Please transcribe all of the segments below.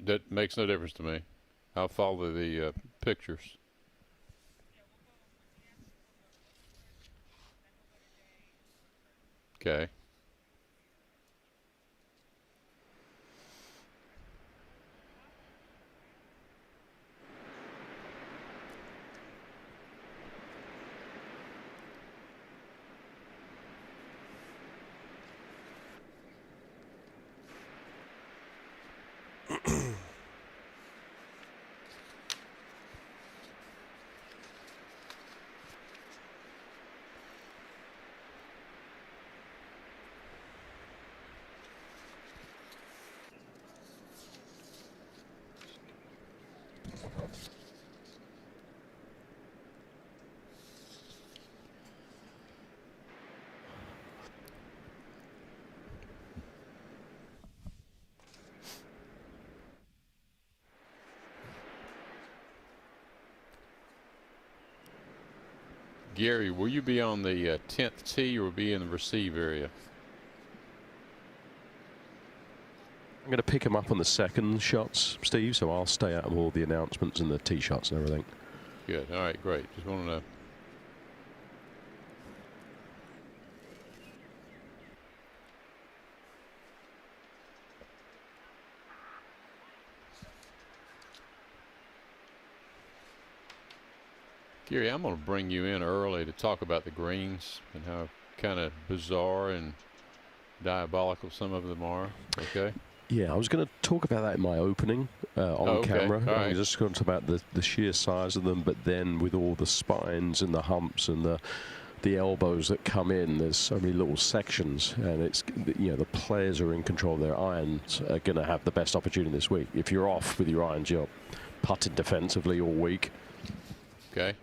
That makes no difference to me. I'll follow the pictures. Okay. Gary, will you be on the 10th tee or be in the receive area? I'm going to pick him up on the second shots, Steve, so I'll stay out of all the announcements and the tee shots and everything. Good. All right, great. Just want to know. Gary, I'm going to bring you in early to talk about the greens and how kind of bizarre and diabolical some of them are. Okay. Yeah, I was going to talk about that in my opening on camera. All right. I was just going to talk about the sheer size of them, but then with all the spines and the humps and the elbows that come in, there's so many little sections, and it's, you know, the players are in control of their irons are going to have the best opportunity this week. If you're off with your irons, you're putting defensively all week. Okay.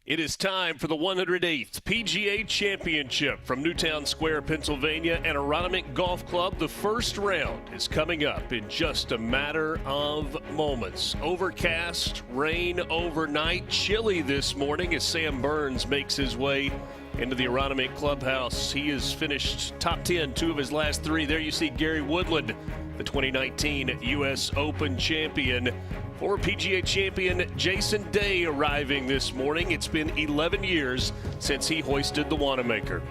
It is time for the 108th PGA Championship from Newtown Square, Pennsylvania, and Aronimink Golf Club. The first round is coming up in just a matter of moments. Overcast, rain overnight, chilly this morning as Sam Burns makes his way into the Aronimink clubhouse. He has finished top 10, 2 of his last 3. There you see Gary Woodland, the 2019 U.S. Open champion. Former PGA champion Jason Day arriving this morning. It's been 11 years since he hoisted the Wanamaker.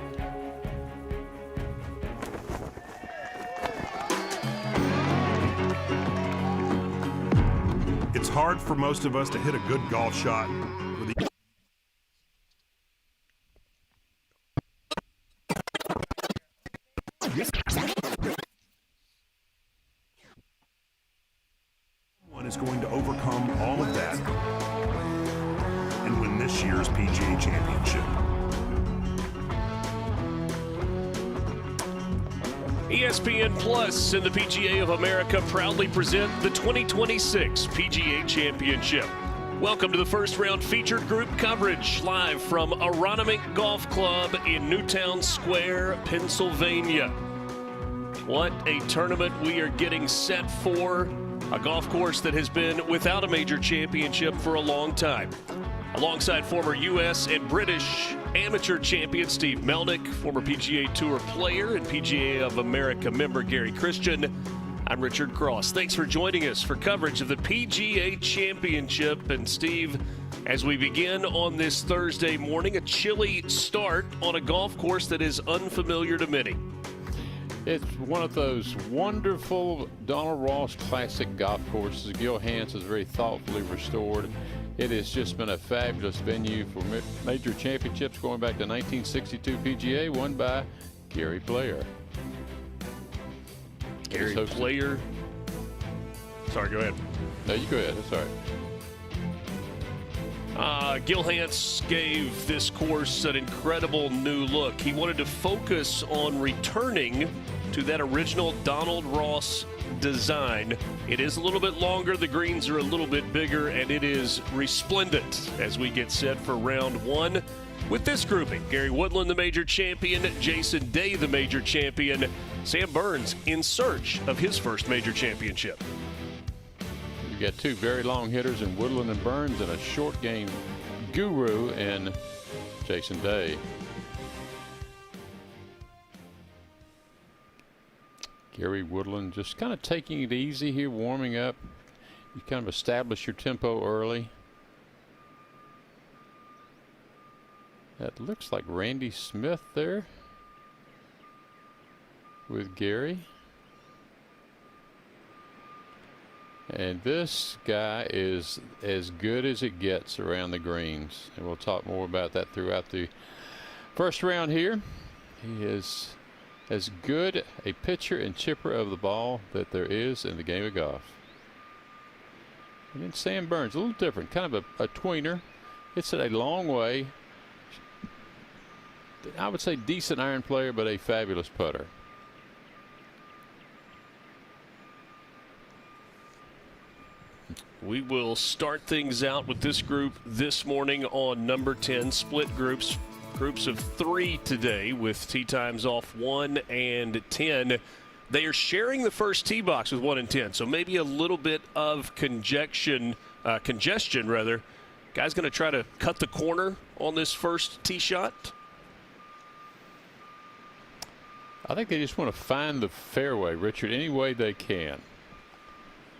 It's hard for most of us to hit a good golf shot with the is going to overcome all of that and win this year's PGA Championship. ESPN Plus and the PGA of America proudly present the 2026 PGA Championship. Welcome to the first round featured group coverage live from Aronimink Golf Club in Newtown Square, Pennsylvania. What a tournament we are getting set for. A golf course that has been without a major championship for a long time. Alongside former U.S. and British amateur champion Steve Melnick, former PGA Tour player and PGA of America member Gary Christian, I'm Richard Cross. Thanks for joining us for coverage of the PGA Championship. And Steve, as we begin on this Thursday morning, a chilly start on a golf course that is unfamiliar to many. It's one of those wonderful Donald Ross classic golf courses. Gil Hanse is very thoughtfully restored. It has just been a fabulous venue for major championships going back to 1962 PGA, won by Gary Player. Gary Player. Sorry, go ahead. No, you go ahead. That's all right. Gil Hance gave this course an incredible new look. He wanted to focus on returning to that original Donald Ross design. It is a little bit longer, the greens are a little bit bigger, and it is resplendent as we get set for round one with this grouping. Gary Woodland, the major champion, Jason Day, the major champion, Sam Burns in search of his first major championship. You got two very long hitters in Woodland and Burns, and a short game guru in Jason Day. Gary Woodland just kind of taking it easy here, warming up. You kind of establish your tempo early. That looks like Randy Smith there with Gary. And this guy is as good as it gets around the greens. And we'll talk more about that throughout the first round here. He is as good a pitcher and chipper of the ball that there is in the game of golf. And then Sam Burns, a little different, kind of a tweener. Hits it a long way. I would say decent iron player, but a fabulous putter. We will start things out with this group this morning on number 10, split groups. Groups of 3 today with tee times off 1 and 10. They are sharing the first tee box with 1 and 10, so maybe a little bit of congestion. Guy's going to try to cut the corner on this first tee shot. I think they just want to find the fairway, Richard, any way they can.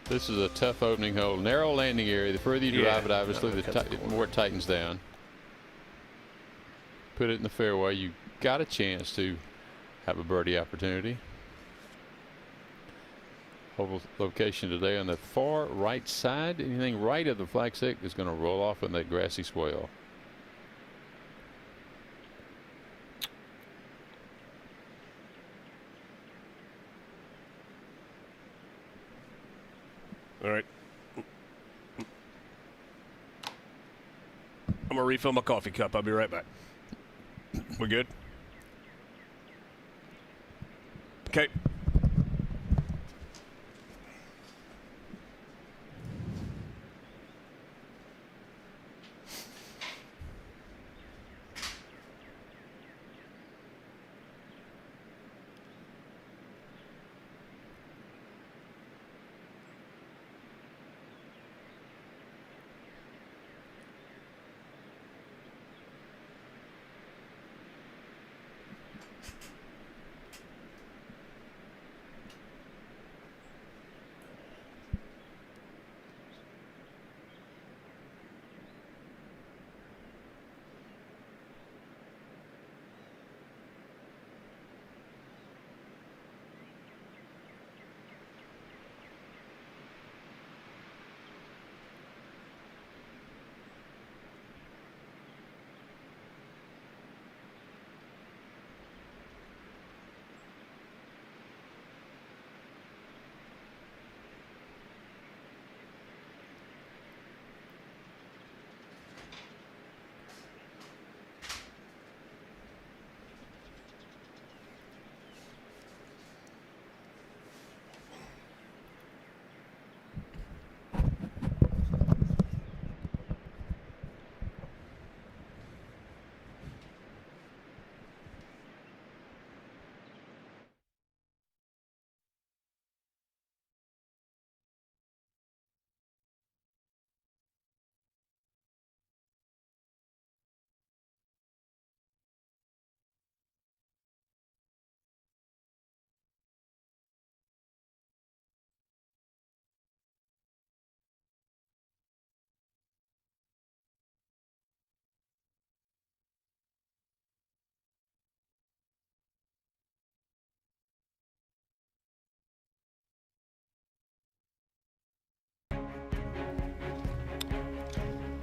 This is a tough opening hole. Narrow landing area. The further you drive it, obviously, the more it tightens down. Put it in the fairway. You got a chance to have a birdie opportunity. Hole location today on the far right side. Anything right of the flag stick is going to roll off in that grassy swale. All right. I'm going to refill my coffee cup. I'll be right back. We're good? Okay.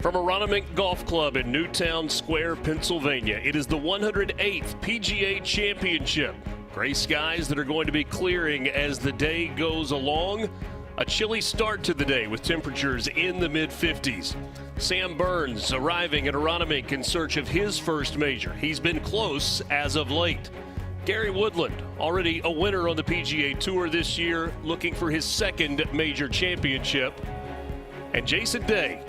From Aronimink Golf Club in Newtown Square, Pennsylvania, it is the 108th PGA Championship. Gray skies that are going to be clearing as the day goes along. A chilly start to the day with temperatures in the mid-50s. Sam Burns arriving at Aronimink in search of his first major. He's been close as of late. Gary Woodland, already a winner on the PGA Tour this year, looking for his second major championship. And Jason Day,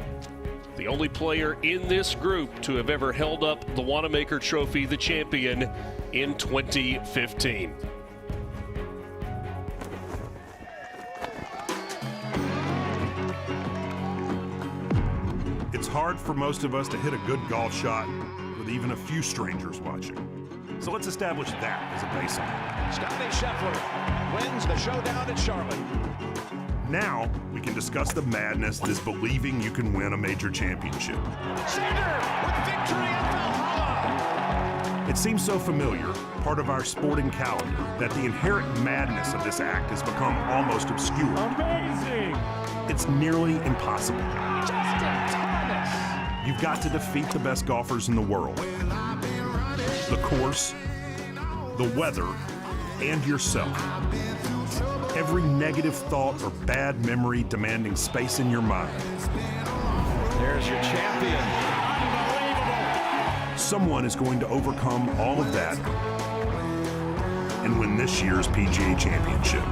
the only player in this group to have ever held up the Wanamaker Trophy, the champion, in 2015. It's hard for most of us to hit a good golf shot with even a few strangers watching. So let's establish that as a baseline. Scotty Scheffler wins the showdown at Charlotte. Now we can discuss the madness that is believing you can win a major championship. Sander with victory at Valhalla. It seems so familiar, part of our sporting calendar, that the inherent madness of this act has become almost obscure. Amazing. It's nearly impossible. Justin Thomas. You've got to defeat the best golfers in the world. The course, the weather, and yourself. Every negative thought or bad memory demanding space in your mind. There's your champion. Unbelievable. Someone is going to overcome all of that and win this year's PGA Championship.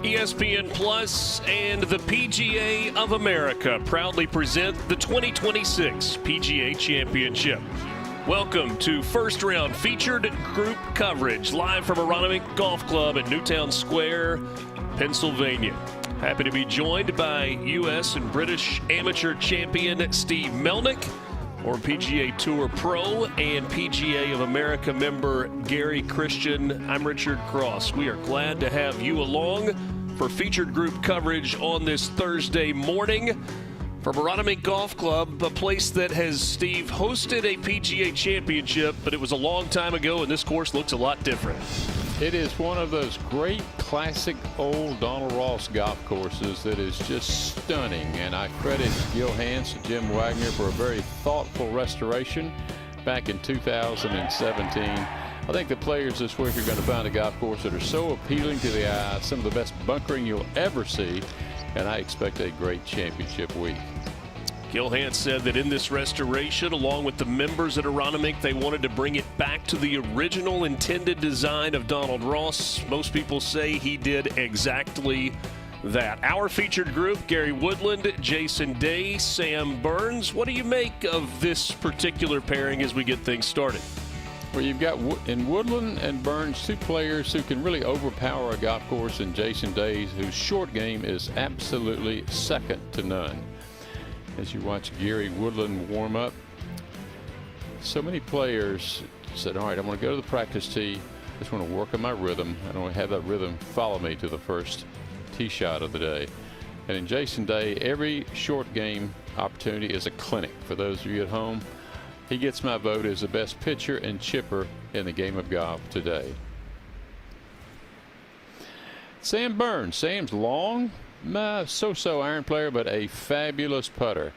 ESPN Plus and the PGA of America proudly present the 2026 PGA Championship. Welcome to first round featured group coverage live from Aronimink Golf Club in Newtown Square, Pennsylvania. Happy to be joined by U.S. and British amateur champion Steve Melnick, or PGA Tour Pro and PGA of America member Gary Christian. I'm Richard Cross. We are glad to have you along for featured group coverage on this Thursday morning from Aronimink Golf Club, a place that has, Steve, hosted a PGA Championship, but it was a long time ago, and this course looks a lot different. It is one of those great classic old Donald Ross golf courses that is just stunning, and I credit Gil Hanse and Jim Wagner for a very thoughtful restoration back in 2017. I think the players this week are going to find a golf course that are so appealing to the eye, some of the best bunkering you'll ever see, and I expect a great championship week. Gil Hanse said that in this restoration, along with the members at Aronimink, they wanted to bring it back to the original intended design of Donald Ross. Most people say he did exactly that. Our featured group, Gary Woodland, Jason Day, Sam Burns. What do you make of this particular pairing as we get things started? Well, you've got in Woodland and Burns, two players who can really overpower a golf course, and Jason Day, whose short game is absolutely second to none. As you watch Gary Woodland warm up, so many players said, all right, I'm going to go to the practice tee. I just want to work on my rhythm. I don't want to have that rhythm follow me to the first tee shot of the day. And in Jason Day, every short game opportunity is a clinic. For those of you at home, he gets my vote as the best pitcher and chipper in the game of golf today. Sam Burns. Sam's long, so-so iron player, but a fabulous putter.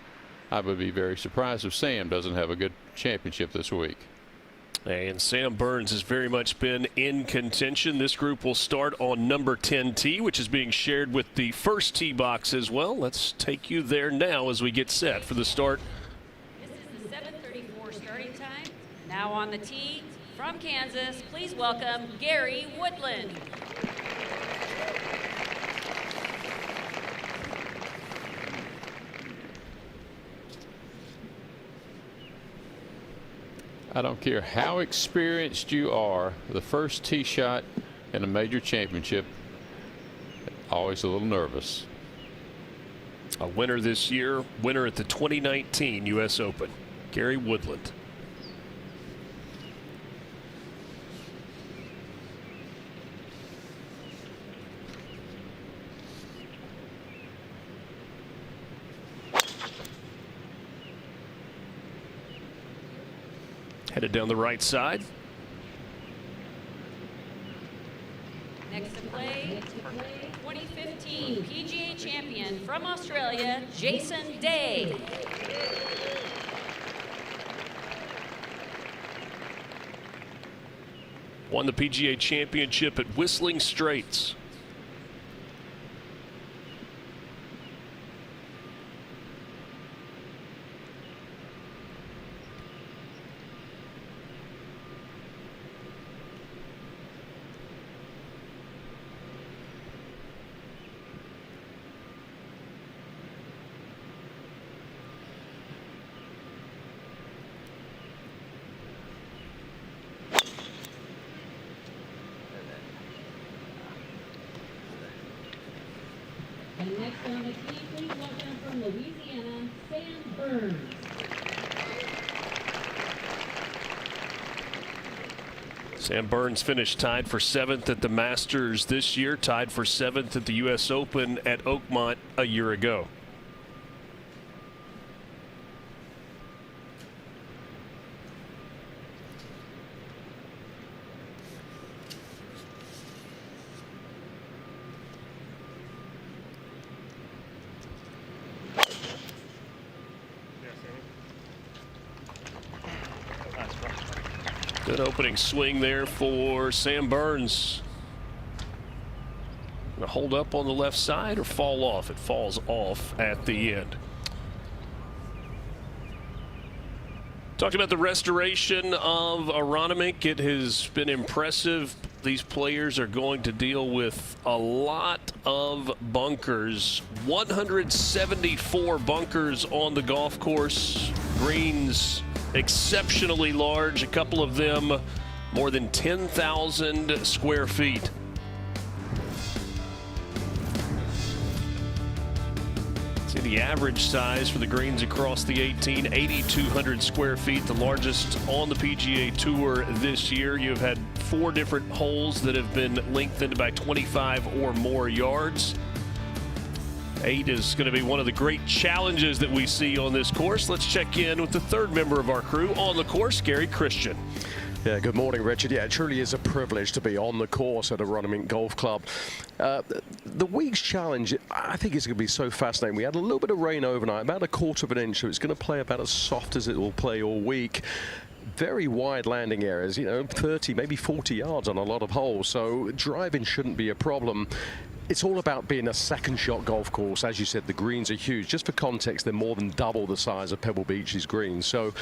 I would be very surprised if Sam doesn't have a good championship this week. And Sam Burns has very much been in contention. This group will start on number 10 tee, which is being shared with the first tee box as well. Let's take you there now as we get set for the start. This is the 7:34 starting time. Now on the tee from Kansas, please welcome Gary Woodland. I don't care how experienced you are, the first tee shot in a major championship, always a little nervous. A winner this year, winner at the 2019 U.S. Open, Gary Woodland. Headed down the right side. Next to play, 2015 PGA champion from Australia, Jason Day. Won the PGA Championship at Whistling Straits. Louisiana, Sam Burns. Sam Burns finished tied for 7th at the Masters this year, tied for 7th at the U.S. Open at Oakmont a year ago. Good opening swing there for Sam Burns. Gonna hold up on the left side or fall off? It falls off at the end. Talking about the restoration of Aronimink, it has been impressive. These players are going to deal with a lot of bunkers. 174 bunkers on the golf course. Greens exceptionally large, a couple of them more than 10,000 square feet. See the average size for the greens across the 18, 8,200 square feet, the largest on the PGA Tour this year. You've had 4 different holes that have been lengthened by 25 or more yards. 8 is going to be one of the great challenges that we see on this course. Let's check in with the 3rd member of our crew on the course, Gary Christian. Yeah, good morning, Richard. Yeah, it truly is a privilege to be on the course at Aronimink Golf Club. The week's challenge, I think, is going to be so fascinating. We had a little bit of rain overnight, about 1/4 of an inch, so it's going to play about as soft as it will play all week. Very wide landing areas, 30, maybe 40 yards on a lot of holes, so driving shouldn't be a problem. It's all about being a second shot golf course. As you said, the greens are huge. Just for context, they're more than double the size of Pebble Beach's greens. So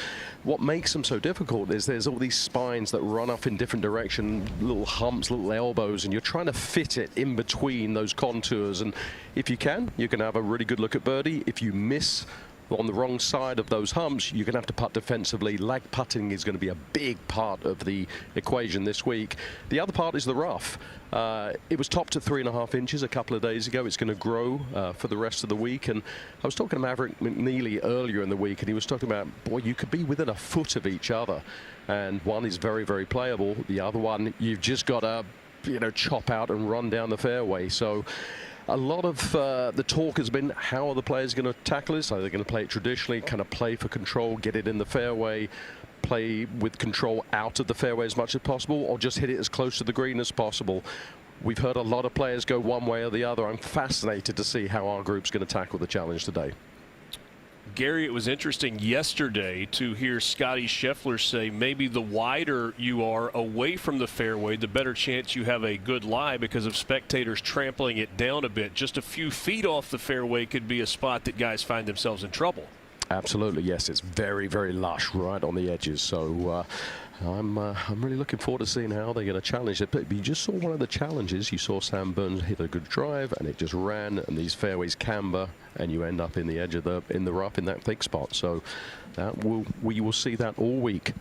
what makes them so difficult is there's all these spines that run off in different directions, little humps, little elbows, and you're trying to fit it in between those contours. And if you can have a really good look at birdie. If you miss on the wrong side of those humps, you're going to have to putt defensively. Lag putting is going to be a big part of the equation this week. The other part is the rough. It was topped at 3.5 inches a couple of days ago. It's going to grow for the rest of the week. And I was talking to Maverick McNeely earlier in the week, and he was talking about, boy, you could be within 1 foot of each other. And one is very, very playable. The other one, you've just got to, chop out and run down the fairway. So a lot of the talk has been, how are the players going to tackle this? Are they going to play it traditionally, kind of play for control, get it in the fairway, play with control out of the fairway as much as possible, or just hit it as close to the green as possible? We've heard a lot of players go one way or the other. I'm fascinated to see how our group's going to tackle the challenge today. Gary, it was interesting yesterday to hear Scotty Scheffler say maybe the wider you are away from the fairway, the better chance you have a good lie because of spectators trampling it down a bit. Just a few feet off the fairway could be a spot that guys find themselves in trouble. Absolutely, yes. It's very, very lush right on the edges. So I'm really looking forward to seeing how they're going to challenge it. But you just saw one of the challenges. You saw Sam Burns hit a good drive, and it just ran, and these fairways camber, and you end up in the edge of in the rough in that thick spot. So we will see that all week.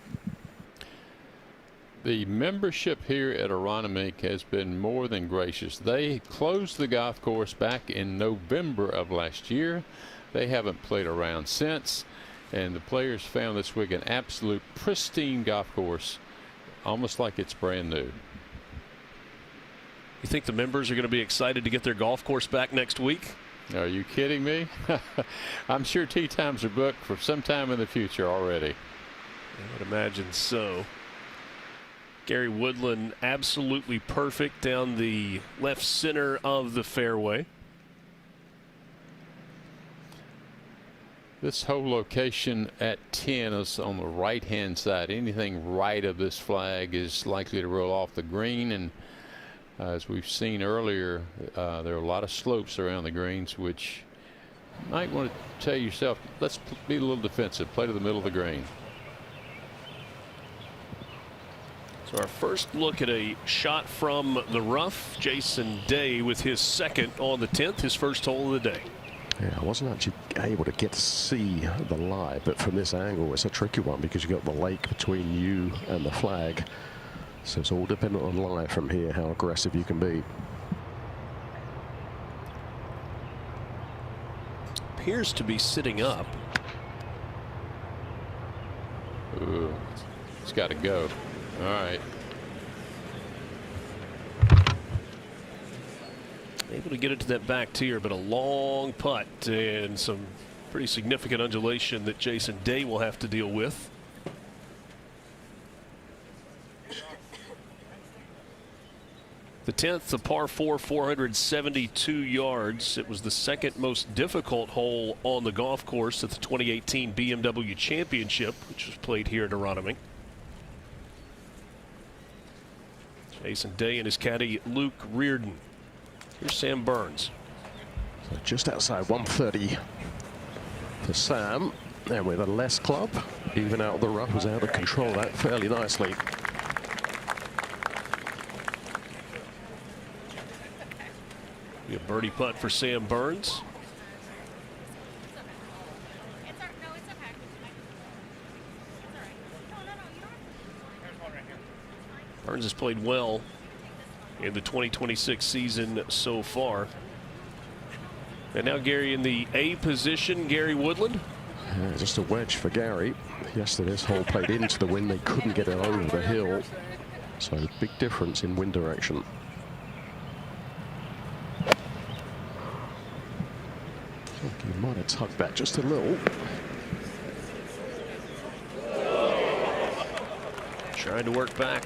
The membership here at Aronimink has been more than gracious. They closed the golf course back in November of last year. They haven't played around since, and the players found this week an absolute pristine golf course, almost like it's brand new. You think the members are going to be excited to get their golf course back next week? Are you kidding me? I'm sure tee times are booked for some time in the future already. I would imagine so. Gary Woodland absolutely perfect down the left center of the fairway. This whole location at 10 is on the right-hand side. Anything right of this flag is likely to roll off the green, and as we've seen earlier, there are a lot of slopes around the greens, which you might want to tell yourself, let's be a little defensive, play to the middle of the green. So our first look at a shot from the rough. Jason Day with his second on the 10th, his first hole of the day. Yeah, I wasn't actually able to get to see the lie, but from this angle, it's a tricky one because you've got the lake between you and the flag. So it's all dependent on lie from here, how aggressive you can be. appears to be sitting up. Ooh, it's got to go. All right. Able to get it to that back tier, but a long putt and some pretty significant undulation that Jason Day will have to deal with. The 10th, a par 4, 472 yards. It was the second most difficult hole on the golf course at the 2018 BMW Championship, which was played here at Aronimink. Jason Day and his caddy Luke Reardon. Here's Sam Burns. So just outside 130 for Sam. And with a less club, even out of the rough, was able to control that fairly nicely. A birdie putt for Sam Burns. Burns has played well in the 2026 season so far. And now Gary in the A position, Gary Woodland. Yeah, just a wedge for Gary. Yesterday's hole played into the wind. They couldn't get it over the hill. So big difference in wind direction. He might have tugged back just a little. Trying to work back.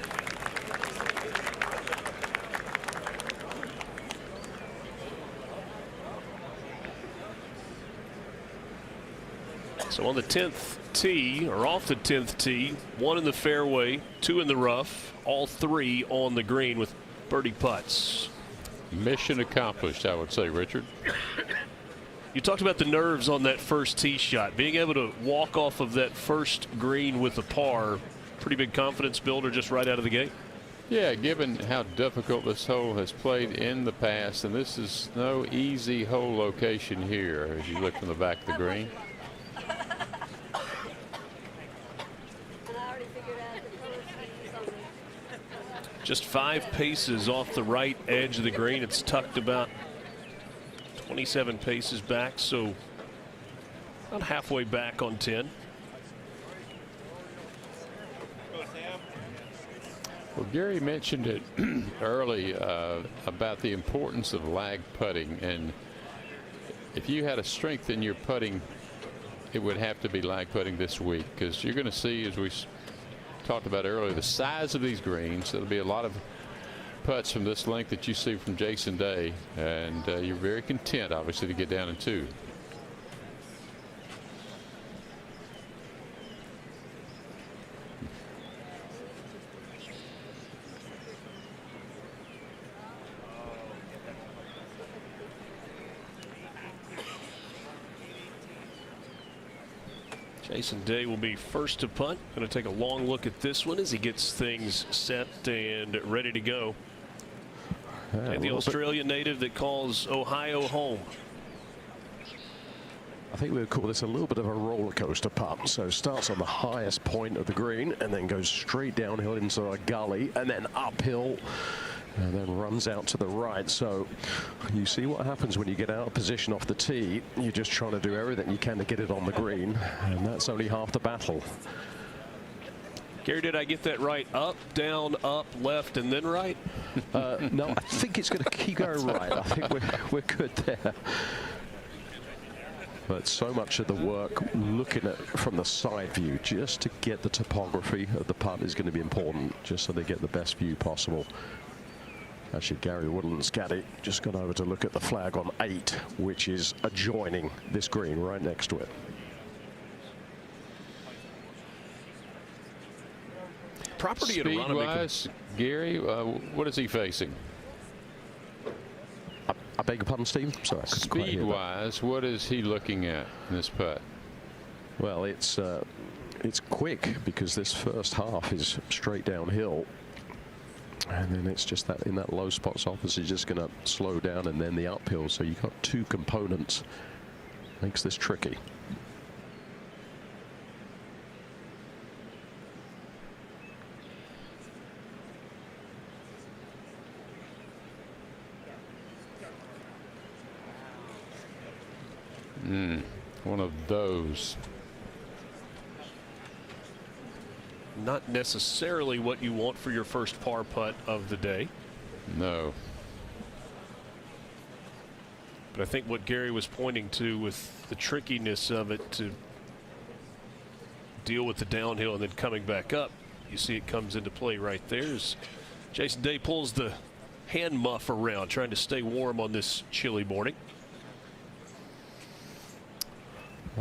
So on the 10th tee, or off the 10th tee, 1 in the fairway, 2 in the rough, all 3 on the green with birdie putts. Mission accomplished, I would say, Richard. You talked about the nerves on that first tee shot. Being able to walk off of that first green with a par, pretty big confidence builder just right out of the gate. Yeah, given how difficult this hole has played in the past, and this is no easy hole location here as you look from the back of the green. Just 5 paces off the right edge of the green. It's tucked about 27 paces back, so about halfway back on 10. Well, Gary mentioned it early about the importance of lag putting, and if you had a strength in your putting, it would have to be lag putting this week, because you're going to see, as we talked about earlier, the size of these greens. There'll be a lot of putts from this length that you see from Jason Day, and you're very content, obviously, to get down in 2. Jason Day will be first to putt. Going to take a long look at this one as he gets things set and ready to go. And the Australian native that calls Ohio home. I think we would call this a little bit of a roller coaster putt. So starts on the highest point of the green and then goes straight downhill into a gully and then uphill and then runs out to the right. So you see what happens when you get out of position off the tee. You're just trying to do everything you can to get it on the green, and that's only half the battle. Gary, did I get that right? Up, down, up, left, and then right? No, I think it's going to keep going right. I think we're good there. But so much of the work looking at from the side view just to get the topography of the putt is going to be important, just so they get the best view possible. Actually, Gary Woodland's caddy just gone over to look at the flag on 8, which is adjoining this green right next to it. Property at Aronimink. Speed-wise, Gary, what is he facing? I beg your pardon, Steve? Sorry, Speed-wise, what is he looking at in this putt? Well, it's quick because this first half is straight downhill. And then it's just that in that low spot, it's obviously just going to slow down, and then the uphill. So you've got 2 components. Makes this tricky. One of those. Not necessarily what you want for your first par putt of the day. No. But I think what Gary was pointing to with the trickiness of it to deal with the downhill and then coming back up, you see it comes into play right there as Jason Day pulls the hand muff around, trying to stay warm on this chilly morning.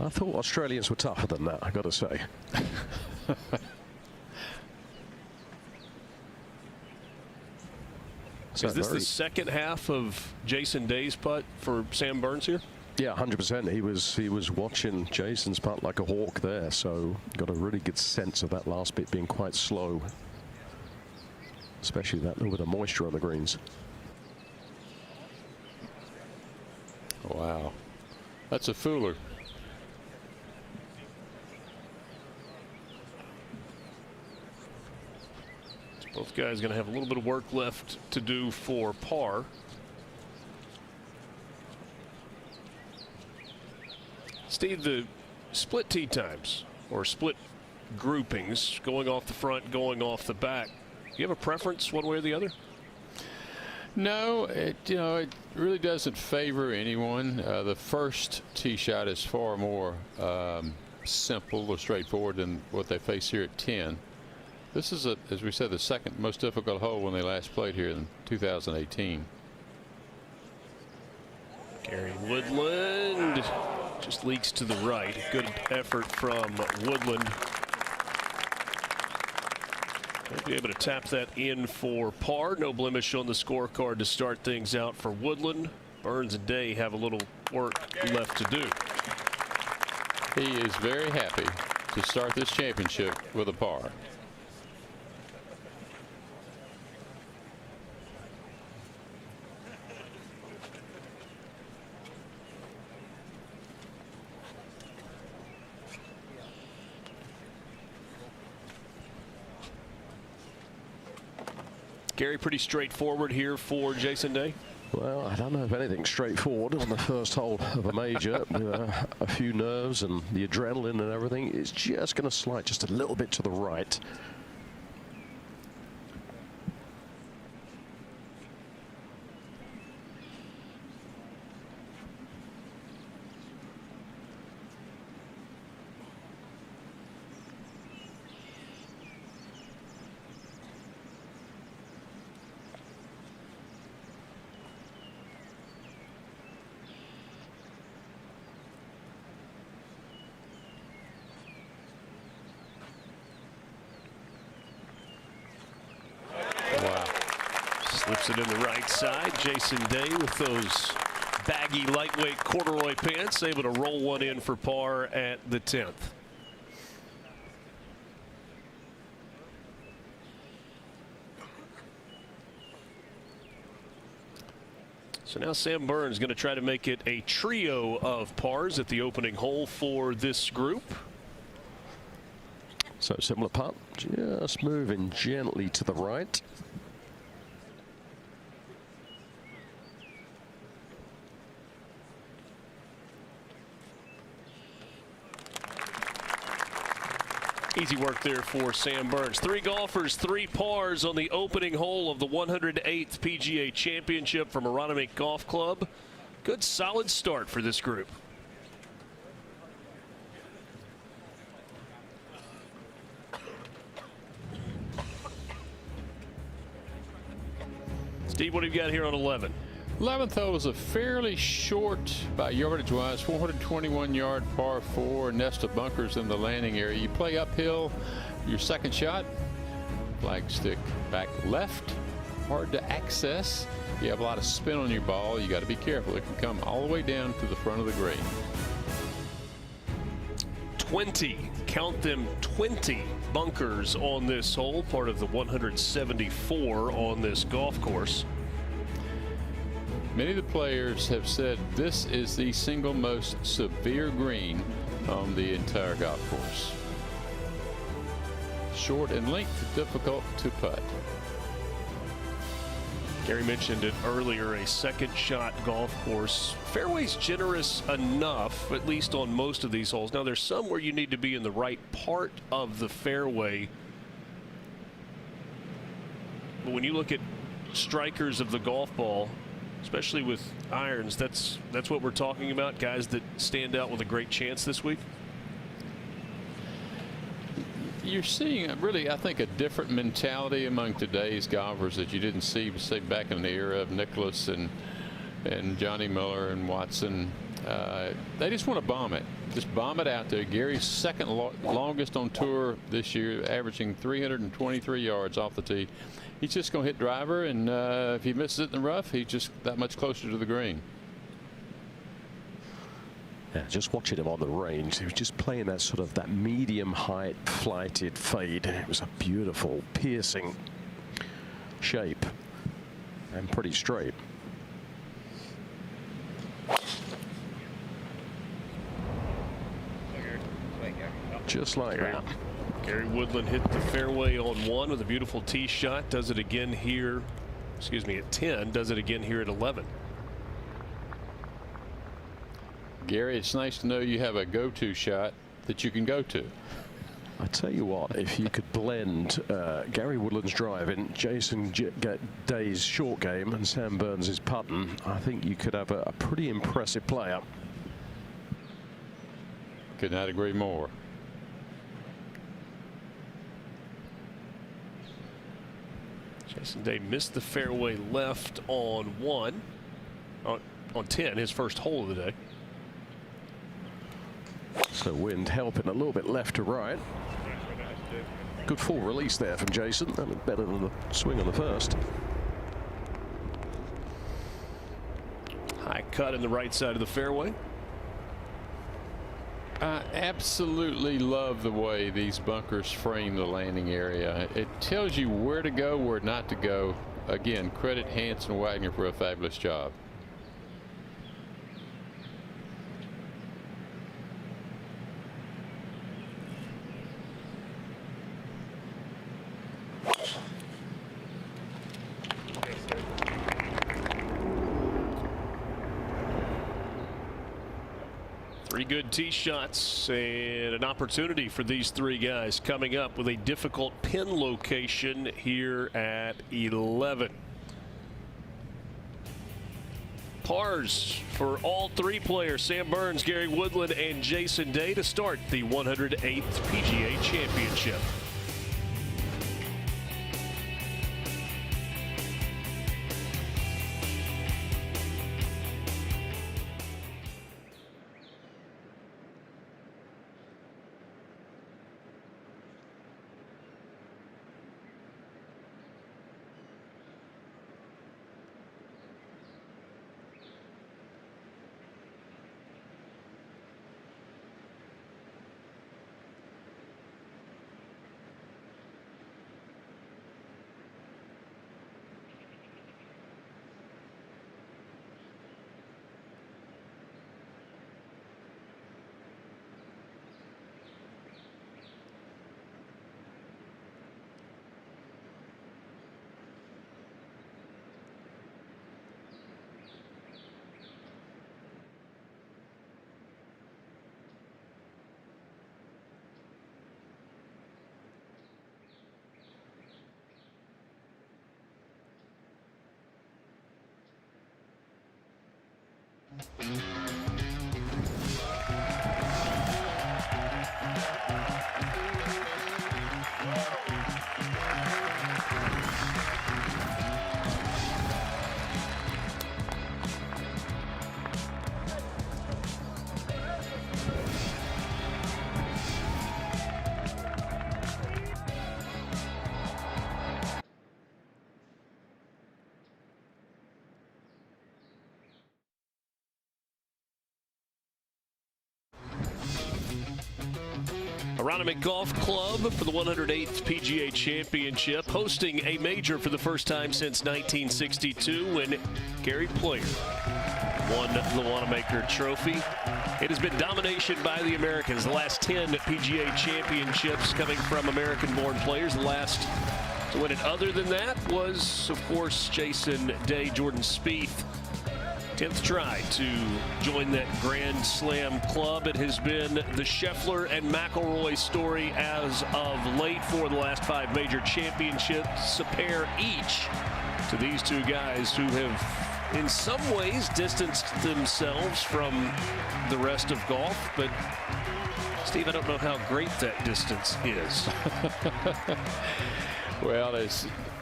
I thought Australians were tougher than that, I got to say. Is this the second half of Jason Day's putt for Sam Burns here? Yeah, 100%. He was watching Jason's putt like a hawk there, so got a really good sense of that last bit being quite slow, especially that little bit of moisture on the greens. Wow, that's a fooler. Both guys going to have a little bit of work left to do for par. Steve, the split tee times or split groupings, going off the front, going off the back, do you have a preference one way or the other? No, it really doesn't favor anyone. The first tee shot is far more simple or straightforward than what they face here at 10. This is, as we said, the second most difficult hole when they last played here in 2018. Gary Woodland just leaks to the right. Good effort from Woodland. He'll be able to tap that in for par. No blemish on the scorecard to start things out for Woodland. Burns and Day have a little work left to do. He is very happy to start this championship with a par. Gary, pretty straightforward here for Jason Day. Well, I don't know if anything's straightforward on the first hole of a major. A few nerves and the adrenaline and everything. It's just going to slide just a little bit to the right. Slips it in the right side. Jason Day with those baggy lightweight corduroy pants, able to roll one in for par at the 10th. So now Sam Burns going to try to make it a trio of pars at the opening hole for this group. So similar putt, just moving gently to the right. Easy work there for Sam Burns. 3 golfers, 3 pars on the opening hole of the 108th PGA Championship from Aronimink Golf Club. Good solid start for this group. Steve, what have you got here on 11? 11th hole is a fairly short, by yardage wise, 421-yard par 4, nest of bunkers in the landing area. You play uphill, your second shot, flagstick back left, hard to access. You have a lot of spin on your ball. You got to be careful. It can come all the way down to the front of the green. 20, count them, 20 bunkers on this hole, part of the 174 on this golf course. Many of the players have said this is the single most severe green on the entire golf course. Short in length, difficult to putt. Gary mentioned it earlier, a second shot golf course. Fairway's generous enough, at least on most of these holes. Now there's some where you need to be in the right part of the fairway. But when you look at strikers of the golf ball, especially with irons, that's what we're talking about, guys that stand out with a great chance this week. You're seeing really, I think, a different mentality among today's golfers that you didn't see, say, back in the era of Nicklaus and Johnny Miller and Watson. They just want to bomb it. Just bomb it out there. Gary's second longest on tour this year, averaging 323 yards off the tee. He's just going to hit driver, and if he misses it in the rough, he's just that much closer to the green. Yeah, just watching him on the range, he was just playing that sort of that medium height flighted fade. It was a beautiful piercing shape and pretty straight. Just like that. Gary Woodland hit the fairway on 1 with a beautiful tee shot. Does it again here, excuse me, at 10. Does it again here at 11. Gary, it's nice to know you have a go-to shot that you can go to. I tell you what, if you could blend Gary Woodland's drive in Jason Day's short game and Sam Burns' putting, I think you could have a pretty impressive player. Could not agree more. Jason Day missed the fairway left on 1, on 10, his first hole of the day. So wind helping a little bit left to right. Good full release there from Jason. That looked better than the swing on the first. High cut in the right side of the fairway. I absolutely love the way these bunkers frame the landing area. It tells you where to go, where not to go. Again, credit Hanson Wagner for a fabulous job. Three good tee shots and an opportunity for these three guys coming up with a difficult pin location here at 11. Pars for all three players, Sam Burns, Gary Woodland, and Jason Day, to start the 108th PGA Championship. Aronimink Golf Club for the 108th PGA Championship, hosting a major for the first time since 1962 when Gary Player won the Wanamaker Trophy. It has been domination by the Americans. The last 10 PGA Championships coming from American-born players. The last To win it other than that was, of course, Jason Day, Jordan Spieth. 10th try to join that Grand Slam club. It has been the Scheffler and McIlroy story as of late for the last 5 major championships, a pair each to these two guys who have in some ways distanced themselves from the rest of golf. But Steve, I don't know how great that distance is. Well,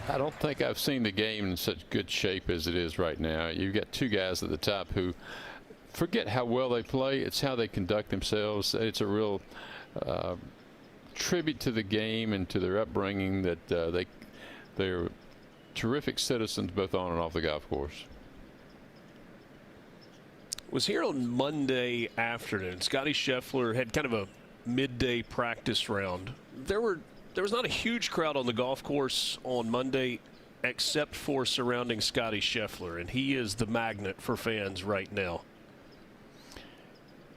I don't think I've seen the game in such good shape as it is right now. You've got two guys at the top who forget how well they play. It's how they conduct themselves. It's a real tribute to the game and to their upbringing that they're terrific citizens both on and off the golf course. Was here on Monday afternoon. Scotty Scheffler had kind of a midday practice round. There was not a huge crowd on the golf course on Monday except for surrounding Scotty Scheffler, and he is the magnet for fans right now.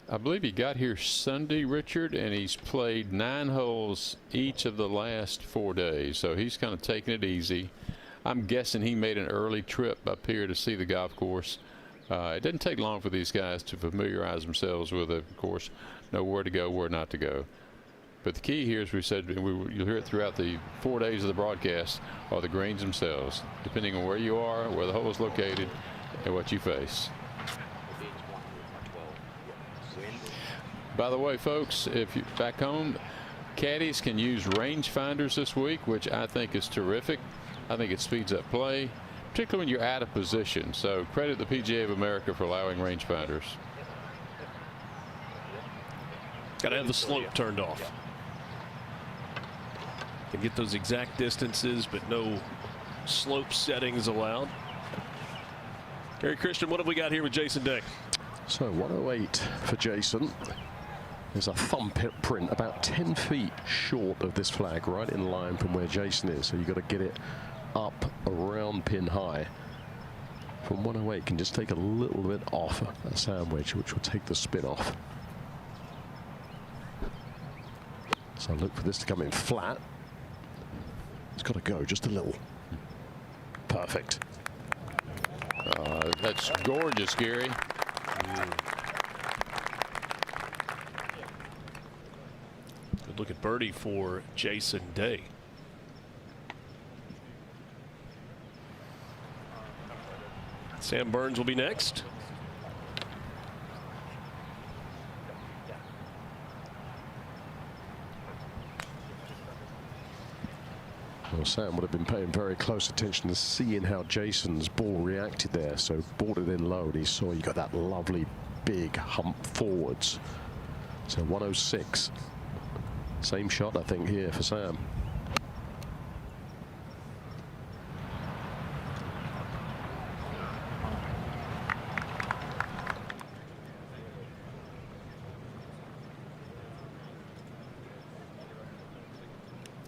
I believe he got here Sunday, Richard, and he's played 9 holes each of the last 4 days, so he's kind of taking it easy. I'm guessing he made an early trip up here to see the golf course. It doesn't take long for these guys to familiarize themselves with it, of course, know where to go, where not to go. But the key here, as we said, you'll hear it throughout the 4 days of the broadcast, are the greens themselves, depending on where you are, where the hole is located, and what you face. By the way, folks, if you're back home, caddies can use range finders this week, which I think is terrific. I think it speeds up play, particularly when you're out of position. So credit the PGA of America for allowing range finders. Got to have the slope turned off. Can get those exact distances, but no slope settings allowed. Gary Christian, what have we got here with Jason Day? So 108 for Jason. There's a thumbprint about 10 feet short of this flag, right in line from where Jason is. So you've got to get it up around pin high. From 108, can just take a little bit off a sandwich, which will take the spin off. So look for this to come in flat. It's got to go just a little. Perfect. That's gorgeous, Gary. Good look at birdie for Jason Day. Sam Burns will be next. Well, Sam would have been paying very close attention to seeing how Jason's ball reacted there. So brought it in low, and he saw you got that lovely big hump forwards. So 106. Same shot, I think, here for Sam.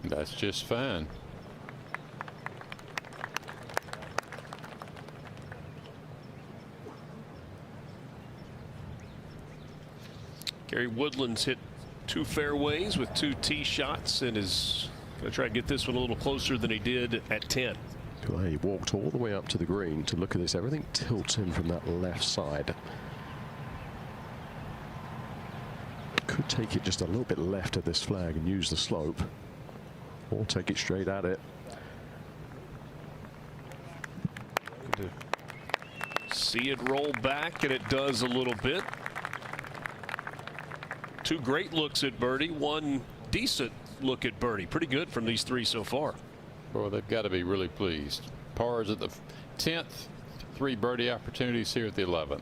That's just fine. Gary Woodland's hit 2 fairways with 2 tee shots and is going to try to get this one a little closer than he did at 10. Well, he walked all the way up to the green to look at this. Everything tilts in from that left side. Could take it just a little bit left of this flag and use the slope, or take it straight at it. Good to see it roll back, and it does a little bit. 2 great looks at birdie, 1 decent look at birdie. Pretty good from these 3 so far. Well, they've got to be really pleased. Pars at the 10th, 3 birdie opportunities here at the 11th.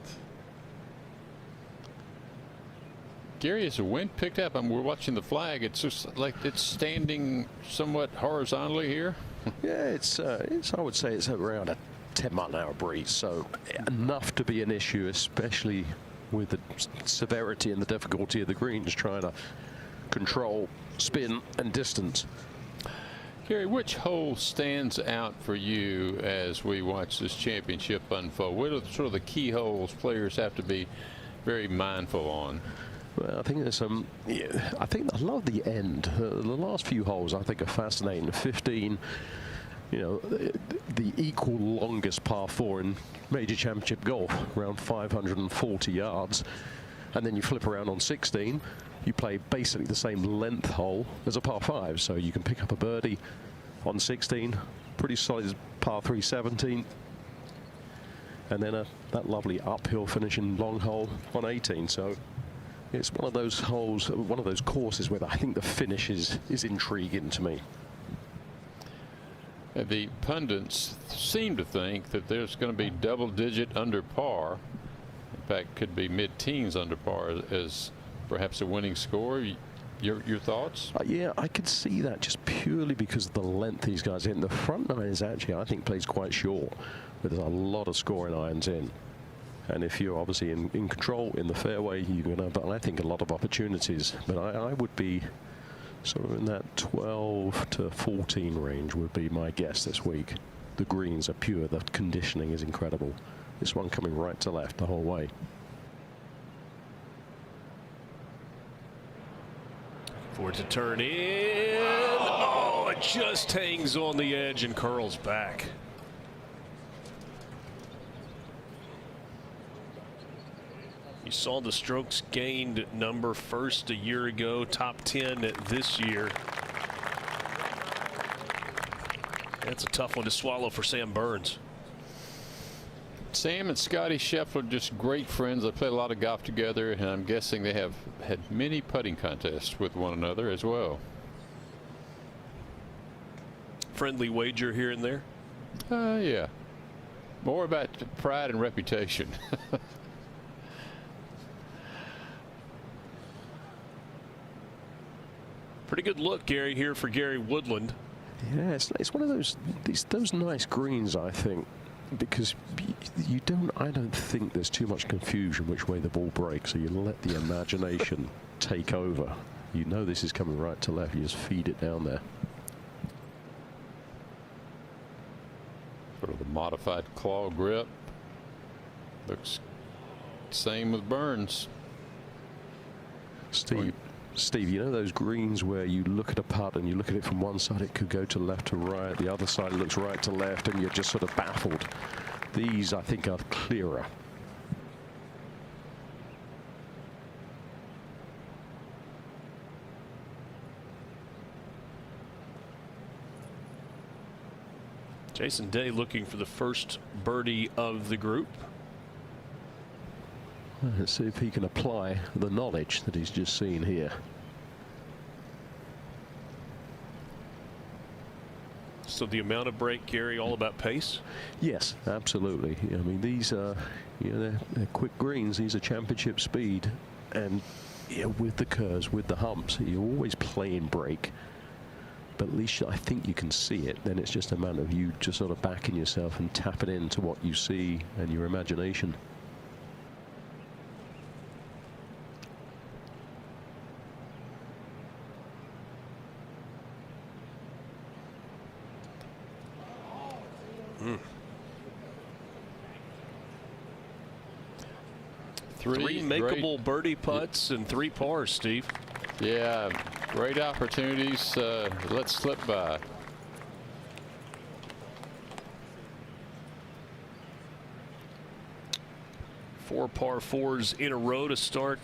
Gary, as the wind picked up, and we're watching the flag, it's just like it's standing somewhat horizontally here. Yeah, it's I would say it's around a 10-mile-an-hour breeze, so enough to be an issue, especially with the severity and the difficulty of the greens trying to control spin and distance. Gary, which hole stands out for you as we watch this championship unfold? What are sort of the key holes players have to be very mindful on? Well, I think there's some. Yeah, I think I love the end. The last few holes I think are fascinating. 15, you know, the equal longest par 4 in major championship golf, around 540 yards. And then you flip around on 16, you play basically the same length hole as a par 5. So you can pick up a birdie on 16, pretty solid par 3 17. And then that lovely uphill finishing long hole on 18. So it's one of those holes, one of those courses where I think the finish is intriguing to me. The pundits seem to think that there's going to be double-digit under par. In fact, could be mid-teens under par as perhaps a winning score. Your thoughts? Yeah, I could see that just purely because of the length these guys in. The front nine is actually, I think, plays quite short, but there's a lot of scoring irons in. And if you're obviously in control in the fairway, you're going to have, I think, a lot of opportunities. But I would be sort of in that 12 to 14 range would be my guess this week. The greens are pure. The conditioning is incredible. This one coming right to left the whole way. For it to turn in. Oh, it just hangs on the edge and curls back. You saw the strokes gained number first a year ago, top 10 this year. That's a tough one to swallow for Sam Burns. Sam and Scotty Scheffler, just great friends. They play a lot of golf together, and I'm guessing they have had many putting contests with one another as well. Friendly wager here and there? Yeah. More about pride and reputation. Pretty good look, Gary, here for Gary Woodland. Yeah, it's one of those nice greens, I think, because I don't think there's too much confusion which way the ball breaks, so you let the imagination take over. You know this is coming right to left, you just feed it down there. Sort of the modified claw grip. Looks same with Burns. Steve, you know those greens where you look at a putt and you look at it from one side, it could go to left to right, the other side looks right to left, and you're just sort of baffled. These, I think, are clearer. Jason Day looking for the first birdie of the group. Let's see if he can apply the knowledge that he's just seen here. So the amount of break, Gary, all about pace? Yes, absolutely. I mean, these are, you know, they're quick greens. These are championship speed, and yeah, with the curves, with the humps, you're always playing break. But at least I think you can see it. Then it's just a matter of you just sort of backing yourself and tapping into what you see and your imagination. Three makeable birdie putts and 3 pars, Steve. Yeah, great opportunities. Let's slip by. Four par 4s in a row to start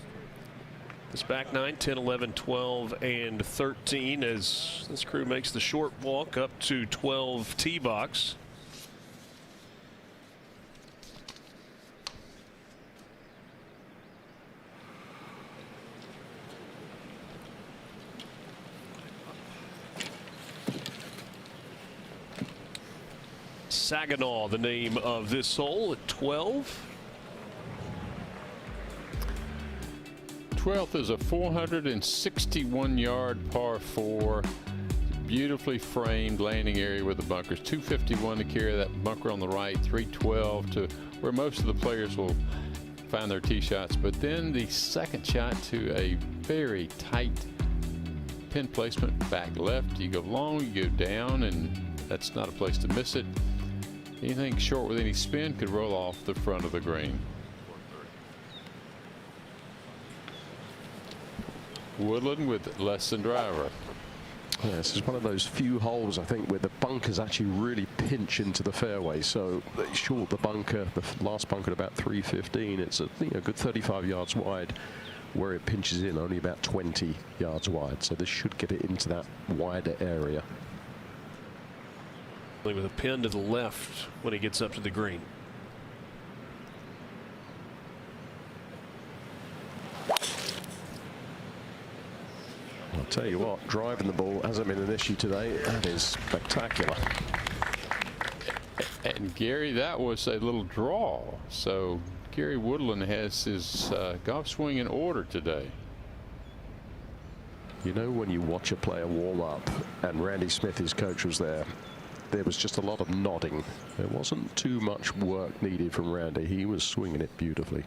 this back nine, 10, 11, 12, and 13 as this crew makes the short walk up to 12 tee box. Saginaw, the name of this hole at 12. 12th is a 461-yard par 4. Beautifully framed landing area with the bunkers. 251 to carry that bunker on the right. 312 to where most of the players will find their tee shots. But then the second shot to a very tight pin placement back left. You go long, you go down, and that's not a place to miss it. Anything short with any spin could roll off the front of the green. Woodland with less than driver. Yeah, this is one of those few holes, I think, where the bunkers actually really pinch into the fairway. So they short the bunker, the last bunker at about 315. It's a good 35 yards wide. Where it pinches in, only about 20 yards wide. So this should get it into that wider area. With a pin to the left when he gets up to the green. I'll tell you what, driving the ball hasn't been an issue today. That is spectacular. And Gary, that was a little draw. So Gary Woodland has his golf swing in order today. You know, when you watch a player warm up, and Randy Smith, his coach, was there was just a lot of nodding. There wasn't too much work needed from Randy. He was swinging it beautifully.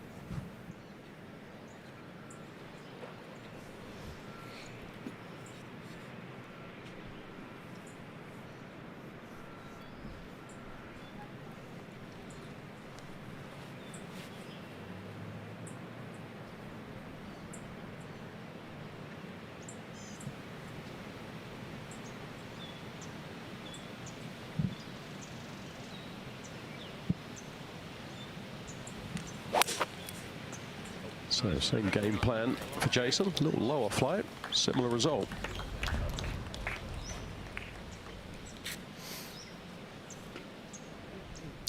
So same game plan for Jason. A little lower flight, similar result.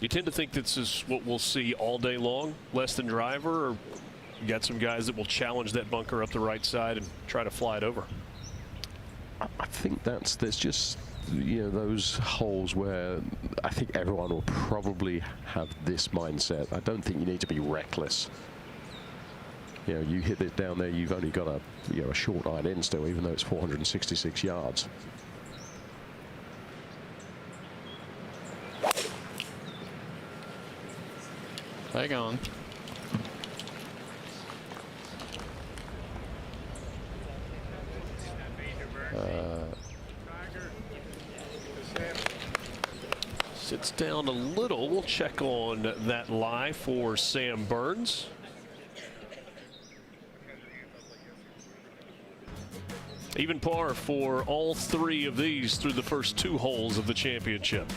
You tend to think this is what we'll see all day long, less than driver, or you got some guys that will challenge that bunker up the right side and try to fly it over? I think there's just, those holes where I think everyone will probably have this mindset. I don't think you need to be reckless. You hit it down there, you've only got a short iron in still, even though it's 466 yards. Hang on. Sits down a little. We'll check on that lie for Sam Burns. Even par for all three of these through the first two holes of the championship.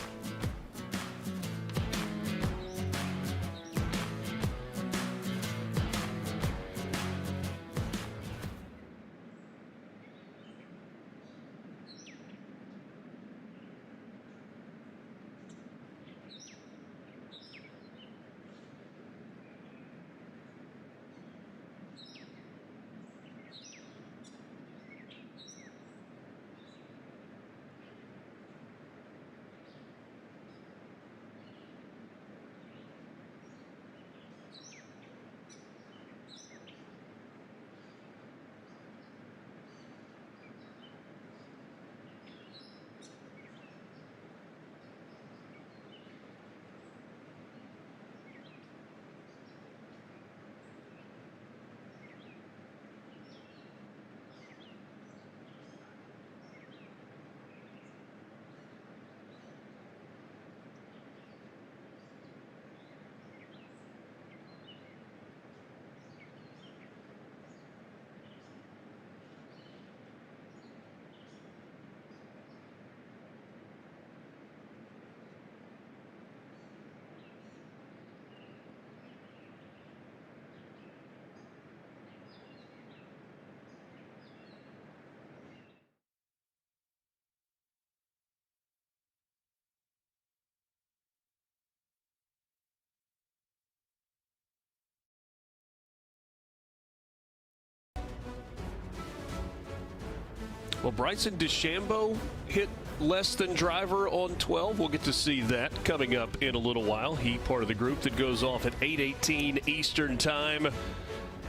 Well, Bryson DeChambeau hit less than driver on 12. We'll get to see that coming up in a little while. He part of the group that goes off at 8:18 Eastern time.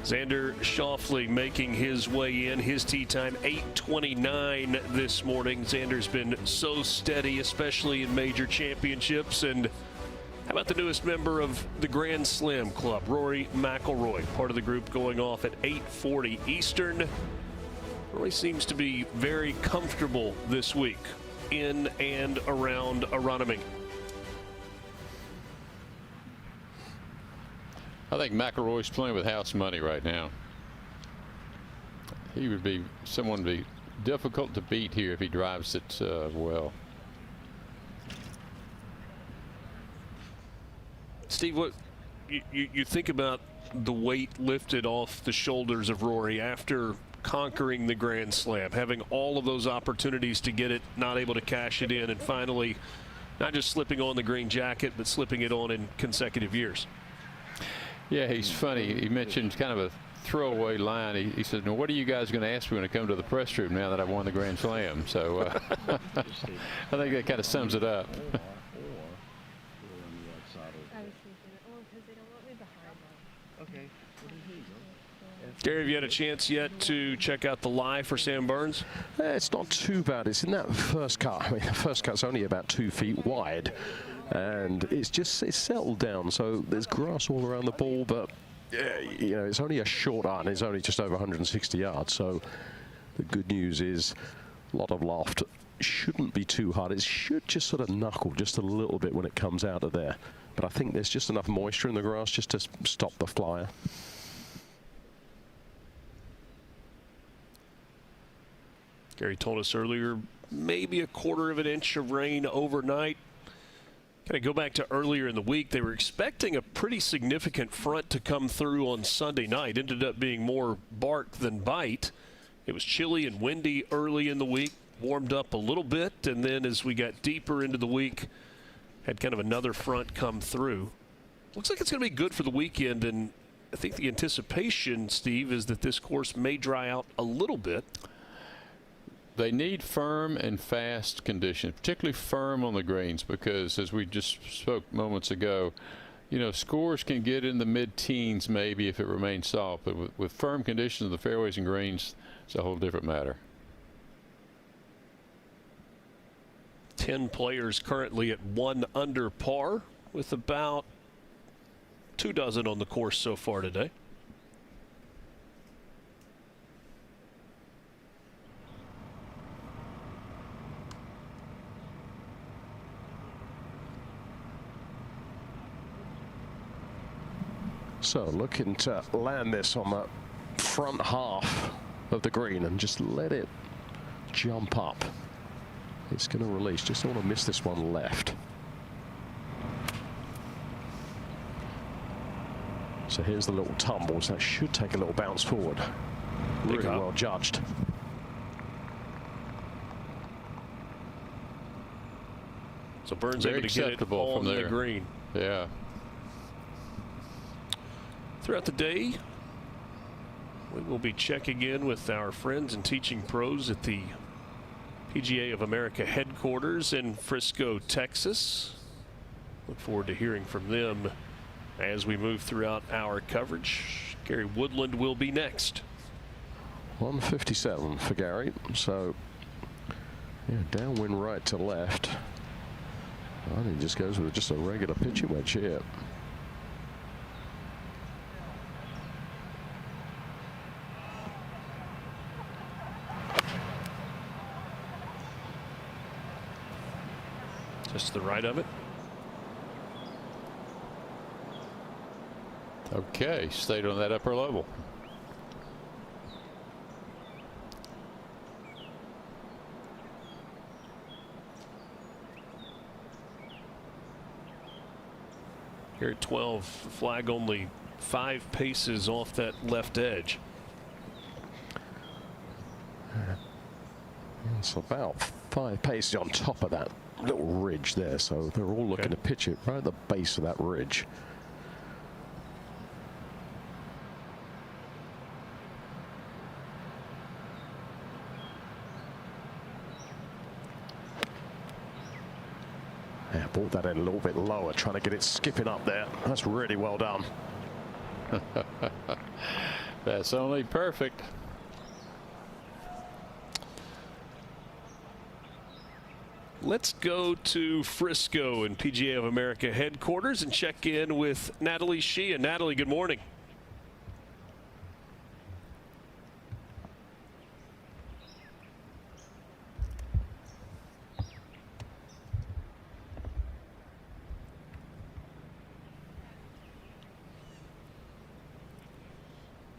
Xander Schauffele making his way in. His tee time 8:29 this morning. Xander's been so steady, especially in major championships. And how about the newest member of the Grand Slam Club, Rory McIlroy, part of the group going off at 8:40 Eastern. Rory seems to be very comfortable this week in and around Aronimink. I think McIlroy's playing with house money right now. He would be someone to be difficult to beat here if he drives it well. Steve, what you think about the weight lifted off the shoulders of Rory after conquering the Grand Slam, having all of those opportunities to get it, not able to cash it in, and finally not just slipping on the green jacket, but slipping it on in consecutive years? Yeah, he's funny. He mentioned kind of a throwaway line. He said, "Now, what are you guys going to ask me when I come to the press room now that I've won the Grand Slam?" So I think that kind of sums it up. Gary, have you had a chance yet to check out the live for Sam Burns? It's not too bad. It's in that first cut. I mean, the first cut's only about 2 feet wide, and it's settled down. So there's grass all around the ball, but you know, it's only a short iron. It's only just over 160 yards. So the good news is a lot of loft. Shouldn't be too hard. It should just sort of knuckle just a little bit when it comes out of there. But I think there's just enough moisture in the grass just to stop the flyer. Gary told us earlier, maybe a quarter of an inch of rain overnight. Kind of go back to earlier in the week, they were expecting a pretty significant front to come through on Sunday night. Ended up being more bark than bite. It was chilly and windy early in the week, warmed up a little bit, and then as we got deeper into the week, had kind of another front come through. Looks like it's going to be good for the weekend, and I think the anticipation, Steve, is that this course may dry out a little bit. They need firm and fast conditions, particularly firm on the greens, because as we just spoke moments ago, you know, scores can get in the mid-teens maybe if it remains soft, but with firm conditions of the fairways and greens, it's a whole different matter. 10 players currently at 1 under par, with about 2 dozen on the course so far today. So looking to land this on the front half of the green and just let it jump up. It's going to release. Just don't want to miss this one left. So here's the little tumbles. That should take a little bounce forward. Really well judged. So Burns Very able to get it acceptable on from the there. green. Yeah. Throughout the day, we will be checking in with our friends and teaching pros at the PGA of America headquarters in Frisco, Texas. Look forward to hearing from them as we move throughout our coverage. Gary Woodland will be next. 157 for Gary. So yeah, downwind right to left. I think he just goes with just a regular pitching wedge here. Just to the right of it. Okay, stayed on that upper level. Here at 12, flag only 5 paces off that left edge. It's about 5 paces on top of that little ridge there, so they're all looking to pitch it right at the base of that ridge. Yeah, brought that in a little bit lower, trying to get it skipping up there. That's really well done. That's only perfect. Let's go to Frisco and PGA of America headquarters and check in with Natalie Shea. Natalie, good morning.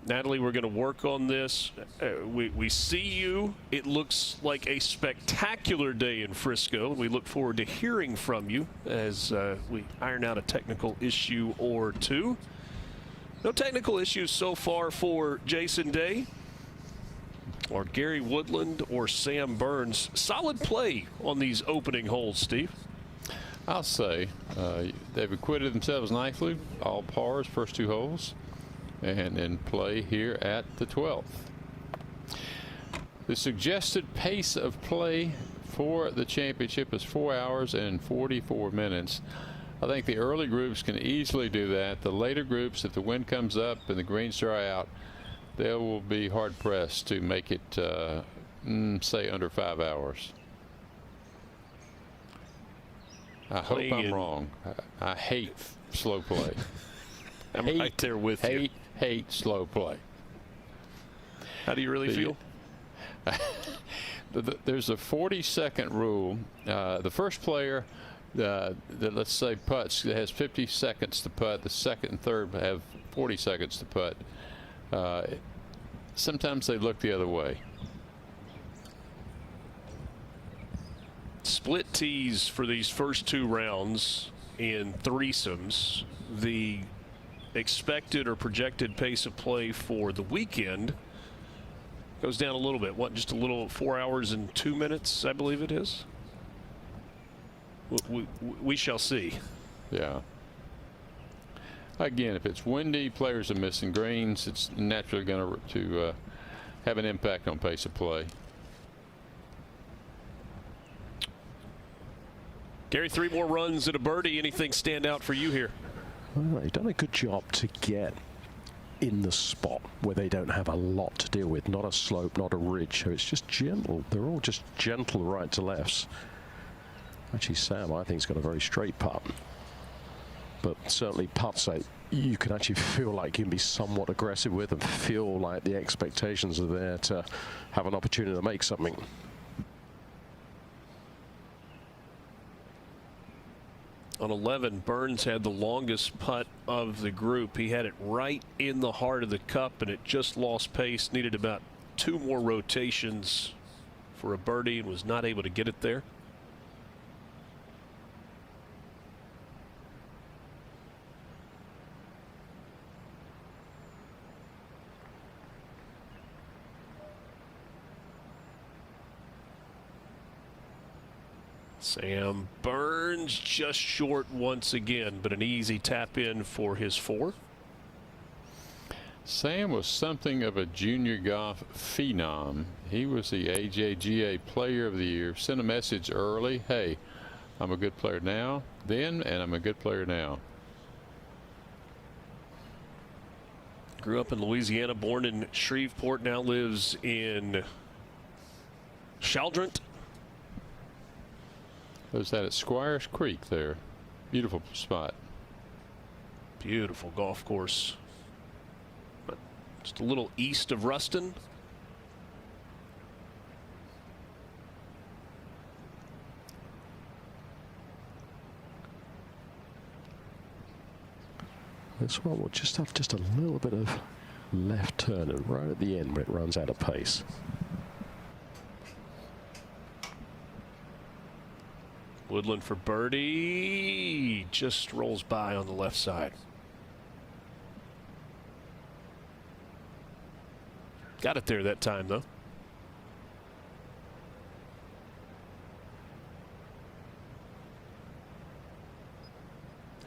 Natalie, we're going to work on this. We see you. It looks like a spectacular day in Frisco. We look forward to hearing from you as we iron out a technical issue or two. No technical issues so far for Jason Day or Gary Woodland or Sam Burns. Solid play on these opening holes, Steve. I'll say they've acquitted themselves nicely. All pars, first 2 holes, and in play here at the 12th. The suggested pace of play for the championship is 4 hours and 44 minutes. I think the early groups can easily do that. The later groups, if the wind comes up and the greens dry out, they will be hard pressed to make it say under 5 hours. I hope I'm wrong. I hate slow play. I'm right there with you. Hate slow play. How do you really feel? There's a 40-second rule. The first player that let's say putts has 50 seconds to putt. The second and third have 40 seconds to putt. Sometimes they look the other way. Split tees for these first 2 rounds in threesomes. The expected or projected pace of play for the weekend goes down a little bit. What, just a little, 4 hours and 2 minutes, I believe it is. We shall see. Yeah. Again, if it's windy, players are missing greens. It's naturally going to have an impact on pace of play. Gary, 3 more runs and a birdie. Anything stand out for you here? Well, they've done a good job to get in the spot where they don't have a lot to deal with. Not a slope, not a ridge. So it's just gentle. They're all just gentle right to lefts. Actually, Sam, I think, has got a very straight putt. But certainly putts that you can actually feel like you can be somewhat aggressive with and feel like the expectations are there to have an opportunity to make something. On 11, Burns had the longest putt of the group. He had it right in the heart of the cup, and it just lost pace. Needed about 2 more rotations for a birdie and was not able to get it there. Sam Burns just short once again, but an easy tap in for his 4. Sam was something of a junior golf phenom. He was the AJGA Player of the Year. Sent a message early, hey, I'm a good player now, then, and I'm a good player now. Grew up in Louisiana, born in Shreveport, now lives in Chaldron. There's that at Squires Creek there. Beautiful spot. Beautiful golf course. But just a little east of Ruston. This one will just have just a little bit of left turn and right at the end where it runs out of pace. Woodland for birdie. Just rolls by on the left side. Got it there that time, though.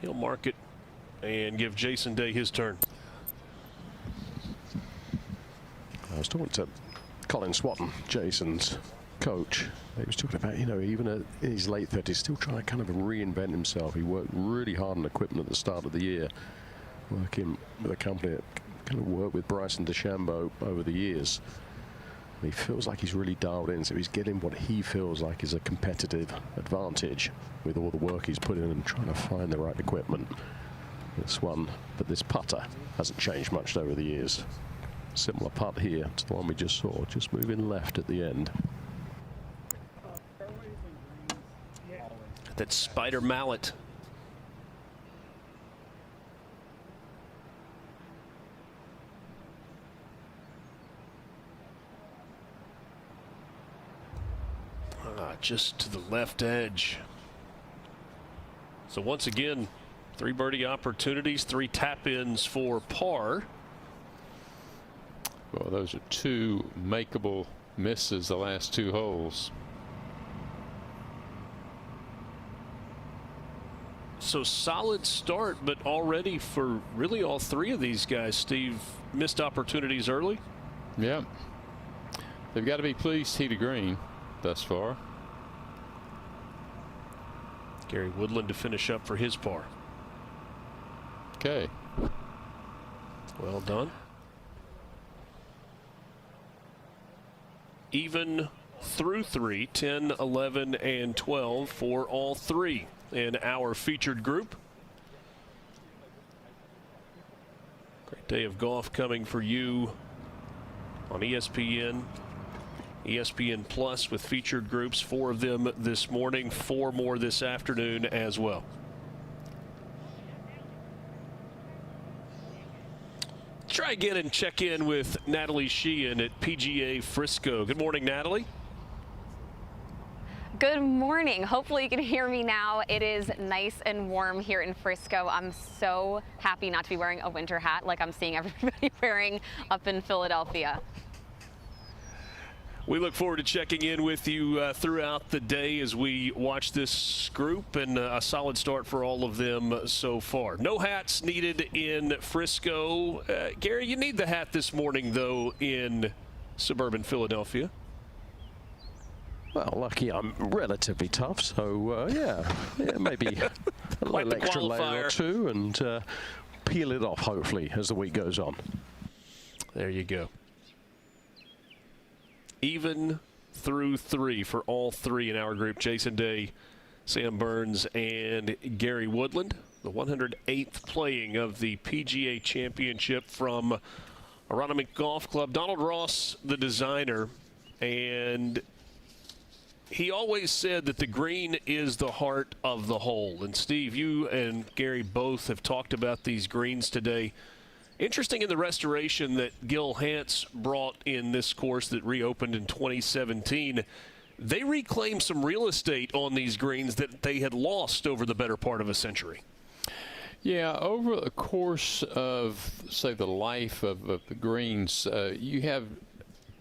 He'll mark it and give Jason Day his turn. I was talking to Colin Swatton, Jason's coach. He was talking about, you know, even in his late 30s, still trying to kind of reinvent himself. He worked really hard on equipment at the start of the year, working with a company that kind of worked with Bryson DeChambeau over the years. He feels like he's really dialed in, so he's getting what he feels like is a competitive advantage with all the work he's put in and trying to find the right equipment. This one, but this putter hasn't changed much over the years. Similar putt here to the one we just saw, just moving left at the end. That spider mallet. Just to the left edge. So once again, 3 birdie opportunities, 3 tap-ins for par. Well, those are 2 makeable misses the last 2 holes. So solid start, but already for really all 3 of these guys, Steve, missed opportunities early. Yeah. They've got to be pleased tee to green thus far. Gary Woodland to finish up for his par. Okay. Well done. Even through 3, 10, 11, and 12 for all 3 in our featured group. Great day of golf coming for you on ESPN, ESPN Plus with featured groups, 4 of them this morning, 4 more this afternoon as well. Try again and check in with Natalie Sheehan at PGA Frisco. Good morning, Natalie. Good morning. Hopefully you can hear me now. It is nice and warm here in Frisco. I'm so happy not to be wearing a winter hat like I'm seeing everybody wearing up in Philadelphia. We look forward to checking in with you throughout the day as we watch this group, and a solid start for all of them so far. No hats needed in Frisco. Gary, you need the hat this morning, though, in suburban Philadelphia. Well, lucky I'm relatively tough, so yeah, maybe a little extra layer or 2 and peel it off, hopefully, as the week goes on. There you go. Even through 3 for all 3 in our group: Jason Day, Sam Burns, and Gary Woodland. The 108th playing of the PGA Championship from Aronimink Golf Club. Donald Ross, the designer, and he always said that the green is the heart of the hole. And Steve, you and Gary both have talked about these greens today. Interesting in the restoration that Gil Hance brought in this course that reopened in 2017. They reclaimed some real estate on these greens that they had lost over the better part of a century. Yeah, over the course of, say, the life of the greens, you have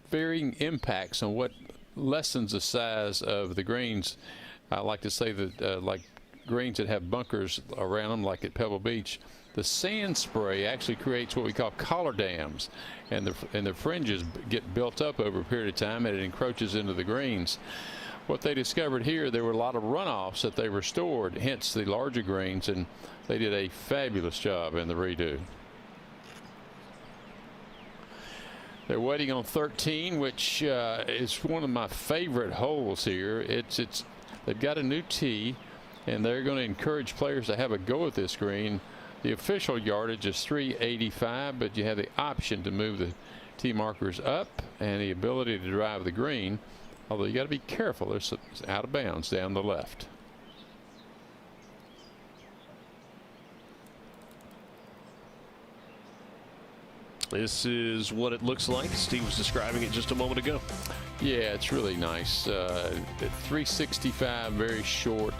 varying impacts on what lessens the size of the greens. I like to say that like greens that have bunkers around them, like at Pebble Beach, the sand spray actually creates what we call collar dams, and the fringes get built up over a period of time, and it encroaches into the greens. What they discovered here, there were a lot of runoffs that they restored, hence the larger greens, and they did a fabulous job in the redo. They're waiting on 13, which is one of my favorite holes here. They've got a new tee, and they're going to encourage players to have a go at this green. The official yardage is 385, but you have the option to move the tee markers up and the ability to drive the green. Although you got to be careful, there's out of bounds down the left. This is what it looks like. Steve was describing it just a moment ago. Yeah, it's really nice. At 365, very short.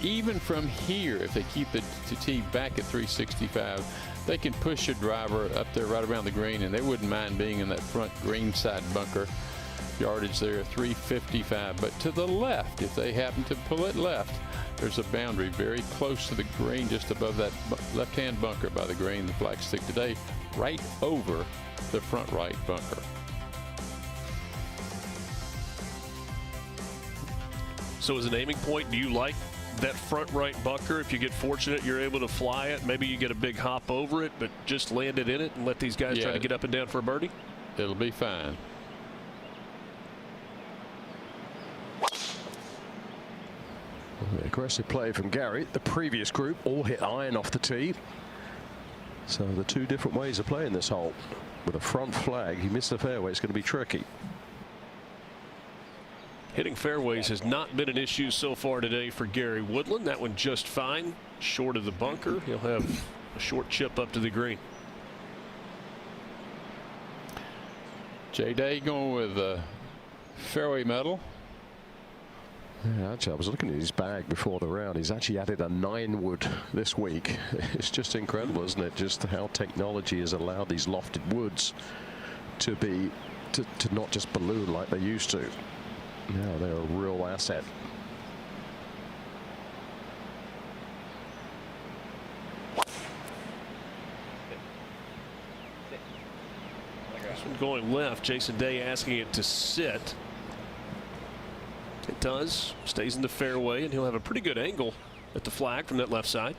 Even from here, if they keep the tee back at 365, they can push a driver up there right around the green, and they wouldn't mind being in that front green side bunker. Yardage there, 355. But to the left, if they happen to pull it left, there's a boundary very close to the green, just above that left-hand bunker by the green, the flagstick today, right over the front right bunker. So as an aiming point, do you like that front right bunker? If you get fortunate, you're able to fly it. Maybe you get a big hop over it, but just land it in it and let these guys try to get up and down for a birdie? It'll be fine. Aggressive play from Gary. The previous group all hit iron off the tee. So the 2 different ways of playing this hole. With a front flag, he missed the fairway. It's going to be tricky. Hitting fairways has not been an issue so far today for Gary Woodland. That one just fine, short of the bunker. He'll have a short chip up to the green. Jay Day going with fairway metal. Yeah, actually, I was looking at his bag before the round. He's actually added a 9-wood this week. It's just incredible, isn't it? Just how technology has allowed these lofted woods to be to not just balloon like they used to. Now they're a real asset. This one going left. Jason Day asking it to sit. It does. Stays in the fairway, and he'll have a pretty good angle at the flag from that left side.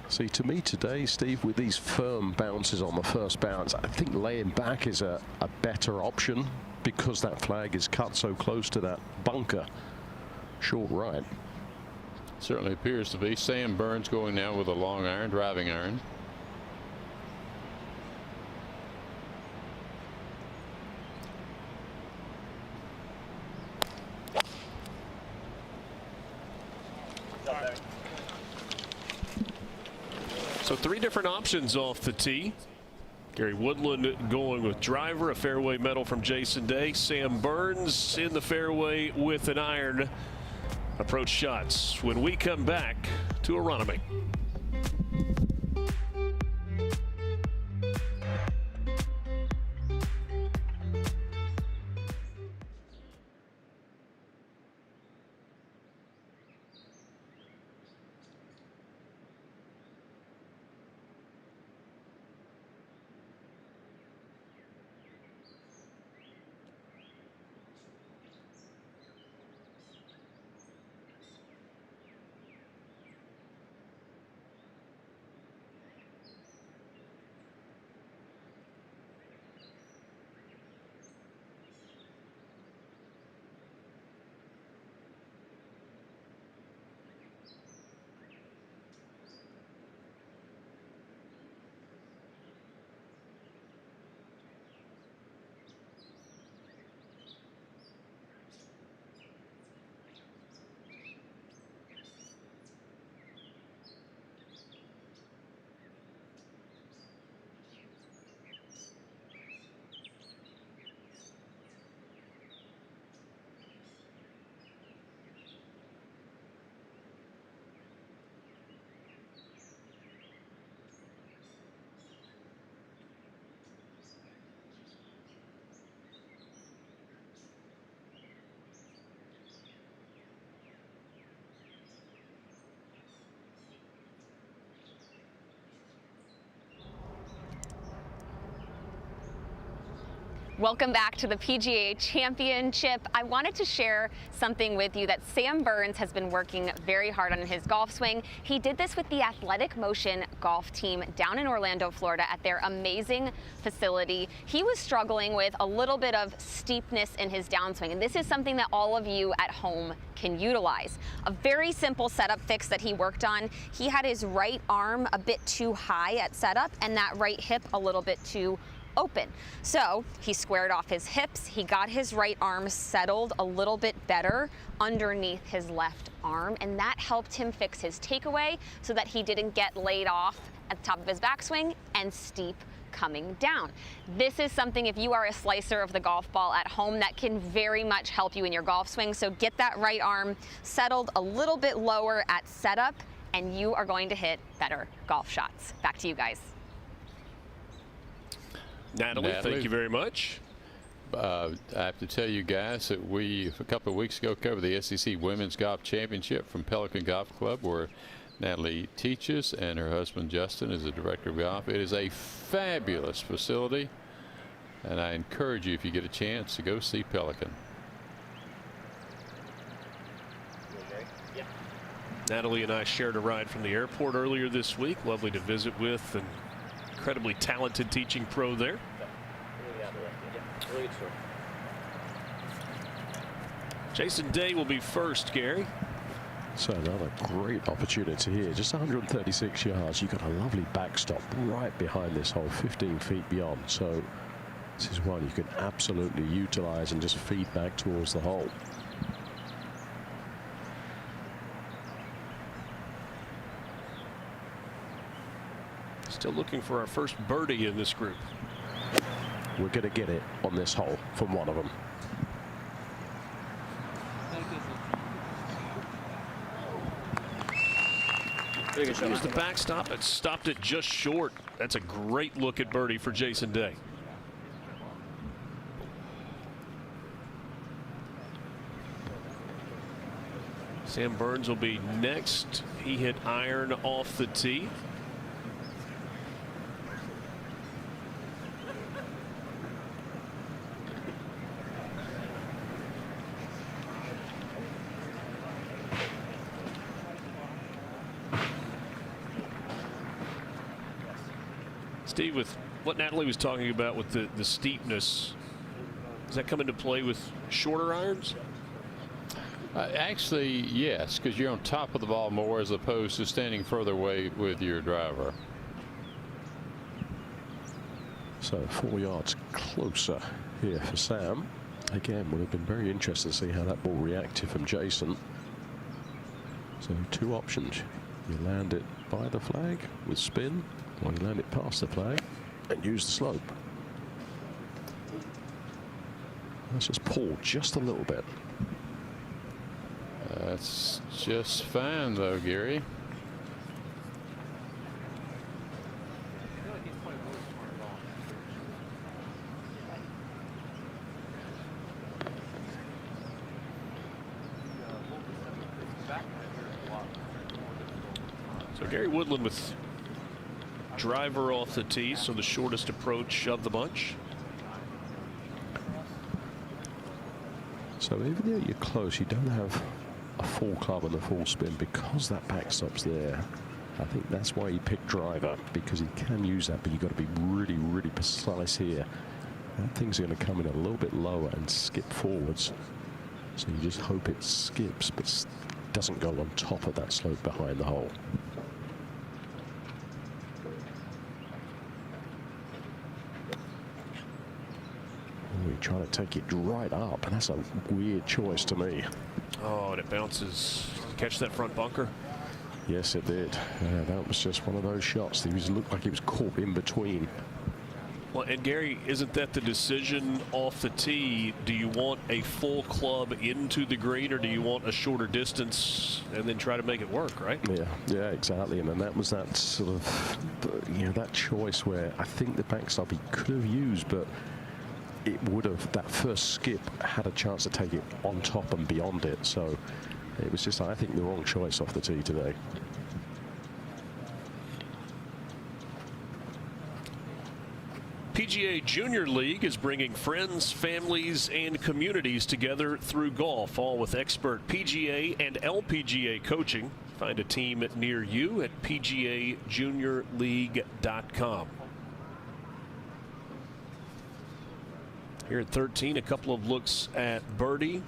See, to me today, Steve, with these firm bounces on the first bounce, I think laying back is a better option because that flag is cut so close to that bunker. Short right. Certainly appears to be. Sam Burns going now with a long iron, driving iron. So 3 different options off the tee. Gary Woodland going with driver, a fairway medal from Jason Day. Sam Burns in the fairway with an iron. Approach shots when we come back to Aronimink. Welcome back to the PGA Championship. I wanted to share something with you that Sam Burns has been working very hard on his golf swing. He did this with the Athletic Motion golf team down in Orlando, Florida at their amazing facility. He was struggling with a little bit of steepness in his downswing, and this is something that all of you at home can utilize. A very simple setup fix that he worked on. He had his right arm a bit too high at setup and that right hip a little bit too open. So he squared off his hips. He got his right arm settled a little bit better underneath his left arm, and that helped him fix his takeaway so that he didn't get laid off at the top of his backswing and steep coming down. This is something, if you are a slicer of the golf ball at home, that can very much help you in your golf swing. So get that right arm settled a little bit lower at setup, and you are going to hit better golf shots. Back to you guys. Natalie, thank you very much. I have to tell you guys that we, a couple of weeks ago, covered the SEC Women's Golf Championship from Pelican Golf Club, where Natalie teaches and her husband Justin is the director of golf. It is a fabulous facility, and I encourage you, if you get a chance, to go see Pelican. Natalie and I shared a ride from the airport earlier this week. Lovely to visit with an incredibly talented teaching pro there. Jason Day will be first, Gary. So another great opportunity here. Just 136 yards. You've got a lovely backstop right behind this hole, 15 feet beyond. So this is one you can absolutely utilize and just feed back towards the hole. Still looking for our first birdie in this group. we're going to get it on this hole from one of them. Here's the backstop. It stopped it just short. That's a great look at birdie for Jason Day. Sam Burns will be next. He hit iron off the tee. Steve, with what Natalie was talking about with the steepness, does that come into play with shorter irons? Actually, yes, because you're on top of the ball more as opposed to standing further away with your driver. So 4 yards closer here for Sam. Again, would have been very interested to see how that ball reacted from Jason. So 2 options. You land it by the flag with spin, or you land it past the flag and use the slope. Let's just pull just a little bit. That's just fine, though, Gary. So Gary Woodland with driver off the tee, so the shortest approach of the bunch. So even though you're close, you don't have a full club and a full spin because that backstop's there. I think that's why he picked driver, because he can use that, but you've got to be really, really precise here. That thing's going to come in a little bit lower and skip forwards. So you just hope it skips, but doesn't go on top of that slope behind the hole. We're trying to take it right up, and that's a weird choice to me. Oh, and it bounces. Catch that front bunker? Yes, it did. That was just one of those shots. He looked like he was caught in between. Well, and Gary, isn't that the decision off the tee? Do you want a full club into the green, or do you want a shorter distance and then try to make it work, right? Yeah, exactly. And then that was that sort of, that choice where I think the backstop he could have used, but it would have, that first skip had a chance to take it on top and beyond it. So it was just, I think, the wrong choice off the tee today. PGA Junior League is bringing friends, families, and communities together through golf, all with expert PGA and LPGA coaching. Find a team near you at PGAJuniorLeague.com. Here at 13, a couple of looks at birdie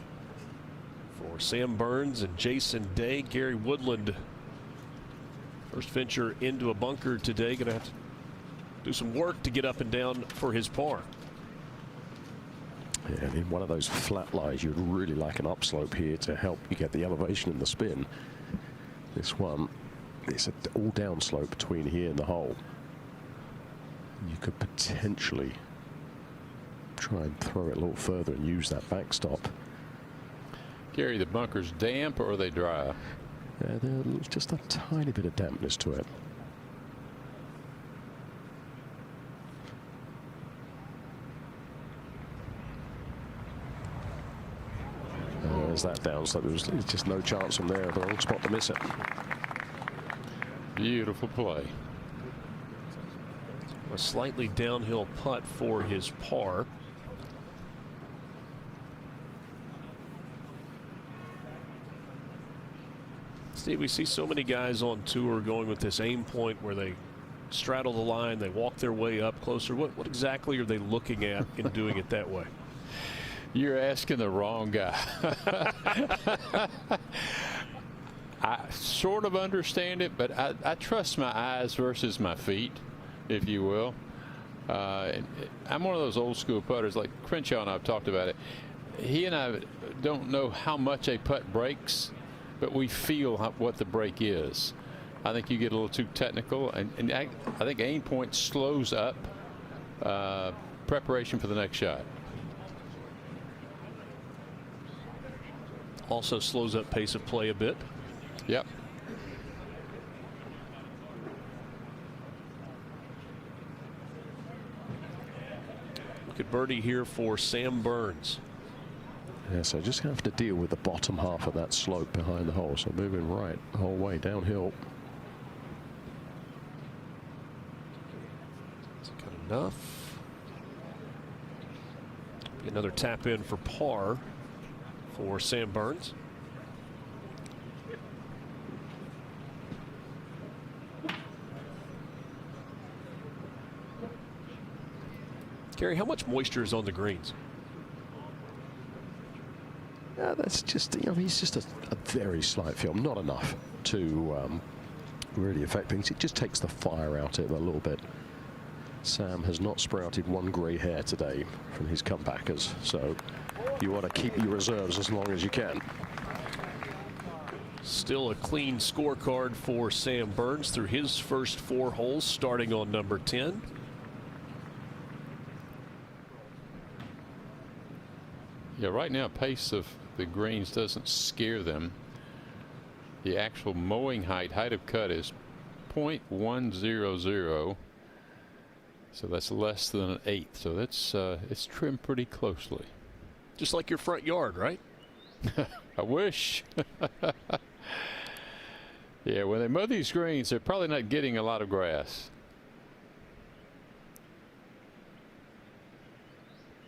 for Sam Burns and Jason Day. Gary Woodland, first venture into a bunker today, going to have to do some work to get up and down for his par. Yeah, and in one of those flat lies, you'd really like an upslope here to help you get the elevation in the spin. This one, it's an all down slope between here and the hole. You could potentially try and throw it a little further and use that backstop. Gary, the bunkers damp or are they dry? Yeah, there's just a tiny bit of dampness to it. There's that down slope. There was just no chance from there, the wrong spot to miss it. Beautiful play. A slightly downhill putt for his par. Steve, we see so many guys on tour going with this aim point where they straddle the line, they walk their way up closer. What exactly are they looking at in doing it that way? You're asking the wrong guy. I sort of understand it, but I trust my eyes versus my feet, if you will. I'm one of those old school putters, like Crenshaw and I have talked about it. He and I don't know how much a putt breaks, but we feel what the break is. I think you get a little too technical, and I think aim point slows up preparation for the next shot. Also slows up pace of play a bit. Yep. Look at birdie here for Sam Burns. Yeah, so just have to deal with the bottom half of that slope behind the hole. So moving right the whole way downhill. Is it good enough? Another tap in for par for Sam Burns. Gary, how much moisture is on the greens? Yeah, that's just, he's just a very slight film, not enough to really affect things. It just takes the fire out of it a little bit. Sam has not sprouted one grey hair today from his comebackers, so you want to keep your reserves as long as you can. Still a clean scorecard for Sam Burns through his first 4 holes, starting on number 10. Yeah, right now pace of the greens doesn't scare them. The actual mowing height of cut is 0.100. So that's less than an eighth. So that's it's trimmed pretty closely. Just like your front yard, right? I wish. Yeah, when they mow these greens, they're probably not getting a lot of grass.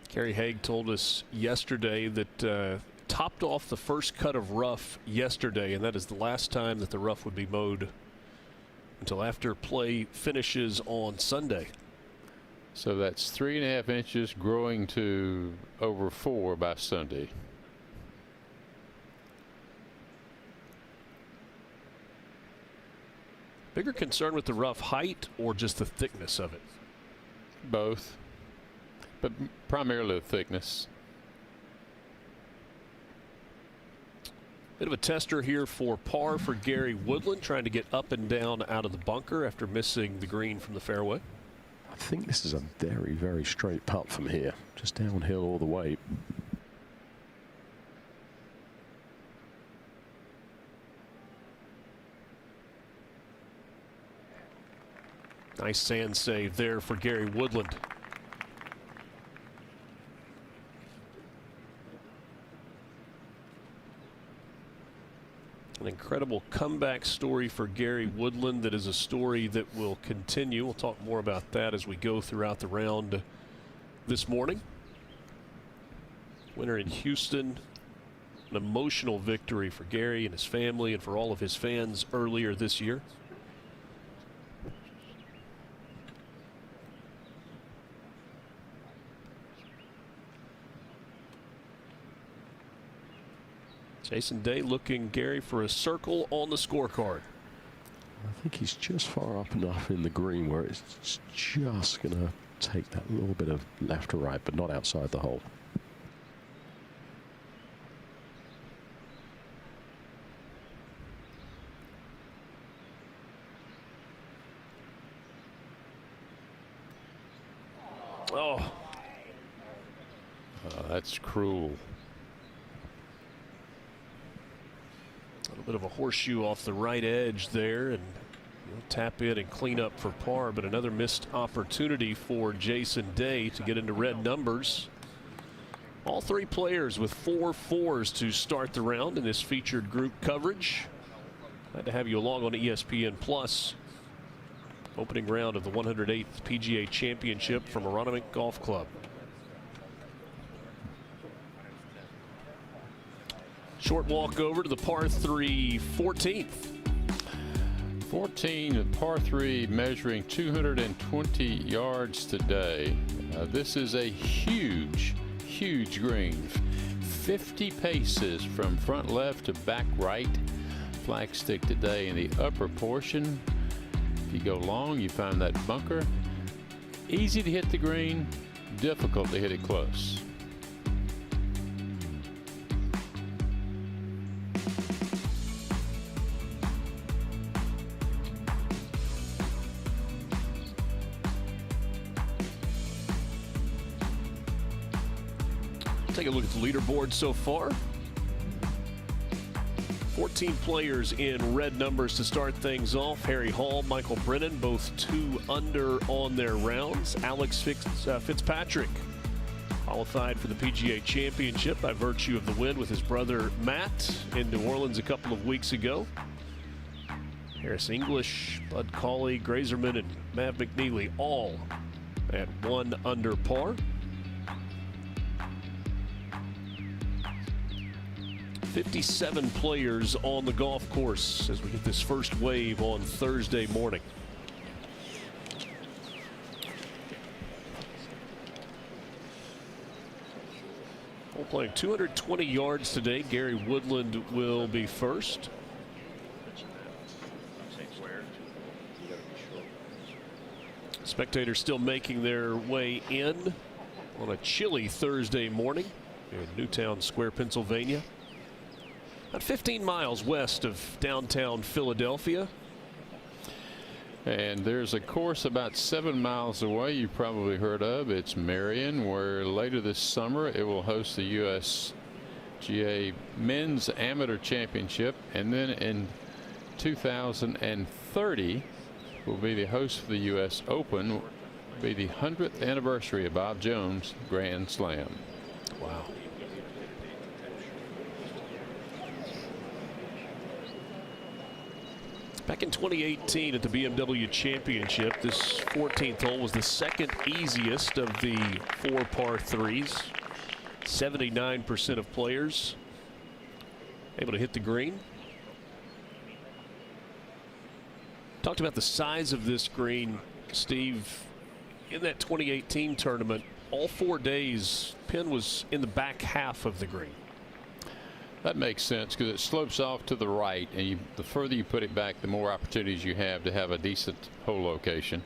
Gary Haig told us yesterday that topped off the first cut of rough yesterday, and that is the last time that the rough would be mowed until after play finishes on Sunday. So that's 3.5 inches growing to over 4 by Sunday. Bigger concern with the rough height or just the thickness of it? Both, but primarily the thickness. Bit of a tester here for par for Gary Woodland, trying to get up and down out of the bunker after missing the green from the fairway. I think this is a very, very straight putt from here, just downhill all the way. Nice sand save there for Gary Woodland. An incredible comeback story for Gary Woodland that is a story that will continue. We'll talk more about that as we go throughout the round this morning. Winner in Houston. An emotional victory for Gary and his family and for all of his fans earlier this year. Jason Day looking, Gary, for a circle on the scorecard. I think he's just far up enough in the green where it's just going to take that little bit of left to right, but not outside the hole. Oh. That's cruel. A little bit of a horseshoe off the right edge there, and tap in and clean up for par, but another missed opportunity for Jason Day to get into red numbers. All 3 players with 4 fours to start the round in this featured group coverage. Glad to have you along on ESPN Plus. Opening round of the 108th PGA Championship from Aronimink Golf Club. Short walk over to the par 3 14th. 14, par 3, measuring 220 yards today. This is a huge, huge green. 50 paces from front left to back right. Flagstick today in the upper portion. If you go long, you find that bunker. Easy to hit the green, difficult to hit it close. Take a look at the leaderboard so far. 14 players in red numbers to start things off. Harry Hall, Michael Brennan, both 2 under on their rounds. Alex Fitzpatrick qualified for the PGA Championship by virtue of the win with his brother Matt in New Orleans a couple of weeks ago. Harris English, Bud Cauley, Grazerman, and Mav McNeely all at 1 under par. 57 players on the golf course as we get this first wave on Thursday morning. We're playing 220 yards today. Gary Woodland will be first. Spectators still making their way in on a chilly Thursday morning in Newtown Square, Pennsylvania. About 15 miles west of downtown Philadelphia. And there's a course about 7 miles away you probably heard of. It's Marion, where later this summer it will host the USGA Men's Amateur Championship, and then in 2030 will be the host for the U.S. Open. Will be the 100th anniversary of Bob Jones' Grand Slam. Wow. Back in 2018 at the BMW Championship, this 14th hole was the second easiest of the 4 par 3s. 79% of players able to hit the green. Talked about the size of this green, Steve. In that 2018 tournament, all 4 days, pin was in the back half of the green. That makes sense because it slopes off to the right, and the further you put it back, the more opportunities you have to have a decent hole location.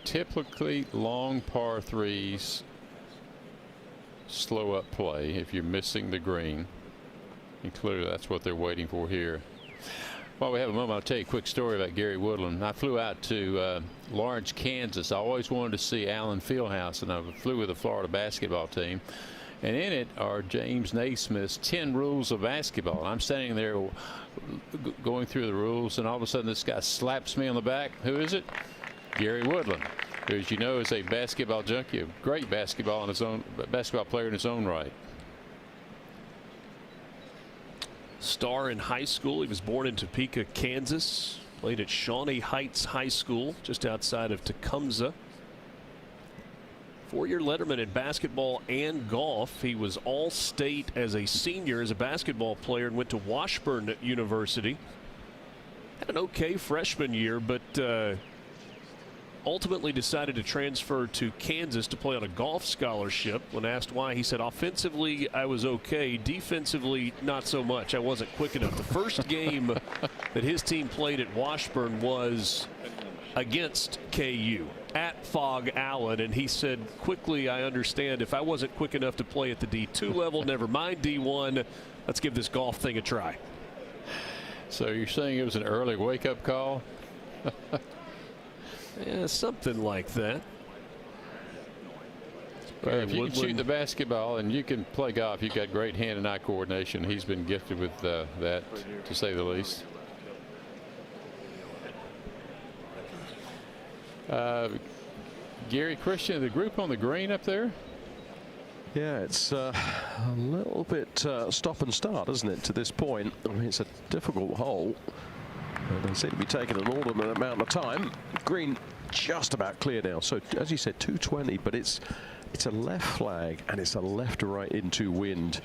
Typically, long par 3s slow up play if you're missing the green, and clearly that's what they're waiting for here. While we have a moment, I'll tell you a quick story about Gary Woodland. I flew out to Lawrence, Kansas. I always wanted to see Allen Fieldhouse, and I flew with the Florida basketball team. And in it are James Naismith's 10 rules of basketball. I'm standing there going through the rules, and all of a sudden this guy slaps me on the back. Who is it? Gary Woodland, who, as you know, is a basketball junkie, a great basketball player in his own right. Star in high school. He was born in Topeka, Kansas. Played at Shawnee Heights High School just outside of Tecumseh. 4-year letterman in basketball and golf. He was all-state as a senior as a basketball player and went to Washburn University. Had an okay freshman year, but ultimately decided to transfer to Kansas to play on a golf scholarship. When asked why, he said, offensively I was okay, defensively not so much. I wasn't quick enough. The first game that his team played at Washburn was against KU at Fog Allen, and he said, quickly, I understand if I wasn't quick enough to play at the D2 level, never mind D1, let's give this golf thing a try. So you're saying it was an early wake-up call? Yeah, something like that. Well, if you can shoot the basketball and you can play golf, you've got great hand and eye coordination. He's been gifted with that, to say the least. Gary, Christian, the group on the green up there? Yeah, it's a little bit stop and start, isn't it, to this point? I mean, it's a difficult hole. They seem to be taking an inordinate amount of time. Green just about clear now. So, as you said, 220, but it's a left flag and it's a left to right into wind.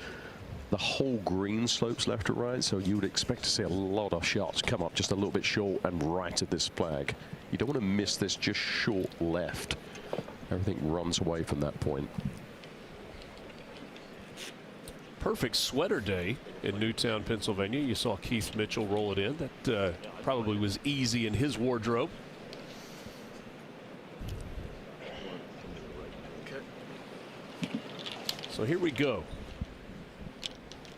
The whole green slopes left to right, so you would expect to see a lot of shots come up just a little bit short and right of this flag. You don't want to miss this just short left. Everything runs away from that point. Perfect sweater day in Newtown, Pennsylvania. You saw Keith Mitchell roll it in. That probably was easy in his wardrobe. So here we go.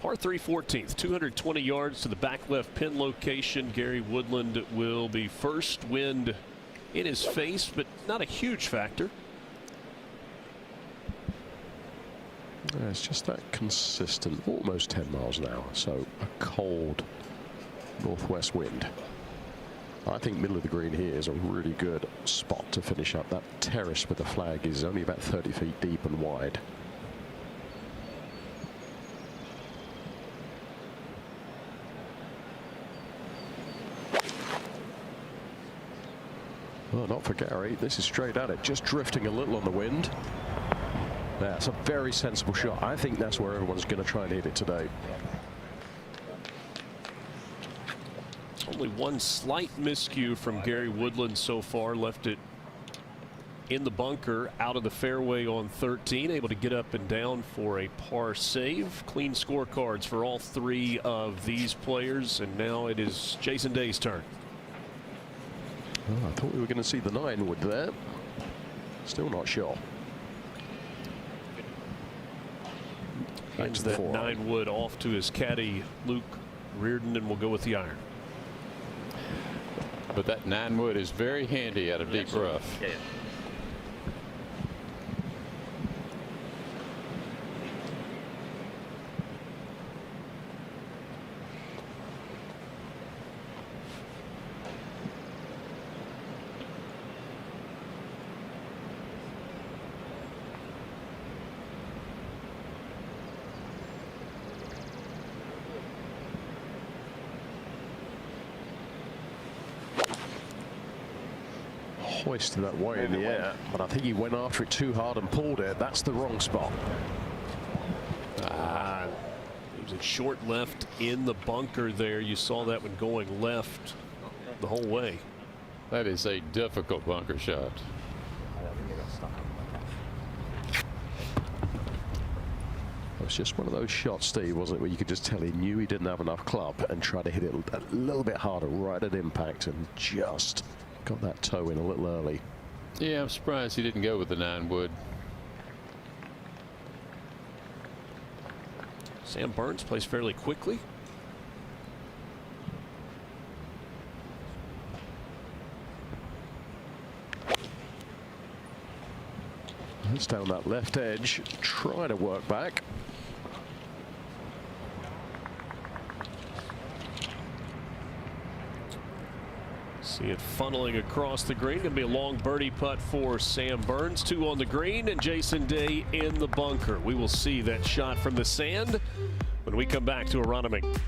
Par 3 14th, 220 yards to the back left pin location. Gary Woodland will be first. Wind in his face, but not a huge factor. Yeah, it's just that consistent, almost 10 miles an hour. So a cold northwest wind. I think middle of the green here is a really good spot to finish up. That terrace with the flag is only about 30 feet deep and wide. Well, not for Gary. This is straight at it, just drifting a little on the wind. That's a very sensible shot. I think that's where everyone's going to try and hit it today. Only one slight miscue from Gary Woodland so far. Left it in the bunker out of the fairway on 13. Able to get up and down for a par save. Clean scorecards for all three of these players. And now it is Jason Day's turn. Oh, I thought we were going to see the 9-wood there. Still not sure. Hands that 9-wood off to his caddy, Luke Reardon, and will go with the iron. But that 9-wood is very handy out of deep rough. Yeah. Hoisted that way in the air, but I think he went after it too hard and pulled it. That's the wrong spot. It was a short left in the bunker there. You saw that one going left the whole way. That is a difficult bunker shot. It was just one of those shots, Steve, wasn't it, where you could just tell he knew he didn't have enough club and tried to hit it a little bit harder right at impact and just got that toe in a little early. Yeah, I'm surprised he didn't go with the 9-wood. Sam Burns plays fairly quickly. It's down that left edge, trying to work back. See it funneling across the green. Going to be a long birdie putt for Sam Burns. 2 on the green and Jason Day in the bunker. We will see that shot from the sand when we come back to Aronimink.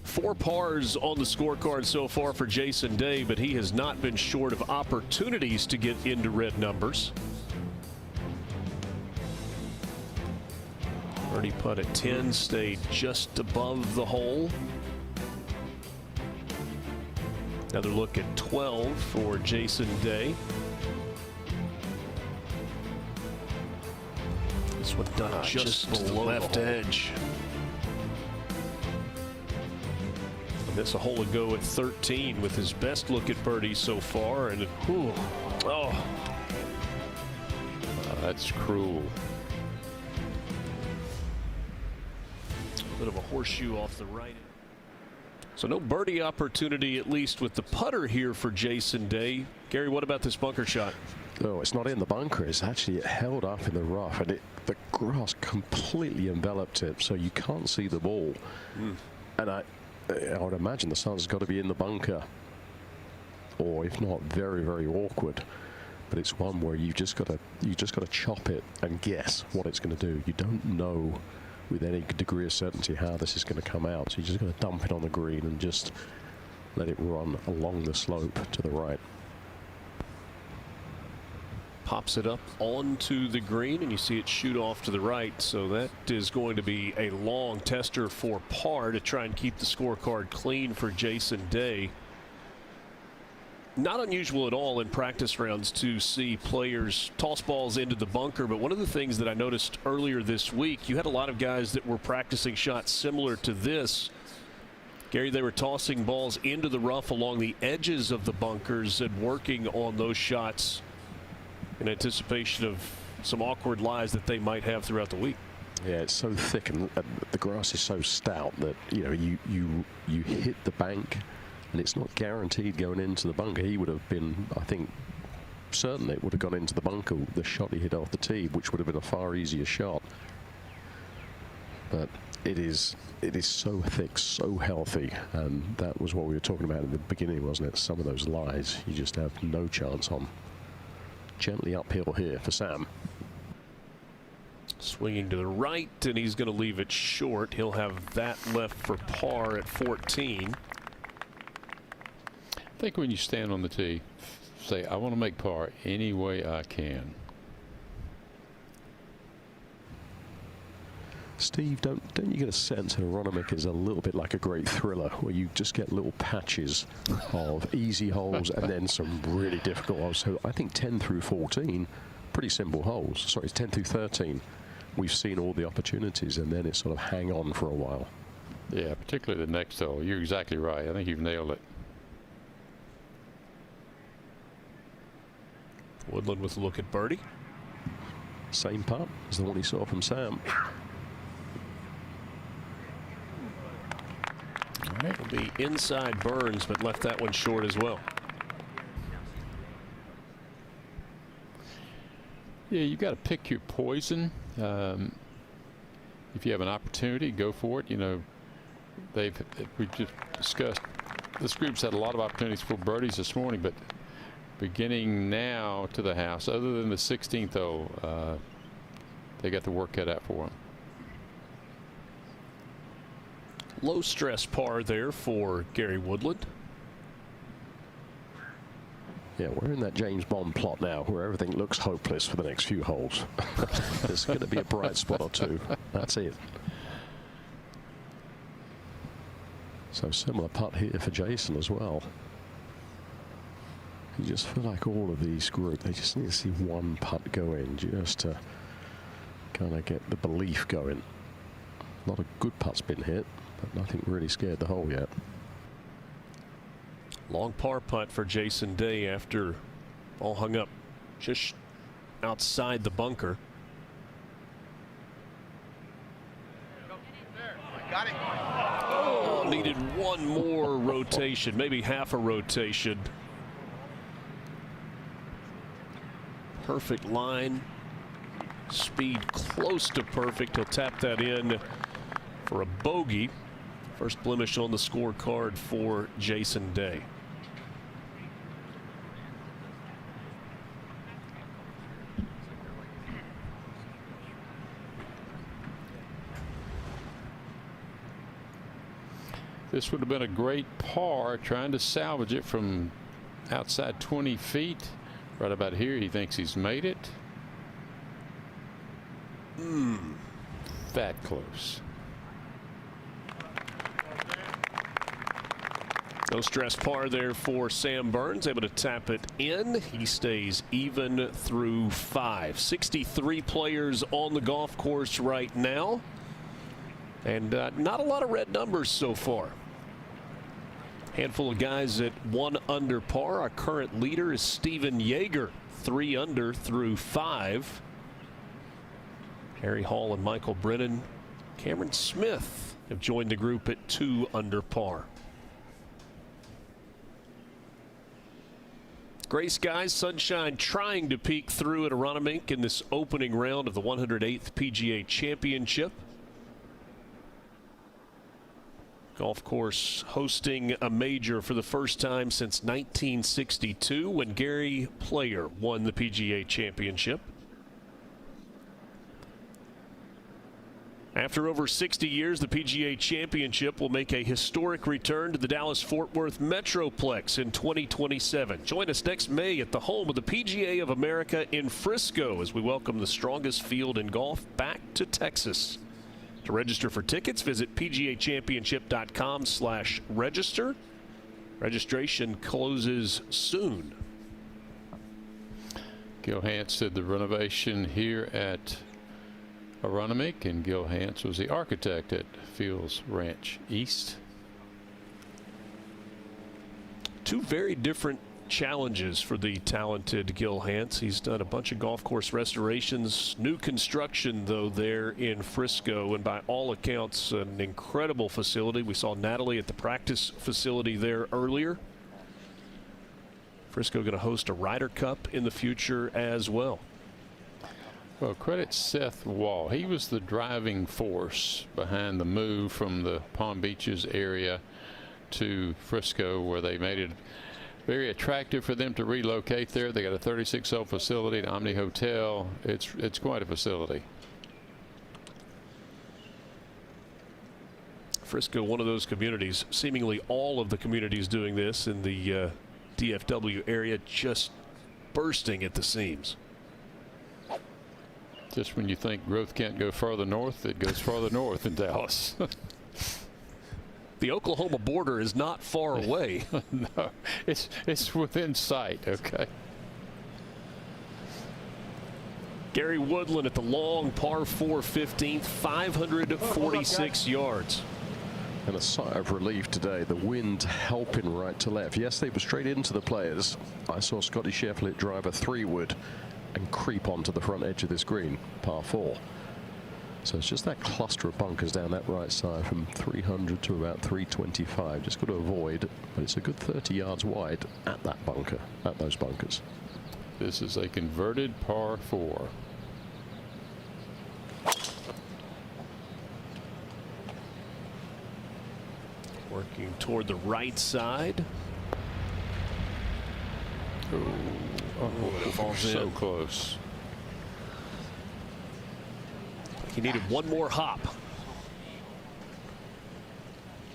Four pars on the scorecard so far for Jason Day, but he has not been short of opportunities to get into red numbers. Birdie putt at 10, stayed just above the hole. Another look at 12 for Jason Day. This one done just below the left edge. This a hole ago at 13 with his best look at birdie so far, and that's cruel. A bit of a horseshoe off the right. So no birdie opportunity, at least with the putter here for Jason Day. Gary, what about this bunker shot? Oh, it's not in the bunker. It's actually held up in the rough, and the grass completely enveloped it, so you can't see the ball. And I would imagine the sun's got to be in the bunker, or if not, very, very awkward. But it's one where you just got to chop it and guess what it's going to do. You don't know with any degree of certainty how this is going to come out, so you just got to dump it on the green and just let it run along the slope to the right. Pops it up onto the green, and you see it shoot off to the right. So that is going to be a long tester for par to try and keep the scorecard clean for Jason Day. Not unusual at all in practice rounds to see players toss balls into the bunker, but one of the things that I noticed earlier this week, you had a lot of guys that were practicing shots similar to this. Gary, they were tossing balls into the rough along the edges of the bunkers and working on those shots in anticipation of some awkward lies that they might have throughout the week. Yeah, it's so thick, and the grass is so stout that you hit the bank, and it's not guaranteed going into the bunker. He would have been, I think, certain it would have gone into the bunker, the shot he hit off the tee, which would have been a far easier shot. But it is so thick, so healthy, and that was what we were talking about in the beginning, wasn't it? Some of those lies you just have no chance on. Gently uphill here for Sam. Swinging to the right, and he's going to leave it short. He'll have that left for par at 14. I think when you stand on the tee, say, I want to make par any way I can. Steve, don't you get a sense that Aronimink is a little bit like a great thriller, where you just get little patches of easy holes and then some really difficult holes? So I think 10 through 14, pretty simple holes. Sorry, it's 10 through 13. We've seen all the opportunities, and then it's sort of hang on for a while. Yeah, particularly the next hole. You're exactly right. I think you've nailed it. Woodland with a look at birdie. Same putt as the one he saw from Sam. It'll be inside Burns, but left that one short as well. Yeah, you've got to pick your poison. If you have an opportunity, go for it. You know, we just discussed, this group's had a lot of opportunities for birdies this morning, but beginning now to the house, other than the 16th hole, they got the work cut out for them. Low stress par there for Gary Woodland. Yeah, we're in that James Bond plot now where everything looks hopeless for the next few holes. There's going to be a bright spot or two. That's it. So similar putt here for Jason as well. You just feel like all of these group, they just need to see one putt go in just to kind of get the belief going. A lot of good putts been hit, but nothing really scared the hole yet. Long par putt for Jason Day after all hung up just outside the bunker. Got it. Oh, needed one more rotation, maybe half a rotation. Perfect line. Speed close to perfect. He'll tap that in for a bogey. First blemish on the scorecard for Jason Day. This would have been a great par, trying to salvage it from outside 20 feet. Right about here, he thinks he's made it. That close. No stress par there for Sam Burns, able to tap it in. He stays even through 5. 63 players on the golf course right now, and not a lot of red numbers so far. Handful of guys at 1 under par. Our current leader is Steven Yeager, 3 under through 5. Harry Hall and Michael Brennan, Cameron Smith have joined the group at 2 under par. Gray skies, sunshine trying to peek through at Aronimink in this opening round of the 108th PGA Championship. Golf course hosting a major for the first time since 1962 when Gary Player won the PGA Championship. After over 60 years, the PGA Championship will make a historic return to the Dallas-Fort Worth Metroplex in 2027. Join us next May at the home of the PGA of America in Frisco as we welcome the strongest field in golf back to Texas. To register for tickets, visit pgachampionship.com/register. Registration closes soon. Gil Hance did the renovation here at Aronimink, and Gil Hance was the architect at Fields Ranch East. Two very different challenges for the talented Gil Hance. He's done a bunch of golf course restorations, new construction though there in Frisco, and by all accounts an incredible facility. We saw Natalie at the practice facility there earlier. Frisco going to host a Ryder Cup in the future as well. Well, credit Seth Wall. He was the driving force behind the move from the Palm Beaches area to Frisco, where they made it very attractive for them to relocate there. They got a 36-hole facility, an Omni Hotel. It's quite a facility. Frisco, one of those communities, seemingly all of the communities doing this in the DFW area, just bursting at the seams. Just when you think growth can't go farther north, it goes farther north in Dallas. The Oklahoma border is not far away. No, it's within sight. Okay. Gary Woodland at the long par 4 15th, 546 yards. And a sigh of relief today. The wind helping right to left. Yes, they were straight into the players. I saw Scotty Shefflett drive a 3-wood and creep onto the front edge of this green, par 4. So it's just that cluster of bunkers down that right side from 300 to about 325. Just got to avoid, but it's a good 30 yards wide at that bunker, at those bunkers. This is a converted par 4. Working toward the right side. Oh, so close. He needed one more hop.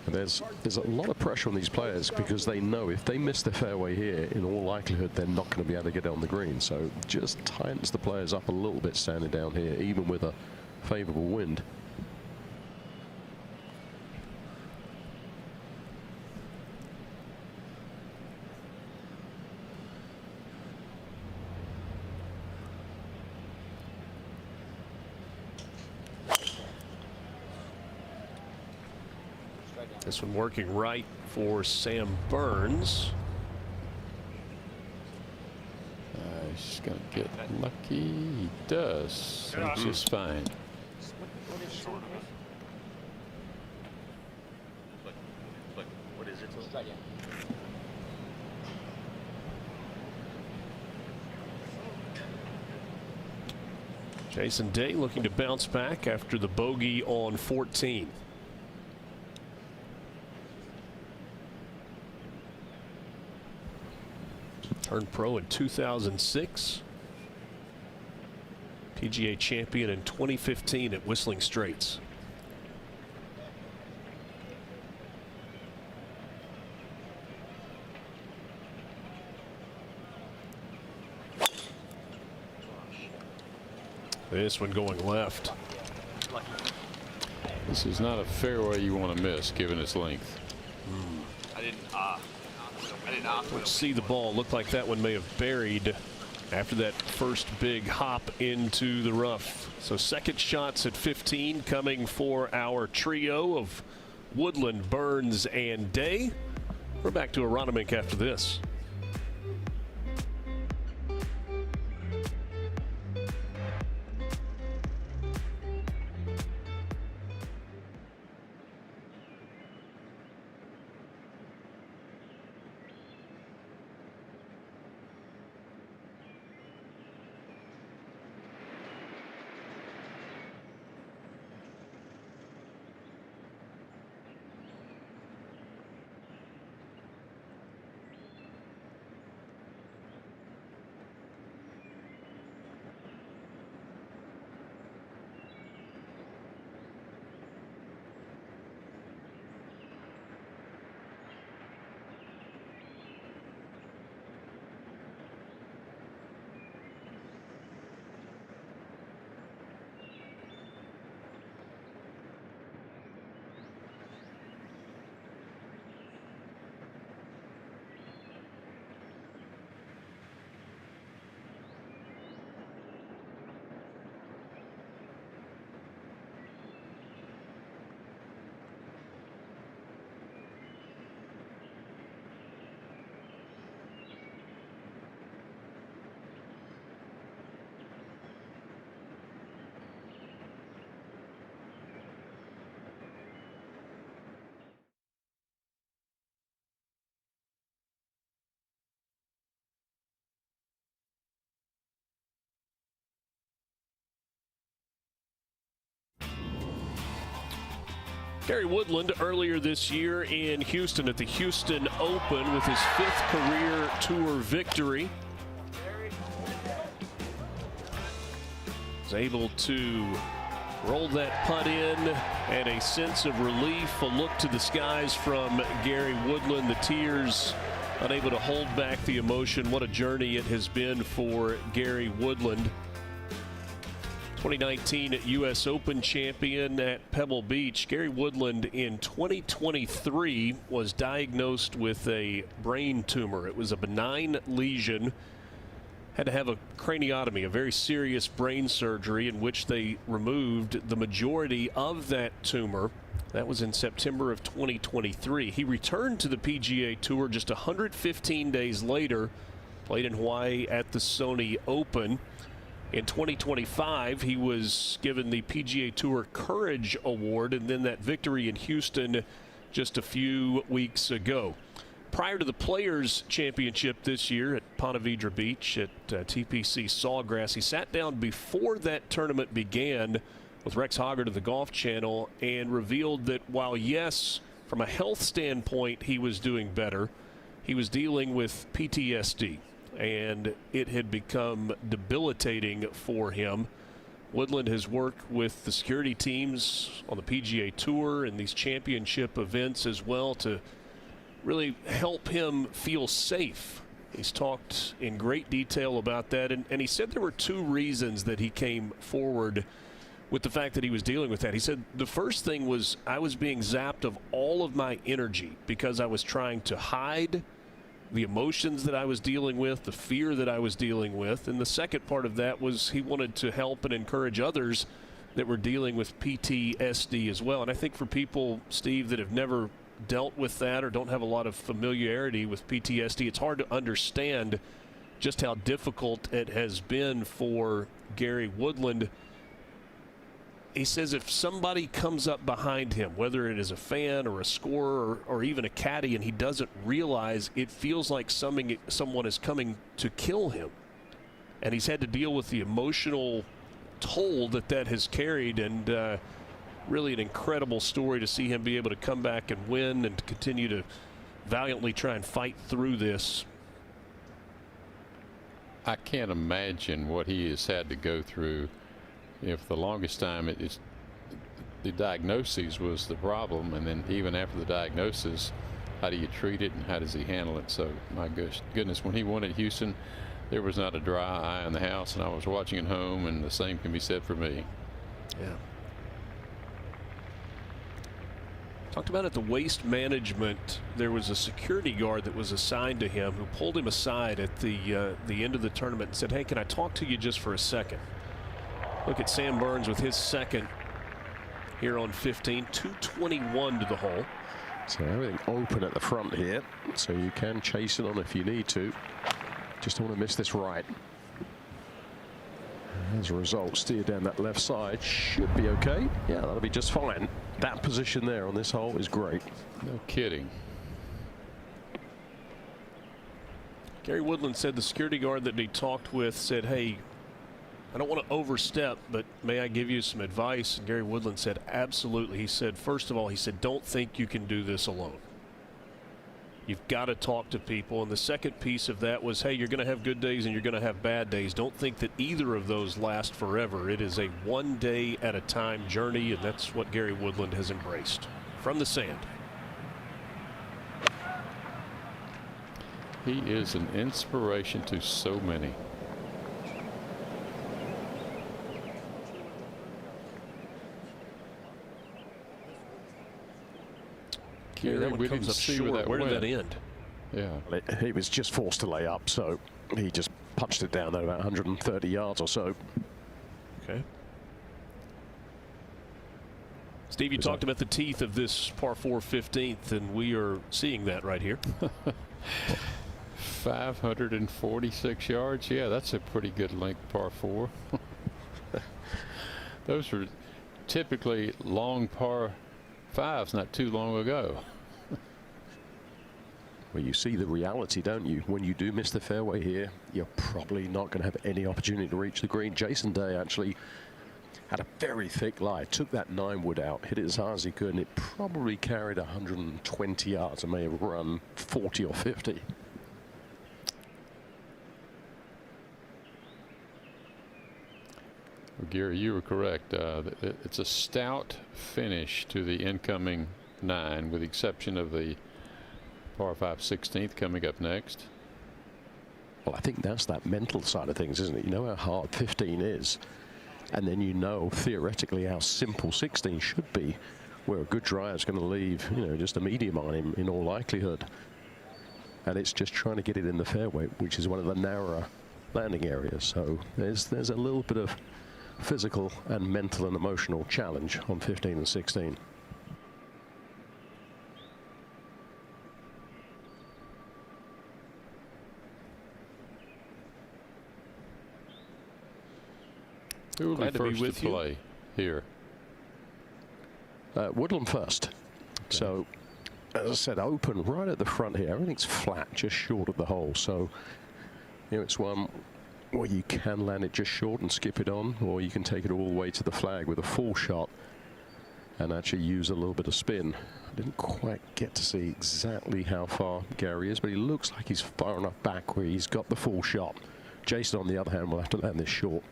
And there's a lot of pressure on these players because they know if they miss the fairway here, in all likelihood they're not going to be able to get on the green. So just tightens the players up a little bit standing down here, even with a favorable wind. This one working right for Sam Burns. He's going to get lucky. He does. That's just fine. What is it? Jason Day looking to bounce back after the bogey on 14. Turned pro in 2006. PGA champion in 2015 at Whistling Straits. This one going left. This is not a fairway you want to miss, given its length. I didn't Let's see the ball. Looked like that one may have buried after that first big hop into the rough. So second shots at 15 coming for our trio of Woodland, Burns, and Day. We're back to Aronimink after this. Gary Woodland earlier this year in Houston at the Houston Open with his 5th career tour victory. Was able to roll that putt in, and a sense of relief, a look to the skies from Gary Woodland. The tears unable to hold back the emotion. What a journey it has been for Gary Woodland. 2019 U.S. Open champion at Pebble Beach. Gary Woodland in 2023 was diagnosed with a brain tumor. It was a benign lesion. Had to have a craniotomy, a very serious brain surgery in which they removed the majority of that tumor. That was in September of 2023. He returned to the PGA Tour just 115 days later, played in Hawaii at the Sony Open. In 2025, he was given the PGA Tour Courage Award, and then that victory in Houston just a few weeks ago. Prior to the Players Championship this year at Ponte Vedra Beach at TPC Sawgrass, he sat down before that tournament began with Rex Hoggard of the Golf Channel and revealed that while, yes, from a health standpoint, he was doing better, he was dealing with PTSD. And it had become debilitating for him. Woodland has worked with the security teams on the PGA Tour and these championship events as well to really help him feel safe. He's talked in great detail about that, and he said there were 2 reasons that he came forward with the fact that he was dealing with that. He said the first thing was I was being zapped of all of my energy because I was trying to hide the emotions that I was dealing with, the fear that I was dealing with. And the second part of that was he wanted to help and encourage others that were dealing with PTSD as well. And I think for people, Steve, that have never dealt with that or don't have a lot of familiarity with PTSD, it's hard to understand just how difficult it has been for Gary Woodland. He says if somebody comes up behind him, whether it is a fan or a scorer or even a caddy, and he doesn't realize, it feels like someone is coming to kill him. And he's had to deal with the emotional toll that has carried, and really an incredible story to see him be able to come back and win and continue to valiantly try and fight through this. I can't imagine what he has had to go through. For the longest time, it's the diagnosis was the problem, and then even after the diagnosis, how do you treat it and how does he handle it? So my goodness, when he won at Houston, there was not a dry eye in the house, and I was watching at home, and the same can be said for me. Yeah. Talked about at the Waste Management, there was a security guard that was assigned to him who pulled him aside at the end of the tournament and said, "Hey, can I talk to you just for a second?" Look at Sam Burns with his second here on 15, 221 to the hole. So everything open at the front here, so you can chase it on if you need to. Just don't want to miss this right. As a result, steer down that left side should be okay. Yeah, that'll be just fine. That position there on this hole is great. No kidding. Gary Woodland said the security guard that he talked with said, hey, I don't want to overstep, but may I give you some advice? And Gary Woodland said, absolutely. He said, first of all, he said, don't think you can do this alone. You've got to talk to people. And the second piece of that was, hey, you're going to have good days and you're going to have bad days. Don't think that either of those last forever. It is a one day at a time journey, and that's what Gary Woodland has embraced from the sand. He is an inspiration to so many. Yeah, that one comes up short. Where did that end? Yeah. He was just forced to lay up, so he just punched it down at about 130 yards or so. Okay. Steve, you talked about the teeth of this par 4 15th, and we are seeing that right here. 546 yards. Yeah, that's a pretty good length par 4. Those were typically long par 5s not too long ago. Well, you see the reality, don't you? When you do miss the fairway here, you're probably not going to have any opportunity to reach the green. Jason Day actually had a very thick lie, took that 9-wood out, hit it as hard as he could, and it probably carried 120 yards and may have run 40 or 50. Well, Gary, you were correct. It's a stout finish to the incoming 9, with the exception of the par 5 16th coming up next. Well, I think that's that mental side of things, isn't it? You know how hard 15 is, and then you know theoretically how simple 16 should be, where a good drive is going to leave, you know, just a medium on him in all likelihood. And it's just trying to get it in the fairway, which is one of the narrower landing areas. So there's a little bit of physical and mental and emotional challenge on 15 and 16. Who will be first to play here? Woodland first. Okay. So, as I said, open right at the front here. Everything's flat, just short of the hole. So, you know, it's one where you can land it just short and skip it on, or you can take it all the way to the flag with a full shot and actually use a little bit of spin. I didn't quite get to see exactly how far Gary is, but he looks like he's far enough back where he's got the full shot. Jason, on the other hand, will have to land this short.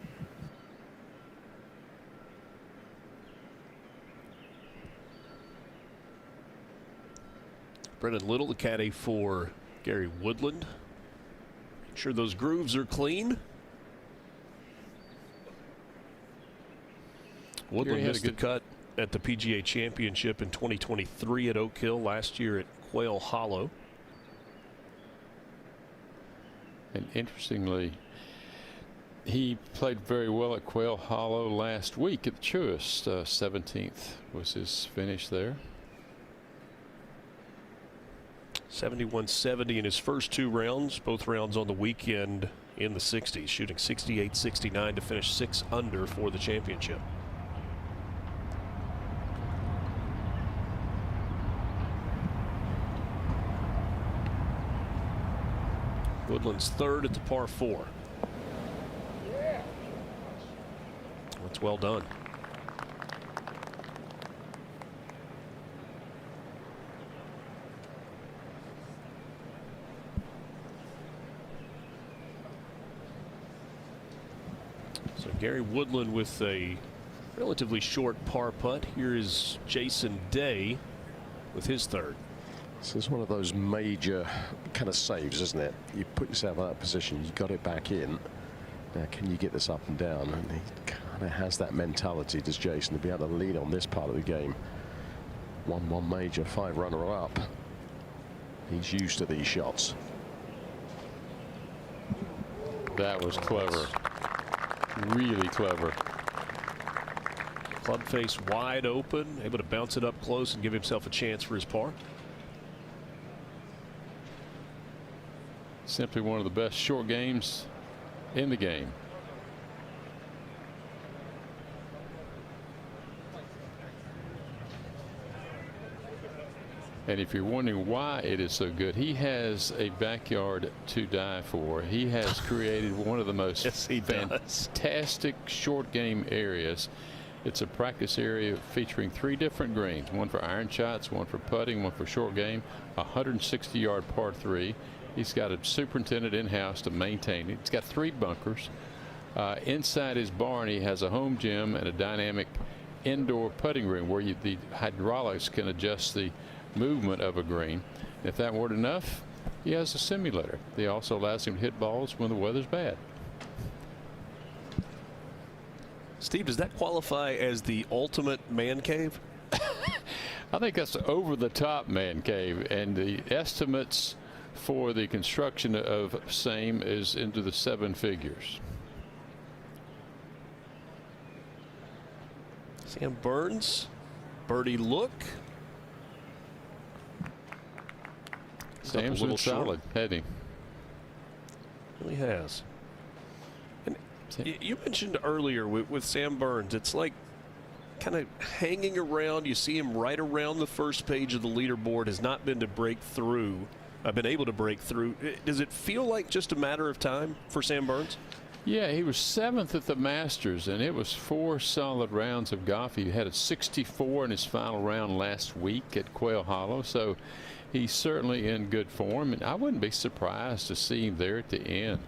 Brendan Little, the caddy for Gary Woodland. Make sure those grooves are clean. Woodland missed the cut at the PGA Championship in 2023 at Oak Hill, last year at Quail Hollow. And interestingly, he played very well at Quail Hollow last week at the Truist. 17th was his finish there. 71-70 in his first 2 rounds, both rounds on the weekend in the 60s, shooting 68-69 to finish 6 under for the championship. Woodland's third at the par 4. That's well done. So Gary Woodland with a relatively short par putt. Here is Jason Day with his third. This is one of those major kind of saves, isn't it? You put yourself in that position, you got it back in. Now, can you get this up and down? And he kind of has that mentality, does Jason, to be able to lead on this part of the game. 1-1 major, 5 runner-up. He's used to these shots. That was clever. Really clever. Club face wide open, able to bounce it up close and give himself a chance for his par. Simply one of the best short games in the game. And if you're wondering why it is so good, he has a backyard to die for. He has created one of the most fantastic short game areas. It's a practice area featuring 3 different greens, one for iron shots, one for putting, one for short game, 160-yard par 3. He's got a superintendent in-house to maintain it. He's got 3 bunkers. Inside his barn, he has a home gym and a dynamic indoor putting room where the hydraulics can adjust the movement of a green. If that weren't enough, he has a simulator. He also allows him to hit balls when the weather's bad. Steve, does that qualify as the ultimate man cave? I think that's over the top man cave, and the estimates for the construction of same is into the 7 figures. Sam Burns, birdie look. Sam's been solid, hasn't he? Really has. And you mentioned earlier with Sam Burns, it's like kind of hanging around. You see him right around the first page of the leaderboard. Has not been able to break through. Does it feel like just a matter of time for Sam Burns? Yeah, he was 7th at the Masters, and it was 4 solid rounds of golf. He had a 64 in his final round last week at Quail Hollow, so he's certainly in good form, and I wouldn't be surprised to see him there at the end.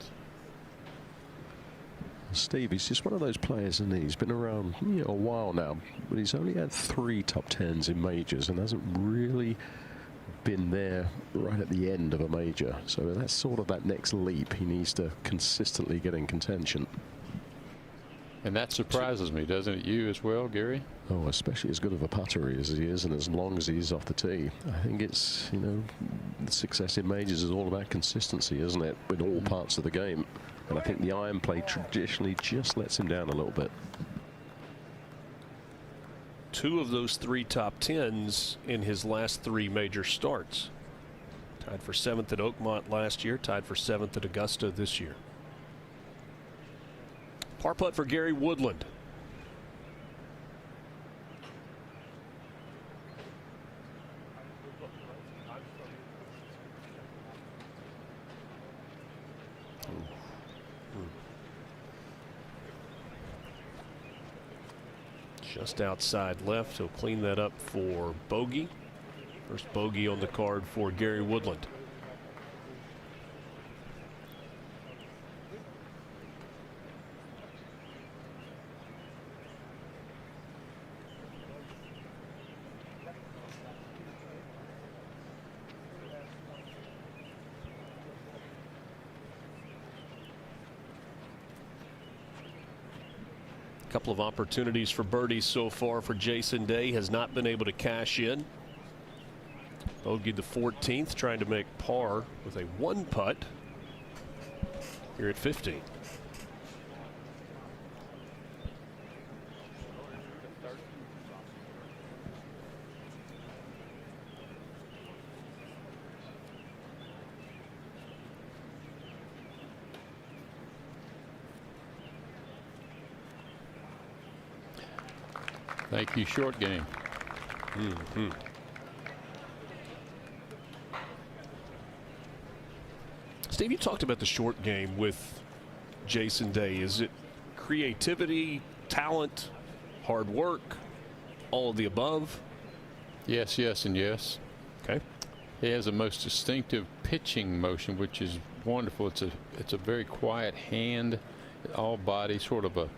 Steve, he's just one of those players, and he's been around a while now, but he's only had 3 top 10s in majors and hasn't really been there right at the end of a major. So that's sort of that next leap. He needs to consistently get in contention. And that surprises me, doesn't it? You as well, Gary? Oh, especially as good of a putter as he is, and as long as he's off the tee. I think it's, the success in majors is all about consistency, isn't it, in all parts of the game. And I think the iron play traditionally just lets him down a little bit. 2 of those 3 top 10s in his last 3 major starts. Tied for 7th at Oakmont last year, tied for 7th at Augusta this year. Par putt for Gary Woodland. Just outside left. He'll clean that up for bogey. First bogey on the card for Gary Woodland. Couple of opportunities for birdies so far for Jason Day. Has not been able to cash in. Bogeyed the 14th, trying to make par with a 1 putt here at 15. Thank you, short game. Steve, you talked about the short game with Jason Day. Is it creativity, talent, hard work, all of the above? Yes, yes, and yes. Okay. He has the most distinctive pitching motion, which is wonderful. It's a very quiet hand, all body, sort of a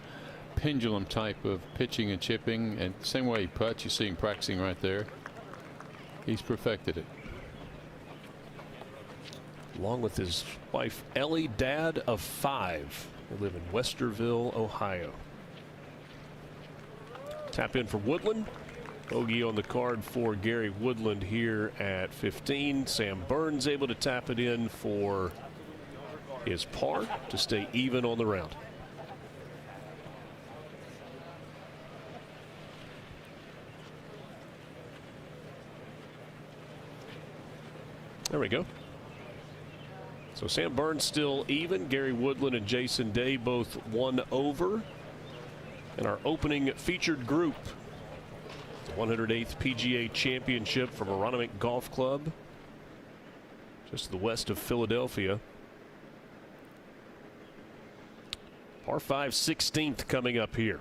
pendulum type of pitching and chipping, and same way he putts. You see him practicing right there. He's perfected it. Along with his wife Ellie, dad of 5. They live in Westerville, Ohio. Tap in for Woodland. Bogey on the card for Gary Woodland here at 15. Sam Burns able to tap it in for his par to stay even on the round. There we go. So Sam Burns still even. Gary Woodland and Jason Day both 1 over. And our opening featured group, the 108th PGA Championship from Aronimink Golf Club, just to the west of Philadelphia. Par 5 16th coming up here.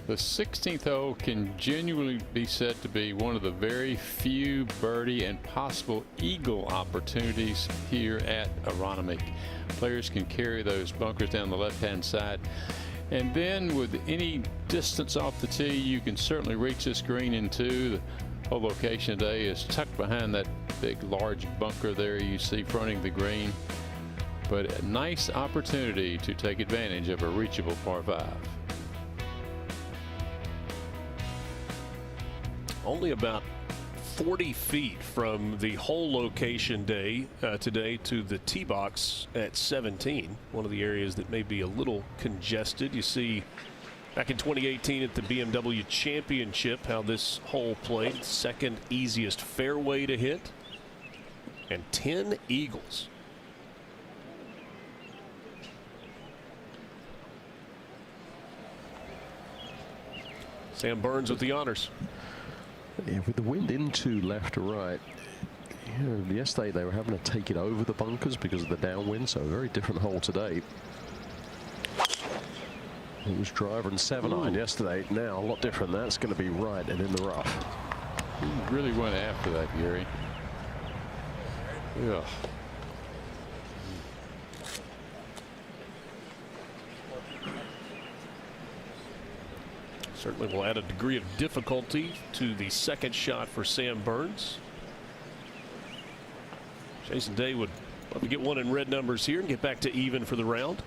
The 16th hole can genuinely be said to be one of the very few birdie and possible eagle opportunities here at Aronimink. Players can carry those bunkers down the left-hand side, and then with any distance off the tee, you can certainly reach this green in two. The whole location today is tucked behind that big, large bunker there you see fronting the green, but a nice opportunity to take advantage of a reachable par 5. Only about 40 feet from the hole location today to the tee box at 17. One of the areas that may be a little congested. You see back in 2018 at the BMW Championship how this hole played. Second easiest fairway to hit and 10 eagles. Sam Burns with the honors. Yeah, with the wind into left to right, you know, yesterday they were having to take it over the bunkers because of the downwind, so a very different hole today. It was driver and 7-iron yesterday. Now a lot different. That's going to be right and in the rough. He really went after that, Gary. Yeah. Certainly will add a degree of difficulty to the second shot for Sam Burns. Jason Day would love to get one in red numbers here and get back to even for the round.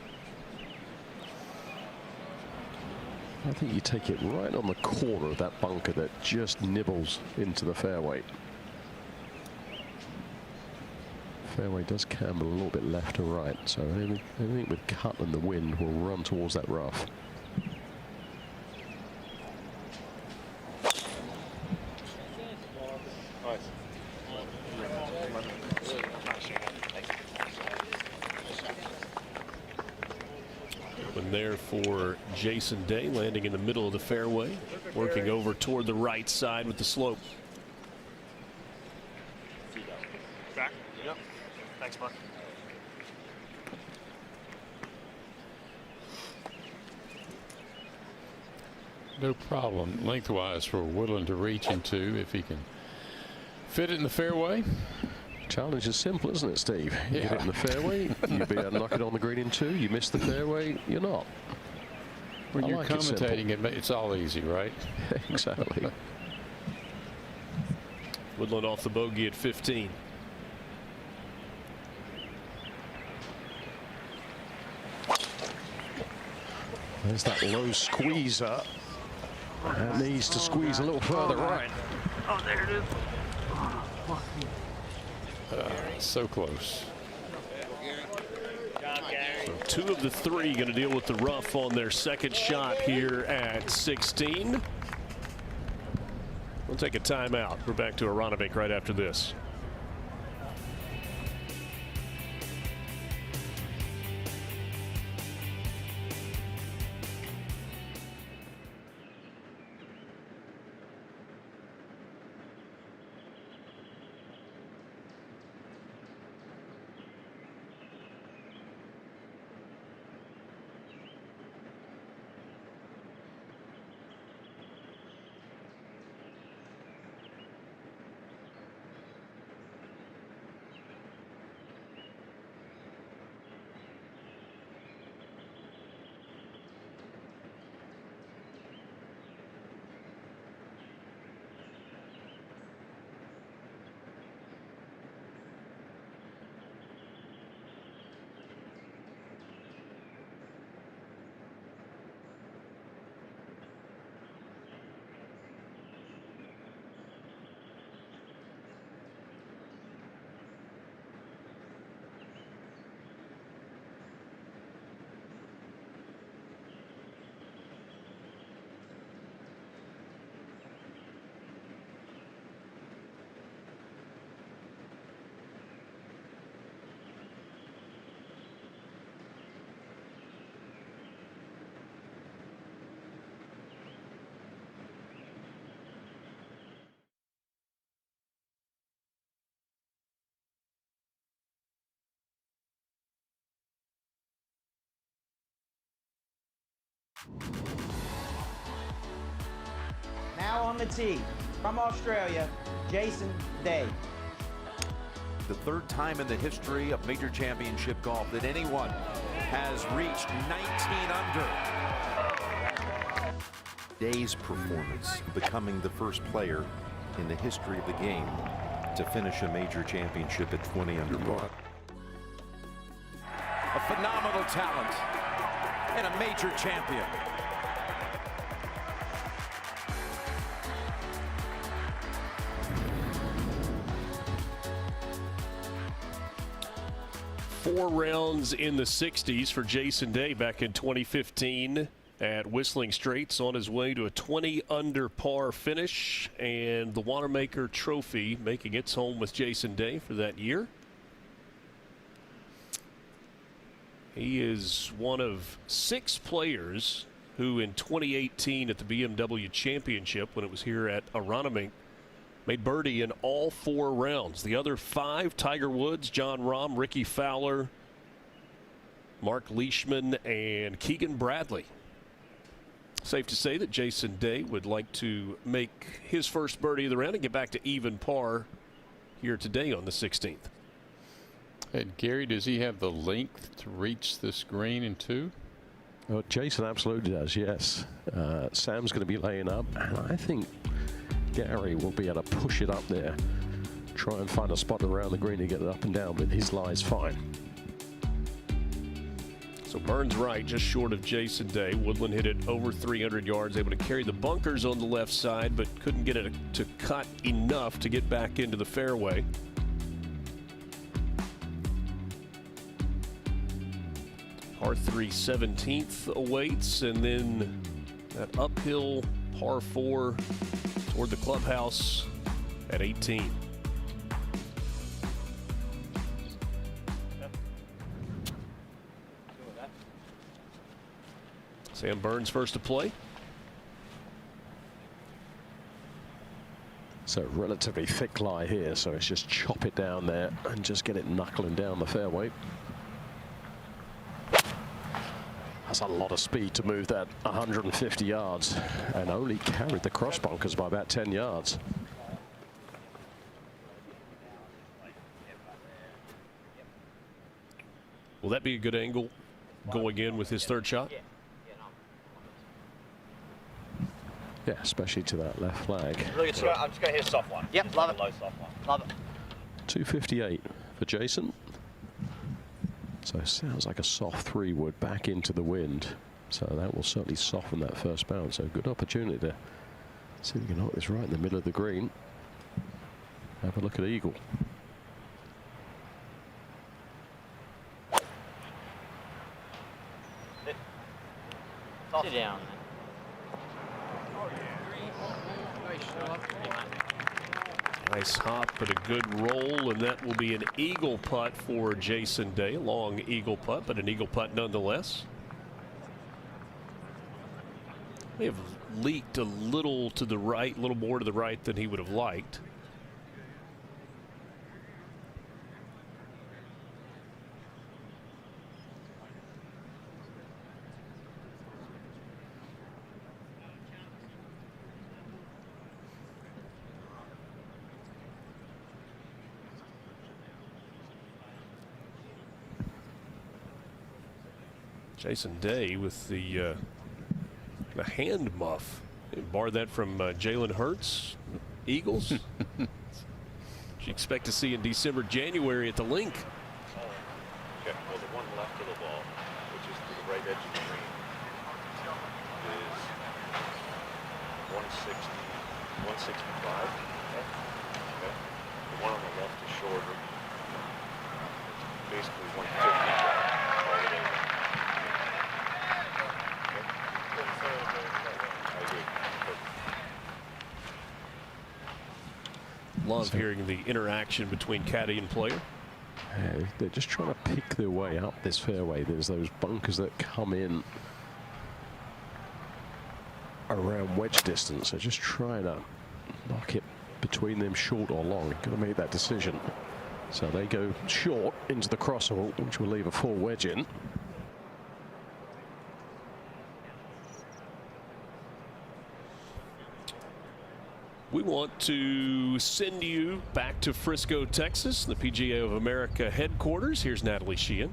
I think you take it right on the corner of that bunker that just nibbles into the fairway. Fairway does camber a little bit left to right, so anything with cut and the wind will run towards that rough. There for Jason Day, landing in the middle of the fairway, working over toward the right side with the slope. Back. Yep. Thanks, bud. No problem lengthwise for Woodland to reach into if he can fit it in the fairway. Challenge is simple, isn't it, Steve? You Yeah. get it in the fairway, you be able to knock it on the green in two. You miss the fairway, you're not. When I you're like it simple. commentating, it's all easy, right? Exactly. Woodland off the bogey at 15. There's that low squeezer. That needs to squeeze a little further right. Oh, there it is. So close. So 2 of the 3 going to deal with the rough on their second shot here at 16. We'll take a timeout. We're back to Aronimink right after this. Now on the tee, from Australia, Jason Day. The third time in the history of Major Championship golf that anyone has reached 19 under. Day's performance, becoming the first player in the history of the game to finish a major championship at 20 under par. A phenomenal talent and a major champion. Four rounds in the 60s for Jason Day back in 2015 at Whistling Straits, on his way to a 20 under par finish, and the Wanamaker Trophy making its home with Jason Day for that year. He is one of 6 players who in 2018 at the BMW Championship, when it was here at Aronimink, made birdie in all 4 rounds. The other 5, Tiger Woods, John Rahm, Ricky Fowler, Mark Leishman, and Keegan Bradley. Safe to say that Jason Day would like to make his first birdie of the round and get back to even par here today on the 16th. And Gary, does he have the length to reach this green in 2? Well, Jason absolutely does, yes. Sam's going to be laying up, and I think Gary will be able to push it up there, try and find a spot around the green to get it up and down, but his lie's fine. So Burns right, just short of Jason Day. Woodland hit it over 300 yards, able to carry the bunkers on the left side, but couldn't get it to cut enough to get back into the fairway. Par 3 17th awaits, and then that uphill par 4 toward the clubhouse at 18. Sam Burns first to play. So relatively thick lie here, so it's just chop it down there and just get it knuckling down the fairway. That's a lot of speed to move that 150 yards, and only carried the cross bunkers by about 10 yards. Will that be a good angle going in with his third shot? Yeah, especially to that left flag. Really good. I'm just going to hit a soft one. Yep, Just love like it. a low soft one. Love it. 258 for Jason. So sounds like a soft 3 wood back into the wind. So that will certainly soften that first bounce. So good opportunity to see if we can knock this right in the middle of the green. Have a look at eagle. Sit down. Nice hop, but a good roll, and that will be an eagle putt for Jason Day. A long eagle putt, but an eagle putt nonetheless. May have leaked a little to the right, a little more to the right than he would have liked. Jason Day with the hand muff. They barred that from Jalen Hurts, Eagles. You expect to see in December, January at the link. Okay, well, the one left of the ball, which is to the right edge of the green, is 160, 165. Okay. The one on the left is shorter. It's basically 150. Love hearing the interaction between caddy and player. They're just trying to pick their way up this fairway. There's those bunkers that come in around wedge distance. They're just trying to knock it between them, short or long. Got to make that decision. So they go short into the crosshole, which will leave a full wedge in. We want to send you back to Frisco, Texas, the PGA of America headquarters. Here's Natalie Sheehan.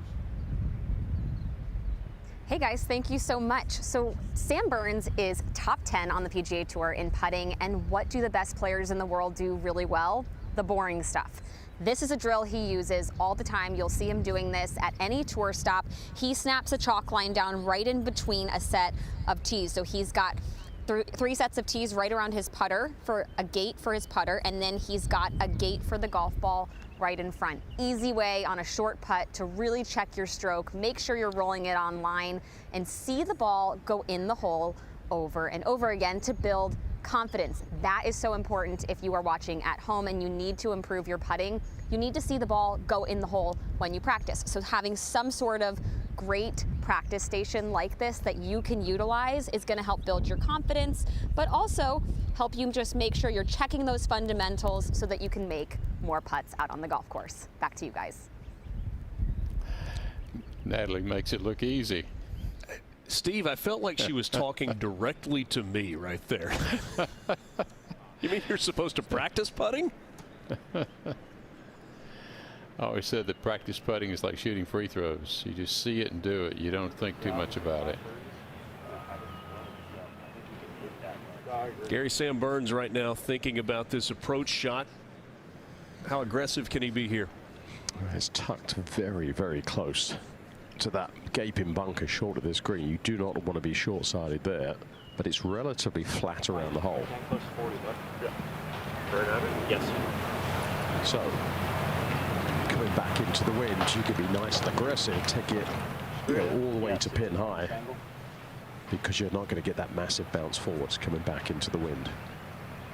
Hey guys, thank you so much. So Sam Burns is top 10 on the PGA Tour in putting, and what do the best players in the world do really well? The boring stuff. This is a drill he uses all the time. You'll see him doing this at any tour stop. He snaps a chalk line down right in between a set of tees. So he's got three sets of tees right around his putter for a gate for his putter, and then he's got a gate for the golf ball right in front. Easy way on a short putt to really check your stroke, make sure you're rolling it on line, and see the ball go in the hole over and over again to build confidence. That is so important if you are watching at home and you need to improve your putting. You need to see the ball go in the hole when you practice. So having some sort of great practice station like this that you can utilize is going to help build your confidence, but also help you just make sure you're checking those fundamentals so that you can make more putts out on the golf course. Back to you guys. Natalie makes it look easy. Steve, I felt like she was talking directly to me right there. You mean you're supposed to practice putting? I always said that practice putting is like shooting free throws. You just see it and do it. You don't think too much about it. Gary, Sam Burns right now thinking about this approach shot. How aggressive can he be here? It's tucked very, very close to that gaping bunker short of this green. You do not want to be short-sided there, but it's relatively flat around the hole. Yes. So coming back into the wind, you could be nice and aggressive, take it all the way to pin high, because you're not going to get that massive bounce forwards coming back into the wind.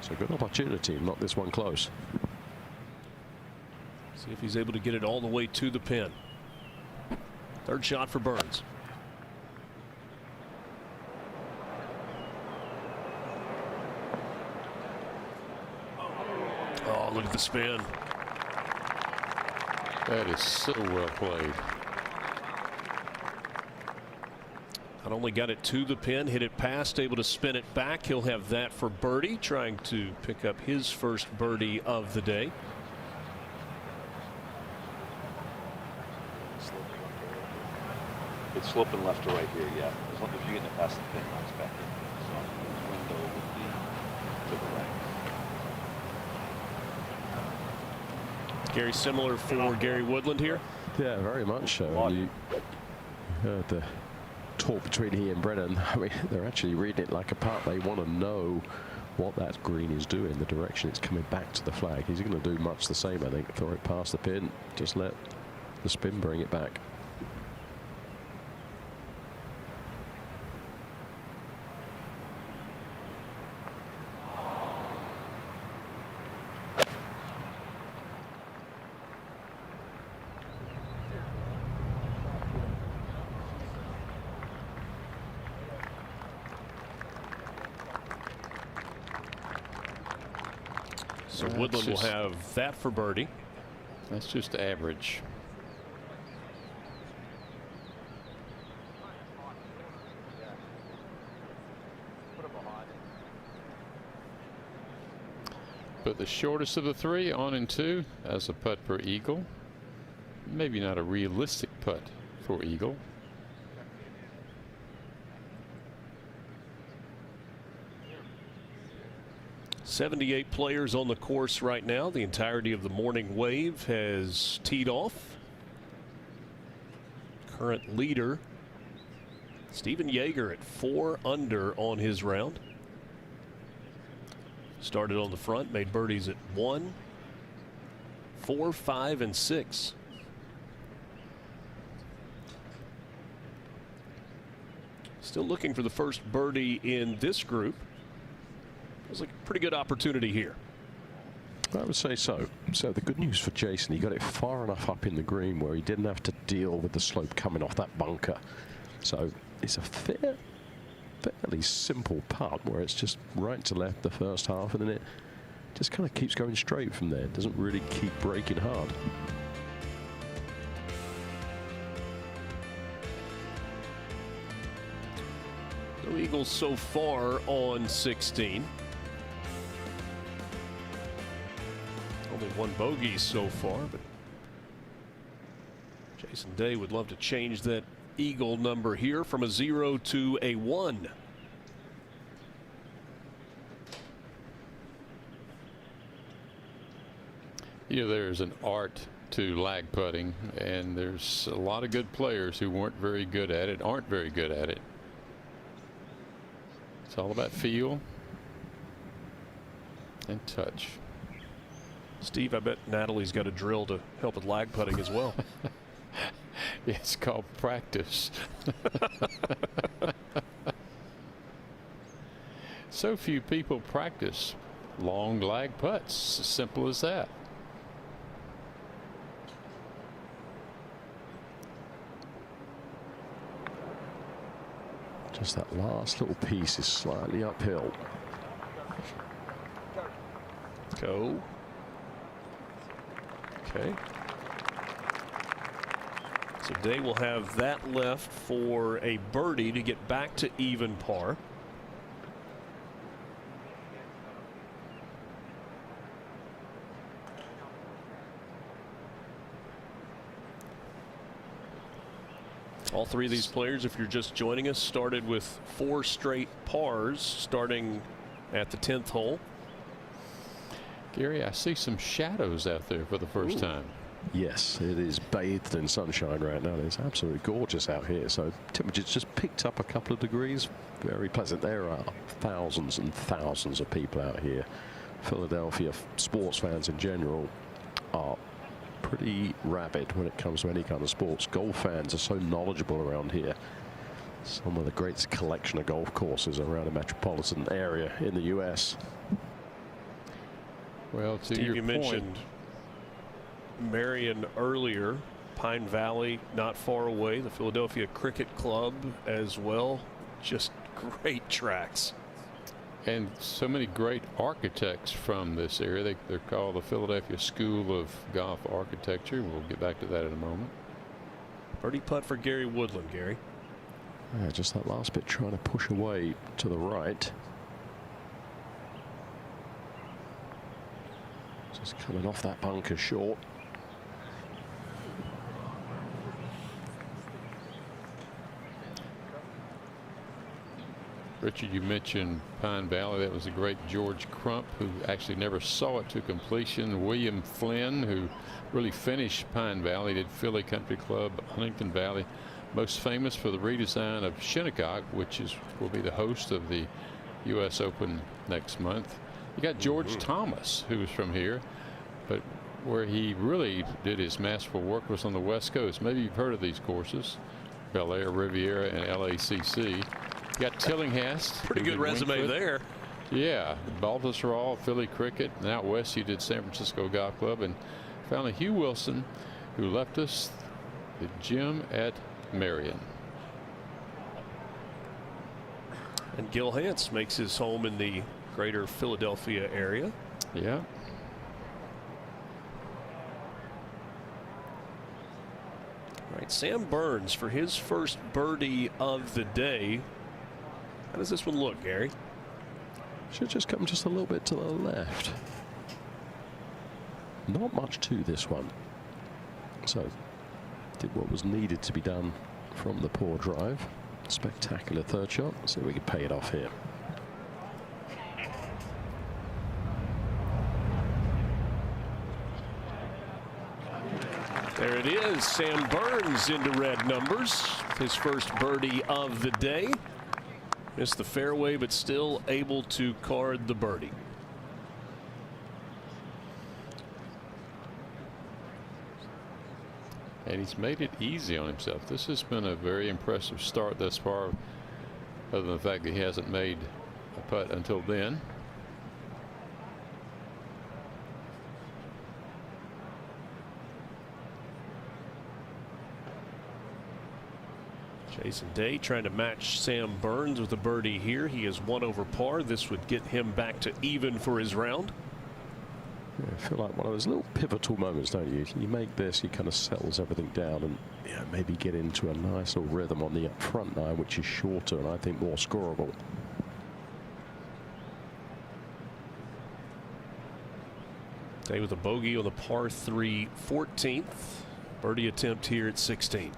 So good opportunity, knock this one close. See if he's able to get it all the way to the pin. Third shot for Burns. Oh, look at the spin. That is so well played. Not only got it to the pin, hit it past, able to spin it back. He'll have that for birdie, trying to pick up his first birdie of the day. It's sloping left to right here, yeah. As long as you get it past the pin, it's back in. So the window would be to the right. Gary, similar for Gary Woodland here? Yeah, very much so. You heard the talk between he and Brennan. I mean, they're actually reading it like a putt. They want to know what that green is doing, the direction it's coming back to the flag. He's going to do much the same, I think. Throw it past the pin, just let the spin bring it back. So Woodland will have that for birdie. That's just average. But the shortest of the three, on and two, as a putt for eagle. Maybe not a realistic putt for eagle. .78 players on the course right now. The entirety of the morning wave has teed off. Current leader, Stephen Yeager, at 4 under on his round. Started on the front, made birdies at 1, 4, 5, and 6. Still looking for the first birdie in this group. It's like a pretty good opportunity here. I would say so. So the good news for Jason, he got it far enough up in the green where he didn't have to deal with the slope coming off that bunker. So it's a fairly simple putt where it's just right to left the first half, and then it just kind of keeps going straight from there. It doesn't really keep breaking hard. No eagles so far on 16. Only one bogey so far, but Jason Day would love to change that eagle number here from a 0 to a 1. You know, there's an art to lag putting, and there's a lot of good players who weren't very good at it, aren't very good at it. It's all about feel and touch. Steve, I bet Natalie's got a drill to help with lag putting as well. It's called practice. So few people practice long lag putts. As simple as that. Just that last little piece is slightly uphill. Go. Okay. So Day will have that left for a birdie to get back to even par. All three of these players, if you're just joining us, started with 4 straight pars starting at the 10th hole. Gary, I see some shadows out there for the first time. Yes, it is bathed in sunshine right now. It's absolutely gorgeous out here. So temperature's just picked up a couple of degrees. Very pleasant. There are thousands and thousands of people out here. Philadelphia sports fans in general are pretty rabid when it comes to any kind of sports. Golf fans are so knowledgeable around here. Some of the greatest collection of golf courses around a metropolitan area in the U.S. Well, to Steve, your you point, mentioned Marion earlier. Pine Valley not far away. The Philadelphia Cricket Club as well. Just great tracks. and so many great architects from this area. They're called the Philadelphia School of Golf Architecture. We'll get back to that in a moment. Birdie putt for Gary Woodland, Gary. Yeah, just that last bit trying to push away to the right. Just coming off that bunker short. Richard, you mentioned Pine Valley. That was the great George Crump, who actually never saw it to completion. William Flynn, who really finished Pine Valley, did Philly Country Club, Huntington Valley. Most famous for the redesign of Shinnecock, which will be the host of the U.S. Open next month. You got George Thomas, who was from here, but where he really did his masterful work was on the West Coast. Maybe you've heard of these courses: Bel Air, Riviera, and LACC. You got Tillinghast. Pretty good resume there. Yeah, Baltusrol, Philly Cricket, and out west you did San Francisco Golf Club, and finally Hugh Wilson, who left us the gym at Marion. And Gil Hance makes his home in the greater Philadelphia area. Yeah. All right, Sam Burns for his first birdie of the day. How does this one look, Gary? Should just come just a little bit to the left. Not much to this one. So did what was needed to be done from the poor drive. Spectacular third shot. See if we can pay it off here. There it is. Sam Burns into red numbers. His first birdie of the day. Missed the fairway, but still able to card the birdie. And he's made it easy on himself. This has been a very impressive start thus far, other than the fact that he hasn't made a putt until then. Jason Day trying to match Sam Burns with a birdie here. He is 1 over par. This would get him back to even for his round. Yeah, I feel like one of those little pivotal moments, don't you? You make this, he kind of settles everything down and maybe get into a nice little rhythm on the up front nine, which is shorter and I think more scoreable. Day with a bogey on the par 3 14th. Birdie attempt here at 16.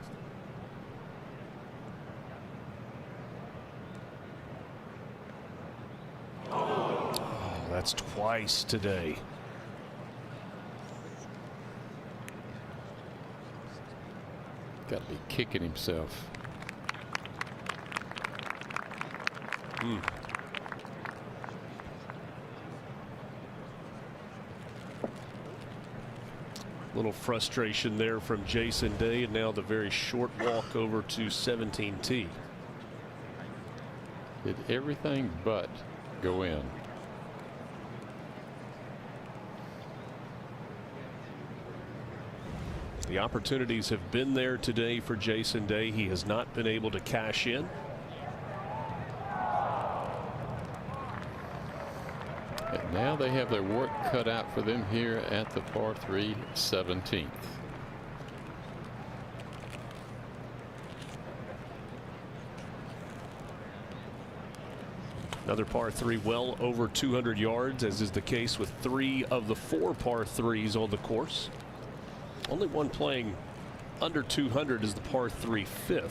Oh, that's twice today. Got to be kicking himself. Little frustration there from Jason Day, and now the very short walk over to 17T. Did everything but go in. The opportunities have been there today for Jason Day. He has not been able to cash in. And now they have their work cut out for them here at the par 3 17th. Another par 3 well over 200 yards, as is the case with 3 of the 4 par 3s on the course. Only one playing under 200 is the par 3 5th.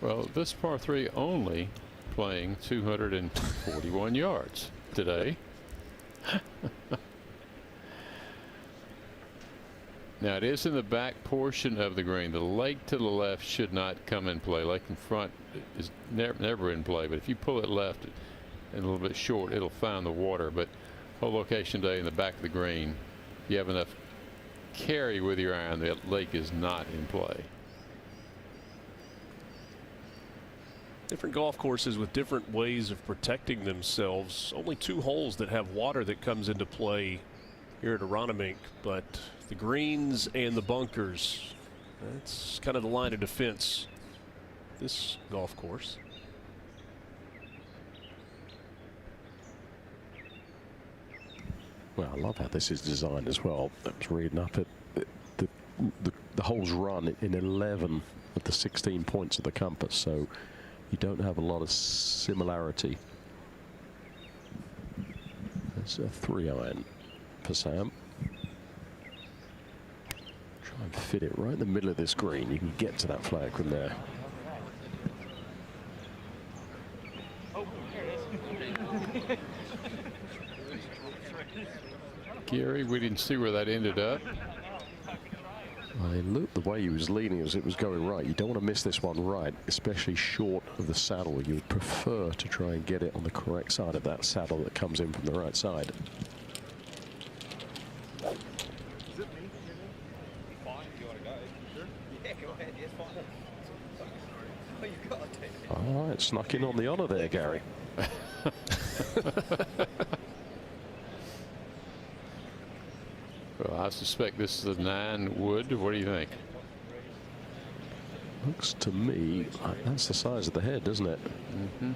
Well, this par 3 only playing 241 yards today. Now it is in the back portion of the green. The lake to the left should not come in play. Lake in front is never in play, but if you pull it left and a little bit short, it'll find the water. But whole location day in the back of the green, if you have enough carry with your iron, the lake is not in play. Different golf courses with different ways of protecting themselves. Only 2 holes that have water that comes into play here at Aronimink, but the greens and the bunkers, that's kind of the line of defense this golf course. Well, I love how this is designed as well. I was reading up at the holes run in 11 of the 16 points of the compass, so you don't have a lot of similarity. That's a 3-iron for Sam. Try and fit it right in the middle of this green. You can get to that flag from there. Gary, we didn't see where that ended up. I looked the way he was leaning as it was going right. You don't want to miss this one right, especially short of the saddle. You would prefer to try and get it on the correct side of that saddle that comes in from the right side. All right, snuck in on the honor there, Gary. Well, I suspect this is a 9 wood. What do you think? Looks to me like that's the size of the head, doesn't it? Mm-hmm.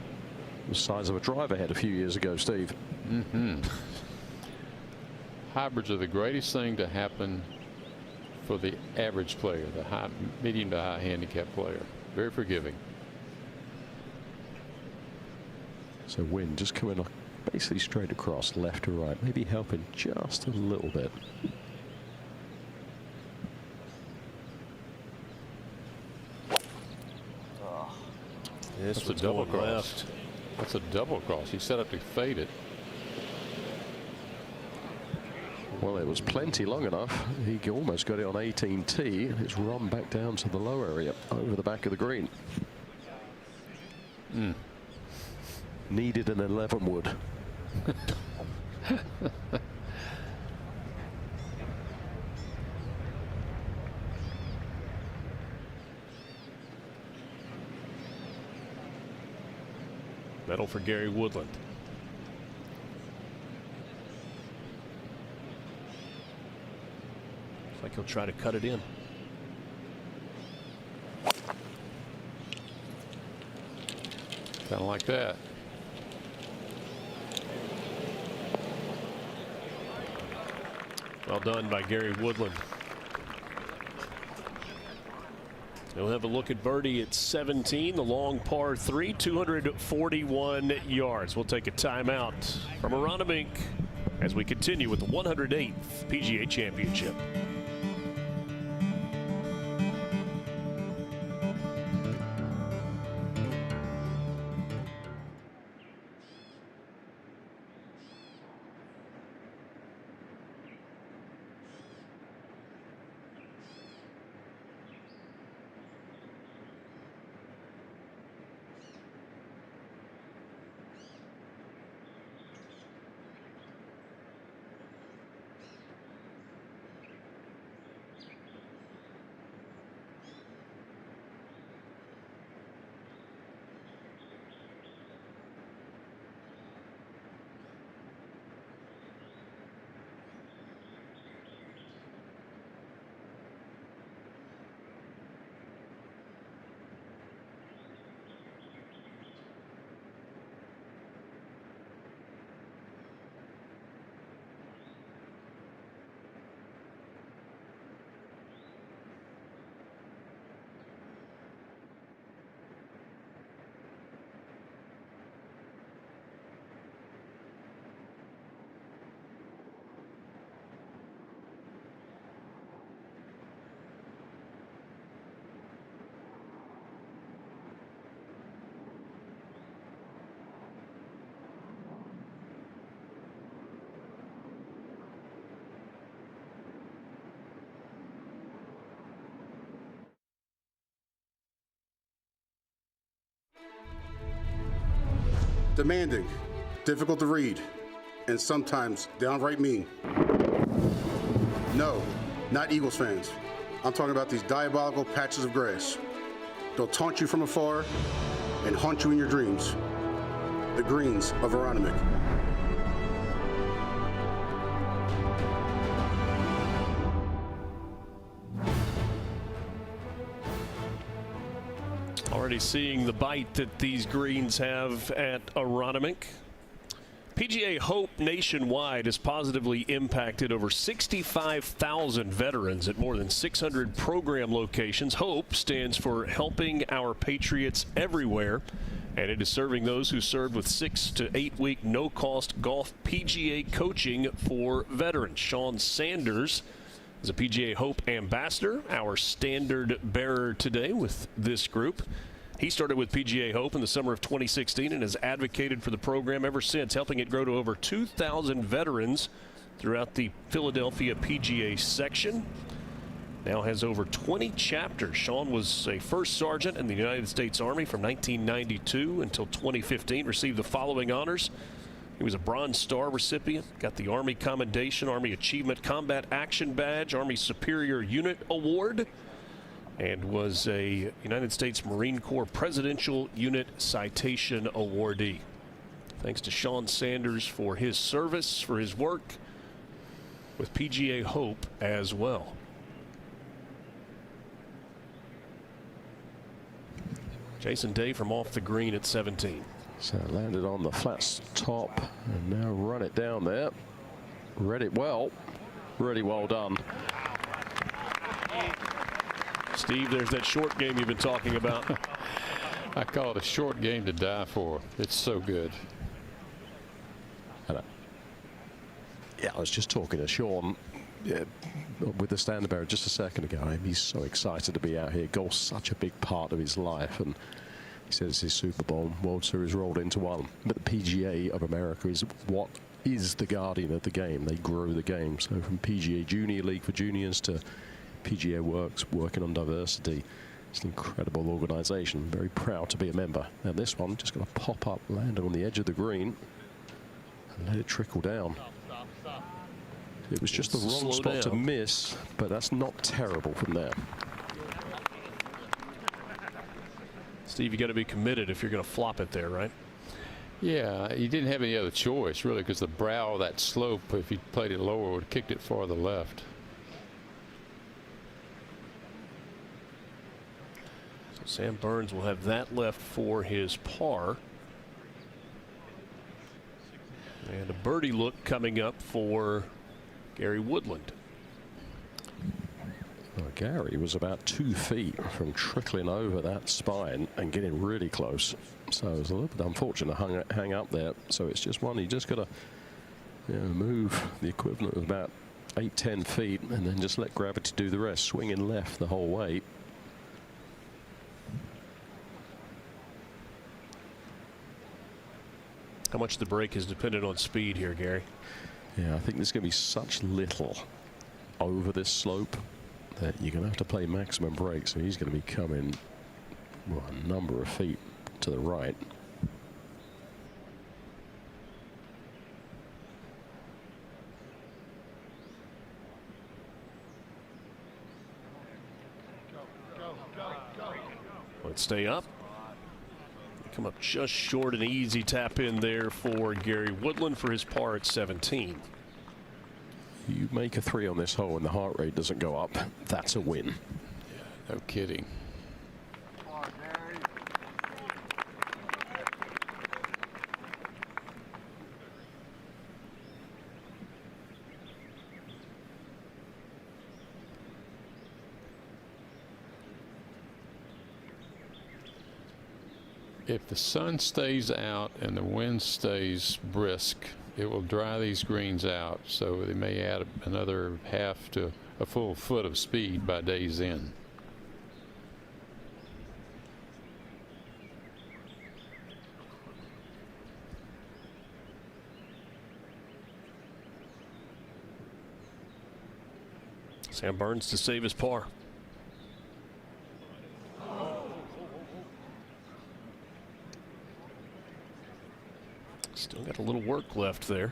The size of a driver head a few years ago, Steve. Mm-hmm. Hybrids are the greatest thing to happen for the average player, the medium to high handicap player. Very forgiving. So wind just coming basically straight across, left to right, maybe helping just a little bit. This That's a double cross. Left. That's a double cross. He set up to fade it. Well, it was plenty long enough. He almost got it on 18T, and it's run back down to the low area over the back of the green. Needed an 11 wood. Medal for Gary Woodland. Looks like he'll try to cut it in. Kind of like that. Well done by Gary Woodland. We'll have a look at birdie at 17, the long par 3, 241 yards. We'll take a timeout from Aronimink as we continue with the 108th PGA Championship. Demanding, difficult to read, and sometimes downright mean. No, not Eagles fans. I'm talking about these diabolical patches of grass. They'll taunt you from afar and haunt you in your dreams. The greens of Aronimink. Already seeing the bite that these greens have at Aronimink. PGA Hope nationwide has positively impacted over 65,000 veterans at more than 600 program locations. Hope stands for Helping Our Patriots Everywhere, and it is serving those who served with 6 to 8 week no-cost golf PGA coaching for veterans. Sean Sanders is a PGA Hope ambassador, our standard bearer today with this group. He started with PGA Hope in the summer of 2016 and has advocated for the program ever since, helping it grow to over 2,000 veterans throughout the Philadelphia PGA section. Now has over 20 chapters. Sean was a first sergeant in the United States Army from 1992 until 2015, received the following honors. He was a Bronze Star recipient, got the Army Commendation, Army Achievement Combat Action Badge, Army Superior Unit Award, and was a United States Marine Corps Presidential Unit Citation Awardee. Thanks to Sean Sanders for his service, for his work with PGA Hope as well. Jason Day from off the green at 17. So landed on the flat top and now run it down there. Read it well. Really well done. Steve, there's that short game you've been talking about. I call it a short game to die for. It's so good. Yeah, I was just talking to Sean with the standard bearer just a second ago. He's so excited to be out here. Golf's such a big part of his life, and he says his Super Bowl World Series rolled into one. But the PGA of America is what is the guardian of the game. They grow the game. So from PGA Junior League for juniors to PGA Works, working on diversity. It's an incredible organization. Very proud to be a member. And this one just going to pop up, land on the edge of the green, and let it trickle down. It was just the wrong spot to miss, but that's not terrible from there. Steve, you got to be committed if you're going to flop it there, right? Yeah, he didn't have any other choice, really, because the brow of that slope, if he played it lower, would have kicked it farther left. So Sam Burns will have that left for his par. And a birdie look coming up for Gary Woodland. Gary was about 2 feet from trickling over that spine and getting really close. So it was a little bit unfortunate to hang up there. So it's just one, you just got to move the equivalent of about 8-10 feet and then just let gravity do the rest, swinging left the whole way. How much of the break is dependent on speed here, Gary? Yeah, I think there's going to be such little over this slope that you're going to have to play maximum break. So he's going to be coming a number of feet to the right. Let's stay up. Come up just short, an easy tap in there for Gary Woodland for his par at 17. You make a 3 on this hole and the heart rate doesn't go up, that's a win. Yeah, no kidding. If the sun stays out and the wind stays brisk, it will dry these greens out, so they may add another half to a full foot of speed by day's end. Sam Burns to save his par. Still got a little work left there.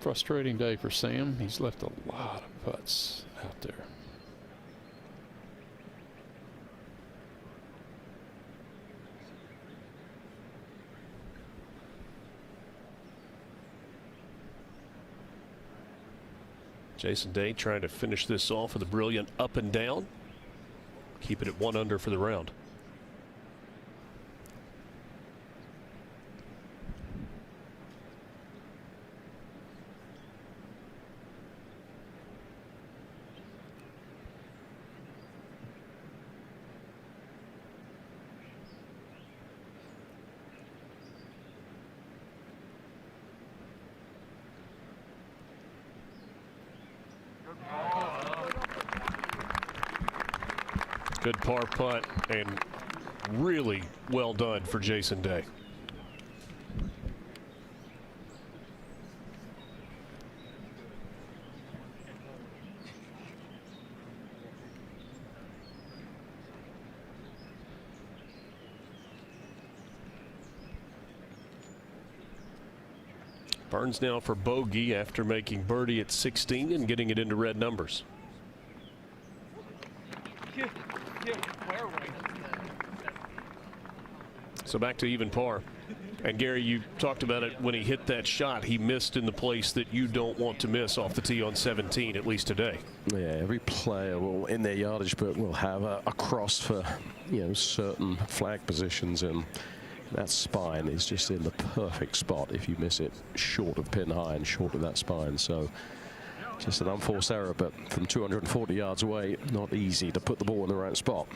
Frustrating day for Sam. He's left a lot of putts out there. Jason Day trying to finish this off with a brilliant up and down. Keep it at 1 under for the round. Good par putt and really well done for Jason Day. Burns now for bogey after making birdie at 16 and getting it into red numbers. So back to even par. And Gary, you talked about it when he hit that shot. He missed in the place that you don't want to miss off the tee on 17, at least today. Yeah, every player will, in their yardage book, will have a cross for, certain flag positions, and that spine is just in the perfect spot if you miss it short of pin high and short of that spine. So just an unforced error, but from 240 yards away, not easy to put the ball in the right spot.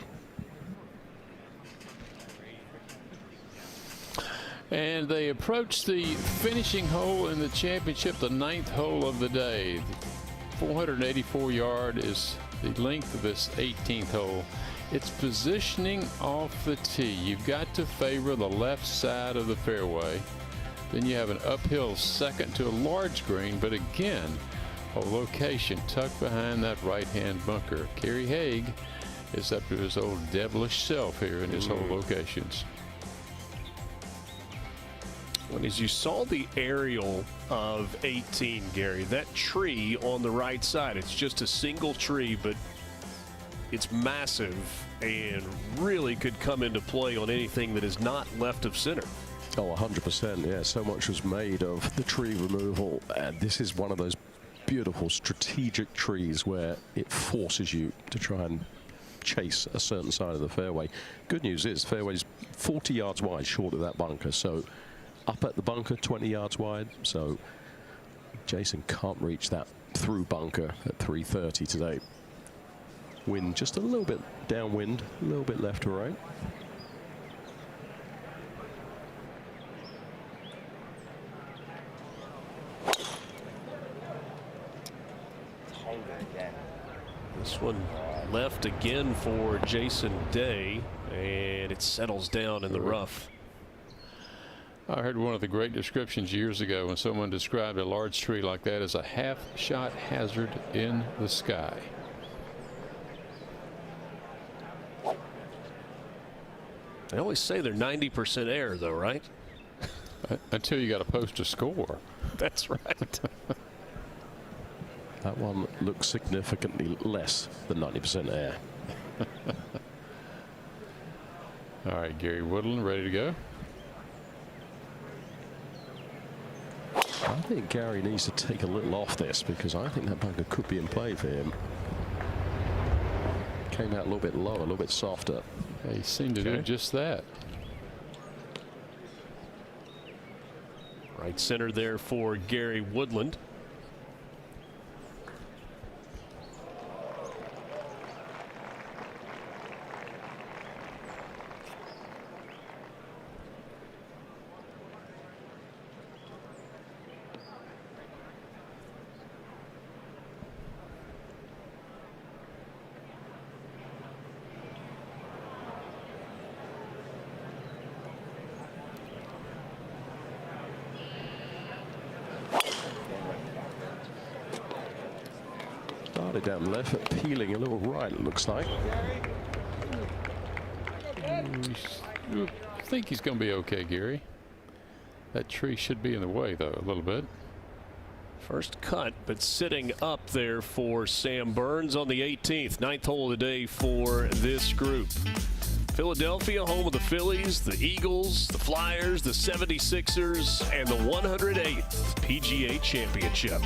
And they approach the finishing hole in the championship, the 9th hole of the day. 484 yard is the length of this 18th hole. It's positioning off the tee. You've got to favor the left side of the fairway. Then you have an uphill second to a large green, but again, a location tucked behind that right-hand bunker. Kerry Haig is up to his old devilish self here in his hole locations. As you saw the aerial of 18, Gary, that tree on the right side, it's just a single tree, but it's massive and really could come into play on anything that is not left of center. Oh, 100%. Yeah, so much was made of the tree removal, and this is one of those beautiful strategic trees where it forces you to try and chase a certain side of the fairway. Good news is fairway's 40 yards wide short of that bunker, so up at the bunker 20 yards wide, so Jason can't reach that through bunker at 330 today. Wind just a little bit downwind, a little bit left to right. This one left again for Jason Day, and it settles down in the rough. I heard one of the great descriptions years ago when someone described a large tree like that as a half-shot hazard in the sky. They always say they're 90% air, though, right? Until you got to post a score. That's right. That one looks significantly less than 90% air. All right, Gary Woodland ready to go. I think Gary needs to take a little off this because I think that bunker could be in play for him. Came out a little bit lower, a little bit softer. He seemed to do just that. Right center there for Gary Woodland. Started down left, but peeling a little right, it looks like. I think he's going to be okay, Gary. That tree should be in the way, though, a little bit. First cut, but sitting up there for Sam Burns on the 18th, 9th hole of the day for this group. Philadelphia, home of the Phillies, the Eagles, the Flyers, the 76ers, and the 108th PGA Championship.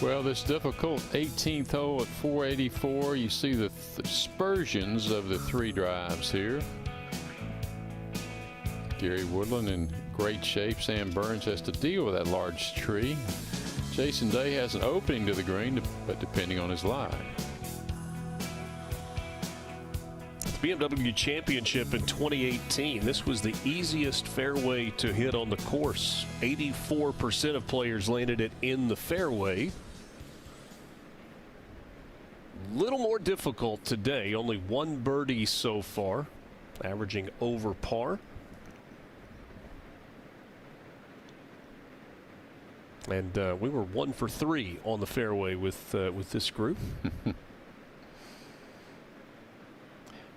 Well, this difficult 18th hole at 484, you see the dispersions of the three drives here. Gary Woodland in great shape. Sam Burns has to deal with that large tree. Jason Day has an opening to the green, but depending on his lie. The BMW Championship in 2018, this was the easiest fairway to hit on the course. 84% of players landed it in the fairway. Little more difficult today, only one birdie so far, averaging over par. And we were 1 for 3 on the fairway with this group.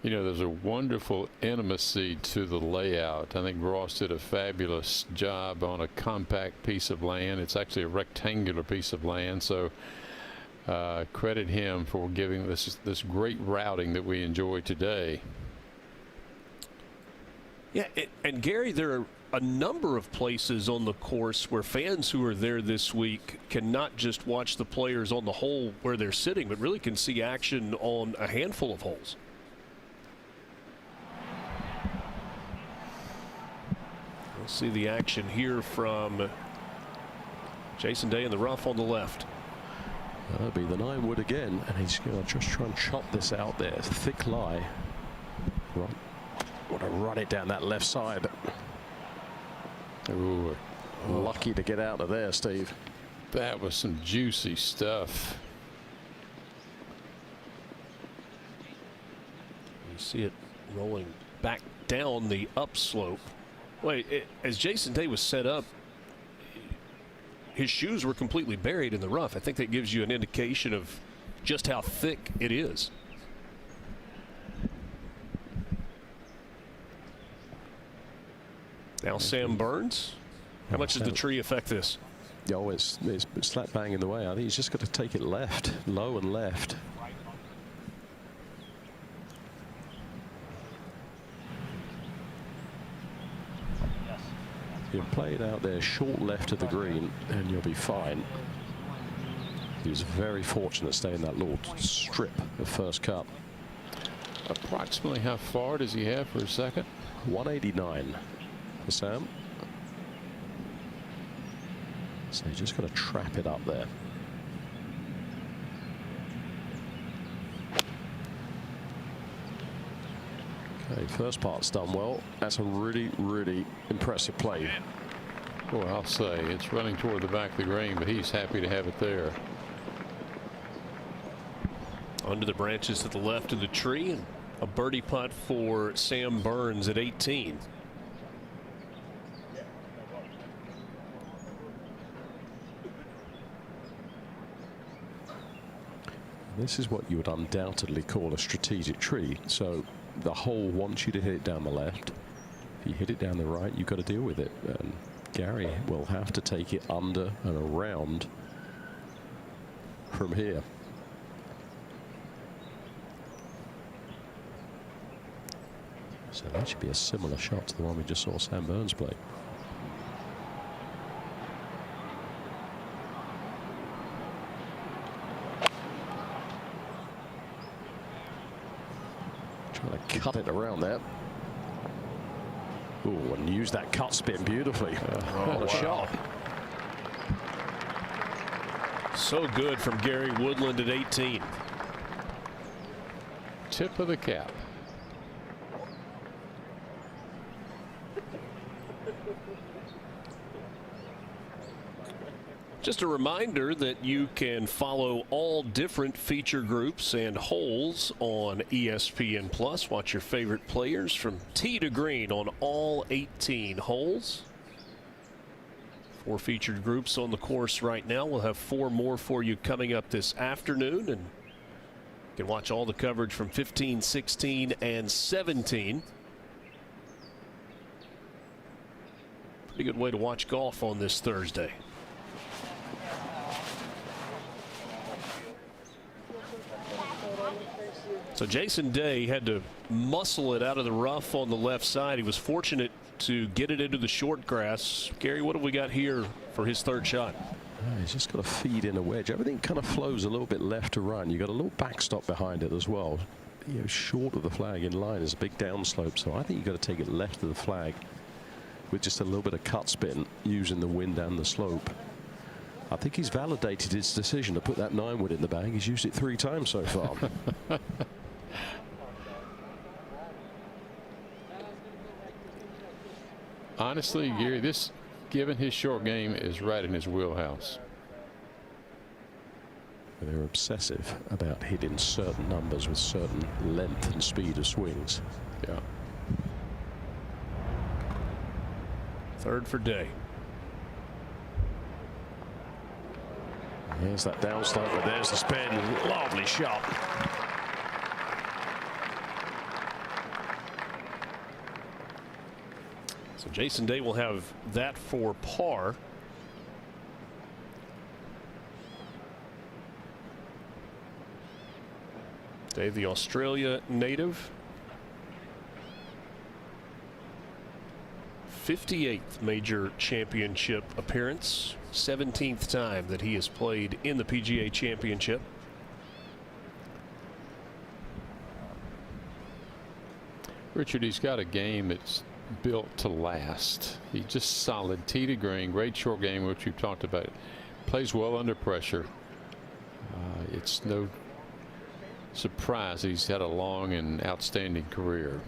You know, there's a wonderful intimacy to the layout. I think Ross did a fabulous job on a compact piece of land. It's actually a rectangular piece of land, so credit him for giving this great routing that we enjoy today. Yeah, and Gary, there are a number of places on the course where fans who are there this week can not just watch the players on the hole where they're sitting, but really can see action on a handful of holes. We'll see the action here from Jason Day in the rough on the left. That'll be the 9-wood again, and he's going to just try and chop this out there. Thick lie. Right. Want to run it down that left side. Ooh, lucky to get out of there, Steve. That was some juicy stuff. You see it rolling back down the upslope. Wait, as Jason Day was set up, his shoes were completely buried in the rough. I think that gives you an indication of just how thick it is. Now Sam Burns. How much does the tree affect this? Oh, it's slap bang in the way. I think he's just got to take it left, low and left. You play it out there short left of the green and you'll be fine. He was very fortunate staying that little strip of first cut. Approximately how far does he have for a second? 189 for Sam. So you just got to trap it up there. Okay, first part's done well. That's a really, really impressive play. Well, I'll say it's running toward the back of the green, but he's happy to have it there. Under the branches to the left of the tree, and a birdie putt for Sam Burns at 18. This is what you would undoubtedly call a strategic tree. So the hole wants you to hit it down the left. If you hit it down the right, you've got to deal with it. And Gary will have to take it under and around from here. So that should be a similar shot to the one we just saw Sam Burns play. Trying to cut it around there. Ooh, and use that cut spin beautifully. What a shot. So good from Gary Woodland at 18. Tip of the cap. Just a reminder that you can follow all different feature groups and holes on ESPN Plus. Watch your favorite players from tee to green on all 18 holes. 4 featured groups on the course right now. We'll have 4 more for you coming up this afternoon, and you can watch all the coverage from 15, 16, and 17. Pretty good way to watch golf on this Thursday. So Jason Day had to muscle it out of the rough on the left side. He was fortunate to get it into the short grass. Gary, what have we got here for his third shot? He's just got to feed in a wedge. Everything kind of flows a little bit left to right. You got a little backstop behind it as well. You know, short of the flag in line is a big downslope, so I think you got to take it left of the flag with just a little bit of cut spin using the wind and the slope. I think he's validated his decision to put that 9-wood in the bag. He's used it 3 times so far. Honestly, Gary, this, given his short game, is right in his wheelhouse. They're obsessive about hitting certain numbers with certain length and speed of swings. Yeah. Third for Day. There's that downslope, but there's the spin. Lovely shot. So Jason Day will have that for par. Day, the Australia native. 58th major championship appearance. 17th time that he has played in the PGA Championship. Richard, he's got a game that's built to last. He's just solid, tee to green, great short game, which we've talked about. Plays well under pressure. It's no surprise he's had a long and outstanding career.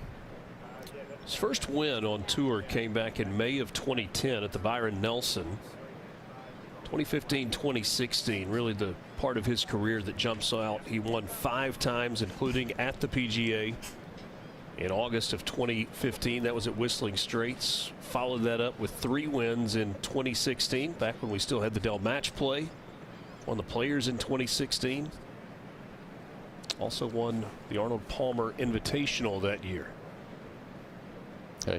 His first win on tour came back in May of 2010 at the Byron Nelson. 2015-2016, really the part of his career that jumps out. He won 5 times, including at the PGA. In August of 2015, that was at Whistling Straits. Followed that up with 3 wins in 2016, back when we still had the Dell Match Play. Won the Players in 2016. Also won the Arnold Palmer Invitational that year.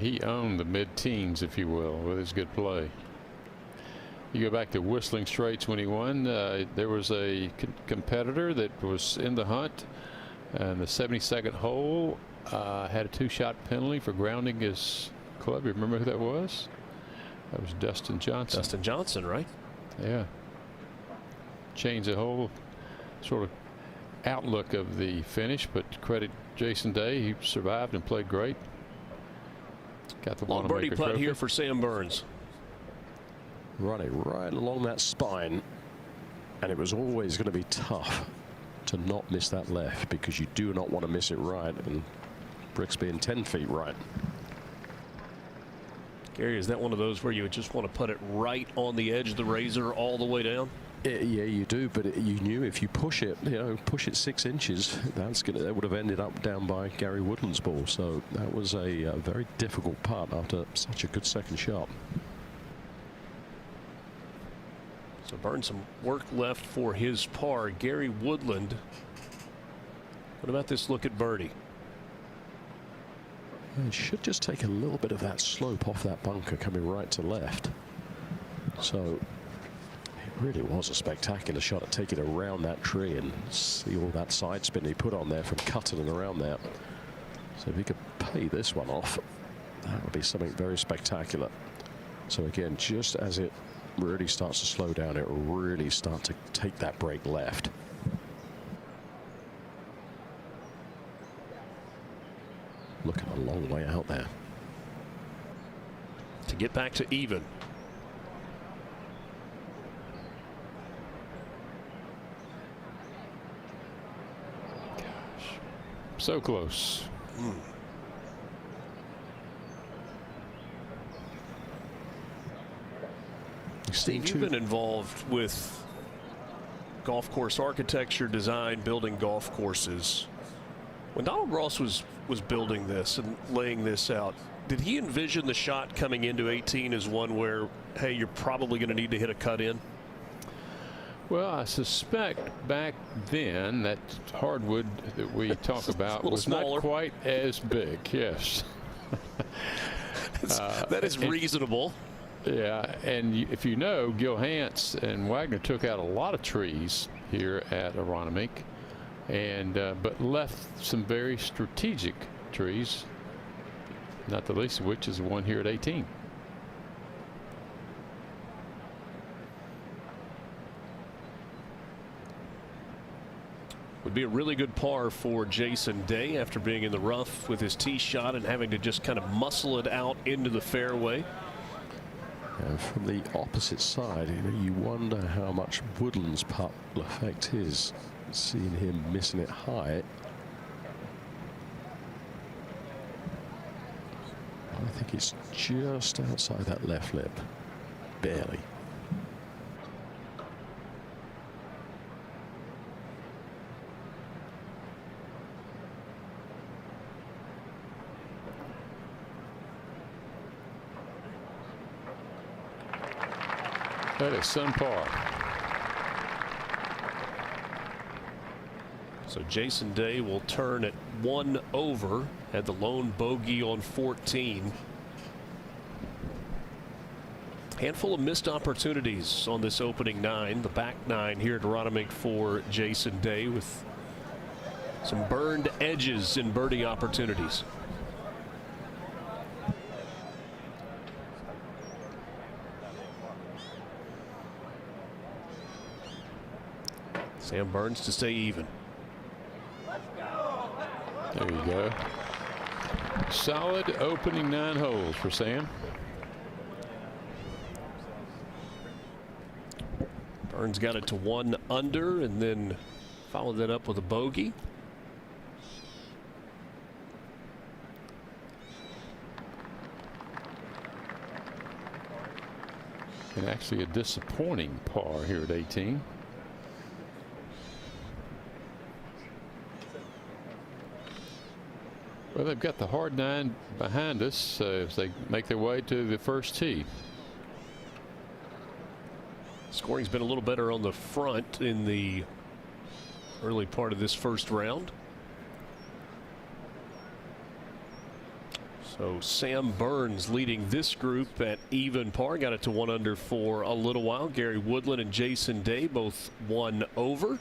He owned the mid-teens, if you will, with his good play. You go back to Whistling Straits when he won. There was a competitor that was in the hunt, and the 72nd hole had a 2-shot penalty for grounding his club. You remember who that was? That was Dustin Johnson. Dustin Johnson, right? Yeah. Changed the whole sort of outlook of the finish, but credit Jason Day. He survived and played great. Got the long birdie putt here for Sam Burns. Running right along that spine, and it was always going to be tough to not miss that left, because you do not want to miss it right, and Bricks being 10 feet right. Gary, is that one of those where you would just want to put it right on the edge of the razor all the way down? Yeah, you do, but you knew if you push it, push it 6 inches, that would have ended up down by Gary Woodland's ball. So that was a very difficult putt after such a good second shot. So Burns, some work left for his par. Gary Woodland. What about this look at birdie? It should just take a little bit of that slope off that bunker coming right to left. So it really was a spectacular shot at taking it around that tree, and see all that side spin he put on there from cutting and around there. So if he could pay this one off, that would be something very spectacular. So again, just as it really starts to slow down, it will really start to take that break left. Looking a long way out there to get back to even. Gosh, so close. Steve, you've been involved with golf course architecture, design, building golf courses. When Donald Ross was building this and laying this out, did he envision the shot coming into 18 as one where, hey, you're probably going to need to hit a cut in? Well, I suspect back then that hardwood that we talk about was smaller. Not quite as big. Yes. That is reasonable. Yeah, and if you know, Gil Hance and Wagner took out a lot of trees here at Aronimink, and but left some very strategic trees, not the least of which is the one here at 18. Would be a really good par for Jason Day after being in the rough with his tee shot and having to just kind of muscle it out into the fairway. From the opposite side, you wonder how much Woodland's putt will affect his. Seeing him missing it high, I think it's just outside that left lip, barely. That is some par. So Jason Day will turn at 1 over, had the lone bogey on 14. Handful of missed opportunities on this opening 9, the back 9 here at Aronimink for Jason Day, with Some burned edges in birdie opportunities. Sam Burns to stay even. There you go. Solid opening 9 holes for Sam. Burns got it to 1 under and then followed that up with a bogey. And actually a disappointing par here at 18. Well, they've got the hard 9 behind us as they make their way to the first tee. Scoring's been a little better on the front in the early part of this first round. So Sam Burns leading this group at even par. Got it to 1 under for a little while. Gary Woodland and Jason Day both 1 over.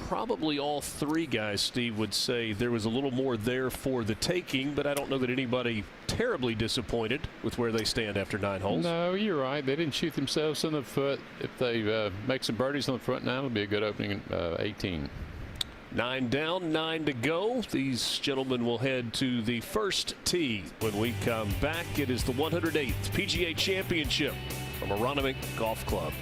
Probably all 3 guys, Steve, would say there was a little more there for the taking, but I don't know that anybody terribly disappointed with where they stand after 9 holes. No, you're right. They didn't shoot themselves in the foot. If they make some birdies on the front 9, it'll be a good opening 18. 9 down, 9 to go. These gentlemen will head to the first tee when we come back. It is the 108th PGA Championship from Aronimink Golf Club.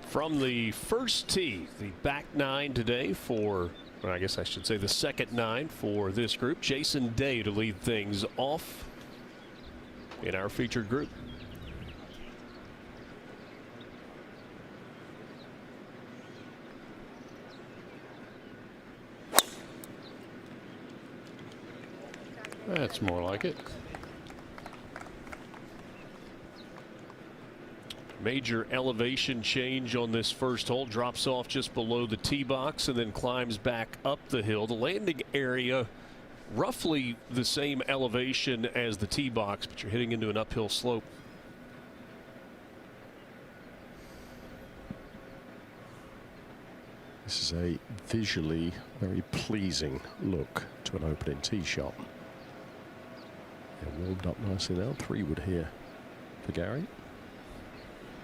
From the first tee, the back 9 today for, well, I guess I should say the second 9 for this group. Jason Day to lead things off in our featured group. That's more like it. Major elevation change on this first hole. Drops off just below the tee box and then climbs back up the hill. The landing area roughly the same elevation as the tee box, but you're hitting into an uphill slope. This is a visually very pleasing look to an opening tee shot. They're warmed up nicely now. 3 wood here for Gary.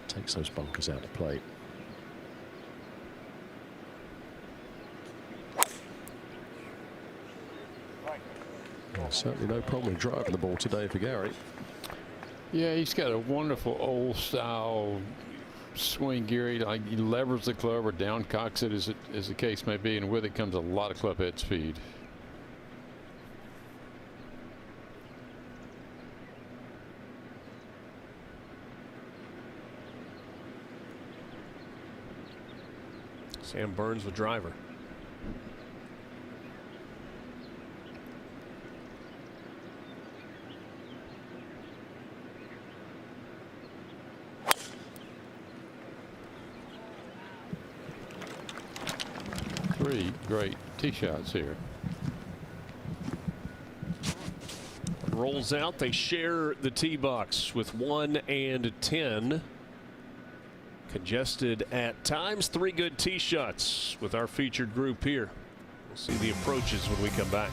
Takes those bunkers out of play. Well, certainly no problem with driving the ball today for Gary. Yeah, he's got a wonderful old style swing, Gary. Like he levers the club or down cocks it, as the case may be, and with it comes a lot of club head speed. Sam Burns with driver. three great tee shots here. Rolls out. They share the tee box with 1 and 10. Congested at times. 3 good tee shots with our featured group here. We'll see the approaches when we come back.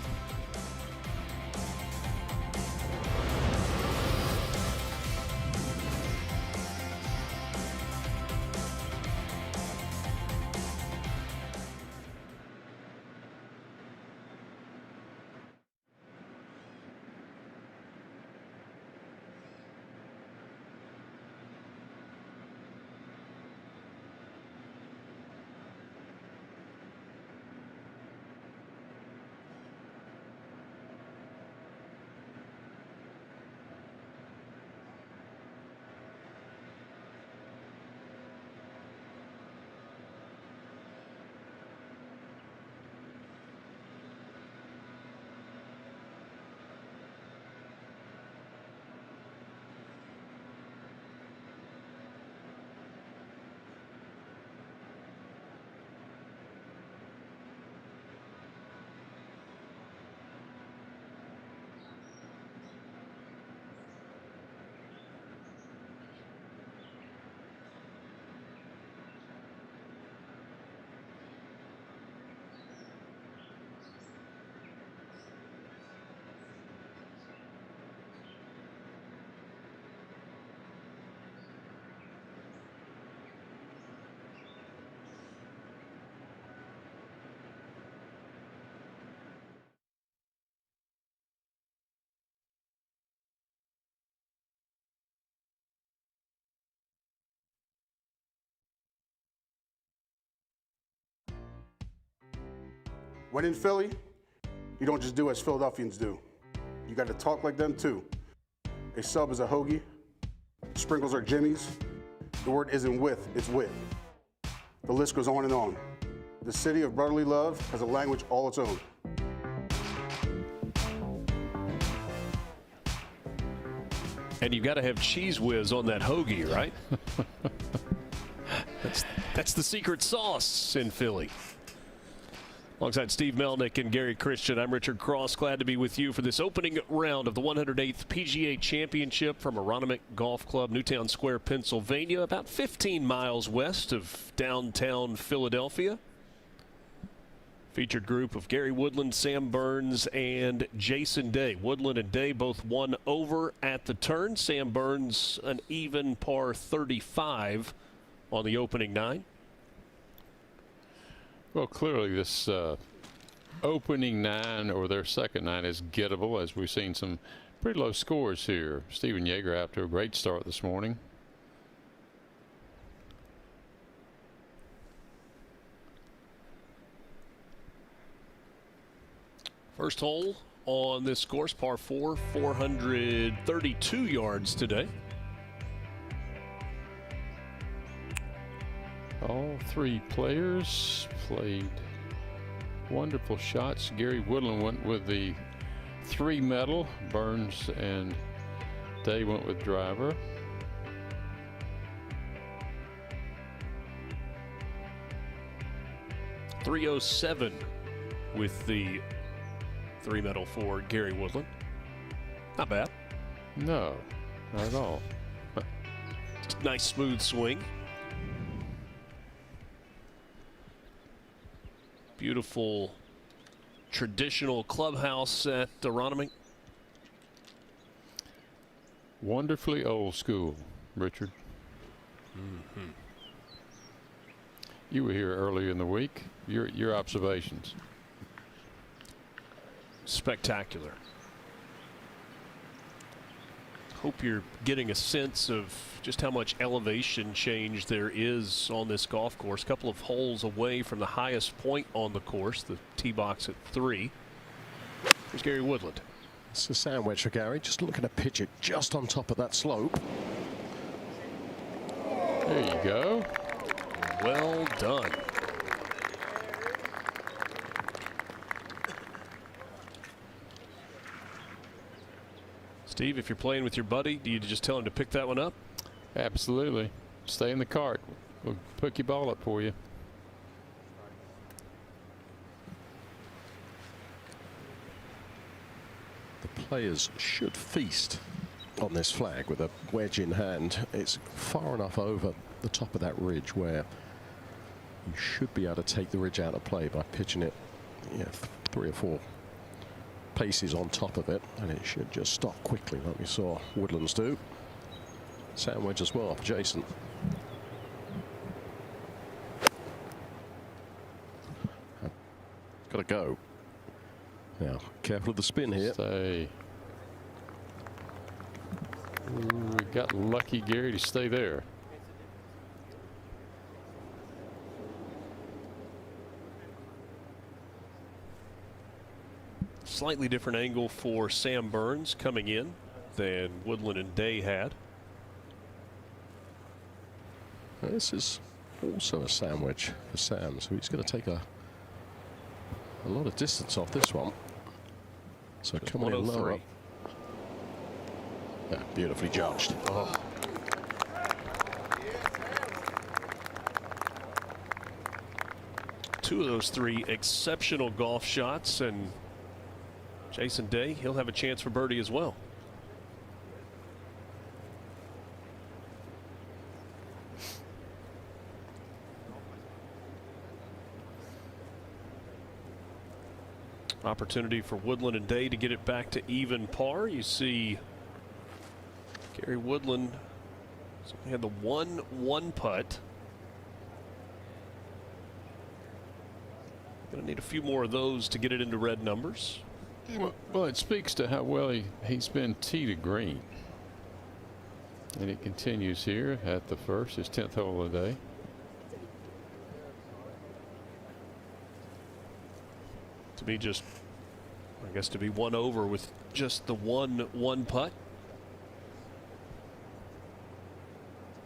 When in Philly, you don't just do as Philadelphians do. You got to talk like them too. A sub is a hoagie. Sprinkles are jimmies. The word isn't with, it's with. The list goes on and on. The city of brotherly love has a language all its own. And you've got to have cheese whiz on that hoagie, right? That's the secret sauce in Philly. Alongside Steve Melnick and Gary Christian, I'm Richard Cross. Glad to be with you for this opening round of the 108th PGA Championship from Aronimink Golf Club, Newtown Square, Pennsylvania, about 15 miles west of downtown Philadelphia. Featured group of Gary Woodland, Sam Burns, and Jason Day. Woodland and Day both 1 over at the turn. Sam Burns an even par 35 on the opening 9. Well, clearly this opening 9 or their second 9 is gettable, as we've seen some pretty low scores here. Stephen Yeager out to a great start this morning. First hole on this course, par 4, 432 yards today. All 3 players played wonderful shots. Gary Woodland went with the 3 metal. Burns and Day went with driver. .307 with the 3 metal for Gary Woodland. Not bad. No, not at all. Nice smooth swing. Beautiful traditional clubhouse at Aronimink. Wonderfully old school, Richard. Mm-hmm. You were here earlier in the week. Your observations. Spectacular. Hope you're getting a sense of just how much elevation change there is on this golf course. A couple of holes away from the highest point on the course, the tee box at 3. Here's Gary Woodland. It's a sandwich for Gary, just looking to pitch it just on top of that slope. There you go. Well done. Steve, if you're playing with your buddy, do you just tell him to pick that one up? Absolutely. Stay in the cart. We'll pick your ball up for you. players should feast on this flag with a wedge in hand. It's far enough over the top of that ridge where you should be able to take the ridge out of play by pitching it 3 or 4 paces on top of it, and it should just stop quickly like we saw Woodlands do. Sand wedge as well for Jason. Got to go. Now, careful of the spin here. Stay. Ooh, we got lucky, Gary, to stay there. Slightly different angle for Sam Burns coming in than Woodland and Day had. This is also a sandwich for Sam, so he's going to take a lot of distance off this one. So coming in lower. Yeah, beautifully judged. Oh. Two of those 3 exceptional golf shots, and Jason Day, he'll have a chance for birdie as well. Opportunity for Woodland and Day to get it back to even par. You see Gary Woodland had the 1-1 putt. Gonna need a few more of those to get it into red numbers. Well, it speaks to how well he's been tee to green. And it continues here at the first, his 10th hole of the day. To be just, I guess, to be 1 over with just the 1-1 putt.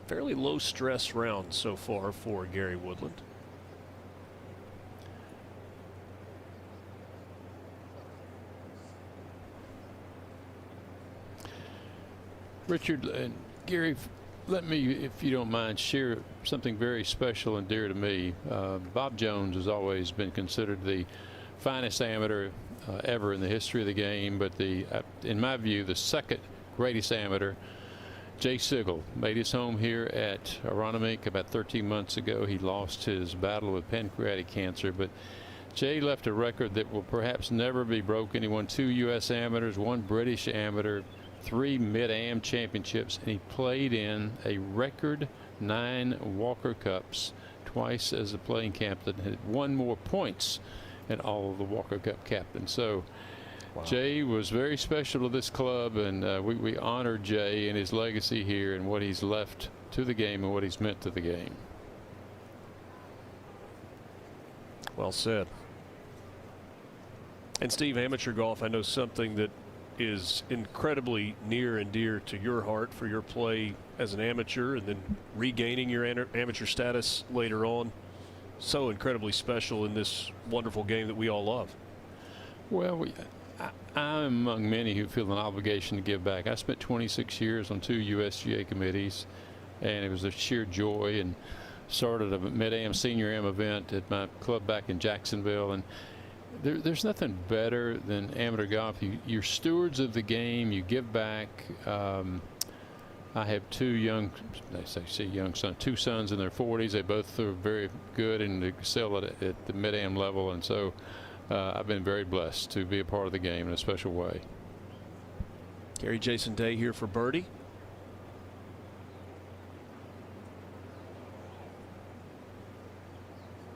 Fairly low stress round so far for Gary Woodland. Richard and Gary, let me, if you don't mind, share something very special and dear to me. Bob Jones has always been considered the finest amateur ever in the history of the game, but in my view, the second greatest amateur, Jay Sigel, made his home here at Aronimink about 13 months ago. He lost his battle with pancreatic cancer, but Jay left a record that will perhaps never be broken. He won 2 U.S. amateurs, 1 British amateur, 3 Mid-Am championships, and he played in a record 9 Walker Cups, twice as a playing captain, had 1 more points in all of the Walker Cup captains. So wow. Jay was very special to this club, and we honor Jay and his legacy here and what he's left to the game and what he's meant to the game. Well said. And Steve, amateur golf, I know something that is incredibly near and dear to your heart for your play as an amateur and then regaining your amateur status later on. So incredibly special in this wonderful game that we all love. Well, I'm among many who feel an obligation to give back. I spent 26 years on 2 USGA committees, and it was a sheer joy, and started a Mid-Am Senior Am event at my club back in Jacksonville. And there's nothing better than amateur golf. You're stewards of the game. You give back. I have 2 young, I say young sons, 2 sons in their 40s. They both are very good and excel at the Mid-Am level, and so I've been very blessed to be a part of the game in a special way. Gary, Jason Day here for birdie.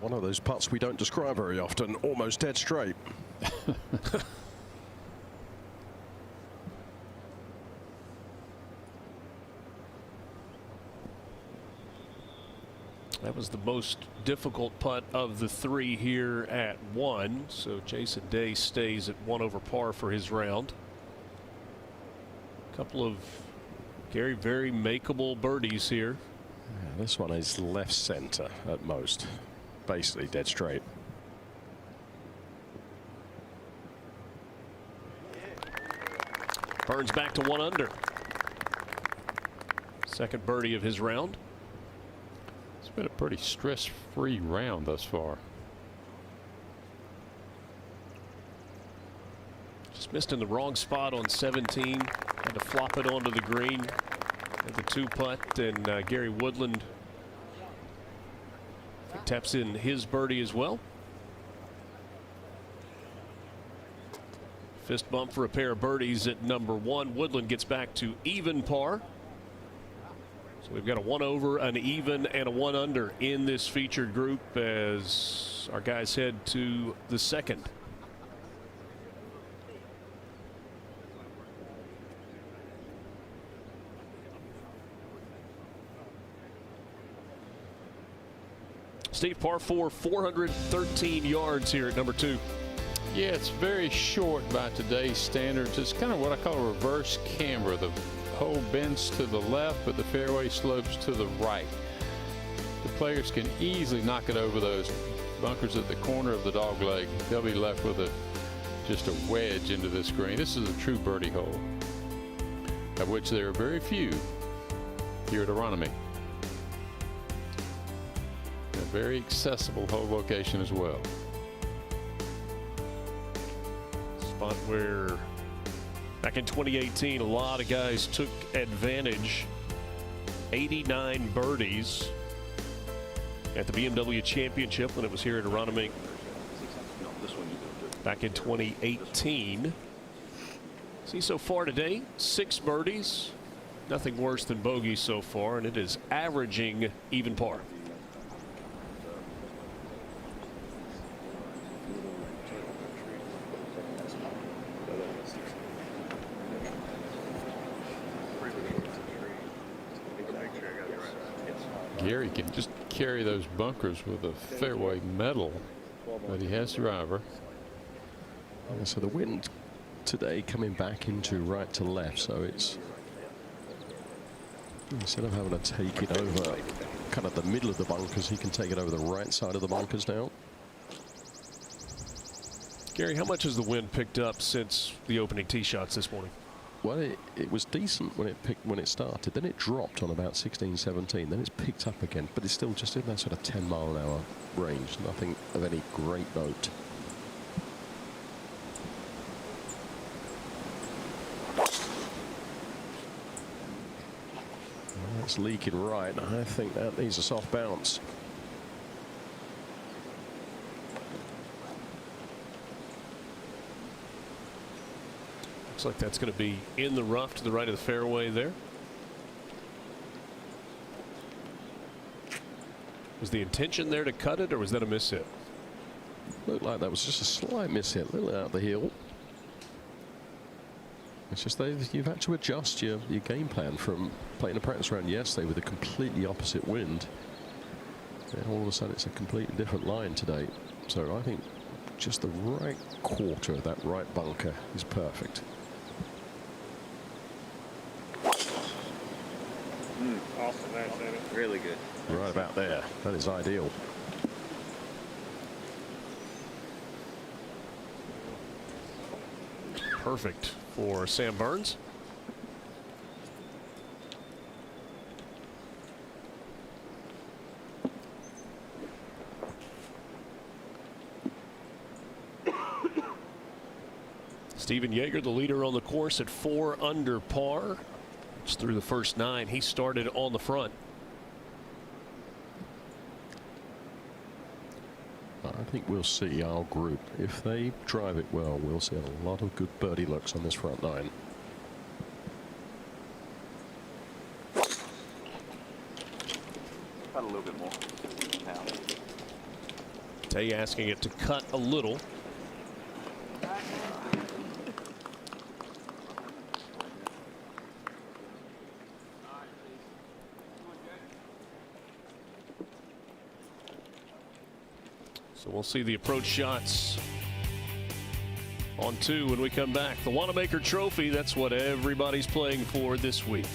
One of those putts we don't describe very often, almost dead straight. That was the most difficult putt of the 3 here at 1. So Jason Day stays at 1 over par for his round. A couple of Gary very makeable birdies here. Yeah, this one is left center at most, basically dead straight. Burns back to 1 under. Second birdie of his round. It's been a pretty stress-free round thus far. Just Just missed in the wrong spot on 17. Had to flop it onto the green at the 2-putt, and Gary Woodland taps in his birdie as well. Fist bump for a pair of birdies at number 1. Woodland gets back to even par. So we've got a 1 over, an even, and a 1 under in this featured group as our guys head to the second. Steve, par 4, 413 yards here at number 2. Yeah, it's very short by today's standards. It's kind of what I call a reverse camber. The hole bends to the left, but the fairway slopes to the right. The players can easily knock it over those bunkers at the corner of the dog leg. They'll be left with just a wedge into this green. This is a true birdie hole, of which there are very few here at Aronimink. A very accessible hole location as well. Spot where back in 2018 a lot of guys took advantage. 89 birdies at the BMW Championship when it was here at Aronimink back in 2018. See, so far today 6 birdies, nothing worse than bogey so far, and it is averaging even par. Gary can just carry those bunkers with a fairway metal, but he has driver. So the wind today coming back into right to left, so it's instead of having to take it over kind of the middle of the bunkers, he can take it over the right side of the bunkers now. Gary, how much has the wind picked up since the opening tee shots this morning? Well, it was decent when it started. Then it dropped on about 16, 17. Then it's picked up again, but it's still just in that sort of 10-mile-an-hour range. Nothing of any great note. It's leaking right. I think that needs a soft bounce. Looks like that's going to be in the rough to the right of the fairway there. Was the intention there to cut it, or was that a miss hit? Looked like that was just a slight miss hit, a little out the heel. It's just you've had to adjust your game plan from playing a practice round yesterday with a completely opposite wind. And all of a sudden it's a completely different line today. So I think just the right quarter of that right bunker is perfect. Awesome, nice, really good. Right about there. That is ideal. Perfect for Sam Burns. Steven Yeager, the leader on the course at 4 under par. It's through the first 9. He started on the front. I think we'll see our group, if they drive it well, we'll see a lot of good birdie looks on this front 9. Cut a little bit more now. Tay asking it to cut a little. So we'll see the approach shots on 2 when we come back. The Wanamaker Trophy, that's what everybody's playing for this week.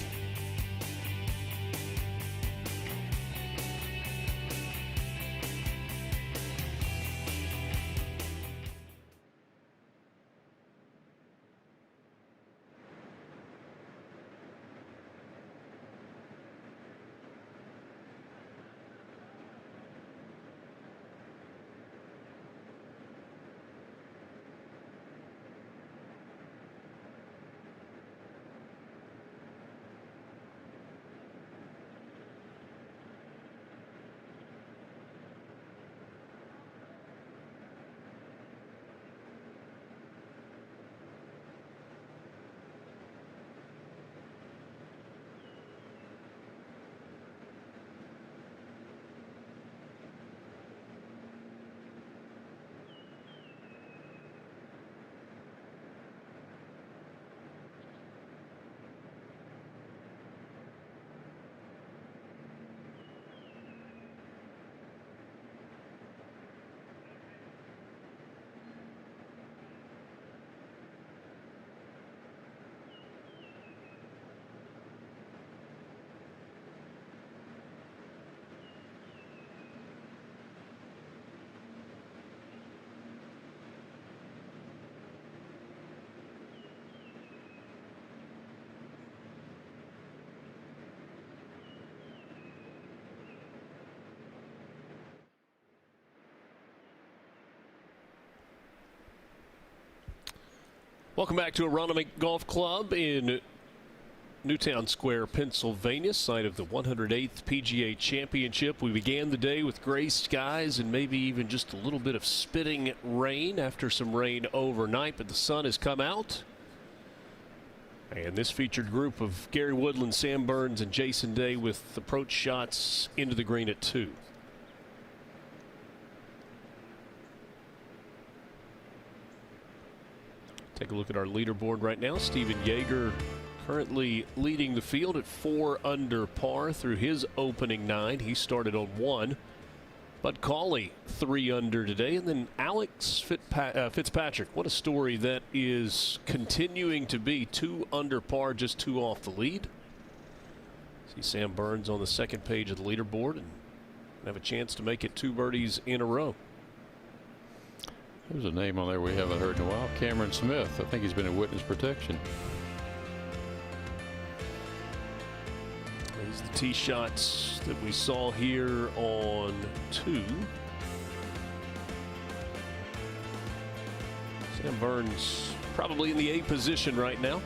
Welcome back to Aronimink Golf Club in Newtown Square, Pennsylvania, site of the 108th PGA Championship. We began the day with gray skies and maybe even just a little bit of spitting rain after some rain overnight, but the sun has come out. And this featured group of Gary Woodland, Sam Burns, and Jason Day with approach shots into the green at 2. Take a look at our leaderboard right now. Steven Yeager currently leading the field at 4 under par through his opening 9. He started on 1. Bud Cauley 3 under today. And then Alex Fitzpatrick. What a story that is, continuing to be 2 under par, just 2 off the lead. See Sam Burns on the second page of the leaderboard and have a chance to make it 2 birdies in a row. There's a name on there we haven't heard in a while, Cameron Smith. I think he's been in witness protection. These are the tee shots that we saw here on 2. Sam Burns probably in the A position right now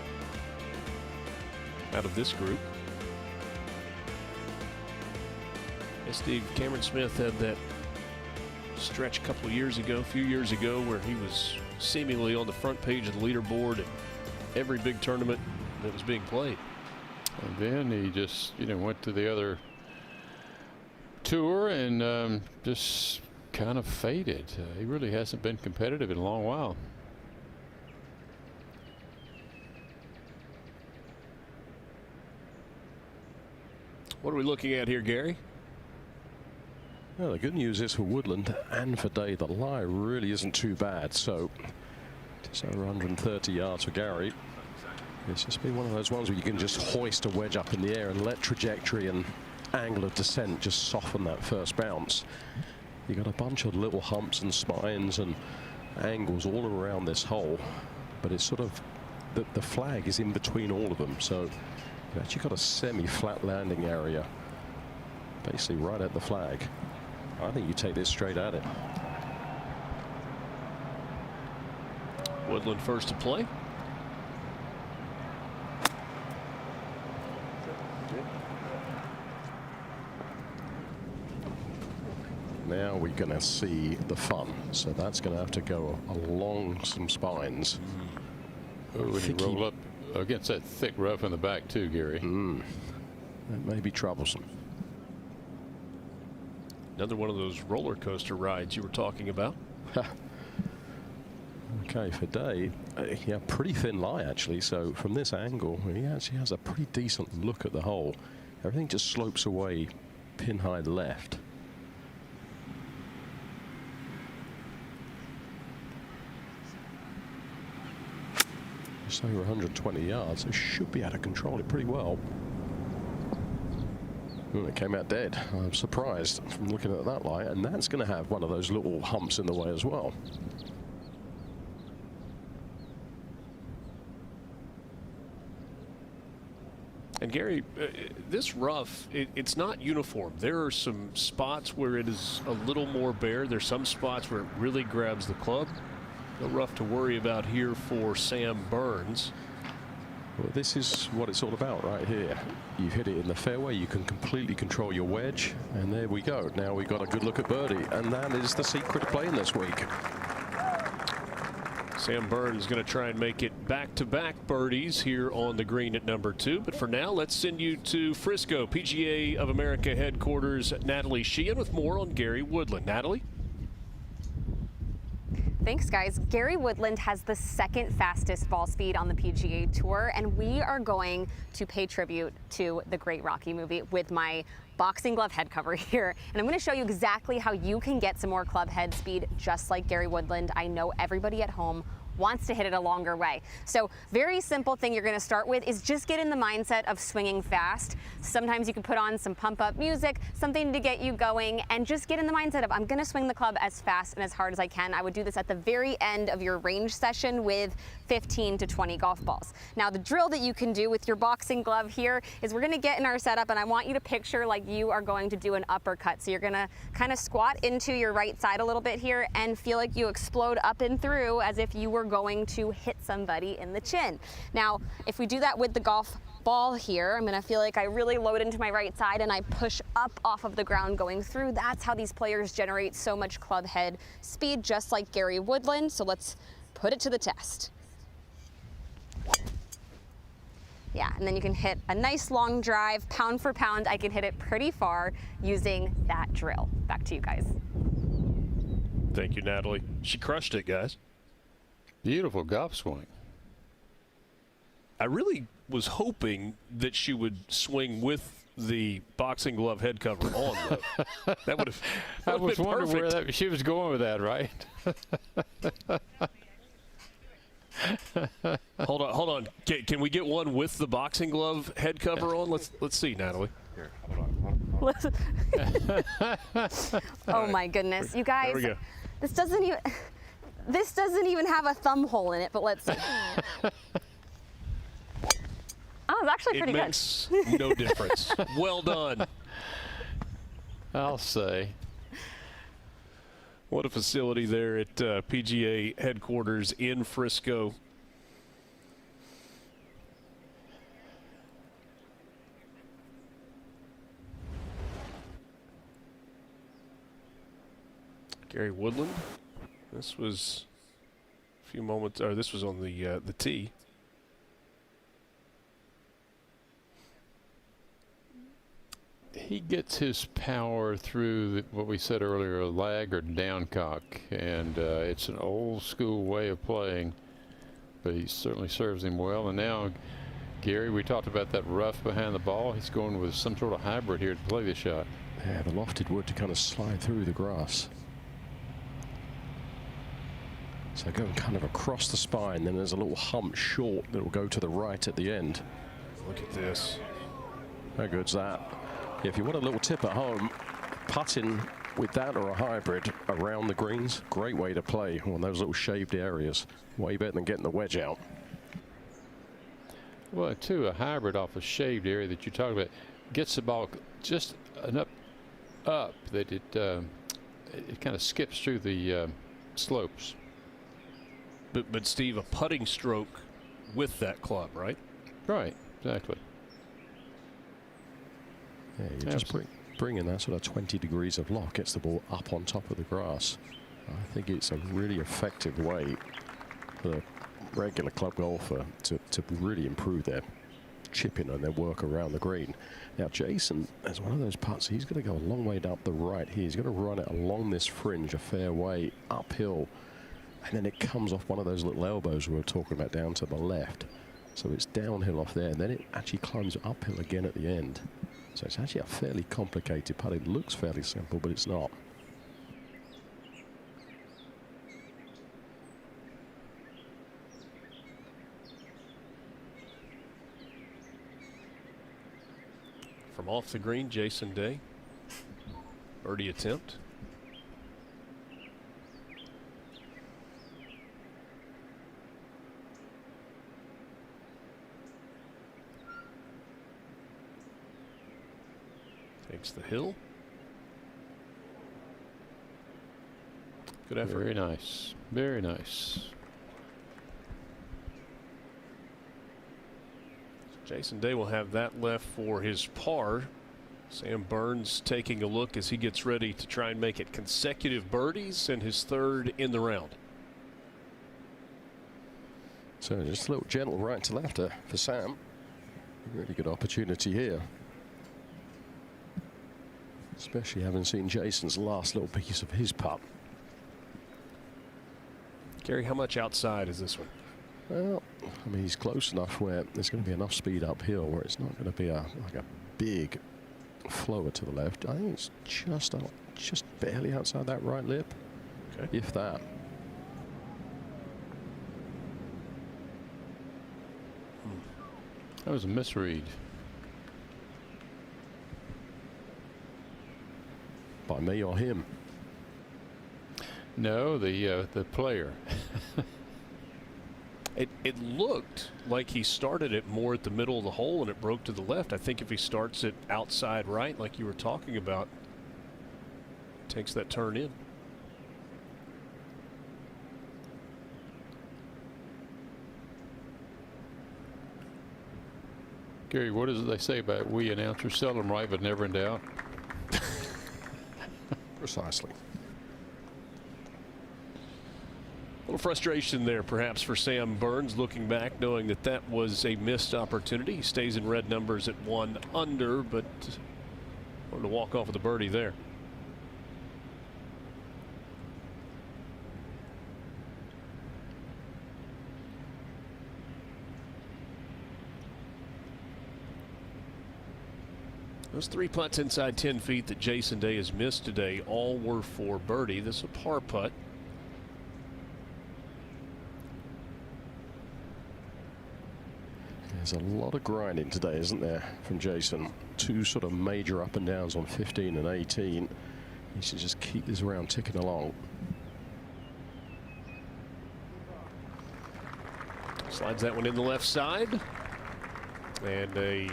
out of this group. Yes, Steve, Cameron Smith had that stretch a few years ago, where he was seemingly on the front page of the leaderboard at every big tournament that was being played. And then he just, went to the other tour and just kind of faded. He really hasn't been competitive in a long while. What are we looking at here, Gary? Well, the good news is for Woodland and for Day, the lie really isn't too bad. So just over 130 yards for Gary. It's just been one of those ones where you can just hoist a wedge up in the air and let trajectory and angle of descent just soften that first bounce. You got a bunch of little humps and spines and angles all around this hole, but it's sort of the flag is in between all of them. So you've actually got a semi-flat landing area basically right at the flag. I think you take this straight at it. Woodland first to play. Now we're going to see the fun. So that's going to have to go along some spines. Oh, he roll up against that thick rough in the back too, Gary. That may be troublesome. Another one of those roller coaster rides you were talking about. Okay, for Day, yeah, pretty thin lie actually. So from this angle, he actually has a pretty decent look at the hole. Everything just slopes away pin high left. Just over 120 yards. It should be able to control it pretty well. It came out dead. I'm surprised from looking at that lie, and that's going to have one of those little humps in the way as well. And Gary, this rough, it's not uniform. There are some spots where it is a little more bare. There's some spots where it really grabs the club. No rough to worry about here for Sam Burns. Well, this is what it's all about right here. You hit it in the fairway, you can completely control your wedge, and there we go. Now we've got a good look at birdie, and that is the secret of playing this week. Sam Burns going to try and make it back-to-back birdies here on the green at number 2. But for now, let's send you to Frisco, PGA of America headquarters, Natalie Sheehan with more on Gary Woodland. Natalie? Thanks, guys. Gary Woodland has the 2nd fastest ball speed on the PGA Tour, and we are going to pay tribute to the great Rocky movie with my boxing glove head cover here. And I'm going to show you exactly how you can get some more club head speed just like Gary Woodland. I know everybody at home wants to hit it a longer way. So very simple thing you're going to start with is just get in the mindset of swinging fast. Sometimes you can put on some pump up music, something to get you going, and just get in the mindset of I'm going to swing the club as fast and as hard as I can. I would do this at the very end of your range session with 15 to 20 golf balls. Now the drill that you can do with your boxing glove here is we're going to get in our setup, and I want you to picture like you are going to do an uppercut. So you're going to kind of squat into your right side a little bit here and feel like you explode up and through as if you were going to hit somebody in the chin. Now, if we do that with the golf ball here, I'm gonna feel like I really load into my right side and I push up off of the ground going through. That's how these players generate so much club head speed, just like Gary Woodland. So let's put it to the test. Yeah, and then you can hit a nice long drive, pound for pound. I can hit it pretty far using that drill. Back to you guys. Thank you, Natalie. She crushed it, guys. Beautiful golf swing. I really was hoping that she would swing with the boxing glove head cover on, though. That would have I was wondering where she was going with that, right? Hold on. Can we get one with the boxing glove head cover on? Let's see, Natalie. Here, hold on. Oh my goodness, you guys! There we go. This doesn't even have a thumb hole in it. But let's see. Oh, it's actually pretty good. It makes no difference. Well done. I'll say. What a facility there at PGA headquarters in Frisco. Gary Woodland. This was a few moments, or this was on the tee. He gets his power through what we said earlier, a lag or downcock, and it's an old school way of playing, but he certainly serves him well. And now, Gary, we talked about that rough behind the ball. He's going with some sort of hybrid here to play this shot. Yeah, the lofted wood to kind of slide through the grass. So going kind of across the spine, then there's a little hump short that will go to the right at the end. Look at this. How good's that? If you want a little tip at home, putting with that or a hybrid around the greens, great way to play on those little shaved areas. Way better than getting the wedge out. Well, too, a hybrid off a shaved area that you talked about gets the ball just enough up that it kind of skips through the slopes. But Steve, a putting stroke with that club, right? Right, exactly. Yeah, you just bring in that sort of 20 degrees of lock, gets the ball up on top of the grass. I think it's a really effective way for the regular club golfer to really improve their chipping and their work around the green. Now, Jason, as one of those putts, he's going to go a long way up the right here. He's going to run it along this fringe, a fair way uphill, and then it comes off one of those little elbows we were talking about down to the left. So it's downhill off there, and then it actually climbs uphill again at the end. So it's actually a fairly complicated putt. It looks fairly simple, but it's not. From off the green, Jason Day. Birdie attempt. Takes the hill. Good effort. Very nice. Very nice. Jason Day will have that left for his par. Sam Burns taking a look as he gets ready to try and make it consecutive birdies and his third in the round. So just a little gentle right to left for Sam. Really good opportunity here. Especially having seen Jason's last little piece of his putt. Gary, how much outside is this one? Well, I mean, he's close enough where there's going to be enough speed uphill where it's not going to be like a big flower to the left. I think it's just barely outside that right lip, okay, if that. That was a misread. By me or him? No, the player. It looked like he started it more at the middle of the hole and it broke to the left. I think if he starts it outside right, like you were talking about, takes that turn in. Gary, what is it they say about we announcers? Seldom right, but never in doubt. Precisely. A little frustration there perhaps for Sam Burns, looking back, knowing that that was a missed opportunity. He stays in red numbers at 1 under, but wanted to walk off with a birdie there. Those 3 putts inside 10 feet that Jason Day has missed today all were for birdie. This is a par putt. There's a lot of grinding today, isn't there, from Jason? 2 sort of major up and downs on 15 and 18. He should just keep this round ticking along. Slides that one in the left side. And a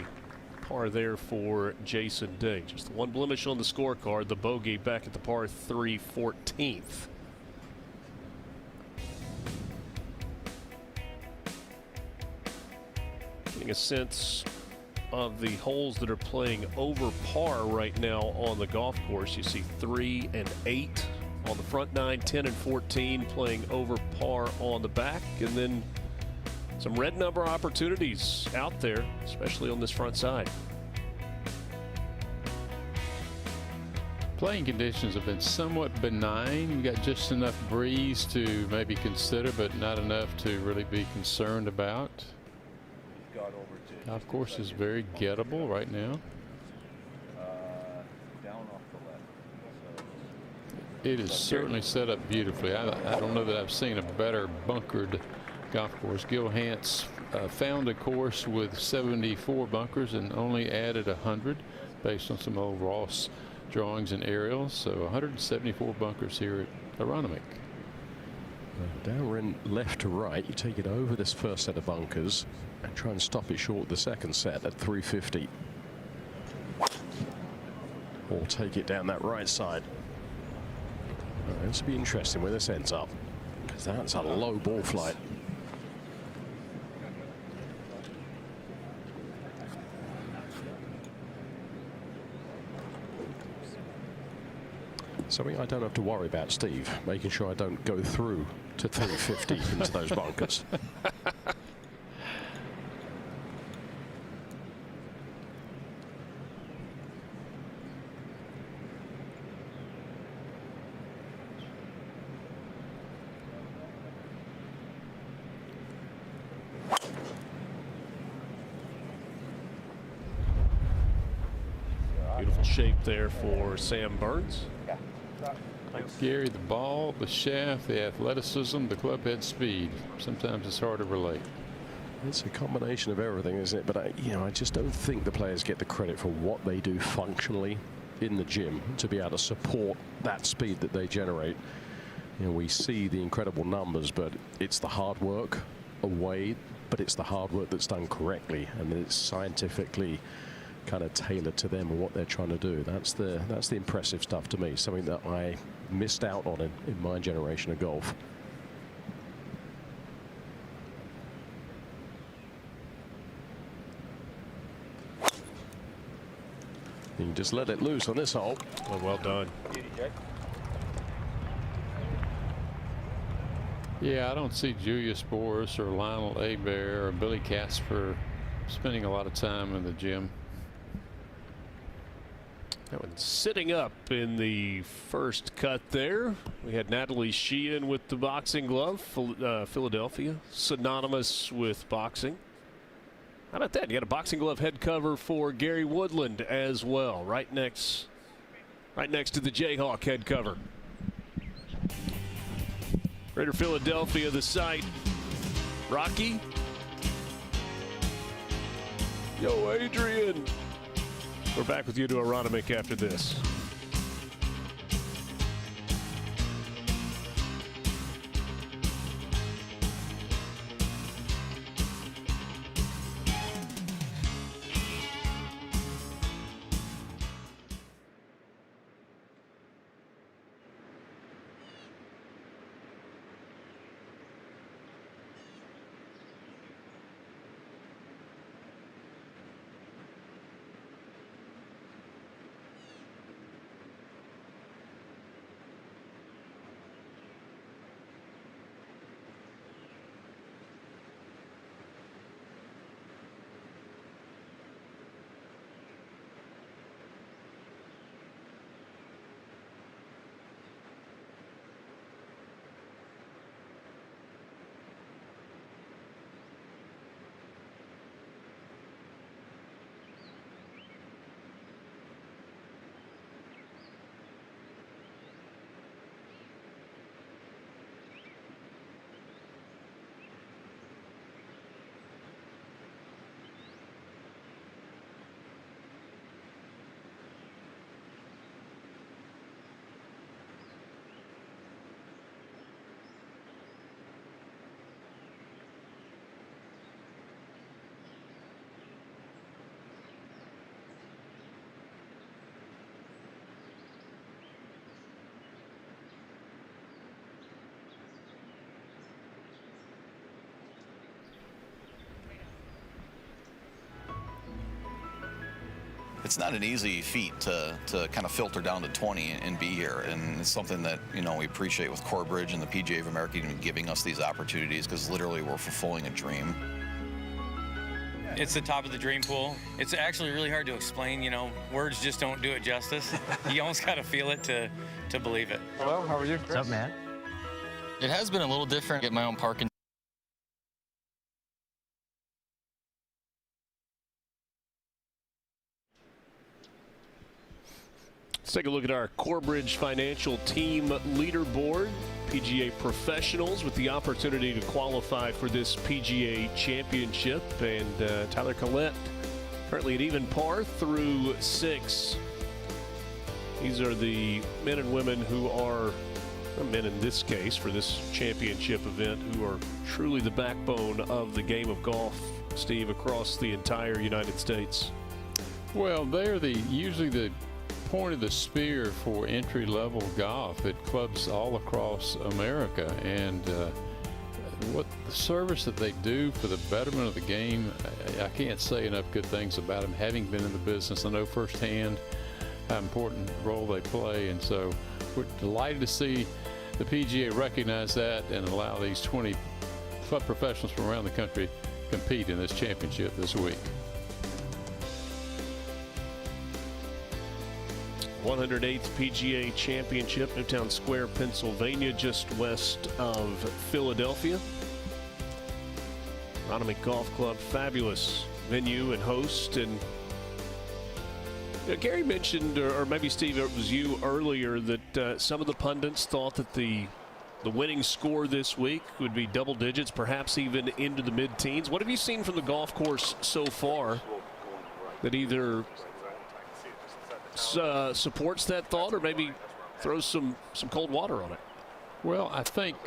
par there for Jason Day. Just the one blemish on the scorecard, the bogey back at the par 3 14th. Getting a sense of the holes that are playing over par right now on the golf course. You see 3 and 8 on the front 9, 10 and 14 playing over par on the back, and then some red number opportunities out there, especially on this front side. Playing conditions have been somewhat benign. You got just enough breeze to maybe consider, but not enough to really be concerned about. Golf course is very gettable right now. It is certainly set up beautifully. I don't know that I've seen a better bunkered golf course. Gil Hance found a course with 74 bunkers and only added 100 based on some old Ross drawings and aerials. So 174 bunkers here at Aronimink. Down left to right, you take it over this first set of bunkers and try and stop it short the second set at 350. Or take it down that right side. This will be interesting where this ends up, because that's a low ball flight. Something I don't have to worry about, Steve, making sure I don't go through to 350 into those bunkers. Beautiful shape there for Sam Burns. Gary, the ball, the shaft, the athleticism, the club head speed. Sometimes it's hard to relate. It's a combination of everything, isn't it? But I just don't think the players get the credit for what they do functionally in the gym to be able to support that speed that they generate. We see the incredible numbers, but it's the hard work away, but it's the hard work that's done correctly, and it's scientifically kind of tailored to them and what they're trying to do. That's the impressive stuff to me, something that I missed out on in my generation of golf. You can just let it loose on this hole. Oh, well done. Yeah, I don't see Julius Boris or Lionel Hebert or Billy Casper spending a lot of time in the gym. That one sitting up in the first cut there. We had Natalie Sheehan with the boxing glove. Philadelphia, synonymous with boxing. How about that? You got a boxing glove head cover for Gary Woodland as well, right next to the Jayhawk head cover. Greater Philadelphia, the site. Rocky. Yo, Adrian. We're back with you to Aronimink after this. it's not an easy feat to kind of filter down to 20 and be here, and it's something that, you know, we appreciate with Corbridge and the PGA of America even giving us these opportunities, because literally we're fulfilling a dream. It's the top of the dream pool. It's actually really hard to explain, you know, words just don't do it justice. You almost got to feel it to believe it. Hello, how are you, Chris? What's up, man? It has been a little different. Get my own parking. Let's take a look at our Corbridge Financial Team leaderboard. PGA professionals with the opportunity to qualify for this PGA Championship. And Tyler Collette currently at even par through 6. These are the men and women who are, men in this case for this championship event, who are truly the backbone of the game of golf, Steve, across the entire United States. Well, they're usually the point of the spear for entry-level golf at clubs all across America, and what the service that they do for the betterment of the game, I can't say enough good things about them. Having been in the business, I know firsthand how important role they play, and so we're delighted to see the PGA recognize that and allow these 20 club professionals from around the country compete in this championship this week. 108th PGA Championship, Newtown Square, Pennsylvania, just west of Philadelphia. Aronimink Golf Club, fabulous venue and host. And Gary mentioned, or maybe Steve, it was you earlier, that some of the pundits thought that the winning score this week would be double digits, perhaps even into the mid-teens. What have you seen from the golf course so far that either supports that thought or maybe throws some cold water on it? Well, I think,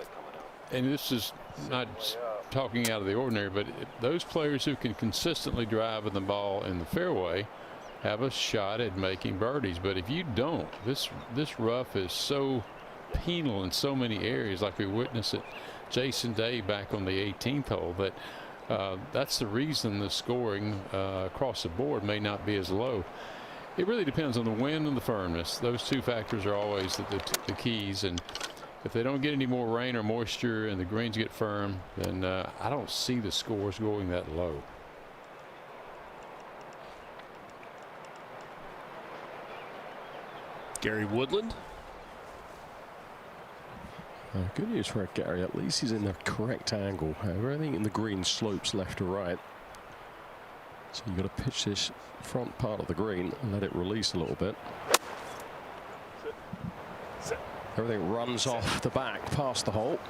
and this is not talking out of the ordinary, but those players who can consistently drive the ball in the fairway have a shot at making birdies. But if you don't, this rough is so penal in so many areas, like we witnessed at Jason Day back on the 18th hole, that that's the reason the scoring across the board may not be as low. It really depends on the wind and the firmness. Those two factors are always the keys, and if they don't get any more rain or moisture and the greens get firm, then I don't see the scores going that low. Gary Woodland. Good news for Gary, at least he's in the correct angle. Everything in the green slopes left to right. So you've got to pitch this front part of the green and let it release a little bit. Everything runs off the back past the hole,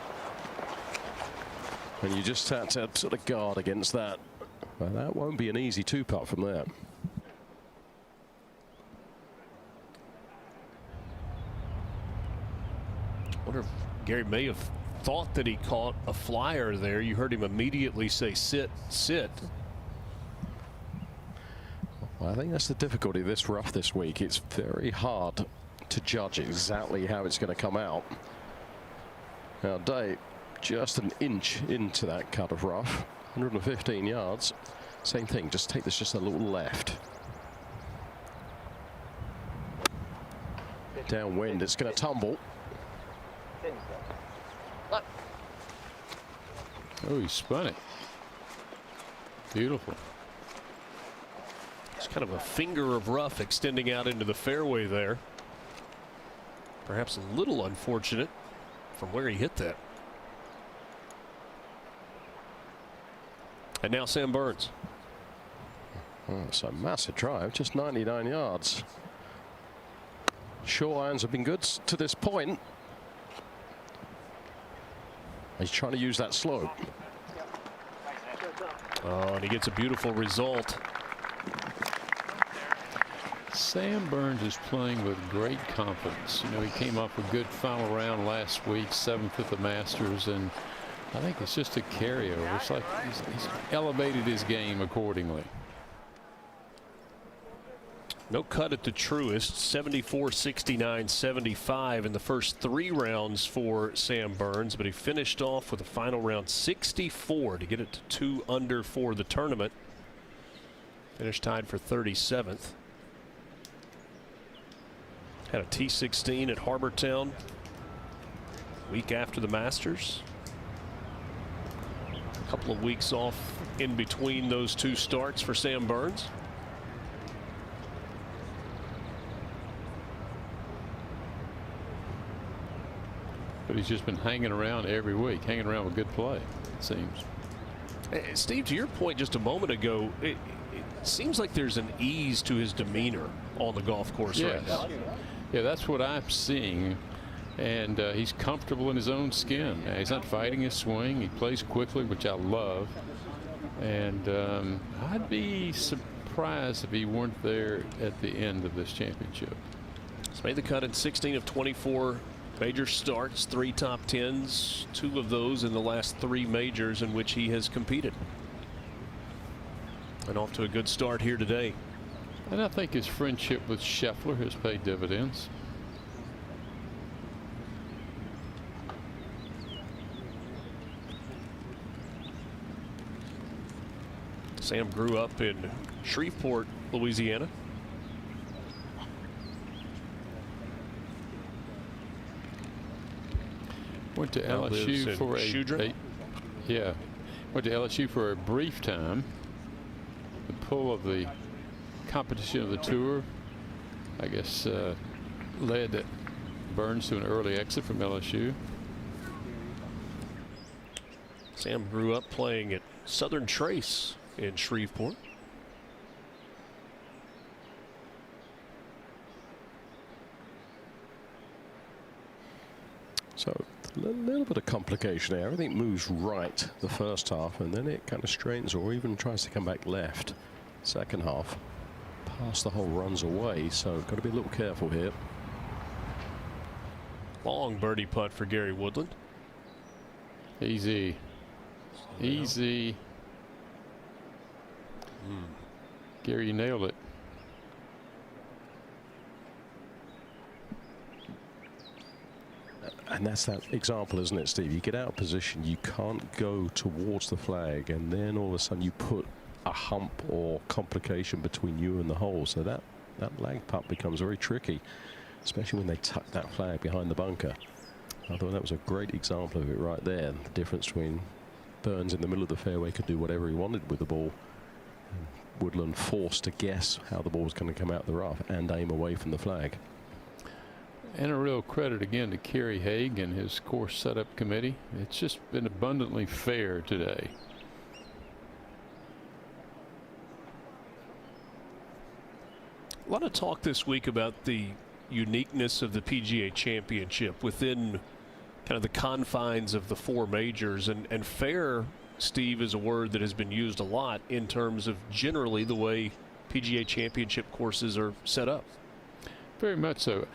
and you just have to sort of guard against that. Well, that won't be an easy two-putt from there. I wonder if Gary may have thought that he caught a flyer there. You heard him immediately say sit, sit. Well, I think that's the difficulty of this rough this week. It's very hard to judge exactly how it's going to come out. Now, Day, just an inch into that cut of rough, 115 yards. Same thing, just take this just a little left. Downwind, it's going to tumble. Oh, he spun it. Beautiful. It's kind of a finger of rough extending out into the fairway there. Perhaps a little unfortunate from where he hit that. And now Sam Burns. Oh, it's a massive drive, just 99 yards. Short irons have been good to this point. He's trying to use that slope. Oh, and he gets a beautiful result. Sam Burns is playing with great confidence. You know, he came off a good final round last week, 7th at the Masters, and I think it's just a carryover. It's like he's elevated his game accordingly. No cut at the Truist, 74, 69, 75 in the first 3 rounds for Sam Burns, but he finished off with a final round 64 to get it to 2 under for the tournament. Finished tied for 37th. Had a T16 at Harbortown week after the Masters. A couple of weeks off in between those two starts for Sam Burns. But he's just been hanging around every week, hanging around with good play, it seems. Steve, to your point just a moment ago, it seems like there's an ease to his demeanor on the golf course right now. Yeah, that's what I'm seeing. And he's comfortable in his own skin. He's not fighting his swing. He plays quickly, which I love. And I'd be surprised if he weren't there at the end of this championship. He's made the cut in 16 of 24 major starts, 3 top 10s, 2 of those in the last 3 majors in which he has competed. And off to a good start here today. And I think his friendship with Scheffler has paid dividends. Sam grew up in Shreveport, Louisiana. Went to LSU for went to LSU for a brief time. The pull of the competition of the tour, I guess, led Burns to an early exit from LSU. Sam grew up playing at Southern Trace in Shreveport. So a little bit of complication there. Everything moves right the first half, and then it kind of straightens or even tries to come back left second half. Past the hole runs away, so got to be a little careful here. Long birdie putt for Gary Woodland. Easy. Easy. Gary, you nailed it. And that's that example, isn't it, Steve? You get out of position, you can't go towards the flag, and then all of a sudden you put a hump or complication between you and the hole. So that lag putt becomes very tricky, especially when they tuck that flag behind the bunker. I thought that was a great example of it right there. The difference between Burns in the middle of the fairway could do whatever he wanted with the ball. Woodland forced to guess how the ball was going to come out the rough and aim away from the flag. And a real credit again to Kerry Haig and his course setup committee. It's just been abundantly fair today. A lot of talk this week about the uniqueness of the PGA Championship within kind of the confines of the 4 majors, and fair, Steve, is a word that has been used a lot in terms of generally the way PGA Championship courses are set up. Very much so.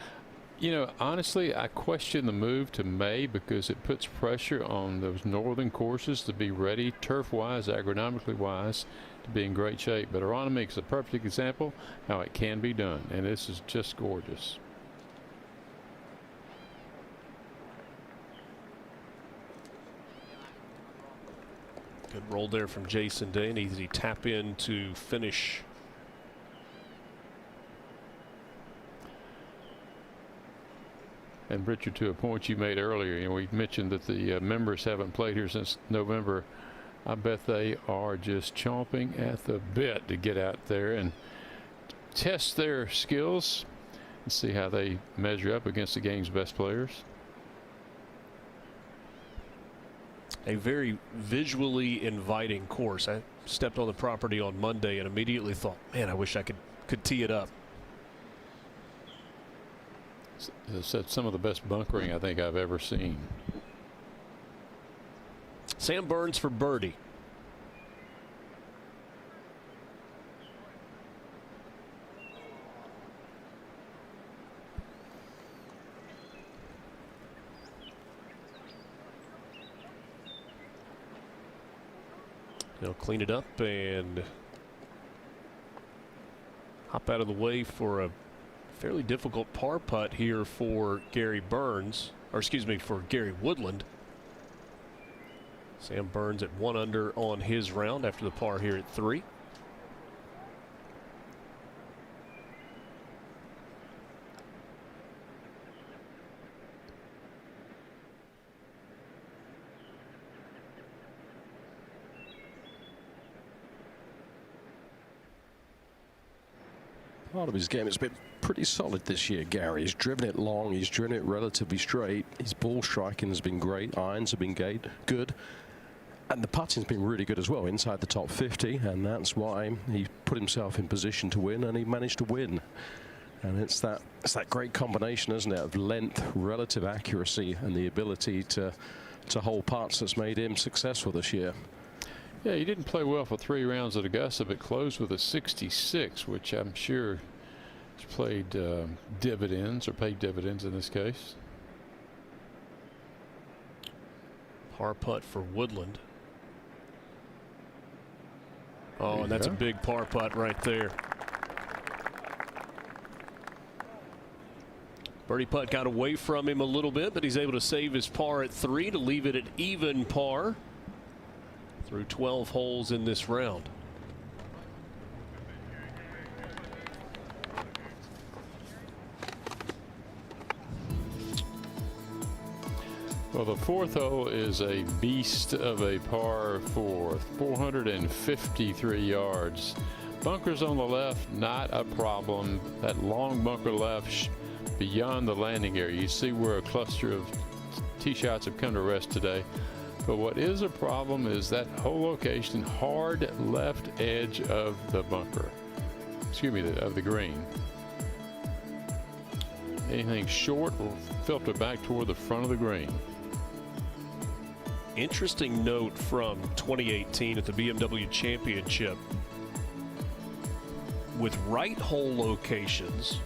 You know, honestly, I question the move to May because it puts pressure on those northern courses to be ready, turf-wise, agronomically-wise, to be in great shape. But Aronimink is a perfect example how it can be done, and this is just gorgeous. Good roll there from Jason Day, and easy tap in to finish. And Richard, to a point you made earlier, you know, we mentioned that the members haven't played here since November. I bet they are just chomping at the bit to get out there and test their skills and see how they measure up against the game's best players. A very visually inviting course. I stepped on the property on Monday and immediately thought, man, I wish I could tee it up. It's some of the best bunkering I think I've ever seen. Sam Burns for birdie. He'll clean it up and hop out of the way for a fairly difficult par putt here for Gary Burns, or excuse me, for Gary Woodland. Sam Burns at 1 under on his round after the par here at 3. Part of his game has been pretty solid this year, Gary. He's driven it long, he's driven it relatively straight. His ball striking has been great, irons have been good. And the putting's been really good as well, inside the top 50, and that's why he put himself in position to win, and he managed to win. And it's that great combination, isn't it, of length, relative accuracy, and the ability to hold putts that's made him successful this year. Yeah, he didn't play well for 3 rounds at Augusta, but closed with a 66, which I'm sure has played dividends, or paid dividends in this case. Par putt for Woodland. Oh, and that's a big par putt right there. Birdie putt got away from him a little bit, but he's able to save his par at 3 to leave it at even par through 12 holes in this round. Well, the 4th hole is a beast of a par 4, 453 yards. Bunkers on the left, not a problem. That long bunker left beyond the landing area. You see where a cluster of tee shots have come to rest today. But what is a problem is that whole location, hard left edge of the bunker. Excuse me, of the green. Anything short will filter back toward the front of the green. Interesting note from 2018 at the BMW Championship. With right hole locations,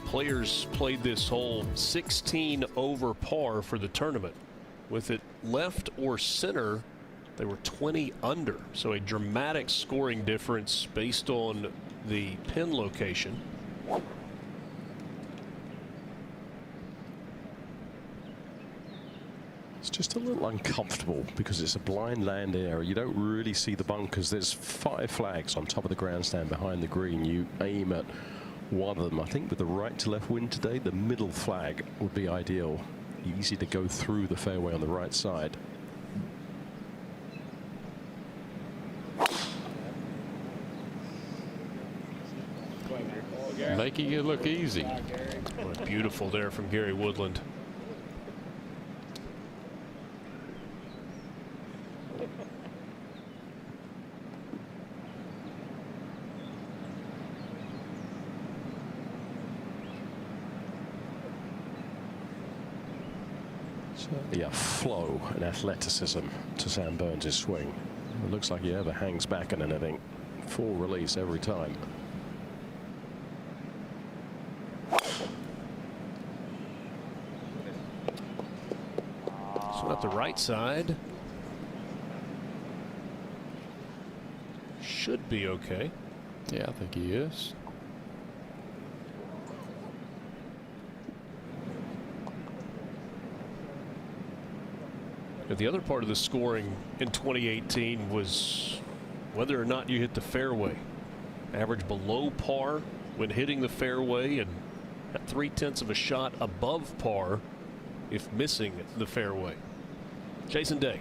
players played this hole 16 over par for the tournament. With it left or center, they were 20 under. So a dramatic scoring difference based on the pin location. It's just a little uncomfortable because it's a blind land area. You don't really see the bunkers. There's 5 flags on top of the grandstand behind the green. You aim at one of them. I think with the right to left wind today, the middle flag would be ideal. Easy to go through the fairway on the right side. Making it look easy. Oh, beautiful there from Gary Woodland. Yeah, flow and athleticism to Sam Burns' swing. It looks like he ever hangs back and anything. Full release every time. So at the right side. Should be okay. Yeah, I think he is. The other part of the scoring in 2018 was whether or not you hit the fairway. Average below par when hitting the fairway, and at 3/10 of a shot above par if missing the fairway. Jason Day.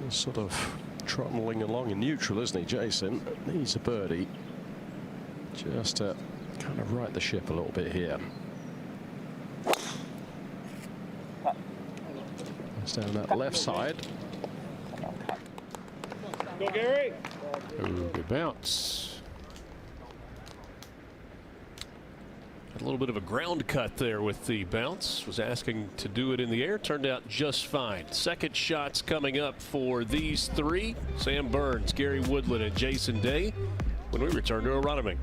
Sort of trundling along in neutral, isn't he, Jason? Needs a birdie just to kind of right the ship a little bit here. Down that left side. Go, Gary. Ooh, good bounce. A little bit of a ground cut there with the bounce. Was asking to do it in the air. Turned out just fine. Second shots coming up for these 3. Sam Burns, Gary Woodland, and Jason Day when we return to Aronimink.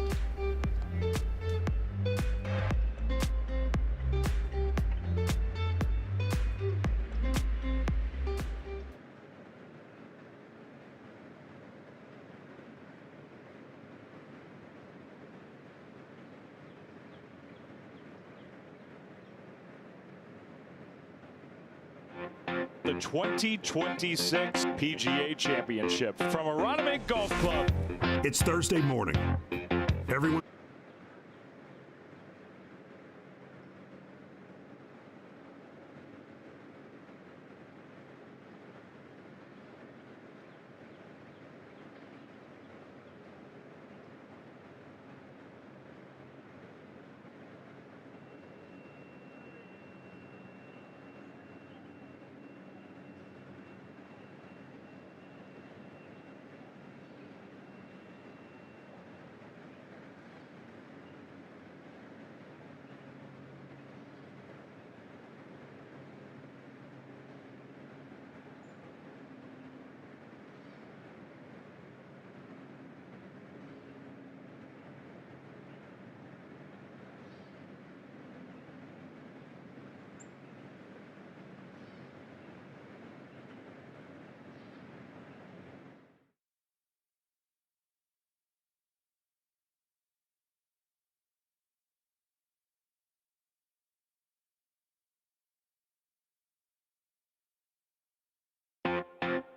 The 2026 PGA Championship from Aronimink Golf Club. It's Thursday morning. Everyone.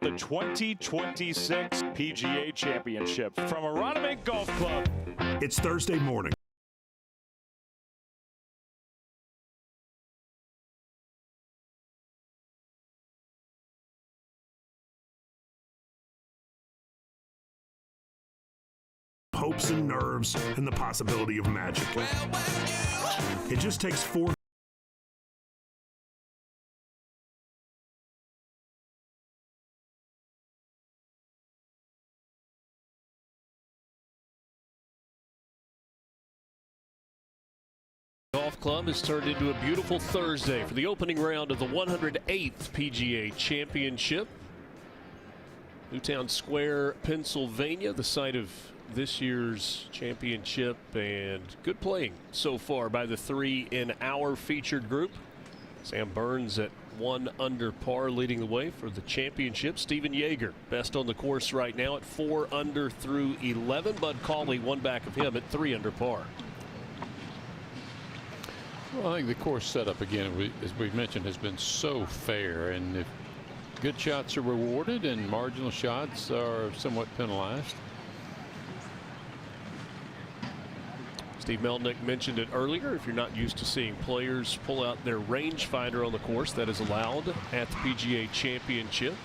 the 2026 PGA Championship from Aronimink Golf Club. It's Thursday morning. Hopes and nerves and the possibility of magic. It just takes 4. Golf Club has turned into a beautiful Thursday for the opening round of the 108th PGA Championship. Newtown Square, Pennsylvania, the site of this year's championship, and good playing so far by the three in our featured group. Sam Burns at 1 under par leading the way for the championship. Stephen Yeager best on the course right now at 4 under through 11. Bud Cauley one back of him at 3 under par. Well, I think the course setup again, as we've mentioned, has been so fair, and if good shots are rewarded and marginal shots are somewhat penalized. Steve Melnick mentioned it earlier. If you're not used to seeing players pull out their rangefinder on the course, that is allowed at the PGA Championship.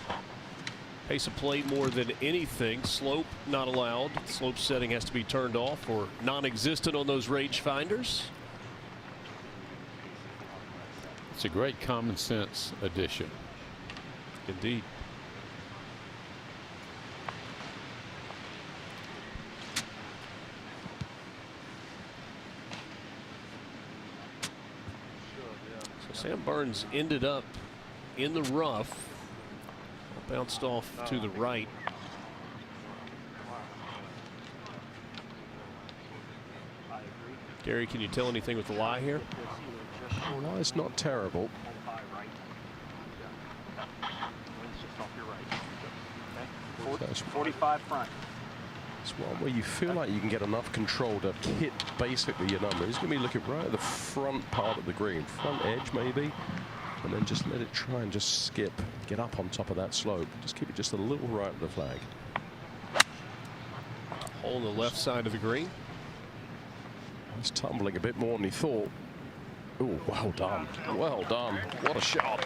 Pace of play more than anything. Slope not allowed. Slope setting has to be turned off or non-existent on those rangefinders. It's a great common sense addition. Indeed. So Sam Burns ended up in the rough. Bounced off to the right. Gary, can you tell anything with the lie here? Well, it's not terrible. That's 45 front. It's one where you feel like you can get enough control to hit basically your number. He's going to be looking right at the front part of the green, front edge maybe, and then just let it try and just skip, get up on top of that slope. Just keep it just a little right of the flag. Hole on the left side of the green. He's tumbling a bit more than he thought. Oh, well done. Well done. What a shot.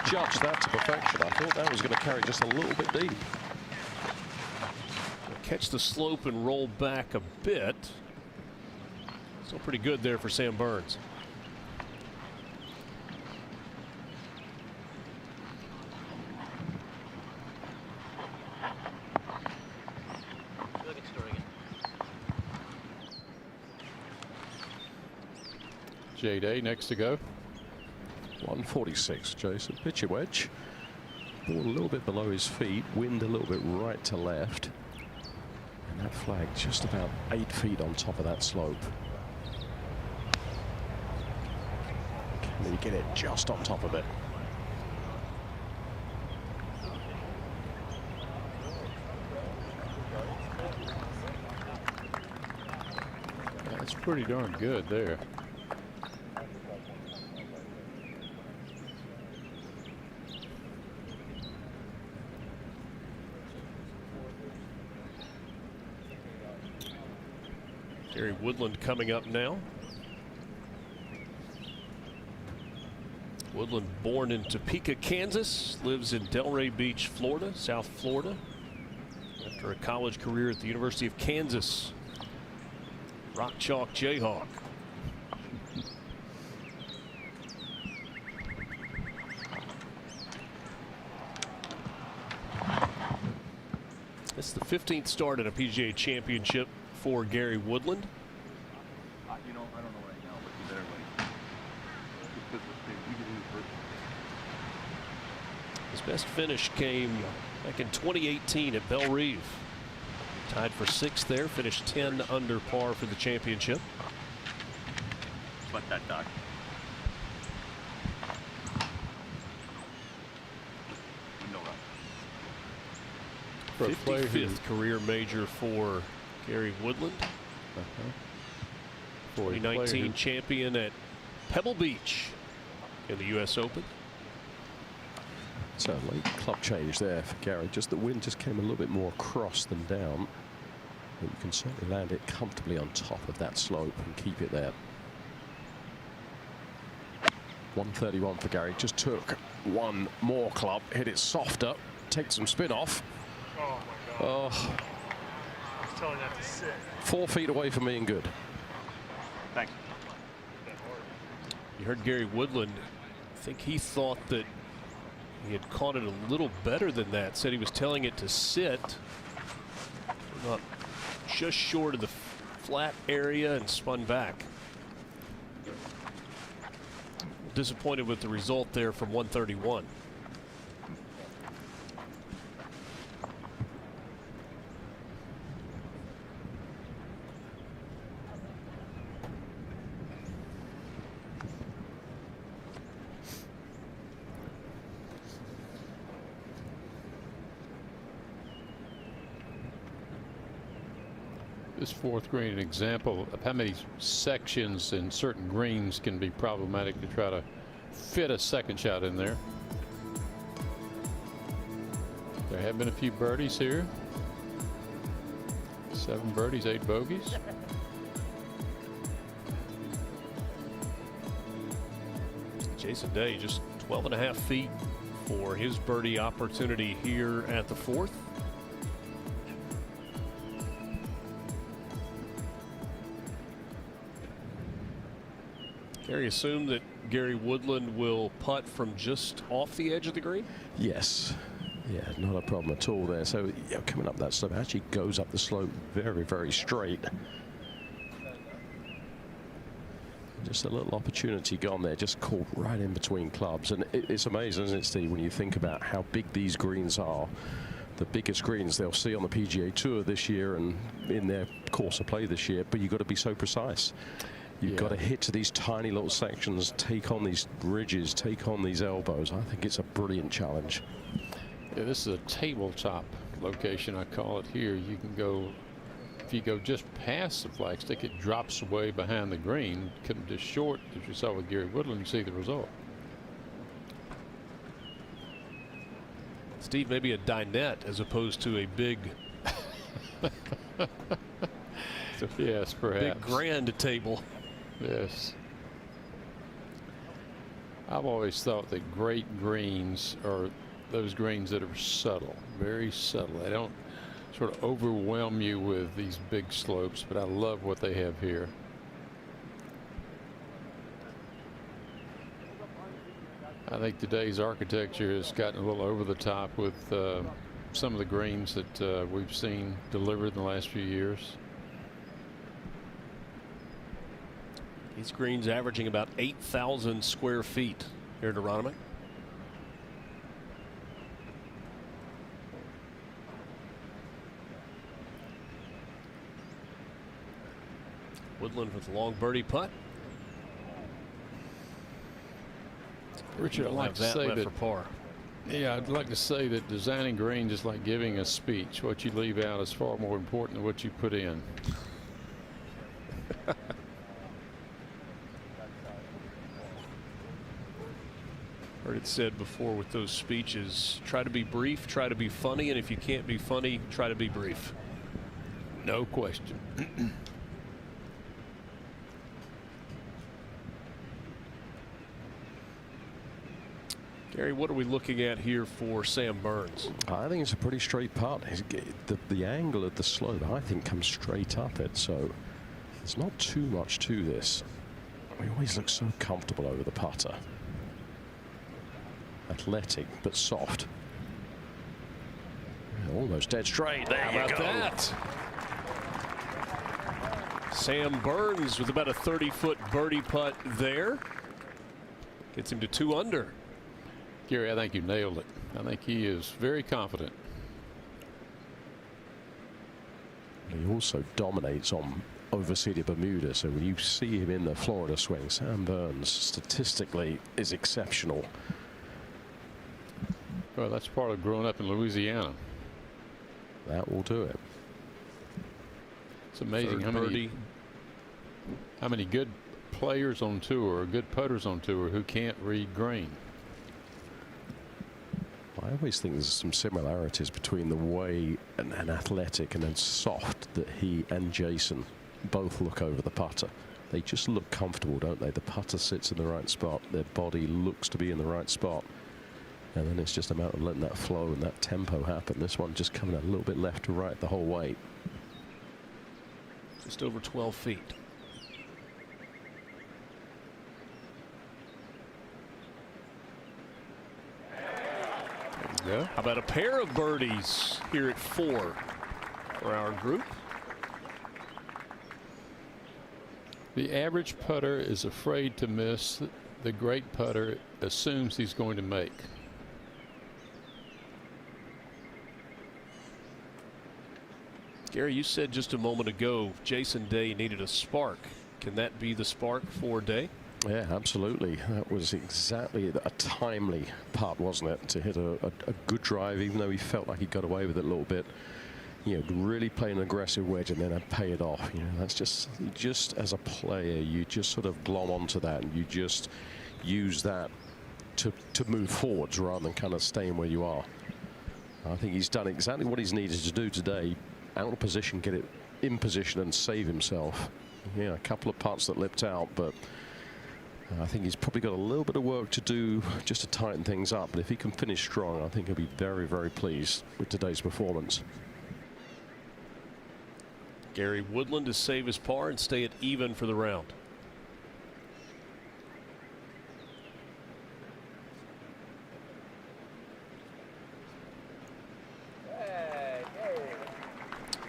Judged that to perfection. I thought that was going to carry just a little bit deep. Catch the slope and roll back a bit. Still pretty good there for Sam Burns. J-Day next to go. 146, Jason. Pitch your wedge. Ball a little bit below his feet. Wind a little bit right to left. And that flag just about 8 feet on top of that slope. Can he get it just on top of it? That's pretty darn good there. Gary Woodland coming up now. Woodland born in Topeka, Kansas, lives in Delray Beach, Florida, South Florida. After a college career at the University of Kansas, Rock Chalk Jayhawk. It's the 15th start in a PGA Championship for Gary Woodland. I don't know right now, but you better wait. His best finish came back in 2018 at Belle Reve. Tied for 6th there, finished 10 under par for the championship. But that, Doc. You know that. 55th career major for Gary Woodland. 2019 champion at Pebble Beach in the U.S. Open. So late club change there for Gary. Just the wind just came a little bit more across than down. But you can certainly land it comfortably on top of that slope and keep it there. 131 for Gary. Just took one more club, hit it softer, take some spin off. Oh my God. Oh. I was telling that to sit. 4 feet away from being good. Thank you. You heard Gary Woodland. I think he thought that he had caught it a little better than that. Said he was telling it to sit about just short of the flat area and spun back. Disappointed with the result there from 131. This fourth green, an example of how many sections in certain greens can be problematic to try to fit a second shot in there. There have been a few birdies here. 7 birdies, 8 bogeys. Jason Day just 12.5 feet for his birdie opportunity here at the fourth. Gary, assume that Gary Woodland will putt from just off the edge of the green? Yes. Yeah, not a problem at all there. So coming up that slope, actually goes up the slope very, very straight. Just a little opportunity gone there, just caught right in between clubs. And it's amazing, isn't it, Steve, when you think about how big these greens are. The biggest greens they'll see on the PGA Tour this year and in their course of play this year, but you've got to be so precise. You've got to hit to these tiny little sections, take on these ridges, take on these elbows. I think it's a brilliant challenge. Yeah, this is a tabletop location, I call it here. You can go, if you go just past the flagstick, it drops away behind the green. Come just short, as you saw with Gary Woodland, you see the result. Steve, maybe a dinette as opposed to a big yes, perhaps. Big grand table. Yes. I've always thought that great greens are those greens that are subtle, very subtle. They don't sort of overwhelm you with these big slopes, but I love what they have here. I think today's architecture has gotten a little over the top with some of the greens that we've seen delivered in the last few years. These greens averaging about 8,000 square feet here at Aronimink. Woodland with a long birdie putt. Richard, I'd like to say that, for par. Yeah, I'd like to say that designing greens is like giving a speech. What you leave out is far more important than what you put in. Heard it said before with those speeches, try to be brief, try to be funny, and if you can't be funny, try to be brief. No question. Gary, what are we looking at here for Sam Burns? I think it's a pretty straight putt. The angle of the slope, I think, comes straight up it, so there's not too much to this. He always looks so comfortable over the putter. Athletic, but soft. Almost dead straight. There How you about go. that? Sam Burns with about a 30-foot birdie putt there. Gets him to 2 under. Gary, I think you nailed it. I think he is very confident. He also dominates on overseeded Bermuda, so when you see him in the Florida swing, Sam Burns statistically is exceptional. Well, that's part of growing up in Louisiana. That will do it. It's amazing how many good players on tour or good putters on tour who can't read green. always think there's some similarities between the way an athletic and then soft that he and Jason both look over the putter. They just look comfortable, don't they? The putter sits in the right spot. Their body looks to be in the right spot. And then it's just a matter of letting that flow and that tempo happen. This one just coming a little bit left to right the whole way. Just over 12 feet. Yeah. How about a pair of birdies here at 4 for our group? The average putter is afraid to miss. The great putter assumes he's going to make. Gary, you said just a moment ago Jason Day needed a spark. Can that be the spark for Day? Yeah, absolutely. That was exactly a timely putt, wasn't it? To hit a good drive, even though he felt like he got away with it a little bit. You know, really play an aggressive wedge and then pay it off. You know, that's just as a player, you just sort of glom onto that and you just use that to move forwards rather than kind of staying where you are. I think he's done exactly what he's needed to do today. Out of position, get it in position and save himself. Yeah, a couple of putts that lipped out, but I think he's probably got a little bit of work to do just to tighten things up. But if he can finish strong, I think he'll be very, very pleased with today's performance. Gary Woodland to save his par and stay at even for the round.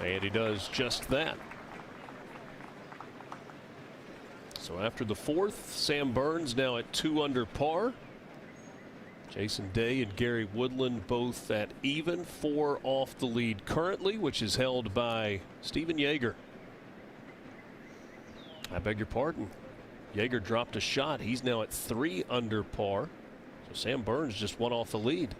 And he does just that. So after the 4th, Sam Burns now at 2 under par. Jason Day and Gary Woodland both at even, 4 off the lead currently, which is held by Stephen Jaeger. I beg your pardon. Jaeger dropped a shot. He's now at 3 under par. So Sam Burns just 1 off the lead.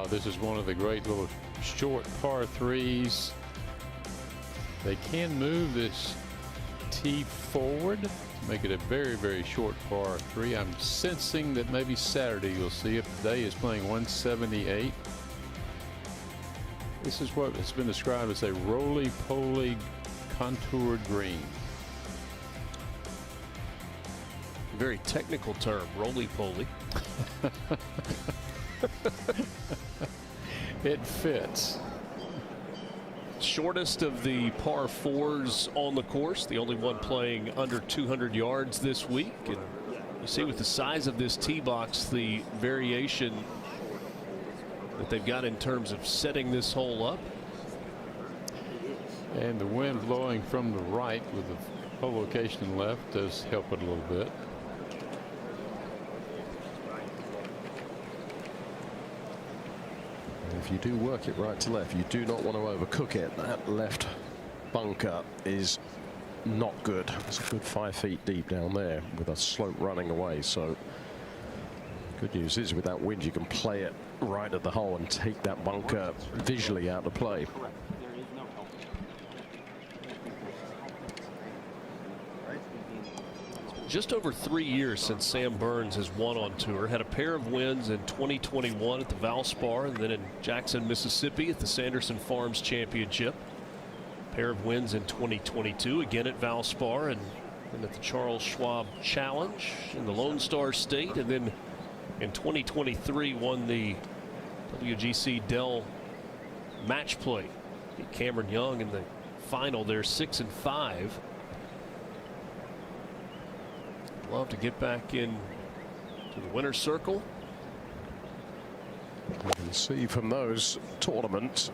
This is one of the great little short par 3s. They can move this tee forward to make it a very, very short par 3. I'm sensing that maybe Saturday you'll see it. Today is playing 178. This is what has been described as a roly-poly contoured green. Very technical term, roly-poly. It fits. Shortest of the par 4s on the course, the only one playing under 200 yards this week. And you see with the size of this tee box, the variation that they've got in terms of setting this hole up. And the wind blowing from the right with the hole location left does help it a little bit. If you do work it right to left, you do not want to overcook it. That left bunker is not good. It's a good 5 feet deep down there with a slope running away. So good news is with that wind you can play it right at the hole and take that bunker visually out of play. Just over 3 years since Sam Burns has won on tour. Had a pair of wins in 2021 at the Valspar and then in Jackson, Mississippi at the Sanderson Farms Championship. Pair of wins in 2022 again at Valspar and at the Charles Schwab Challenge in the Lone Star State, and then in 2023 won the WGC Dell Match Play. Beat Cameron Young in the final there, 6-5. Love to get back in to the winner's circle. You can see from those tournaments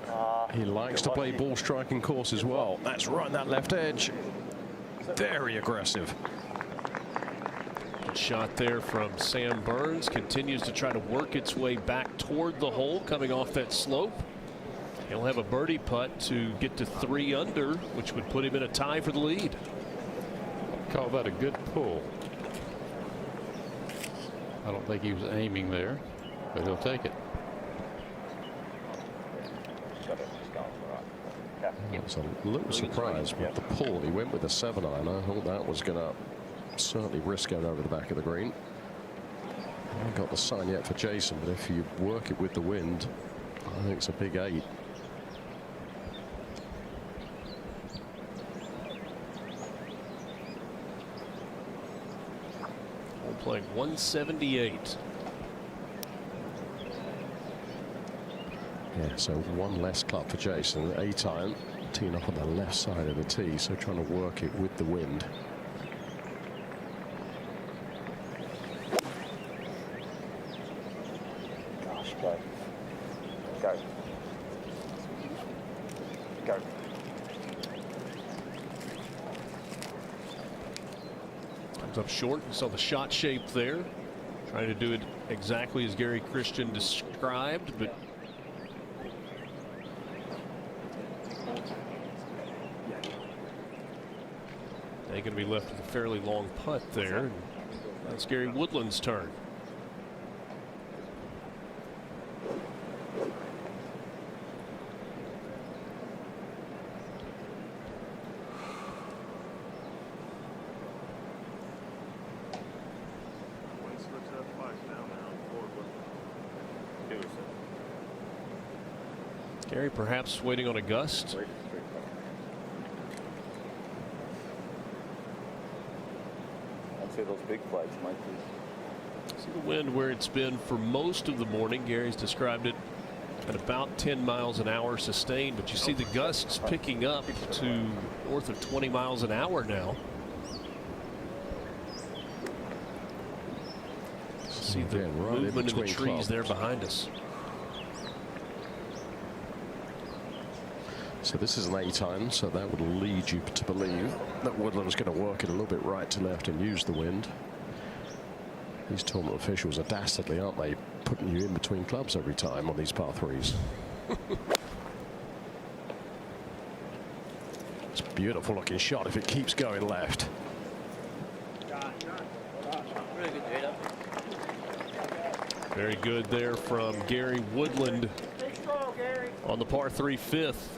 he likes to play ball striking course as well. That's right in that left edge. Very aggressive. Good shot there from Sam Burns. Continues to try to work its way back toward the hole coming off that slope. He'll have a birdie putt to get to 3 under, which would put him in a tie for the lead. Call that a good pull. I don't think he was aiming there, but he'll take it. I was a little surprised with the pull. He went with a 7-iron. I thought that was going to certainly risk out over the back of the green. I haven't got the sign yet for Jason, but if you work it with the wind, I think it's a big 8. We're playing 178. Yeah, so one less club for Jason. 8 iron, teeing up on the left side of the tee, so trying to work it with the wind. Gosh, go. Go. Go. Comes up short. You saw the shot shape there. Trying to do it exactly as Gary Christian described, but they're going to be left with a fairly long putt there. That's Gary Woodland's turn. Gary perhaps waiting on a gust. I'd say those big flags might be. See the wind where it's been for most of the morning. Gary's described it at about 10 miles an hour sustained, but you see the gusts picking up to north of 20 miles an hour now. See the movement in the trees there behind us. So this is an 8 iron, so that would lead you to believe that Woodland's going to work it a little bit right to left and use the wind. These tournament officials are dastardly, aren't they? Putting you in between clubs every time on these par 3s. It's a beautiful looking shot if it keeps going left. Very good there from Gary Woodland on the par 3 fifth.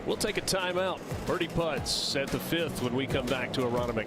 We'll take a timeout. Birdie putts at the 5th when we come back to Aronimink.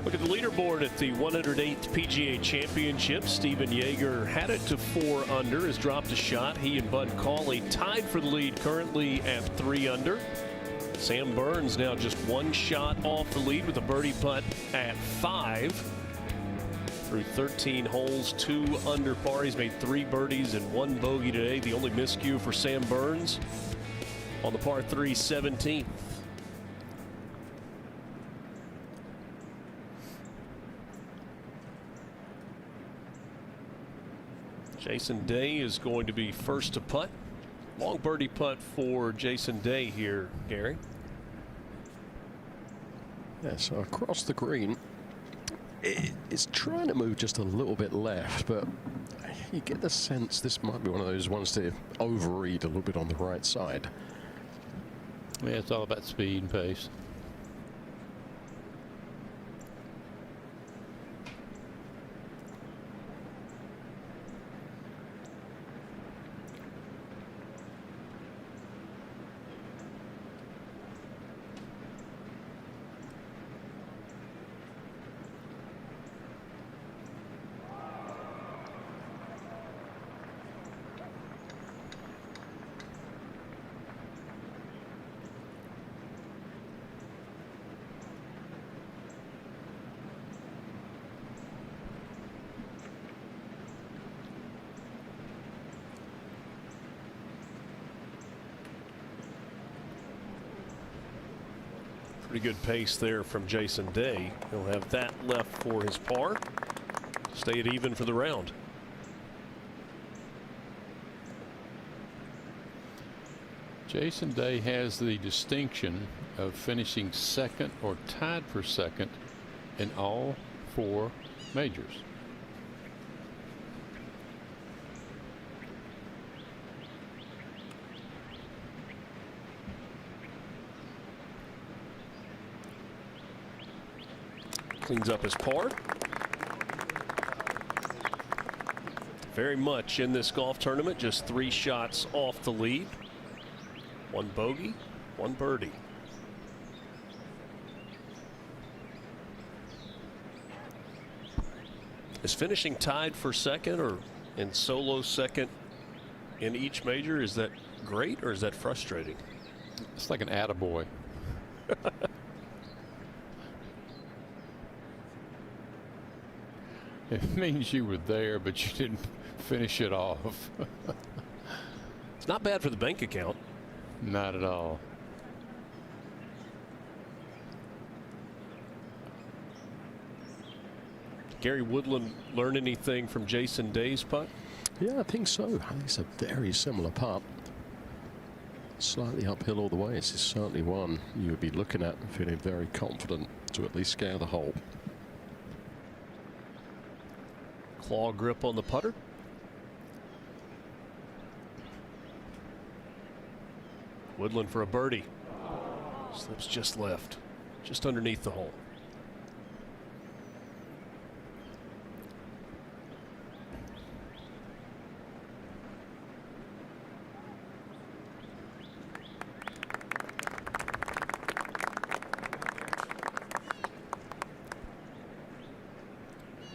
Look at the leaderboard at the 108th PGA Championship. Stephen Yeager had it to 4 under, has dropped a shot. He and Bud Cauley tied for the lead currently at 3 under. Sam Burns now just 1 shot off the lead with a birdie putt at 5. Through 13 holes, 2 under par. He's made 3 birdies and 1 bogey today. The only miscue for Sam Burns on the par 3 17th. Jason Day is going to be first to putt. Long birdie putt for Jason Day here, Gary. Yeah, so across the green, it's trying to move just a little bit left, but you get the sense this might be one of those ones to overread a little bit on the right side. Yeah, it's all about speed and pace. Pretty good pace there from Jason Day. He'll have that left for his par. Stay at even for the round. Jason Day has the distinction of finishing second or tied for second in all 4 majors. Cleans up his par. Very much in this golf tournament, just 3 shots off the lead. 1 bogey, 1 birdie. Is finishing tied for second or in solo second in each major, is that great or is that frustrating? It's like an attaboy. It means you were there, but you didn't finish it off. It's not bad for the bank account. Not at all. Gary Woodland learn anything from Jason Day's putt? Yeah, I think so. I think it's a very similar putt. Slightly uphill all the way. This is certainly one you would be looking at and feeling very confident to at least scare the hole. Claw grip on the putter. Woodland for a birdie. Slips just left, just underneath the hole.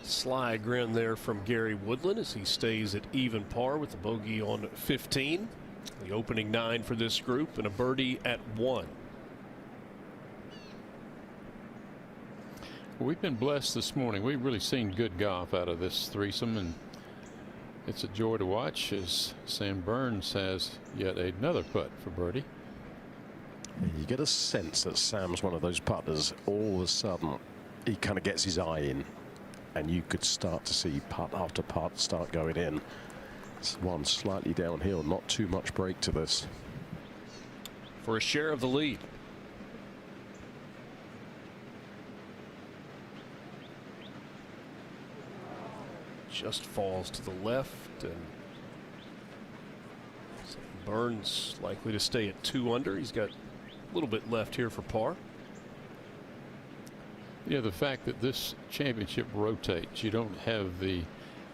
Sly grin there from Gary Woodland as he stays at even par with the bogey on 15. The opening 9 for this group and a birdie at 1. We've been blessed this morning. We've really seen good golf out of this threesome, and it's a joy to watch as Sam Burns has yet another putt for birdie. You get a sense that Sam's one of those putters. All of a sudden, he kind of gets his eye in, and you could start to see putt after putt start going in. It's one slightly downhill, not too much break to this. For a share of the lead. Just falls to the left, and Burns likely to stay at 2 under. He's got a little bit left here for par. Yeah, the fact that this championship rotates, you don't have the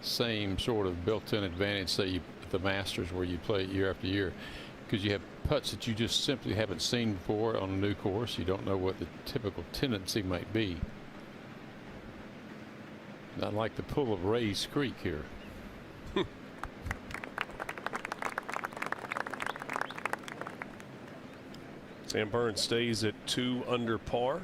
same sort of built-in advantage, say at the Masters, where you play year after year, because you have putts that you just simply haven't seen before on a new course. You don't know what the typical tendency might be. Not like the pull of Ray's Creek here. Sam Burns stays at 2 under par.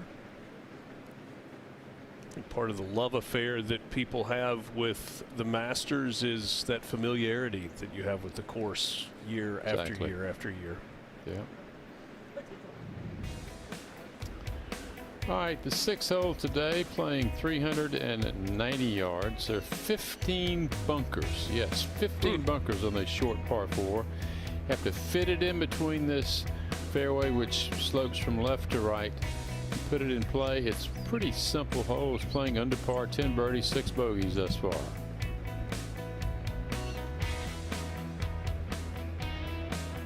I think part of the love affair that people have with the Masters is that familiarity that you have with the course year after year after year. Yeah. All right, the 6th hole today, playing 390 yards. There are 15 bunkers. Yes, 15 bunkers on the short par 4. Have to fit it in between this fairway, which slopes from left to right, put it in play. It's pretty simple hole. It's playing under par, 10 birdies, 6 bogeys thus far.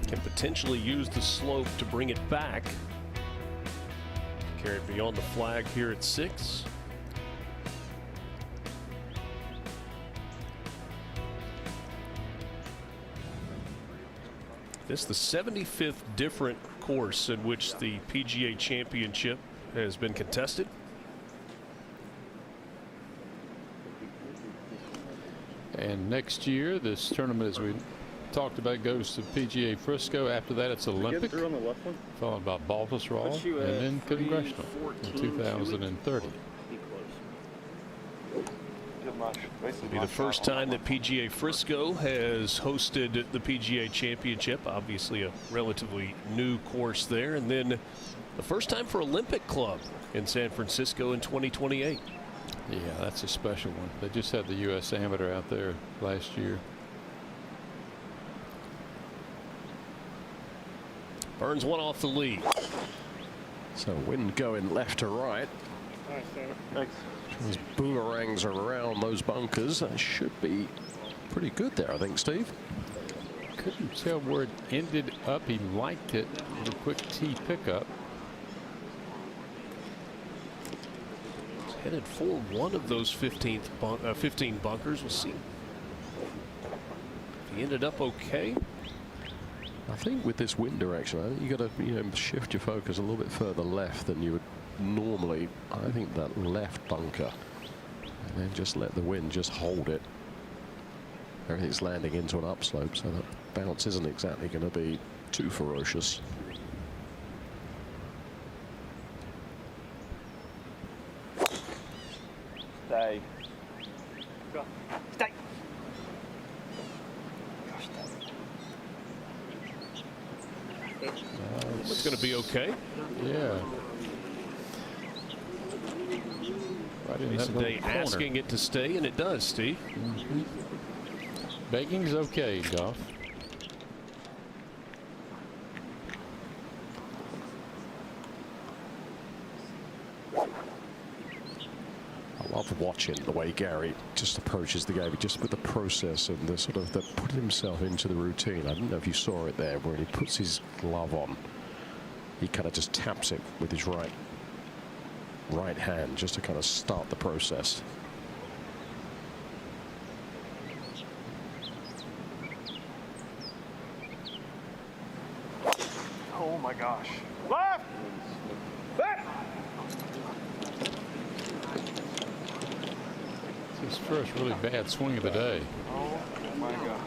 Can potentially use the slope to bring it back. Carry it beyond the flag here at 6. This is the 75th different course in which the PGA Championship has been contested. And next year, this tournament, as we talked about, goes to PGA Frisco. After that, it's Olympic, followed by Baltusrol, and then Congressional in 2030. It'll be the first time that PGA Frisco has hosted the PGA Championship. Obviously a relatively new course there. And then the first time for Olympic Club in San Francisco in 2028. Yeah, that's a special one. They just had the U.S. Amateur out there last year. Burns one off the lead. So wind going left to right. Nice, Sam. Thanks. Those boomerangs are around those bunkers. That should be pretty good there, I think, Steve. Couldn't tell where it ended up. He liked it. The quick tee pickup. It's headed for one of those 15 bunkers. We'll see if he ended up okay. I think with this wind direction, I think you got to shift your focus a little bit further left than you would normally. I think that left bunker, and then just let the wind just hold it. Everything's landing into an upslope, so that bounce isn't exactly going to be too ferocious. Stay. Go. Stay. It's going to be okay. Yeah. Right in that Mason Day corner. asking it to stay, and it does, Steve. Baking's okay, Goff. I love watching the way Gary just approaches the game, just with the process and the sort of putting himself into the routine. I don't know if you saw it there when he puts his glove on. He kind of just taps it with his right hand just to kind of start the process. Oh my gosh. Left! Left! It's his first really bad swing of the day. Oh my gosh.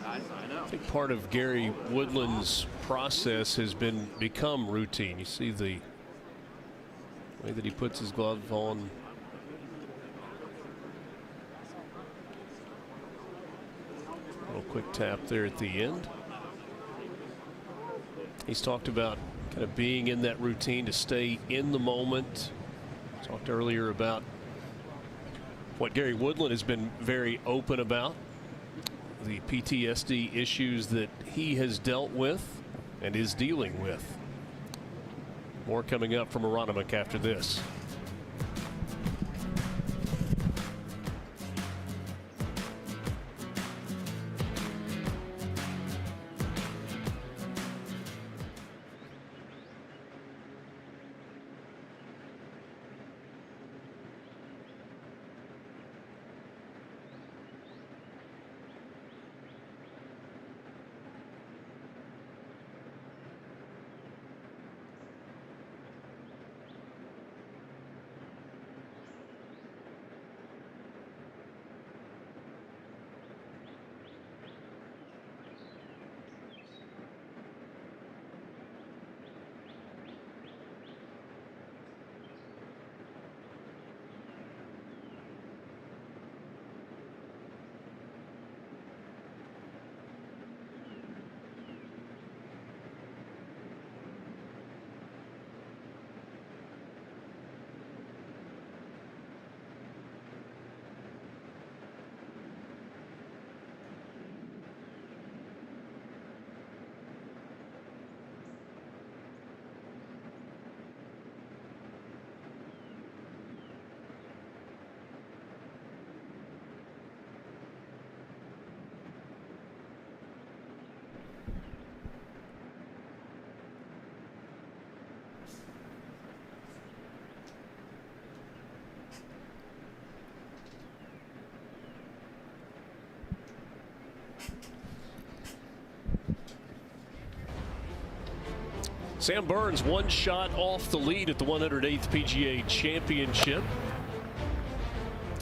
I think part of Gary Woodland's process has become routine. You see the way that he puts his glove on. A little quick tap there at the end. He's talked about kind of being in that routine to stay in the moment. Talked earlier about what Gary Woodland has been very open about, the PTSD issues that he has dealt with and is dealing with. More coming up from Aronimink after this. Sam Burns 1 shot off the lead at the 108th PGA Championship.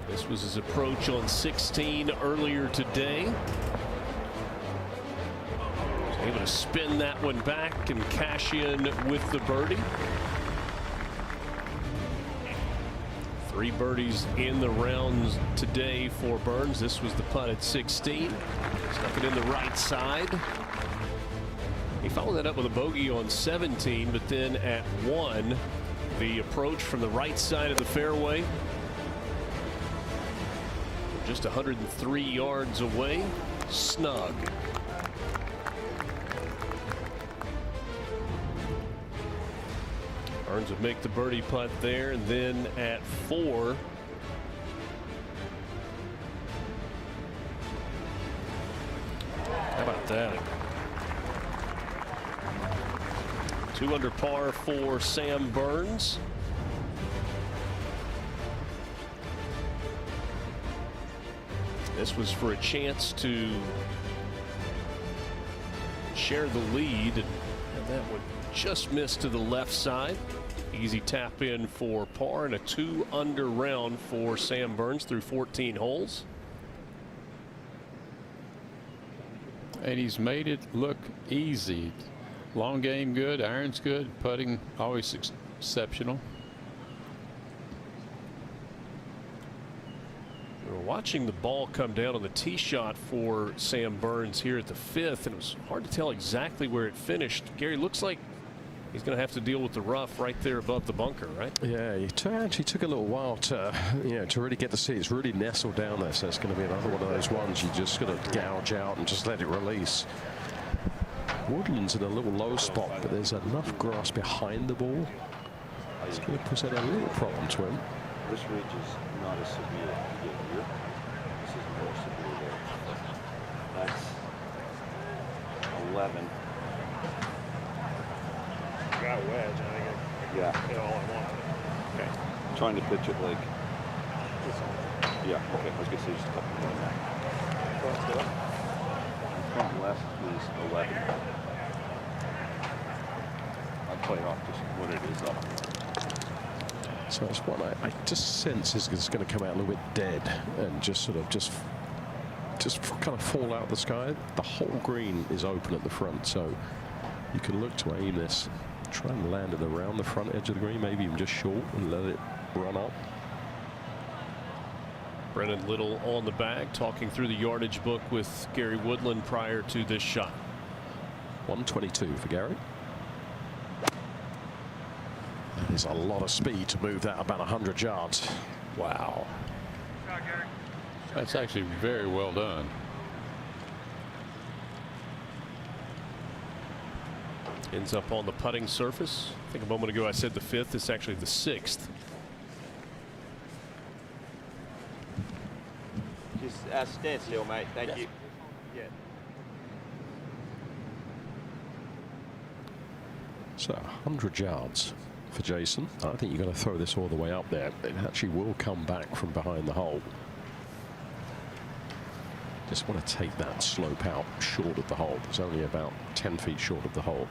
This was his approach on 16 earlier today. Able to spin that one back and cash in with the birdie. 3 birdies in the rounds today for Burns. This was the putt at 16. Stuck it in the right side. He followed that up with a bogey on 17, but then at 1, the approach from the right side of the fairway. Just 103 yards away. Snug. Burns would make the birdie putt there, and then at 4, how about that? 2 under par for Sam Burns. This was for a chance to share the lead, and that would just miss to the left side. Easy tap in for par, and a 2 under round for Sam Burns through 14 holes. And he's made it look easy. Long game good, irons good, putting always exceptional. We're watching the ball come down on the tee shot for Sam Burns here at the 5th, and it was hard to tell exactly where it finished. Gary, looks like he's going to have to deal with the rough right there above the bunker, right? Yeah, it actually took a little while to, to really get to see. It's really nestled down there, so it's going to be another one of those ones you just got to gouge out and just let it release. Woodland's in a little low spot, but there's enough grass behind the ball. It's going to present a little problem to him. This ridge is not as severe as here. This is more severe there. That's 11. Got a wedge, I think I hit all I wanted. Okay. I'm trying to pitch it like. Yeah, okay. I was going to say just a couple more than that. Front left is 11. I'll play off just what it is up. So it's one I just sense is going to come out a little bit dead and just sort of just kind of fall out the sky. The whole green is open at the front, so you can look to aim this. Try and land it around the front edge of the green, maybe even just short, and let it run up. Brennan Little on the bag, talking through the yardage book with Gary Woodland prior to this shot. 122 for Gary. That is a lot of speed to move that about 100 yards. Wow. That's actually very well done. Ends up on the putting surface. I think a moment ago I said the 5th. It's actually the 6th. Just stand still, mate. Thank you. Yeah. So 100 yards for Jason. I think you're going to throw this all the way up there. It actually will come back from behind the hole. Just want to take that slope out short of the hole. It's only about 10 feet short of the hole.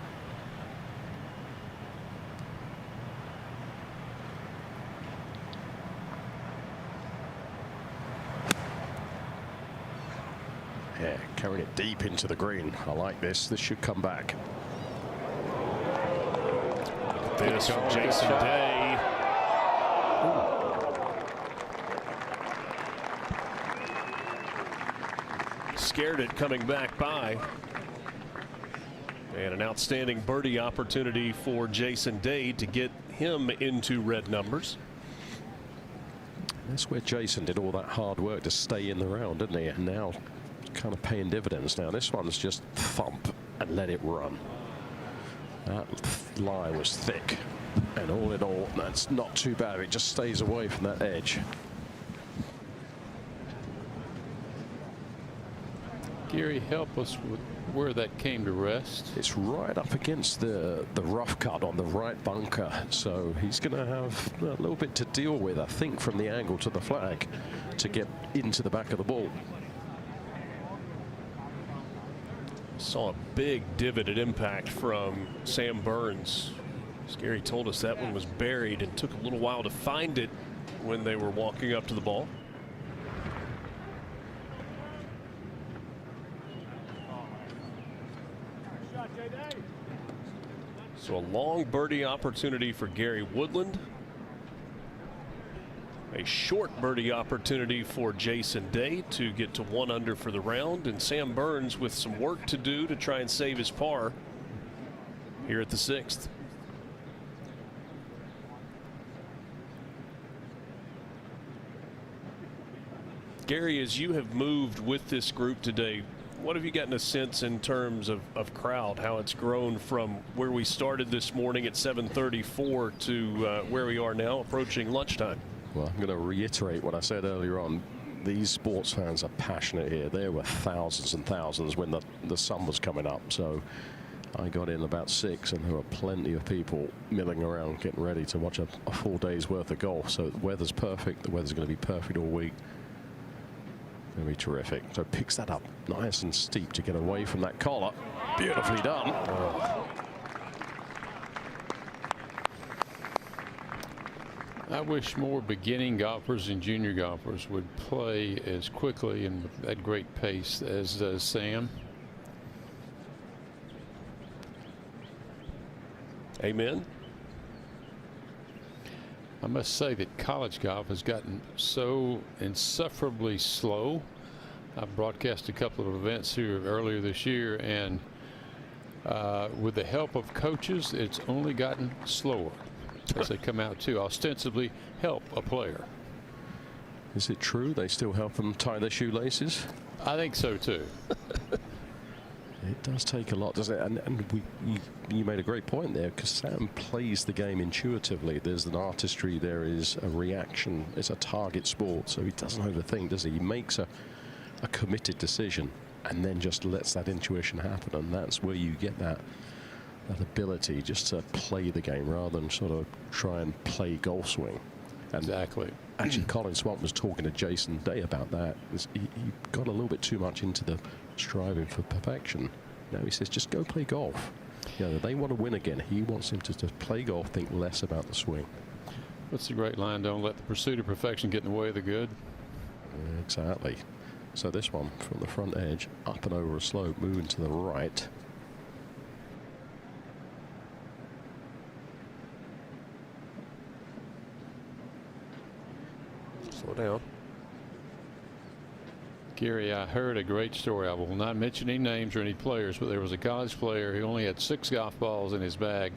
Yeah, carrying it deep into the green. I like this. This should come back. This from Jason Day. Scared it coming back by. And an outstanding birdie opportunity for Jason Day to get him into red numbers. That's where Jason did all that hard work to stay in the round, didn't he? And now kind of paying dividends. Now this one's just thump and let it run. That lie was thick, and all in all, that's not too bad. It just stays away from that edge. Gary, help us with where that came to rest. It's right up against the rough cut on the right bunker, so he's going to have a little bit to deal with, I think, from the angle to the flag to get into the back of the ball. Saw a big divot at impact from Sam Burns. As Gary told us, that one was buried and took a little while to find it when they were walking up to the ball. So a long birdie opportunity for Gary Woodland. A short birdie opportunity for Jason Day to get to 1 under for the round, and Sam Burns with some work to do to try and save his par here at the 6th. Gary, as you have moved with this group today, what have you gotten a sense in terms of crowd, how it's grown from where we started this morning at 7:34 to where we are now approaching lunchtime? Well, I'm going to reiterate what I said earlier on. These sports fans are passionate here. There were thousands and thousands when the sun was coming up. So I got in about 6 and there were plenty of people milling around getting ready to watch a full day's worth of golf. So the weather's perfect. The weather's going to be perfect all week. Going to be terrific. So picks that up nice and steep to get away from that collar. Beautifully done. I wish more beginning golfers and junior golfers would play as quickly and at great pace as does Sam. Amen. I must say that college golf has gotten so insufferably slow. I broadcast a couple of events here earlier this year, and with the help of coaches, it's only gotten slower as they come out to ostensibly help a player. Is it true they still help them tie their shoelaces? I think so too. It does take a lot, doesn't it? And you made a great point there, because Sam plays the game intuitively. There's an artistry, there is a reaction. It's a target sport, so he doesn't overthink, does he? He makes a committed decision and then just lets that intuition happen, and that's where you get that ability just to play the game rather than sort of try and play golf swing. And exactly. Actually, Colin Swamp was talking to Jason Day about that. He got a little bit too much into the striving for perfection. Now he says, just go play golf. You know, they want to win again. He wants him to just play golf, think less about the swing. What's the great line? Don't let the pursuit of perfection get in the way of the good. Exactly. So this one from the front edge, up and over a slope, moving to the right. Slow down. Gary, I heard a great story. I will not mention any names or any players, but there was a college player who only had 6 golf balls in his bag,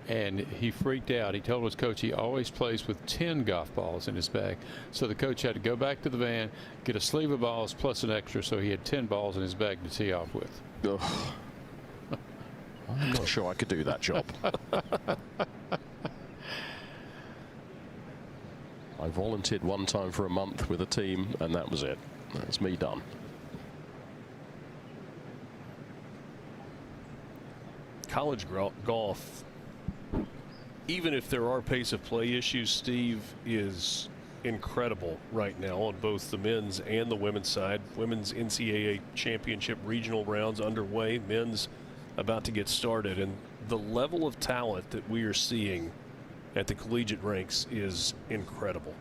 and he freaked out. He told his coach he always plays with 10 golf balls in his bag. So the coach had to go back to the van, get a sleeve of balls plus an extra, so he had 10 balls in his bag to tee off with. Ugh. I'm not sure I could do that job. I volunteered one time for a month with a team, and that was it. That's me done. College golf, even if there are pace of play issues, Steve, is incredible right now on both the men's and the women's side. Women's NCAA championship regional rounds underway, men's about to get started, and the level of talent that we are seeing at the collegiate ranks is incredible.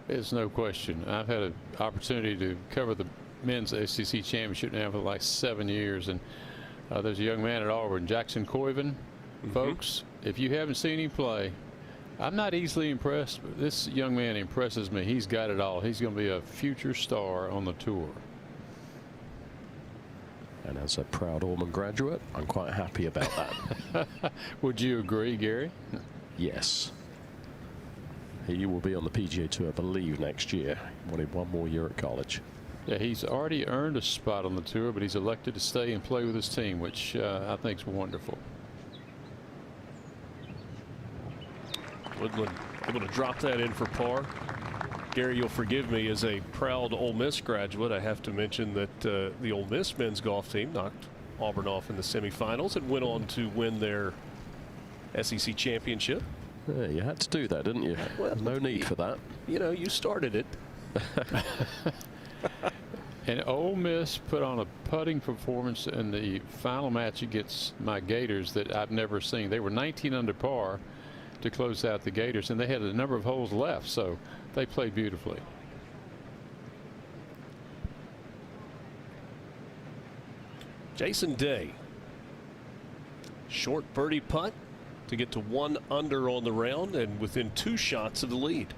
It's no question. I've had an opportunity to cover the men's SEC championship now for the last 7 years, and there's a young man at Auburn, Jackson Coyven. Folks, if you haven't seen him play, I'm not easily impressed, but this young man impresses me. He's got it all. He's going to be a future star on the tour. And as a proud Auburn graduate, I'm quite happy about that. Would you agree, Gary? Yes. He will be on the PGA Tour, I believe, next year. Wanted one more year at college. Yeah, he's already earned a spot on the tour, but he's elected to stay and play with his team, which I think is wonderful. Woodland able to drop that in for par. Gary, you'll forgive me, as a proud Ole Miss graduate, I have to mention that the Ole Miss men's golf team knocked Auburn off in the semifinals and went on to win their SEC championship. Yeah, you had to do that, didn't you? Well, no need for that. You know, you started it. And Ole Miss put on a putting performance in the final match against my Gators that I've never seen. They were 19 under par to close out the Gators, and they had a number of holes left, so they played beautifully. Jason Day. Short birdie putt to get to 1 under on the round and within 2 shots of the lead.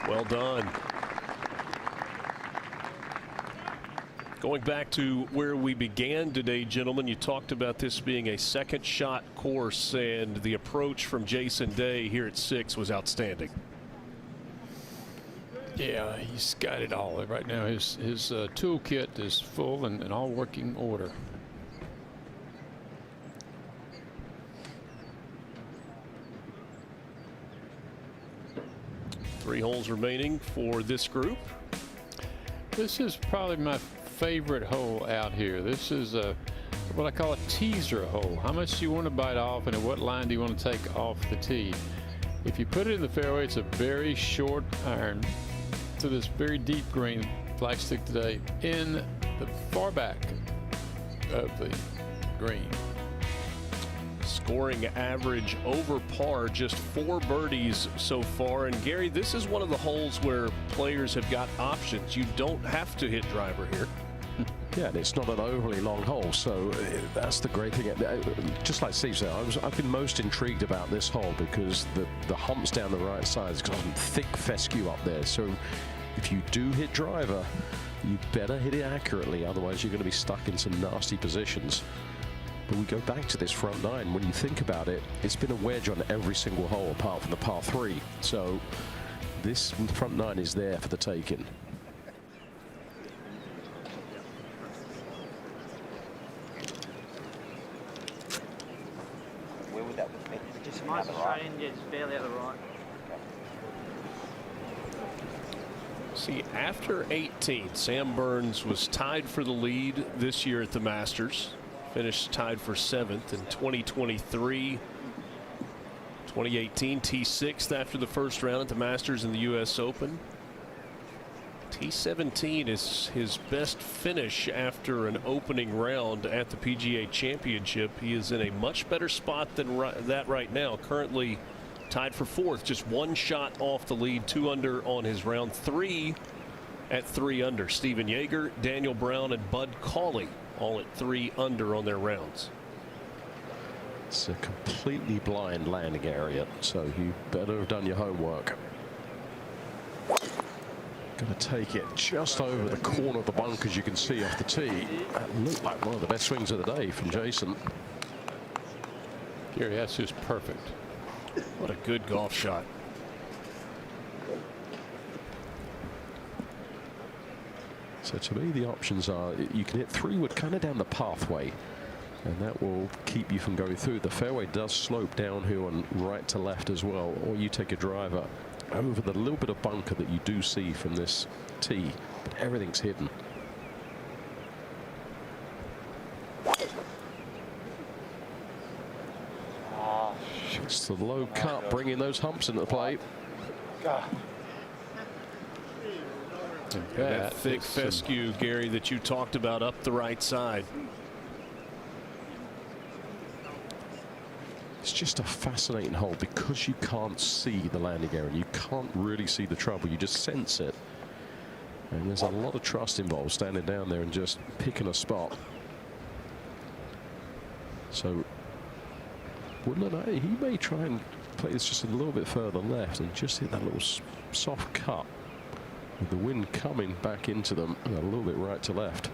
Well done. Going back to where we began today, gentlemen, you talked about this being a second shot course, and the approach from Jason Day here at 6 was outstanding. Yeah, he's got it all right now. His toolkit is full and all working order. Three holes remaining for this group. This is probably my favorite hole out here. This is what I call a teaser hole. How much do you want to bite off, and at what line do you want to take off the tee? If you put it in the fairway, it's a very short iron to this very deep green flagstick today in the far back of the green. Scoring average over par, just 4 birdies so far. And Gary, this is one of the holes where players have got options. You don't have to hit driver here. Yeah, and it's not an overly long hole, so that's the great thing. Just like Steve said, I've been most intrigued about this hole because the humps down the right side has got some thick fescue up there. So if you do hit driver, you better hit it accurately, otherwise you're going to be stuck in some nasty positions. But we go back to this front 9. When you think about it, it's been a wedge on every single hole apart from the par 3. So this front 9 is there for the taking. Where would that be? Just nice and straight in, yeah, just barely out the right. See, after 18, Sam Burns was tied for the lead this year at the Masters. Finished tied for 7th in 2023. 2018, T6th after the first round at the Masters in the U.S. Open. T17 is his best finish after an opening round at the PGA Championship. He is in a much better spot than that right now. Currently tied for 4th, just 1 shot off the lead, 2 under on his round 3 at 3 under. Steven Yeager, Daniel Brown, and Bud Cauley all at 3 under on their rounds. It's a completely blind landing area, so you better have done your homework. Going to take it just over the corner of the bunkers, you can see off the tee. That looked like one of the best swings of the day from Jason. Gary, that's just perfect. What a good golf shot. So to me, the options are you can hit 3-wood kind of down the pathway, and that will keep you from going through. The fairway does slope downhill and right to left as well, or you take a driver over the little bit of bunker that you do see from this tee, but everything's hidden. It's the low cut bringing those humps into play. That thick fescue, Gary, that you talked about up the right side. It's just a fascinating hole because you can't see the landing area. You can't really see the trouble. You just sense it. And there's a lot of trust involved standing down there and just picking a spot. So Woodland, he may try and play this just a little bit further left and just hit that little soft cut with the wind coming back into them and a little bit right to left.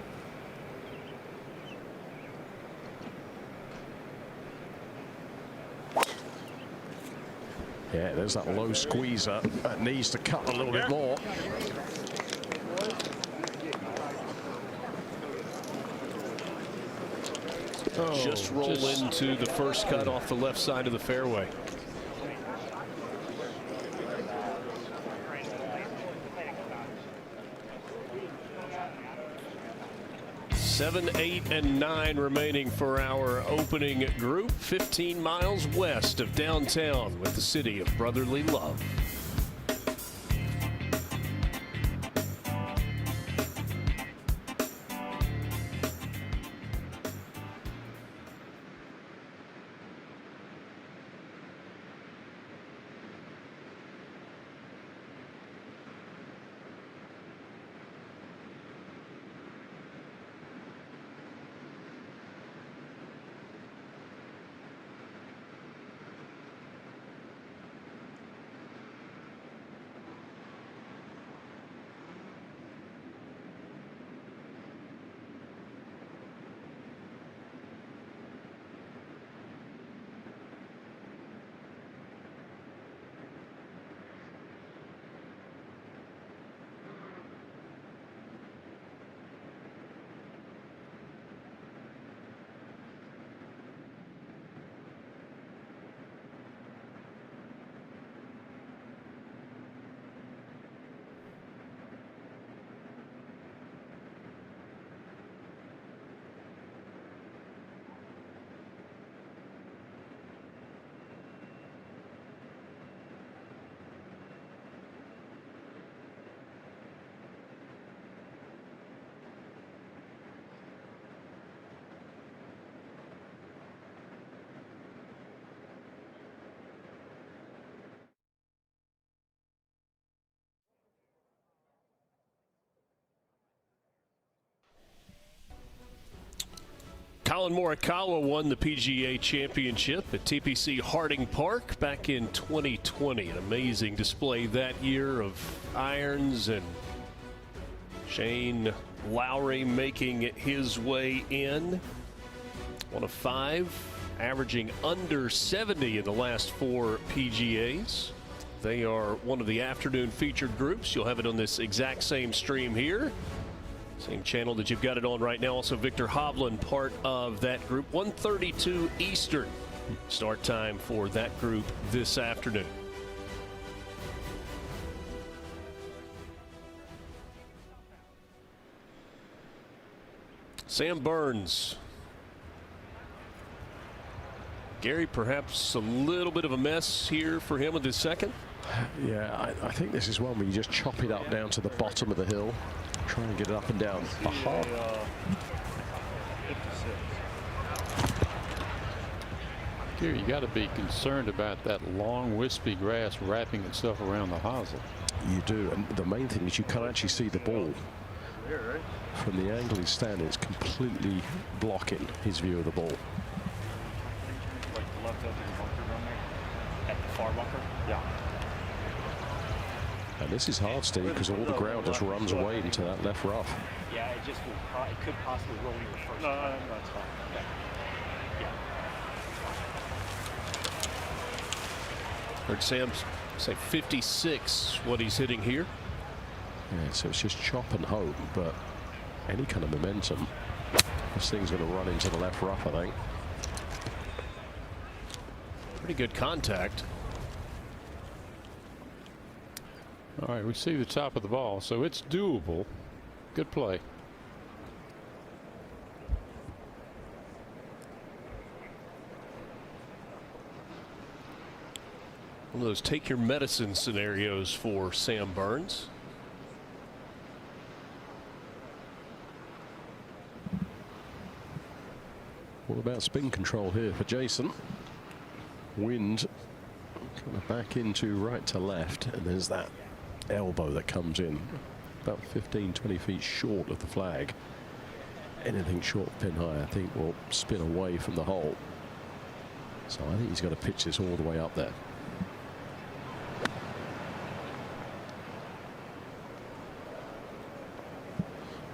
Yeah, there's that low squeezer that needs to cut a little bit more. Just roll into the first cut off the left side of the fairway. 7, 8, and 9 remaining for our opening group. 15 miles west of downtown with the city of brotherly love. Colin Morikawa won the PGA Championship at TPC Harding Park back in 2020. An amazing display that year of irons, and Shane Lowry making his way in. 1 of 5, averaging under 70 in the last 4 PGAs. They are one of the afternoon featured groups. You'll have it on this exact same stream here. Same channel that you've got it on right now. Also, Victor Hovland, part of that group. 1:32 Eastern start time for that group this afternoon. Sam Burns. Gary, perhaps a little bit of a mess here for him with his second. Yeah, I think this is one where you just chop it up down to the bottom of the hill. Try and get it up and down. Here, you got to be concerned about that long, wispy grass wrapping itself around the hosel. You do, and the main thing is you can't actually see the ball. From the angle he's standing, it's completely blocking his view of the ball. Like the left edge of the bunker down there? At the far bunker? Yeah. And this is hard, Steve, because all the ground just runs away into that left rough. Yeah, it just will, it could possibly roll you first. No, that's fine. Yeah. Heard Sam say 56, what he's hitting here. Yeah, so it's just chop and hope, but any kind of momentum, this thing's going to run into the left rough, I think. Pretty good contact. All right, we see the top of the ball, so it's doable. Good play. One of those take your medicine scenarios for Sam Burns. What about spin control here for Jason? Wind kind of back into right to left, and there's that elbow that comes in about 15-20 feet short of the flag. Anything short pin high, I think, will spin away from the hole. So I think he's got to pitch this all the way up there.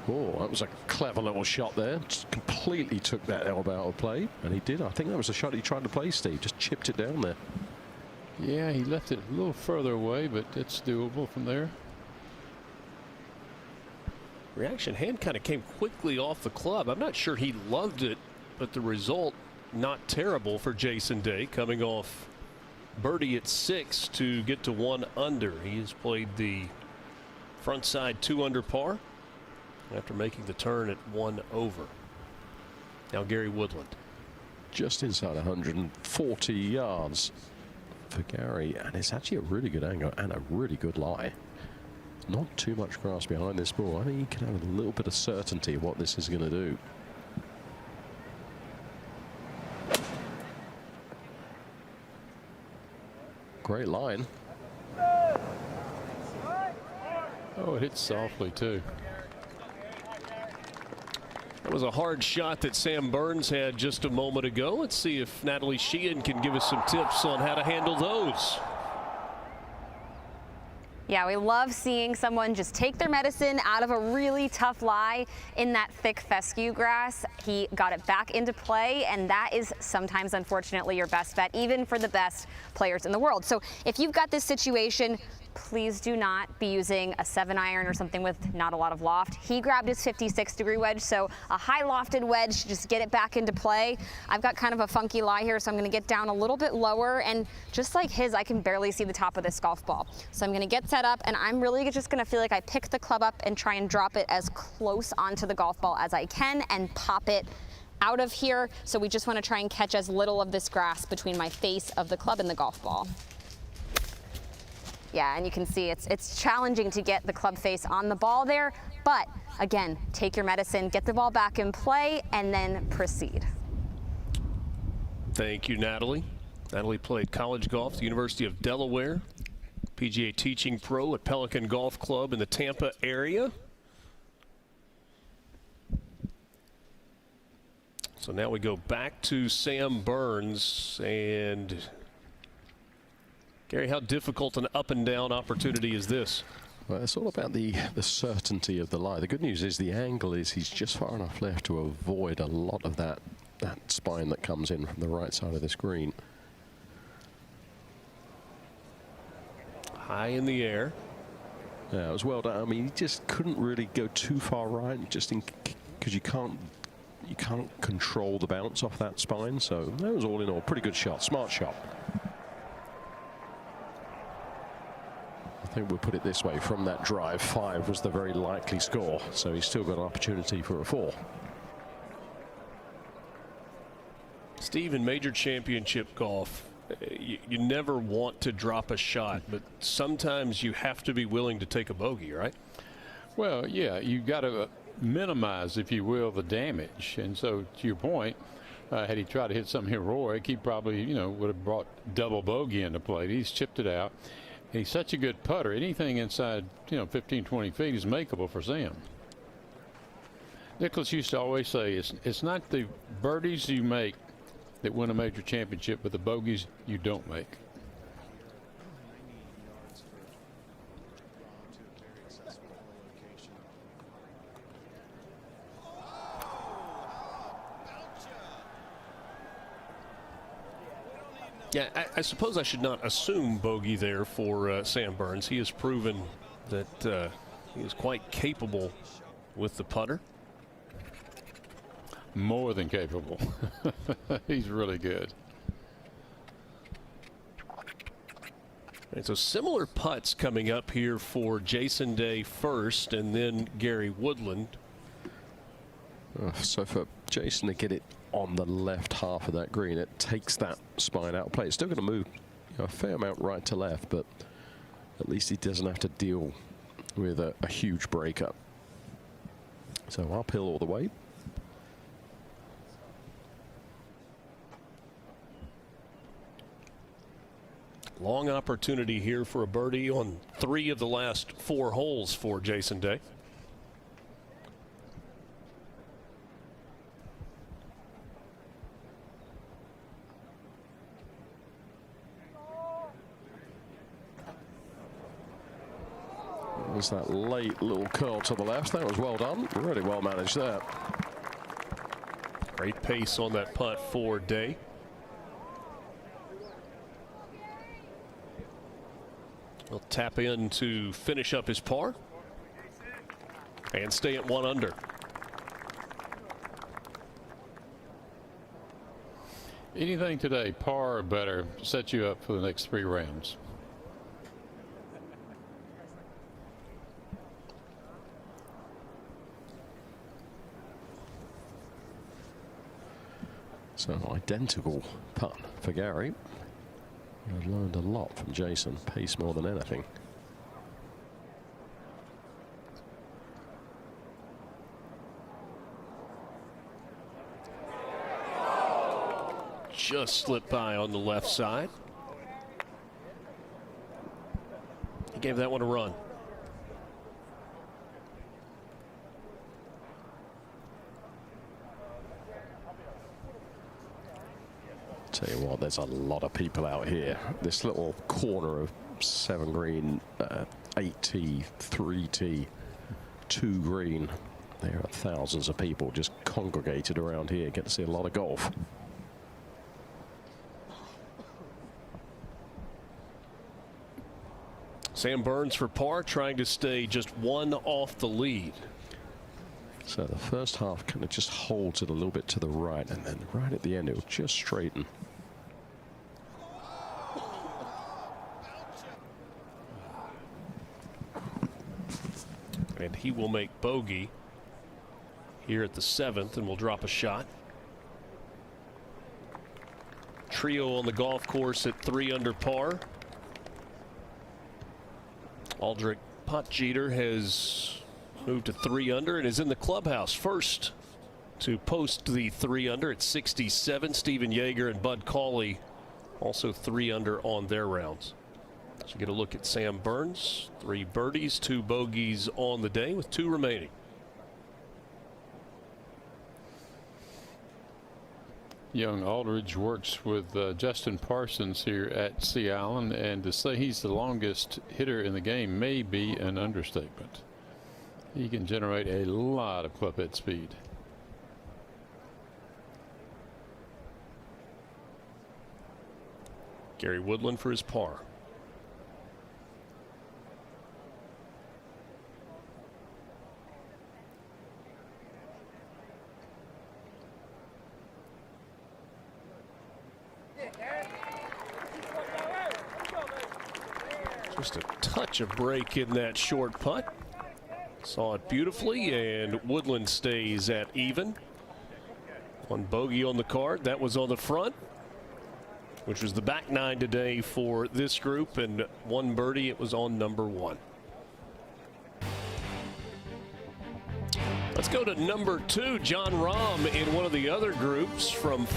Oh, that was a clever little shot there. Just completely took that elbow out of play, and he did. I think that was a shot he tried to play, Steve. Just chipped it down there. Yeah, he left it a little further away, but it's doable from there. Reaction hand kind of came quickly off the club. I'm not sure he loved it, but the result not terrible for Jason Day, coming off birdie at 6 to get to 1 under. He has played the front side 2 under par. after making the turn at 1 over. Now Gary Woodland. Just inside 140 yards for Gary, and it's actually a really good angle and a really good lie. Not too much grass behind this ball. I think you can have a little bit of certainty of what this is going to do. Great line. Oh, it hit softly too. That was a hard shot that Sam Burns had just a moment ago. Let's see if Natalie Sheehan can give us some tips on how to handle those. Yeah, we love seeing someone just take their medicine out of a really tough lie in that thick fescue grass. He got it back into play, and that is sometimes, unfortunately, your best bet, even for the best players in the world. So if you've got this situation, please do not be using a 7-iron or something with not a lot of loft. He grabbed his 56-degree wedge, so a high lofted wedge, just get it back into play. I've got kind of a funky lie here, so I'm going to get down a little bit lower, and just like his, I can barely see the top of this golf ball. So I'm going to get set up, and I'm really just going to feel like I pick the club up and try and drop it as close onto the golf ball as I can and pop it out of here. So we just want to try and catch as little of this grass between my face of the club and the golf ball. Yeah, and you can see it's challenging to get the club face on the ball there, but again, take your medicine, get the ball back in play, and then proceed. Thank you, Natalie. Natalie played college golf at the University of Delaware, PGA teaching pro at Pelican Golf Club in the Tampa area. So now we go back to Sam Burns. And Gary, how difficult an up and down opportunity is this? Well, it's all about the certainty of the lie. The good news is the angle is he's just far enough left to avoid a lot of that spine that comes in from the right side of this green. High in the air. Yeah, it was well done. I mean, he just couldn't really go too far right, just because you can't control the bounce off that spine. So that was all in all pretty good shot, smart shot. I think we'll put it this way, from that drive, 5 was the very likely score, so he's still got an opportunity for a 4. Steve, in major championship golf, you never want to drop a shot, but sometimes you have to be willing to take a bogey, right? Well, yeah, you got to minimize, if you will, the damage. And so, to your point, had he tried to hit something heroic, he probably, would have brought double bogey into play. He's chipped it out. He's such a good putter. Anything inside, 15, 20 feet is makeable for Sam. Nicholas used to always say, it's not the birdies you make that win a major championship, but the bogeys you don't make. Yeah, I suppose I should not assume bogey there for Sam Burns. He has proven that he is quite capable with the putter. More than capable. He's really good. And so similar putts coming up here for Jason Day first, and then Gary Woodland. So for Jason to get it on the left half of that green, it takes that spine out of play. It's still going to move a fair amount right to left, but at least he doesn't have to deal with a huge breakup. So uphill all the way. Long opportunity here for a birdie on 3 of the last 4 holes for Jason Day. Was that late little curl to the left. That was well done. Really well managed there. Great pace on that putt for Day. He'll tap in to finish up his par and stay at 1 under. Anything today, par or better, set you up for the next 3 rounds. So identical putt for Gary. I've learned a lot from Jason. Pace more than anything. Just slipped by on the left side. He gave that one a run. Tell you what, there's a lot of people out here. This little corner of 7 green, 8 tee, 3 tee, 2 green. There are thousands of people just congregated around here. Get to see a lot of golf. Sam Burns for par, trying to stay just 1 off the lead. So the first half kind of just holds it a little bit to the right, and then right at the end it will just straighten. And he will make bogey here at the 7th and will drop a shot. Trio on the golf course at 3 under par. Aldrich Potjeter has moved to 3 under and is in the clubhouse first to post the 3 under at 67. Stephen Yeager and Bud Cauley also 3 under on their rounds. So get a look at Sam Burns. 3 birdies, 2 bogeys on the day with 2 remaining. Young Aldridge works with Justin Parsons here at Sea Island, and to say he's the longest hitter in the game may be an understatement. He can generate a lot of club head speed. Gary Woodland for his par. Just a touch of break in that short putt. Saw it beautifully, and Woodland stays at even. 1 bogey on the card. That was on the front, which was the back 9 today for this group, and 1 birdie. It was on number 1. Let's go to number 2. John Rahm in one of the other groups from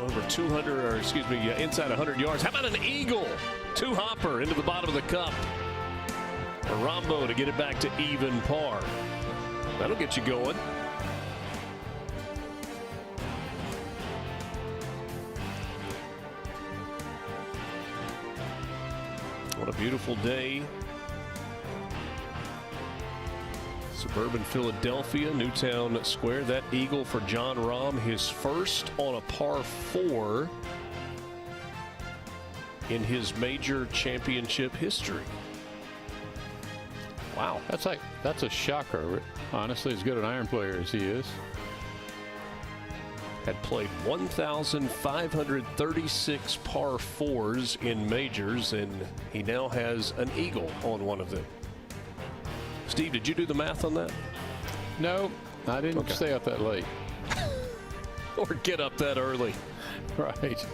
over 200, or excuse me, inside 100 yards. How about an eagle? 2-hopper into the bottom of the cup. Rambo to get it back to even par. That'll get you going. What a beautiful day. Suburban Philadelphia, Newtown Square. That eagle for John Rahm, his first on a par 4 in his major championship history. Wow, that's a shocker. Honestly, as good an iron player as he is. Had played 1,536 par 4s in majors, and he now has an eagle on one of them. Steve, did you do the math on that? No, I didn't stay up that late. Or get up that early. Right.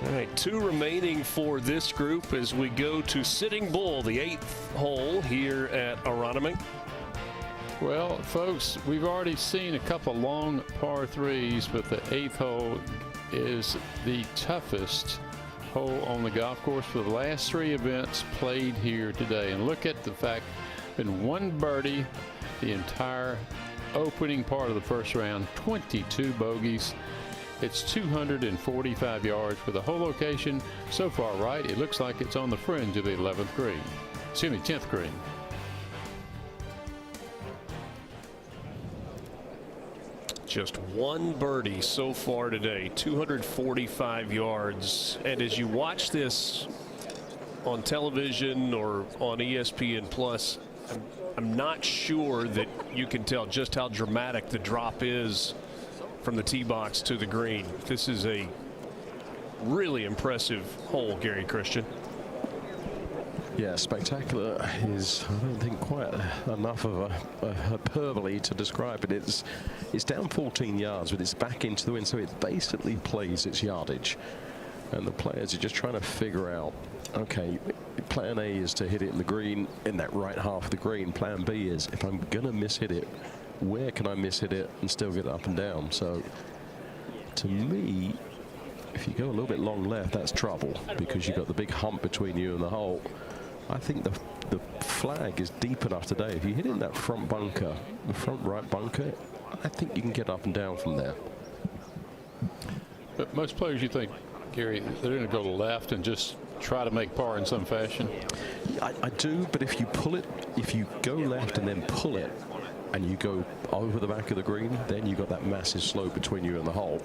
All right, 2 remaining for this group as we go to Sitting Bull, the 8th hole here at Aronimink. Well, folks, we've already seen a couple long par 3s, but the 8th hole is the toughest hole on the golf course for the last 3 events played here today. And look at the fact, been 1 birdie the entire opening part of the first round, 22 bogeys. It's 245 yards for the whole location. So far right, it looks like it's on the fringe of the 11th green. Excuse me, 10th green. Just 1 birdie so far today, 245 yards. And as you watch this on television or on ESPN Plus, I'm not sure that you can tell just how dramatic the drop is from the tee box to the green. This is a really impressive hole, Gary Christian. Yeah, spectacular is, I don't think, quite enough of a hyperbole to describe it. It's down 14 yards, but it's back into the wind, so it basically plays its yardage. And the players are just trying to figure out, okay, plan A is to hit it in the green, in that right half of the green. Plan B is, if I'm going to miss-hit it, where can I miss-hit it and still get it up and down? So, to me, if you go a little bit long left, that's trouble, because you've got the big hump between you and the hole. I think the flag is deep enough today. If you hit it in that front bunker, the front right bunker, I think you can get up and down from there. But most players, you think, Gary, they're going to go left and just try to make par in some fashion? I do, but if you pull it, if you go left and then pull it, and you go over the back of the green, then you've got that massive slope between you and the hole.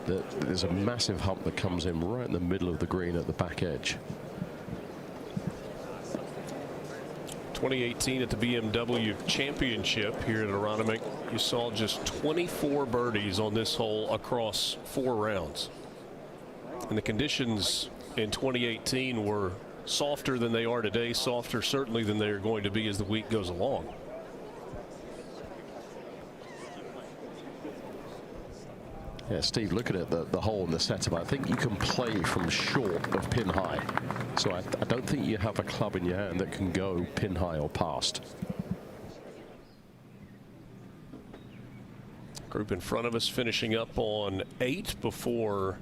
There's a massive hump that comes in right in the middle of the green at the back edge. 2018 at the BMW Championship here at Aronimink, you saw just 24 birdies on this hole across 4 rounds. And the conditions in 2018 were softer than they are today, softer certainly than they are going to be as the week goes along. Yeah, Steve, looking at the hole in the setup, I think you can play from short of pin high. So I don't think you have a club in your hand that can go pin high or past. Group in front of us finishing up on 8 before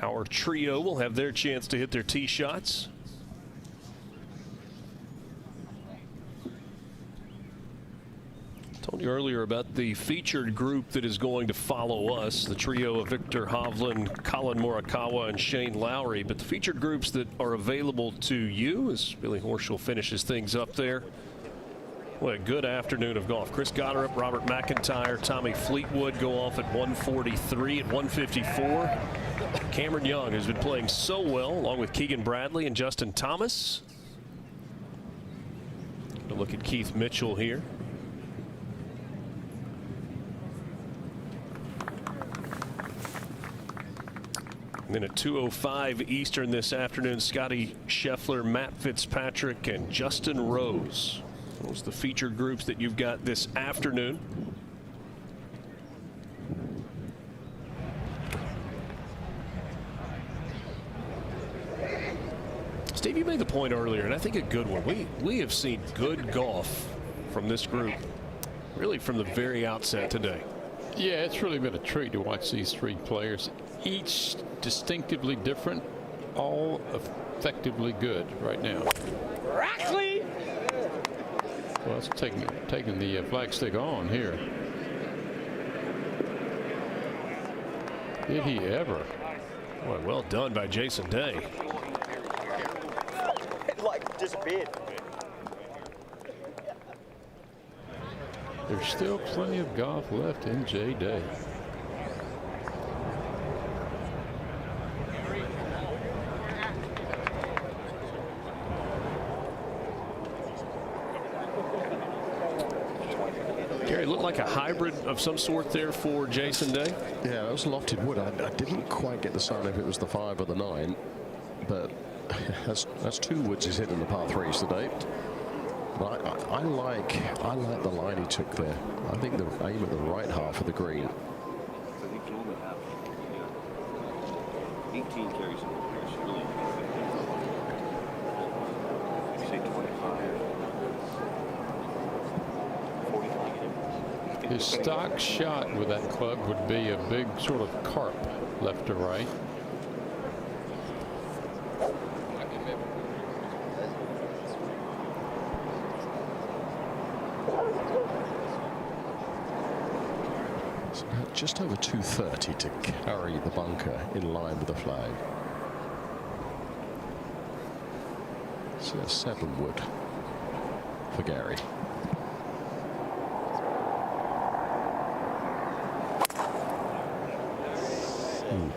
our trio will have their chance to hit their tee shots. Told you earlier about the featured group that is going to follow us, the trio of Victor Hovland, Colin Morikawa, and Shane Lowry. But the featured groups that are available to you as Billy Horschel finishes things up there. What a good afternoon of golf. Chris Gotterup, Robert McIntyre, Tommy Fleetwood go off at 143. At 154, Cameron Young has been playing so well, along with Keegan Bradley and Justin Thomas. A look at Keith Mitchell here. And then at 2:05 Eastern this afternoon, Scotty Scheffler, Matt Fitzpatrick, and Justin Rose. Those are the featured groups that you've got this afternoon. Steve, you made the point earlier, and I think a good one. We have seen good golf from this group, really from the very outset today. Yeah, it's really been a treat to watch these 3 players, each distinctively different, all effectively good right now. Rackley! Well, it's taking the flagstick on here. Did he ever? Boy, well done by Jason Day. It like disappeared. There's still plenty of golf left in J Day. Gary, looked like a hybrid of some sort there for Jason Day. Yeah, that was lofted wood. I didn't quite get the sign if it was the 5 or the 9, but that's 2 woods he's hit in the par 3s today. But I like the line he took there. I think the aim at the right half of the green. 18 carries. Say 25. His stock shot with that club would be a big sort of carp left to right. It's about just over 230 to carry the bunker in line with the flag. So that's 7 wood for Gary.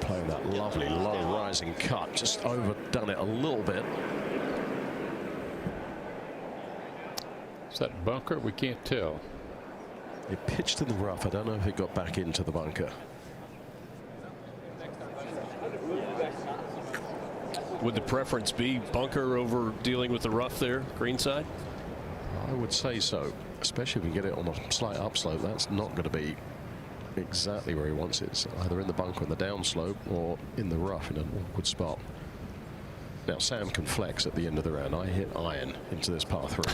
Playing that lovely low rising cut, just overdone it a little bit. Is that bunker? We can't tell. It pitched in the rough. I don't know if it got back into the bunker. Would the preference be bunker over dealing with the rough there, greenside? I would say so, especially if you get it on a slight upslope. That's not going to be exactly where he wants it. It's either in the bunker on the downslope or in the rough in an awkward spot. Now Sam can flex at the end of the round. I hit iron into this par 3.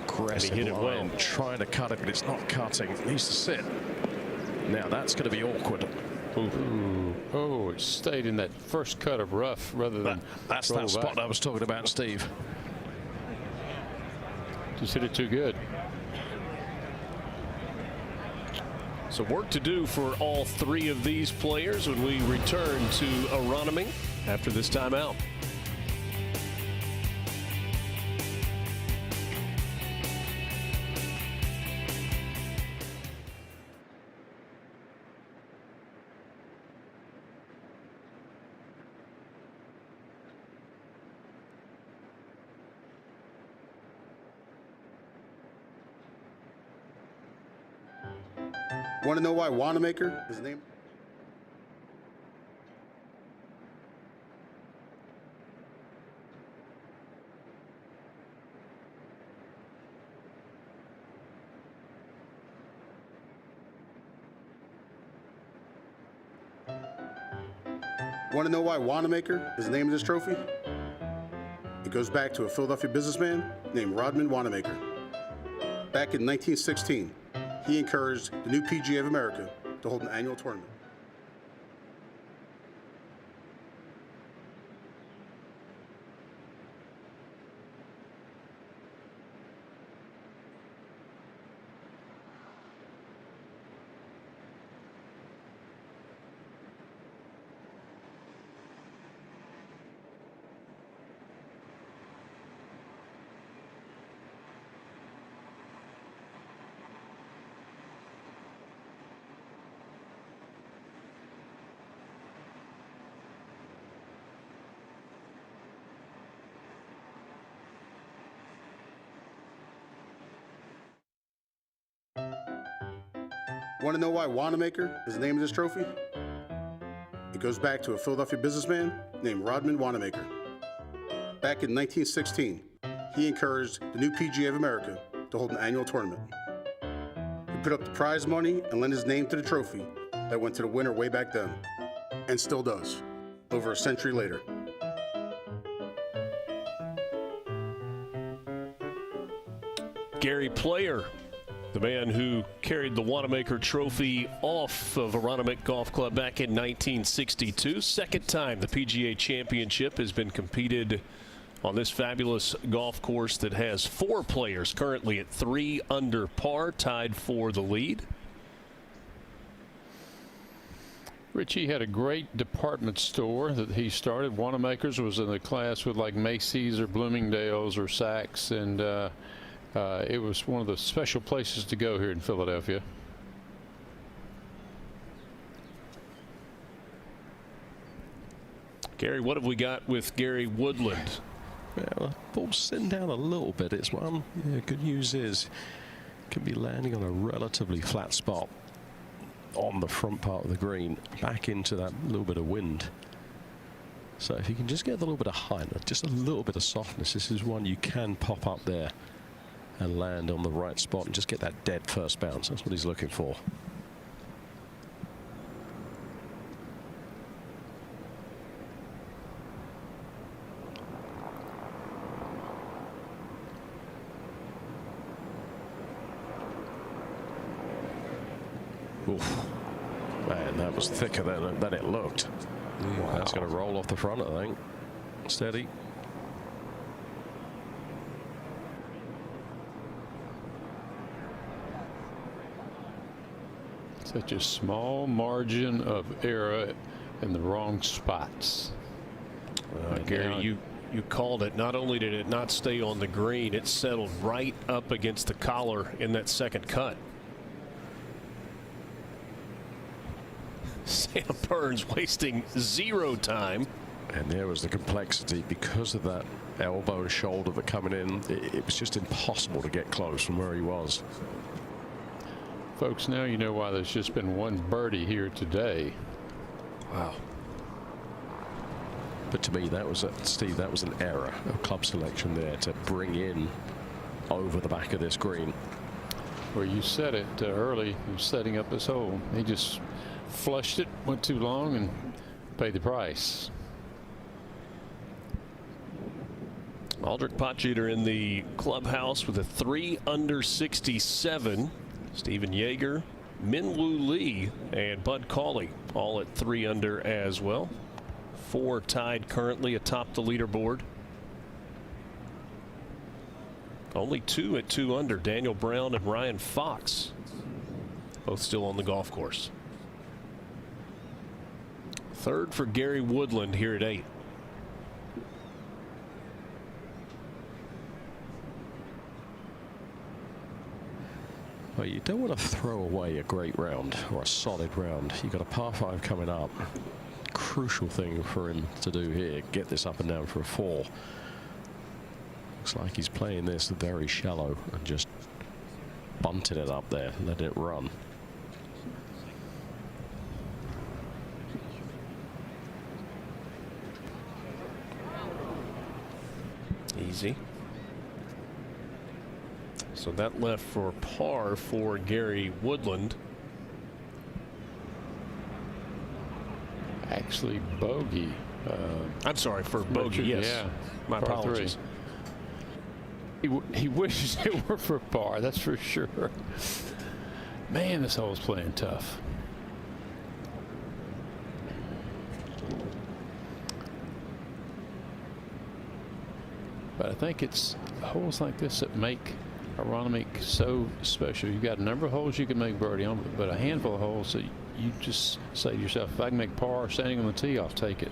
Aggressive hit it line, well. trying to cut it, but it's not cutting. It needs to sit. Now that's going to be awkward. Ooh. Oh, it stayed in that first cut of rough rather than that's roll that spot back. I was talking about, Steve. Just hit it too good. So work to do for all 3 of these players when we return to Aronimink after this timeout. Want to know why Wanamaker is named? Want to know why Wanamaker is named this trophy? It goes back to a Philadelphia businessman named Rodman Wanamaker. Back in 1916, he encouraged the new PGA of America to hold an annual tournament. Want to know why Wanamaker is named this trophy? It goes back to a Philadelphia businessman named Rodman Wanamaker. Back in 1916, he encouraged the new PGA of America to hold an annual tournament. He put up the prize money and lent his name to the trophy that went to the winner way back then, and still does, over a century later. Gary Player, the man who carried the Wanamaker Trophy off of Aronimink Golf Club back in 1962. Second time the PGA Championship has been competed on this fabulous golf course that has 4 players currently at 3 under par, tied for the lead. Richie had a great department store that he started. Wanamaker's was in the class with like Macy's or Bloomingdale's or Saks, and it was one of the special places to go here in Philadelphia. Gary, what have we got with Gary Woodland? Well, ball's sitting down a little bit. It's one. Yeah, good news is can be landing on a relatively flat spot on the front part of the green, back into that little bit of wind. So if you can just get a little bit of height, just a little bit of softness, this is one you can pop up there and land on the right spot and just get that dead first bounce. That's what he's looking for. Oof. Man, that was thicker than it looked. Wow. That's going to roll off the front, I think. Steady. Such a small margin of error in the wrong spots. Gary, you called it. Not only did it not stay on the green, it settled right up against the collar in that second cut. Sam Burns wasting 0 time. And there was the complexity because of that elbow and shoulder that coming in. It was just impossible to get close from where he was. Folks, now you know why there's just been one birdie here today. Wow. But to me, that was Steve, that was an error of club selection there to bring in over the back of this green. Well, you said it early, setting up this hole. He just flushed it, went too long, and paid the price. Aldrich Potgieter in the clubhouse with a 3 under 67. Stephen Yeager, Minwoo Lee, and Bud Cauley all at 3 under as well. 4 tied currently atop the leaderboard. Only 2 at 2 under. Daniel Brown and Ryan Fox both still on the golf course. 3rd for Gary Woodland here at 8. Well, you don't want to throw away a great round or a solid round. You've got a par 5 coming up. Crucial thing for him to do here, get this up and down for a 4. Looks like he's playing this very shallow and just bunting it up there, letting it run. Easy. So that left for par for Gary Woodland. Actually, bogey. I'm sorry, for bogey. Yes. Yeah. My par apologies. 3. He wishes it were for par, that's for sure. Man, this hole's playing tough. But I think it's holes like this that make Aronimink so special. You've got a number of holes you can make birdie on, but a handful of holes that you just say to yourself, if I can make par standing on the tee, I'll take it.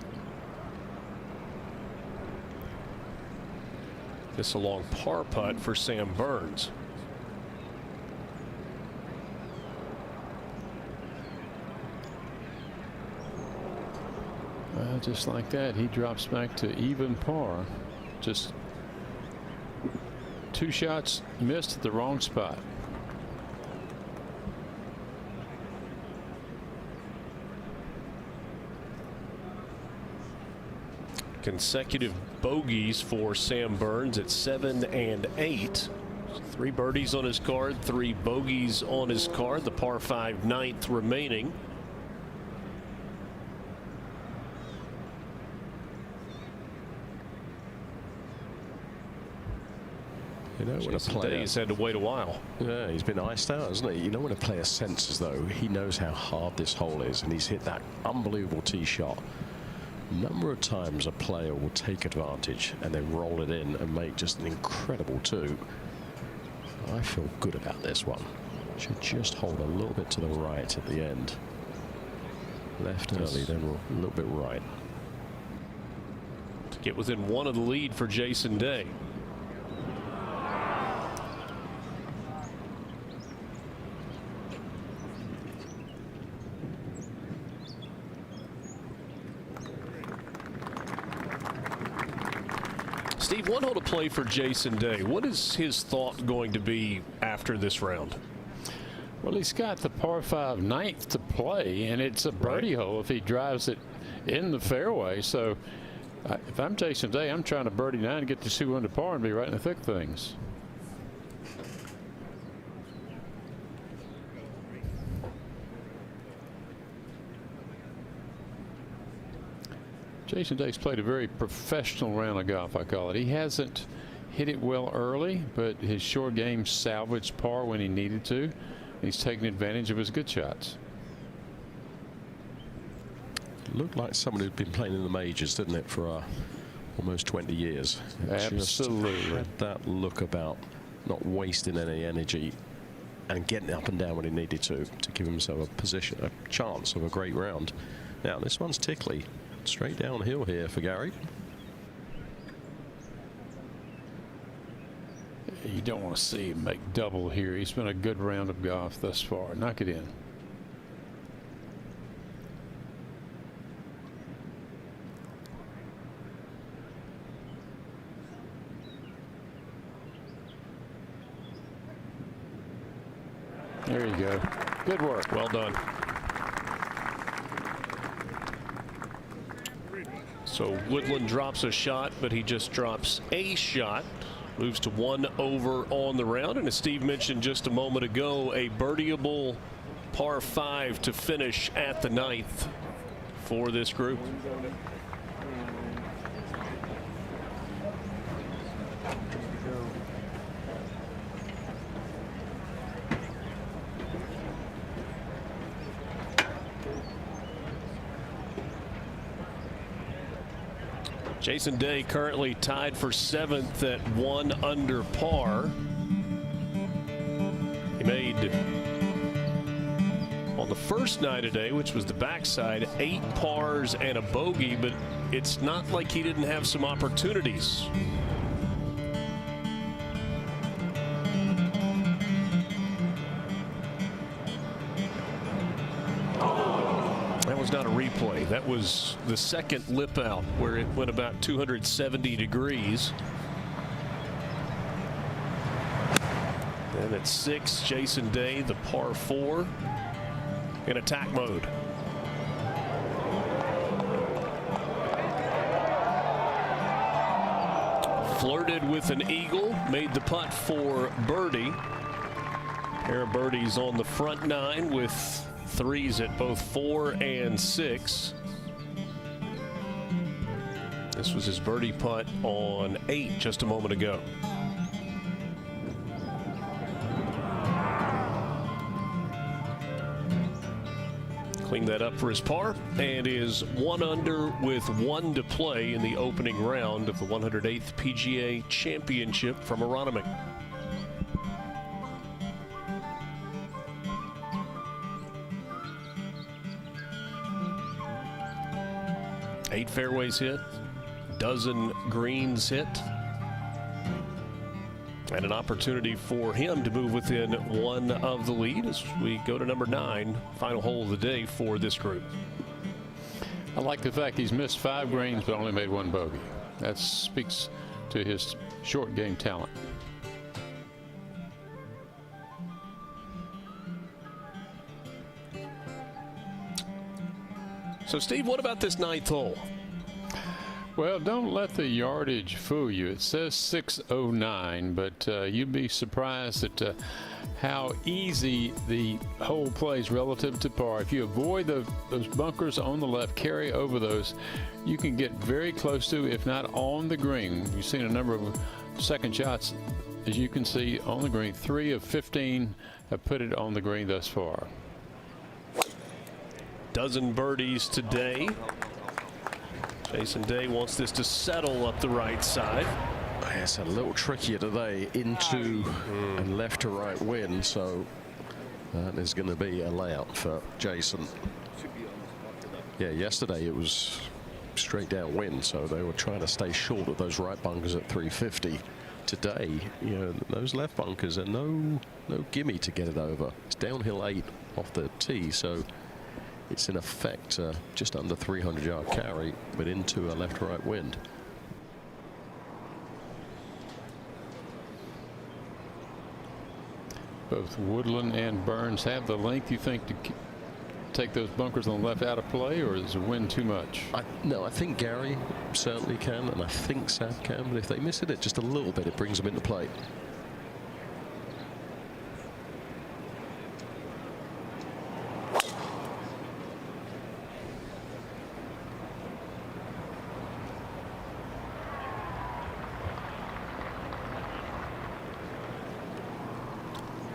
This a long par putt for Sam Burns. Just like that, he drops back to even par. Just 2 shots missed at the wrong spot. Consecutive bogeys for Sam Burns at 7 and 8. 3 birdies on his card, 3 bogeys on his card. The par 5 9th remaining. You know, when a player, he's had to wait a while. Yeah, he's been iced out, hasn't he? You know, when a player senses, though, he knows how hard this hole is, and he's hit that unbelievable tee shot. Number of times a player will take advantage and then roll it in and make just an incredible 2. I feel good about this one. Should just hold a little bit to the right at the end. Left early, then a little bit right. To get within 1 of the lead for Jason Day. Steve, 1 hole to play for Jason Day. What is his thought going to be after this round? Well, he's got the par 5 9th to play, and it's a birdie hole if he drives it in the fairway. So if I'm Jason Day, I'm trying to birdie 9 to get to 2 under par and be right in the thick of things. Jason Day's played a very professional round of golf, I call it. He hasn't hit it well early, but his short game salvaged par when he needed to. He's taken advantage of his good shots. Looked like someone who'd been playing in the majors, didn't it, for almost 20 years. Absolutely. Just had that look about not wasting any energy and getting up and down when he needed to give himself a chance of a great round. Now, this one's tickly. Straight downhill here for Gary. You don't want to see him make double here. He's been a good round of golf thus far. Knock it in. There you go. Good work. Well done. So Woodland drops a shot, but he just drops a shot. Moves to 1 over on the round. And as Steve mentioned just a moment ago, a birdieable par 5 to finish at the 9th for this group. Jason Day currently tied for 7th at 1 under par. He made, on the first night today, which was the backside, 8 pars and a bogey, but it's not like he didn't have some opportunities. That was not a replay. That was the second lip out where it went about 270 degrees. Then at 6, Jason Day, the par 4 in attack mode. Flirted with an eagle, made the putt for birdie. Pair of birdies on the front 9 with 3s at both 4 and 6. This was his birdie putt on 8 just a moment ago. Cleaned that up for his par and is 1 under with 1 to play in the opening round of the 108th PGA Championship from Aronimink. Eight fairways hit, dozen greens hit, and an opportunity for him to move within 1 of the lead as we go to number 9, final hole of the day for this group. I like the fact he's missed 5 greens but only made 1 bogey. That speaks to his short game talent. So, Steve, what about this 9th hole? Well, don't let the yardage fool you. It says 609, but you'd be surprised at how easy the hole plays relative to par. If you avoid those bunkers on the left, carry over those, you can get very close to, if not on the green. You've seen a number of second shots, as you can see, on the green. 3 of 15 have put it on the green thus far. Dozen birdies today. Jason Day wants this to settle up the right side. It's a little trickier today into and left to right wind, so that is going to be a layout for Jason. Yeah, yesterday it was straight downwind, so they were trying to stay short of those right bunkers at 350. Today, you know, those left bunkers are no gimme to get it over. It's downhill 8 off the tee, so it's in effect just under 300-yard carry, but into a left-right wind. Both Woodland and Burns have the length, you think, to take those bunkers on the left out of play, or is the wind too much? No, I think Gary certainly can, and I think Sam can, but if they miss it just a little bit, it brings them into play.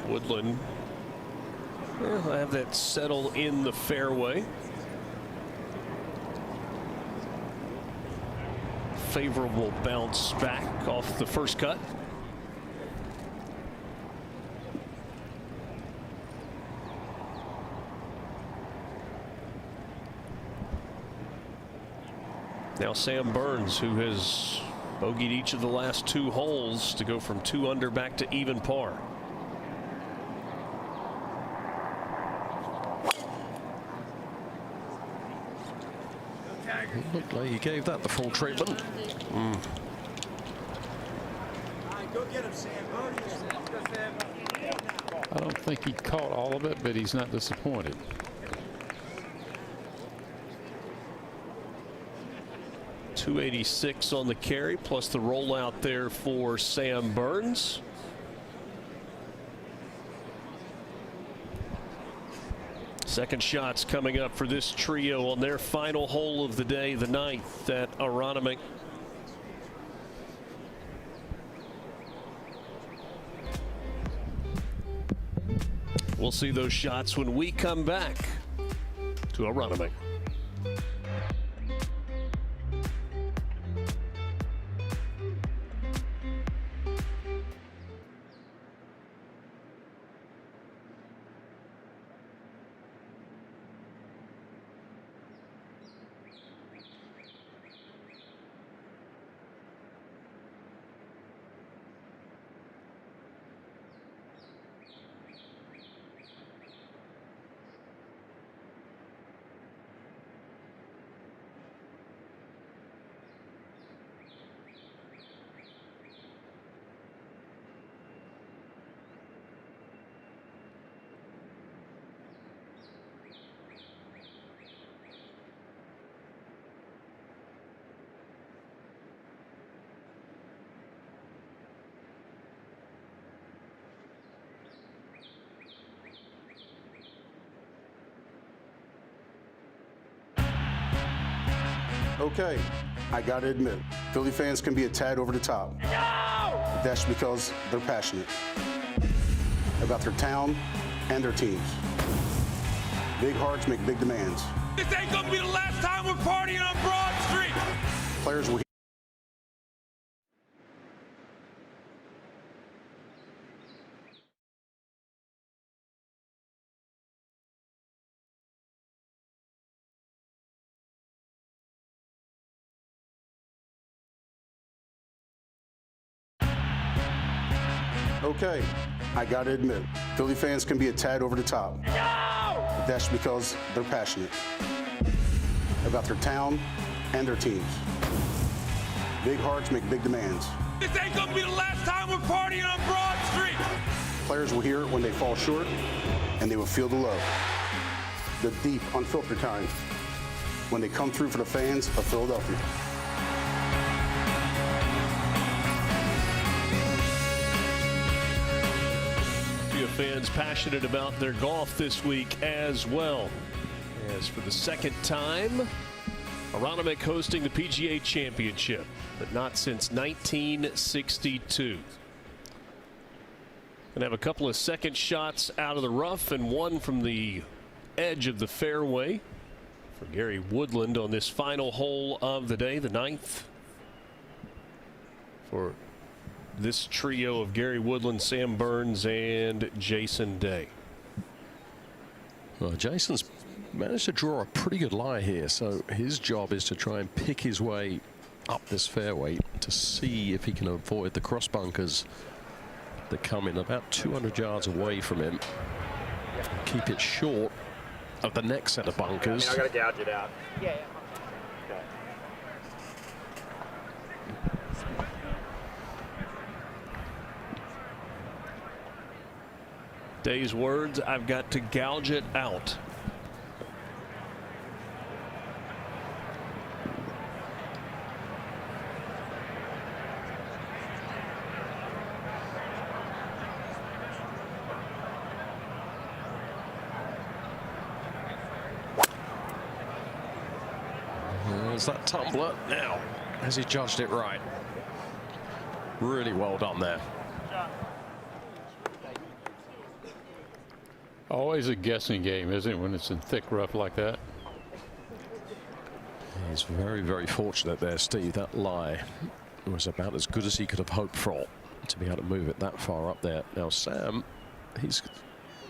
Woodland will have that settle in the fairway. Favorable bounce back off the first cut. Now Sam Burns, who has bogeyed each of the last 2 holes to go from 2 under back to even par. Looked like he gave that the full treatment. Go get him, Sam. I don't think he caught all of it, but he's not disappointed. .286 on the carry, plus the rollout there for Sam Burns. Second shots coming up for this trio on their final hole of the day, the 9th at Aronimink. We'll see those shots when we come back to Aronimink. Okay, I gotta admit, Philly fans can be a tad over the top. No! That's because they're passionate about their town and their teams. Big hearts make big demands. This ain't gonna be the last time we're partying on Broad Street. Players will Okay, I gotta admit, Philly fans can be a tad over the top. No! That's because they're passionate about their town and their teams. Big hearts make big demands. This ain't gonna be the last time we're partying on Broad Street. Players will hear it when they fall short, and they will feel the love. The deep, unfiltered kind, when they come through for the fans of Philadelphia. Fans passionate about their golf this week as well. As for the second time, Aronimink hosting the PGA Championship, but not since 1962. And have a couple of second shots out of the rough and one from the edge of the fairway for Gary Woodland on this final hole of the day, the 9th. For this trio of Gary Woodland, Sam Burns, and Jason Day. Well, Jason's managed to draw a pretty good lie here, so his job is to try and pick his way up this fairway to see if he can avoid the cross bunkers that come in about 200 yards away from him. Keep it short of the next set of bunkers. I gotta gouge it out. Yeah. Day's words, I've got to gouge it out. There's that tumbler. Now, has he judged it right? Really well done there. Always a guessing game, isn't it, when it's in thick rough like that? He's very, very fortunate there, Steve. That lie was about as good as he could have hoped for, to be able to move it that far up there. Now, Sam,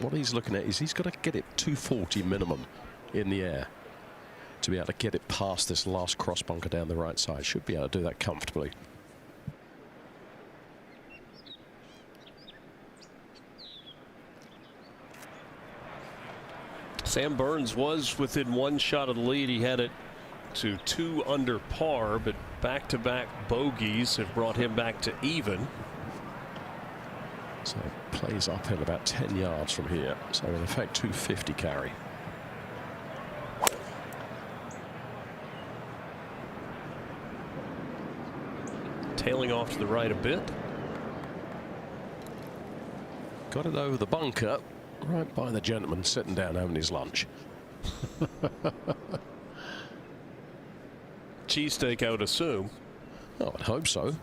what he's looking at is he's got to get it 240 minimum in the air to be able to get it past this last cross bunker down the right side. Should be able to do that comfortably. Sam Burns was within one shot of the lead. He had it to 2 under par, but back-to-back bogeys have brought him back to even. So it plays uphill about 10 yards from here. So in effect, 250 carry. Tailing off to the right a bit. Got it over the bunker, right by the gentleman sitting down having his lunch. Cheesesteak, I would assume. Oh, I'd hope so.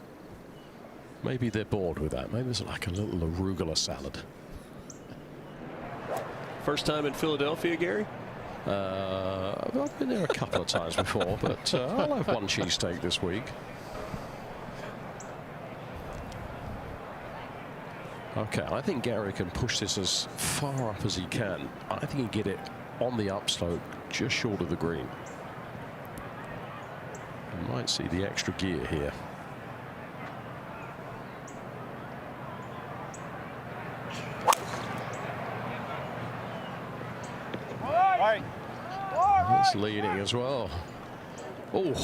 Maybe they're bored with that. Maybe it's like a little arugula salad. First time in Philadelphia, Gary? I've been there a couple of times before, but I'll have one cheesesteak this week. Okay, I think Gary can push this as far up as he can. I think he can get it on the upslope, just short of the green. You might see the extra gear here. It's leading as well. Oh,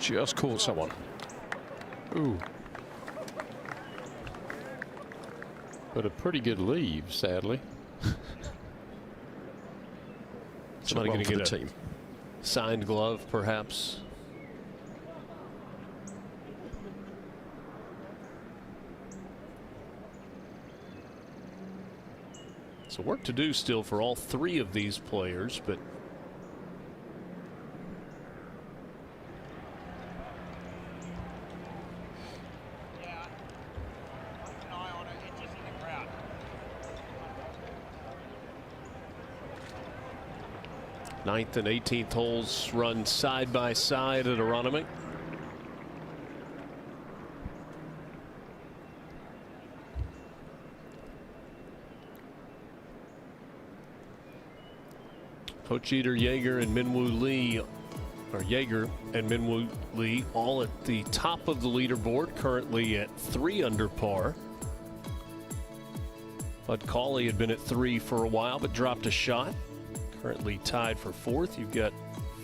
just caught someone. Ooh. But a pretty good leave, sadly. Somebody going to get a signed glove, perhaps. So work to do still for all three of these players, but ninth and 18th holes run side by side at Aronimink. Pocheater, Jaeger, and Minwoo Lee, or Jaeger and Minwoo Lee, all at the top of the leaderboard, currently at 3 under par. Bud Cauley had been at 3 for a while, but dropped a shot. Currently tied for 4th. You've got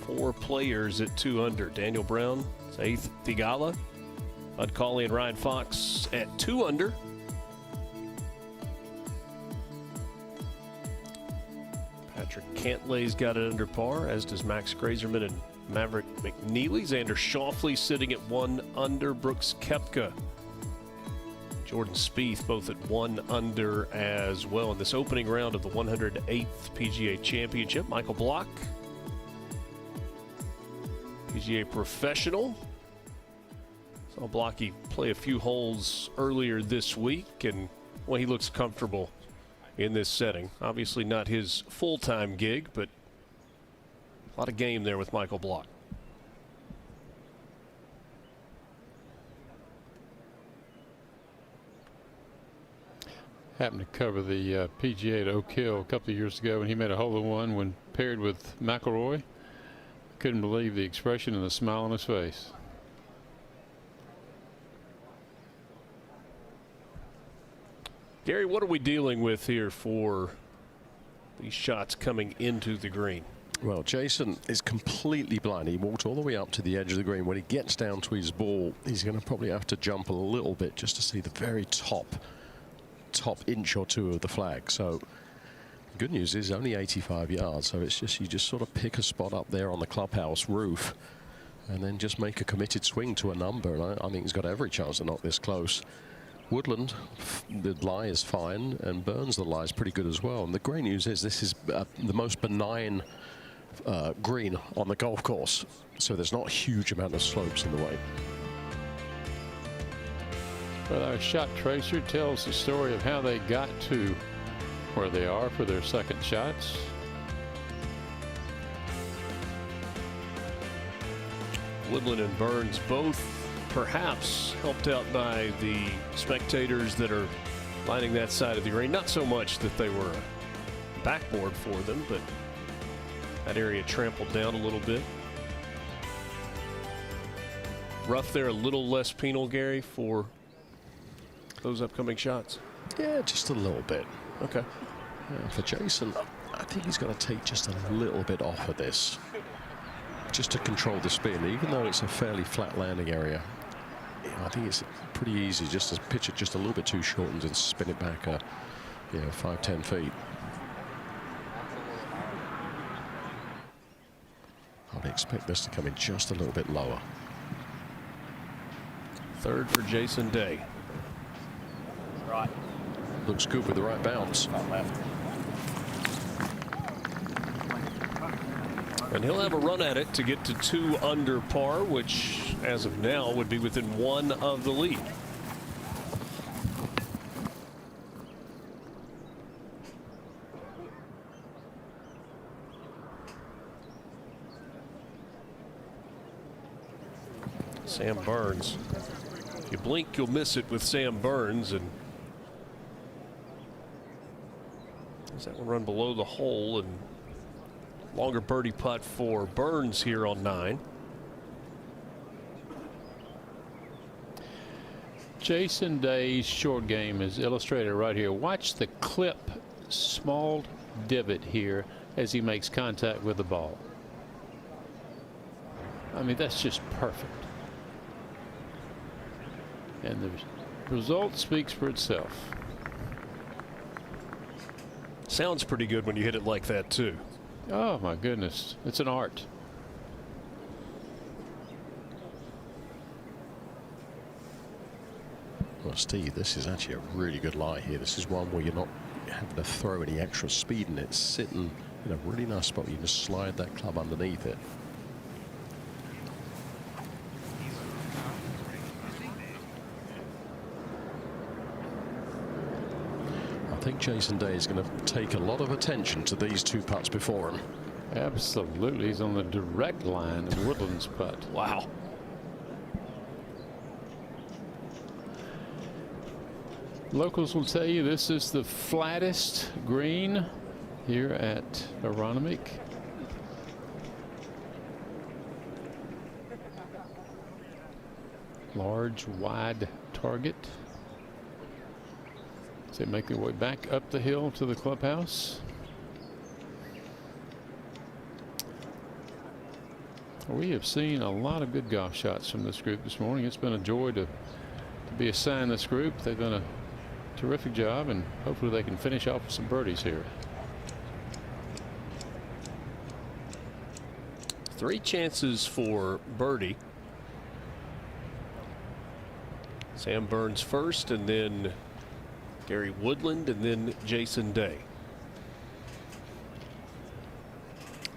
4 players at 2 under. Daniel Brown is 8th, Thigala. Bud Cauley and Ryan Fox at 2 under. Patrick Cantlay's got it under par, as does Max Grazerman and Maverick McNeely. Xander Schauffele sitting at 1 under. Brooks Koepka, Jordan Spieth both at 1 under as well in this opening round of the 108th PGA Championship. Michael Block, PGA professional. Saw Blocky play a few holes earlier this week, and well, he looks comfortable in this setting. Obviously not his full-time gig, but a lot of game there with Michael Block. Happened to cover the PGA at Oak Hill a couple of years ago, and he made a hole-in-one when paired with McIlroy. Couldn't believe the expression and the smile on his face. Gary, what are we dealing with here for these shots coming into the green? Well, Jason is completely blind. He walked all the way up to the edge of the green. When he gets down to his ball, he's going to probably have to jump a little bit just to see the very top inch or 2 of the flag. So good news is only 85 yards. So it's just, you just sort of pick a spot up there on the clubhouse roof and then just make a committed swing to a number. And I think he's got every chance to knock this close. Woodland, the lie is fine, and Burns, the lie is pretty good as well. And the great news is this is the most benign green on the golf course, so there's not a huge amount of slopes in the way. Well, our shot tracer tells the story of how they got to where they are for their second shots. Woodland and Burns both perhaps helped out by the spectators that are lining that side of the green. Not so much that they were a backboard for them, but that area trampled down a little bit. Rough there, a little less penal, Gary, for those upcoming shots. Yeah, just a little bit. Okay. Yeah, for Jason, I think he's got to take just a little bit off of this, just to control the spin, even though it's a fairly flat landing area. I think it's pretty easy just to pitch it just a little bit too short and then spin it back 5-10 feet. I'd expect this to come in just a little bit lower. Third for Jason Day. Right. Looks good with the right bounce. Left. And he'll have a run at it to get to 2 under par, which as of now would be within 1 of the lead. Sam Burns. If you blink, you'll miss it with Sam Burns. And does that one run below the hole? And longer birdie putt for Burns here on 9. Jason Day's short game is illustrated right here. Watch the clip small divot here as he makes contact with the ball. I mean, that's just perfect. And the result speaks for itself. Sounds pretty good when you hit it like that, too. Oh, my goodness. It's an art. Well, Steve, this is actually a really good lie here. This is one where you're not having to throw any extra speed in it. It's sitting in a really nice spot. You can just slide that club underneath it. I think Jason Day is going to take a lot of attention to these 2 putts before him. Absolutely. He's on the direct line of Woodland's putt. Wow. Locals will tell you this is the flattest green here at Aronimink. Large, wide target. As they make their way back up the hill to the clubhouse. We have seen a lot of good golf shots from this group this morning. It's been a joy to be assigned this group. They've done a terrific job, and hopefully they can finish off with some birdies here. 3 chances for birdie. Sam Burns first, and then Gary Woodland, and then Jason Day.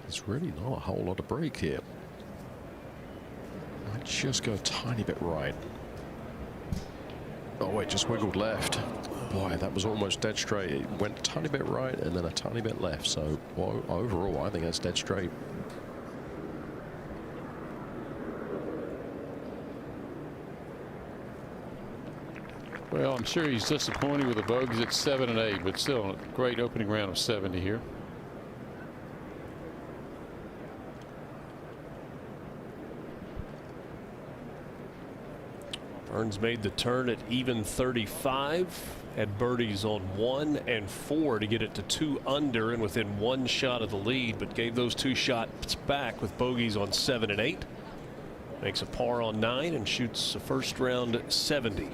There's really not a whole lot of break here. Might just go a tiny bit right. Oh, it just wiggled left. Boy, that was almost dead straight. It went a tiny bit right and then a tiny bit left. So well, overall, I think that's dead straight. Well, I'm sure he's disappointed with the bogeys at 7 and 8, but still a great opening round of 70 here. Burns made the turn at even 35, had birdies on 1 and 4 to get it to 2 under and within 1 shot of the lead, but gave those 2 shots back with bogeys on 7 and 8. Makes a par on 9 and shoots a first round 70.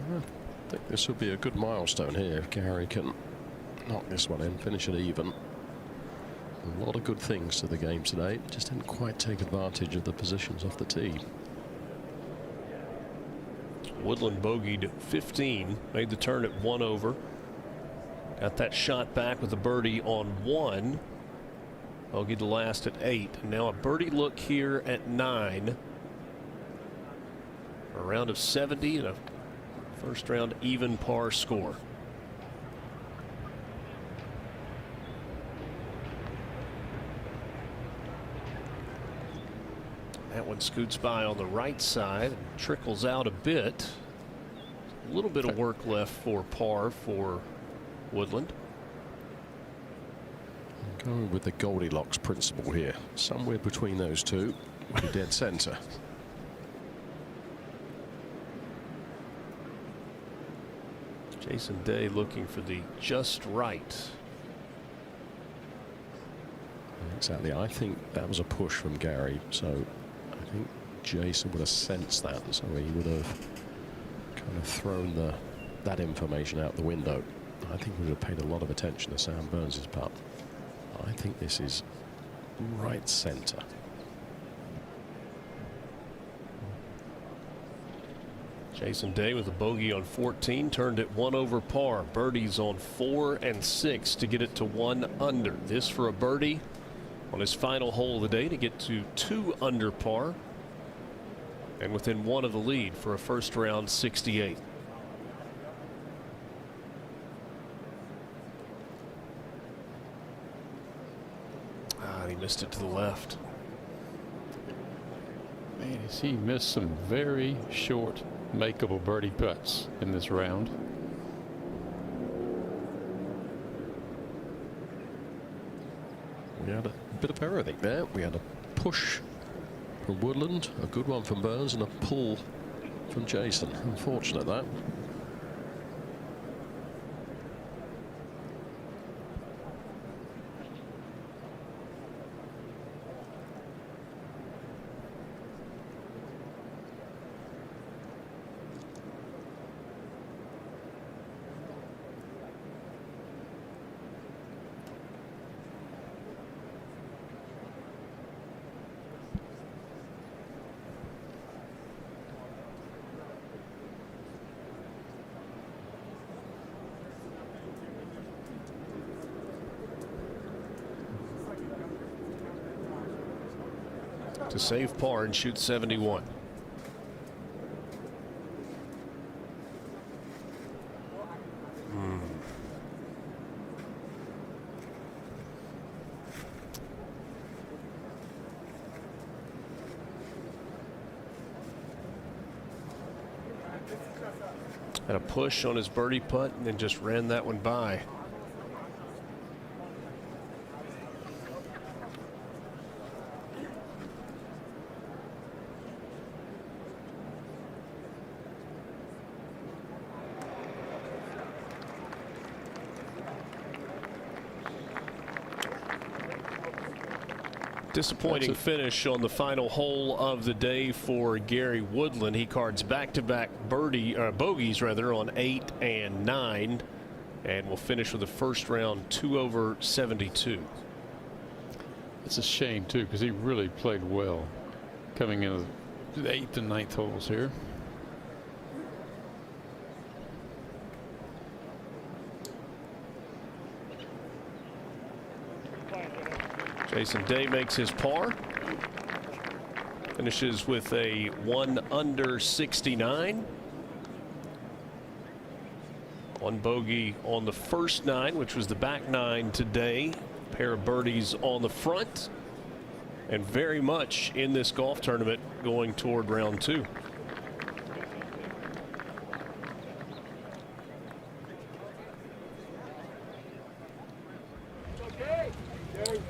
I think this will be a good milestone here if Gary can knock this one in, finish it even. A lot of good things to the game today. Just didn't quite take advantage of the positions off the tee. Woodland bogeyed 15, made the turn at 1 over. Got that shot back with a birdie on 1. Bogeyed the last at 8. And now a birdie look here at 9. A round of 70 and a first round even par score. That one scoots by on the right side and trickles out a bit. A little bit of work left for par for Woodland. I'm going with the Goldilocks principle here. Somewhere between those two with a dead center. Jason Day looking for the just right. exactly. I think that was a push from Gary, so I think Jason would have sensed that, so he would have kind of thrown that information out the window. I think we would have paid a lot of attention to Sam Burns' putt. I think this is right center. Jason Day with a bogey on 14, turned it 1 over par. Birdies on 4 and 6 to get it to 1 under. This for a birdie on his final hole of the day to get to 2 under par and within 1 of the lead for a first round 68. He missed it to the left. Man, he missed some very short makeable birdie putts in this round. We had a bit of everything there. We had a push from Woodland, a good one from Burns, and a pull from Jason. Unfortunate that. To save par and shoot 71. Had a push on his birdie putt and then just ran that one by. Disappointing finish on the final hole of the day for Gary Woodland. He cards back-to-back bogeys rather on 8 and 9, and will finish with a first round 2 over 72. It's a shame too, because he really played well coming into the 8th and 9th holes here. Jason Day makes his par. Finishes with a 1 under 69. 1 bogey on the first 9, which was the back 9 today. A pair of birdies on the front. And very much in this golf tournament going toward round 2.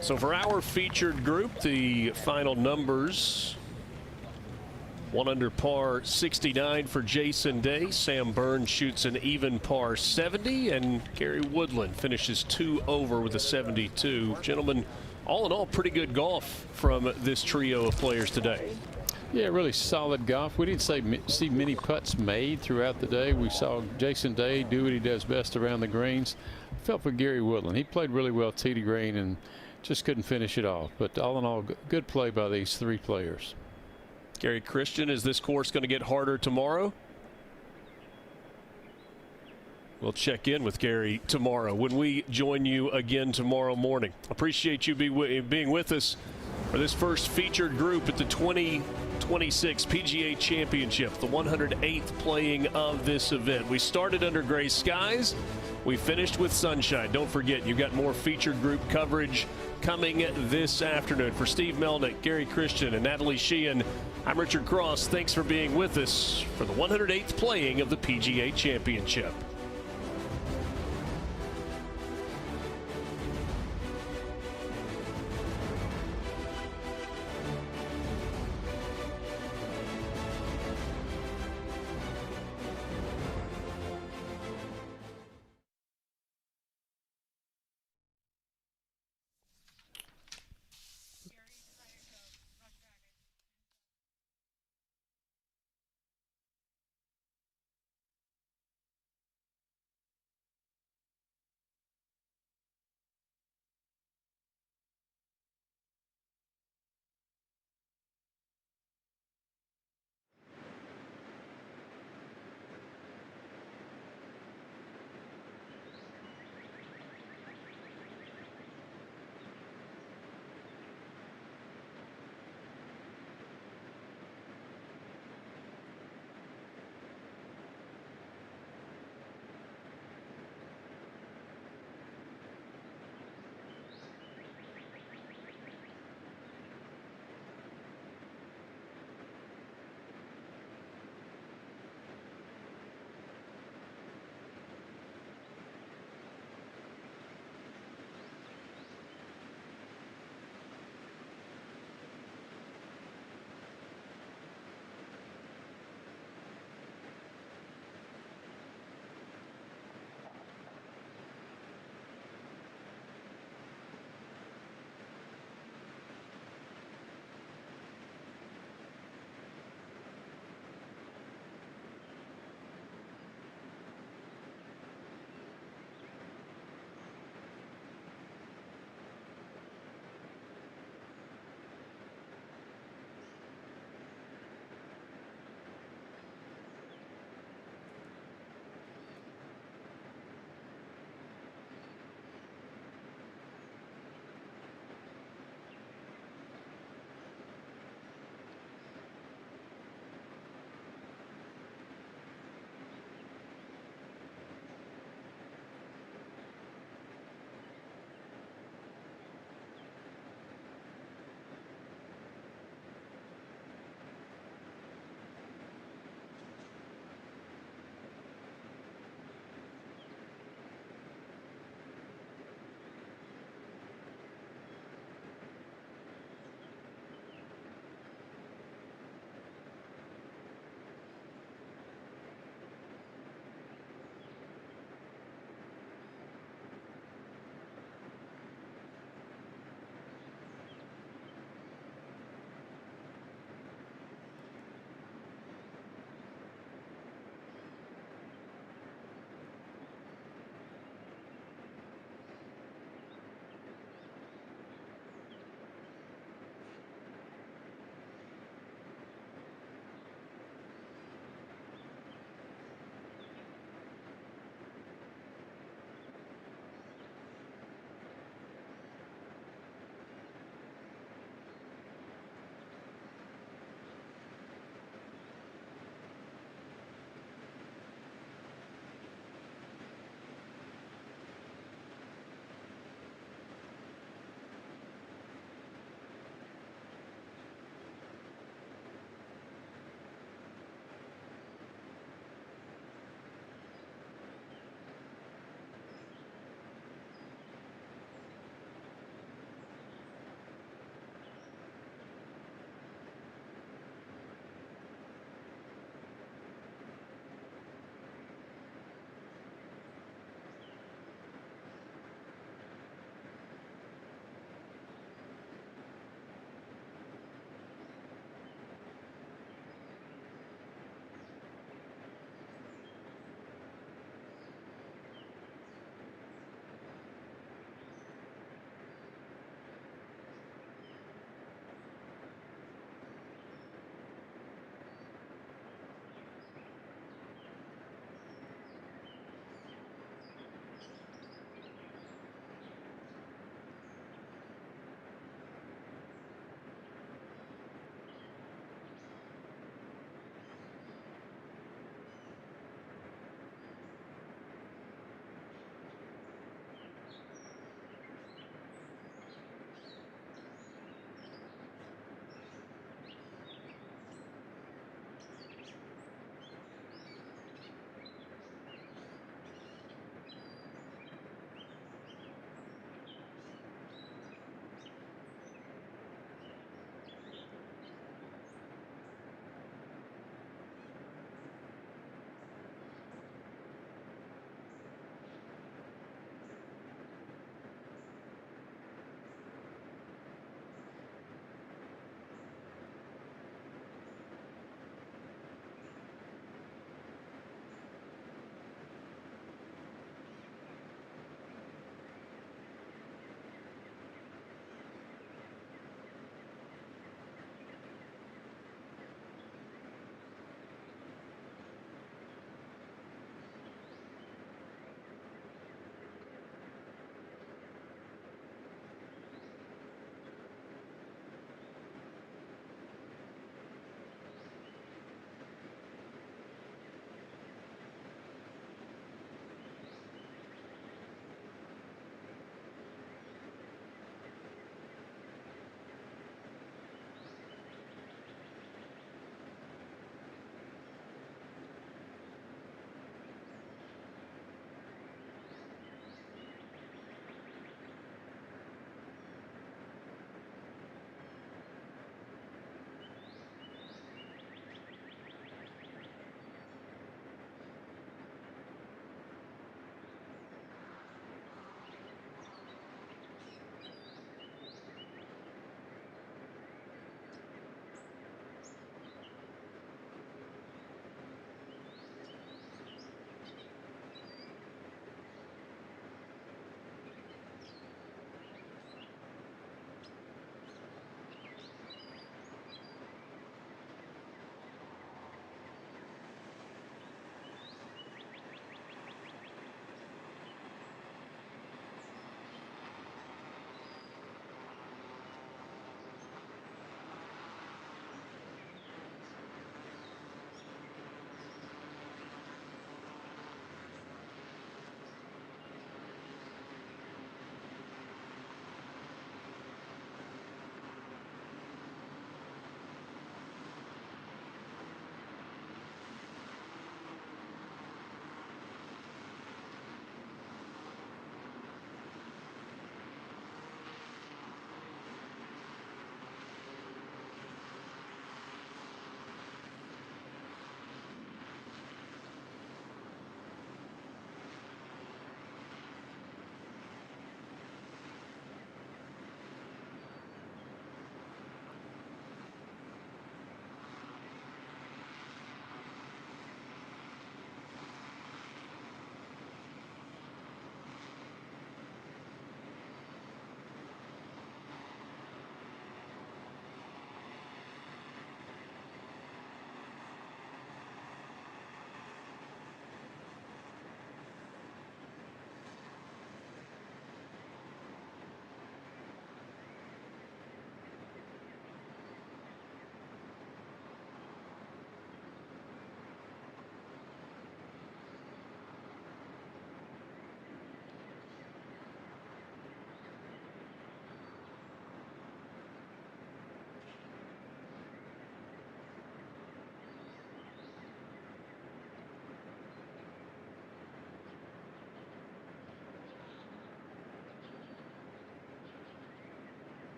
So for our featured group, the final numbers: 1 under par 69 for Jason Day. Sam Burns shoots an even par 70, and Gary Woodland finishes 2 over with a 72. Gentlemen, all in all, pretty good golf from this trio of players today. Yeah, really solid golf. We didn't see many putts made throughout the day. We saw Jason Day do what he does best around the greens. Felt for Gary Woodland. He played really well tee to green and just couldn't finish it off. But all in all, good play by these 3 players. Gary Christian, is this course going to get harder tomorrow? We'll check in with Gary tomorrow when we join you again tomorrow morning. Appreciate you being with us for this first featured group at the 2026 PGA Championship, the 108th playing of this event. We started under gray skies. We finished with sunshine. Don't forget, you've got more featured group coverage coming this afternoon. For Steve Melnick, Gary Christian, and Natalie Sheehan, I'm Richard Cross. Thanks for being with us for the 108th playing of the PGA Championship.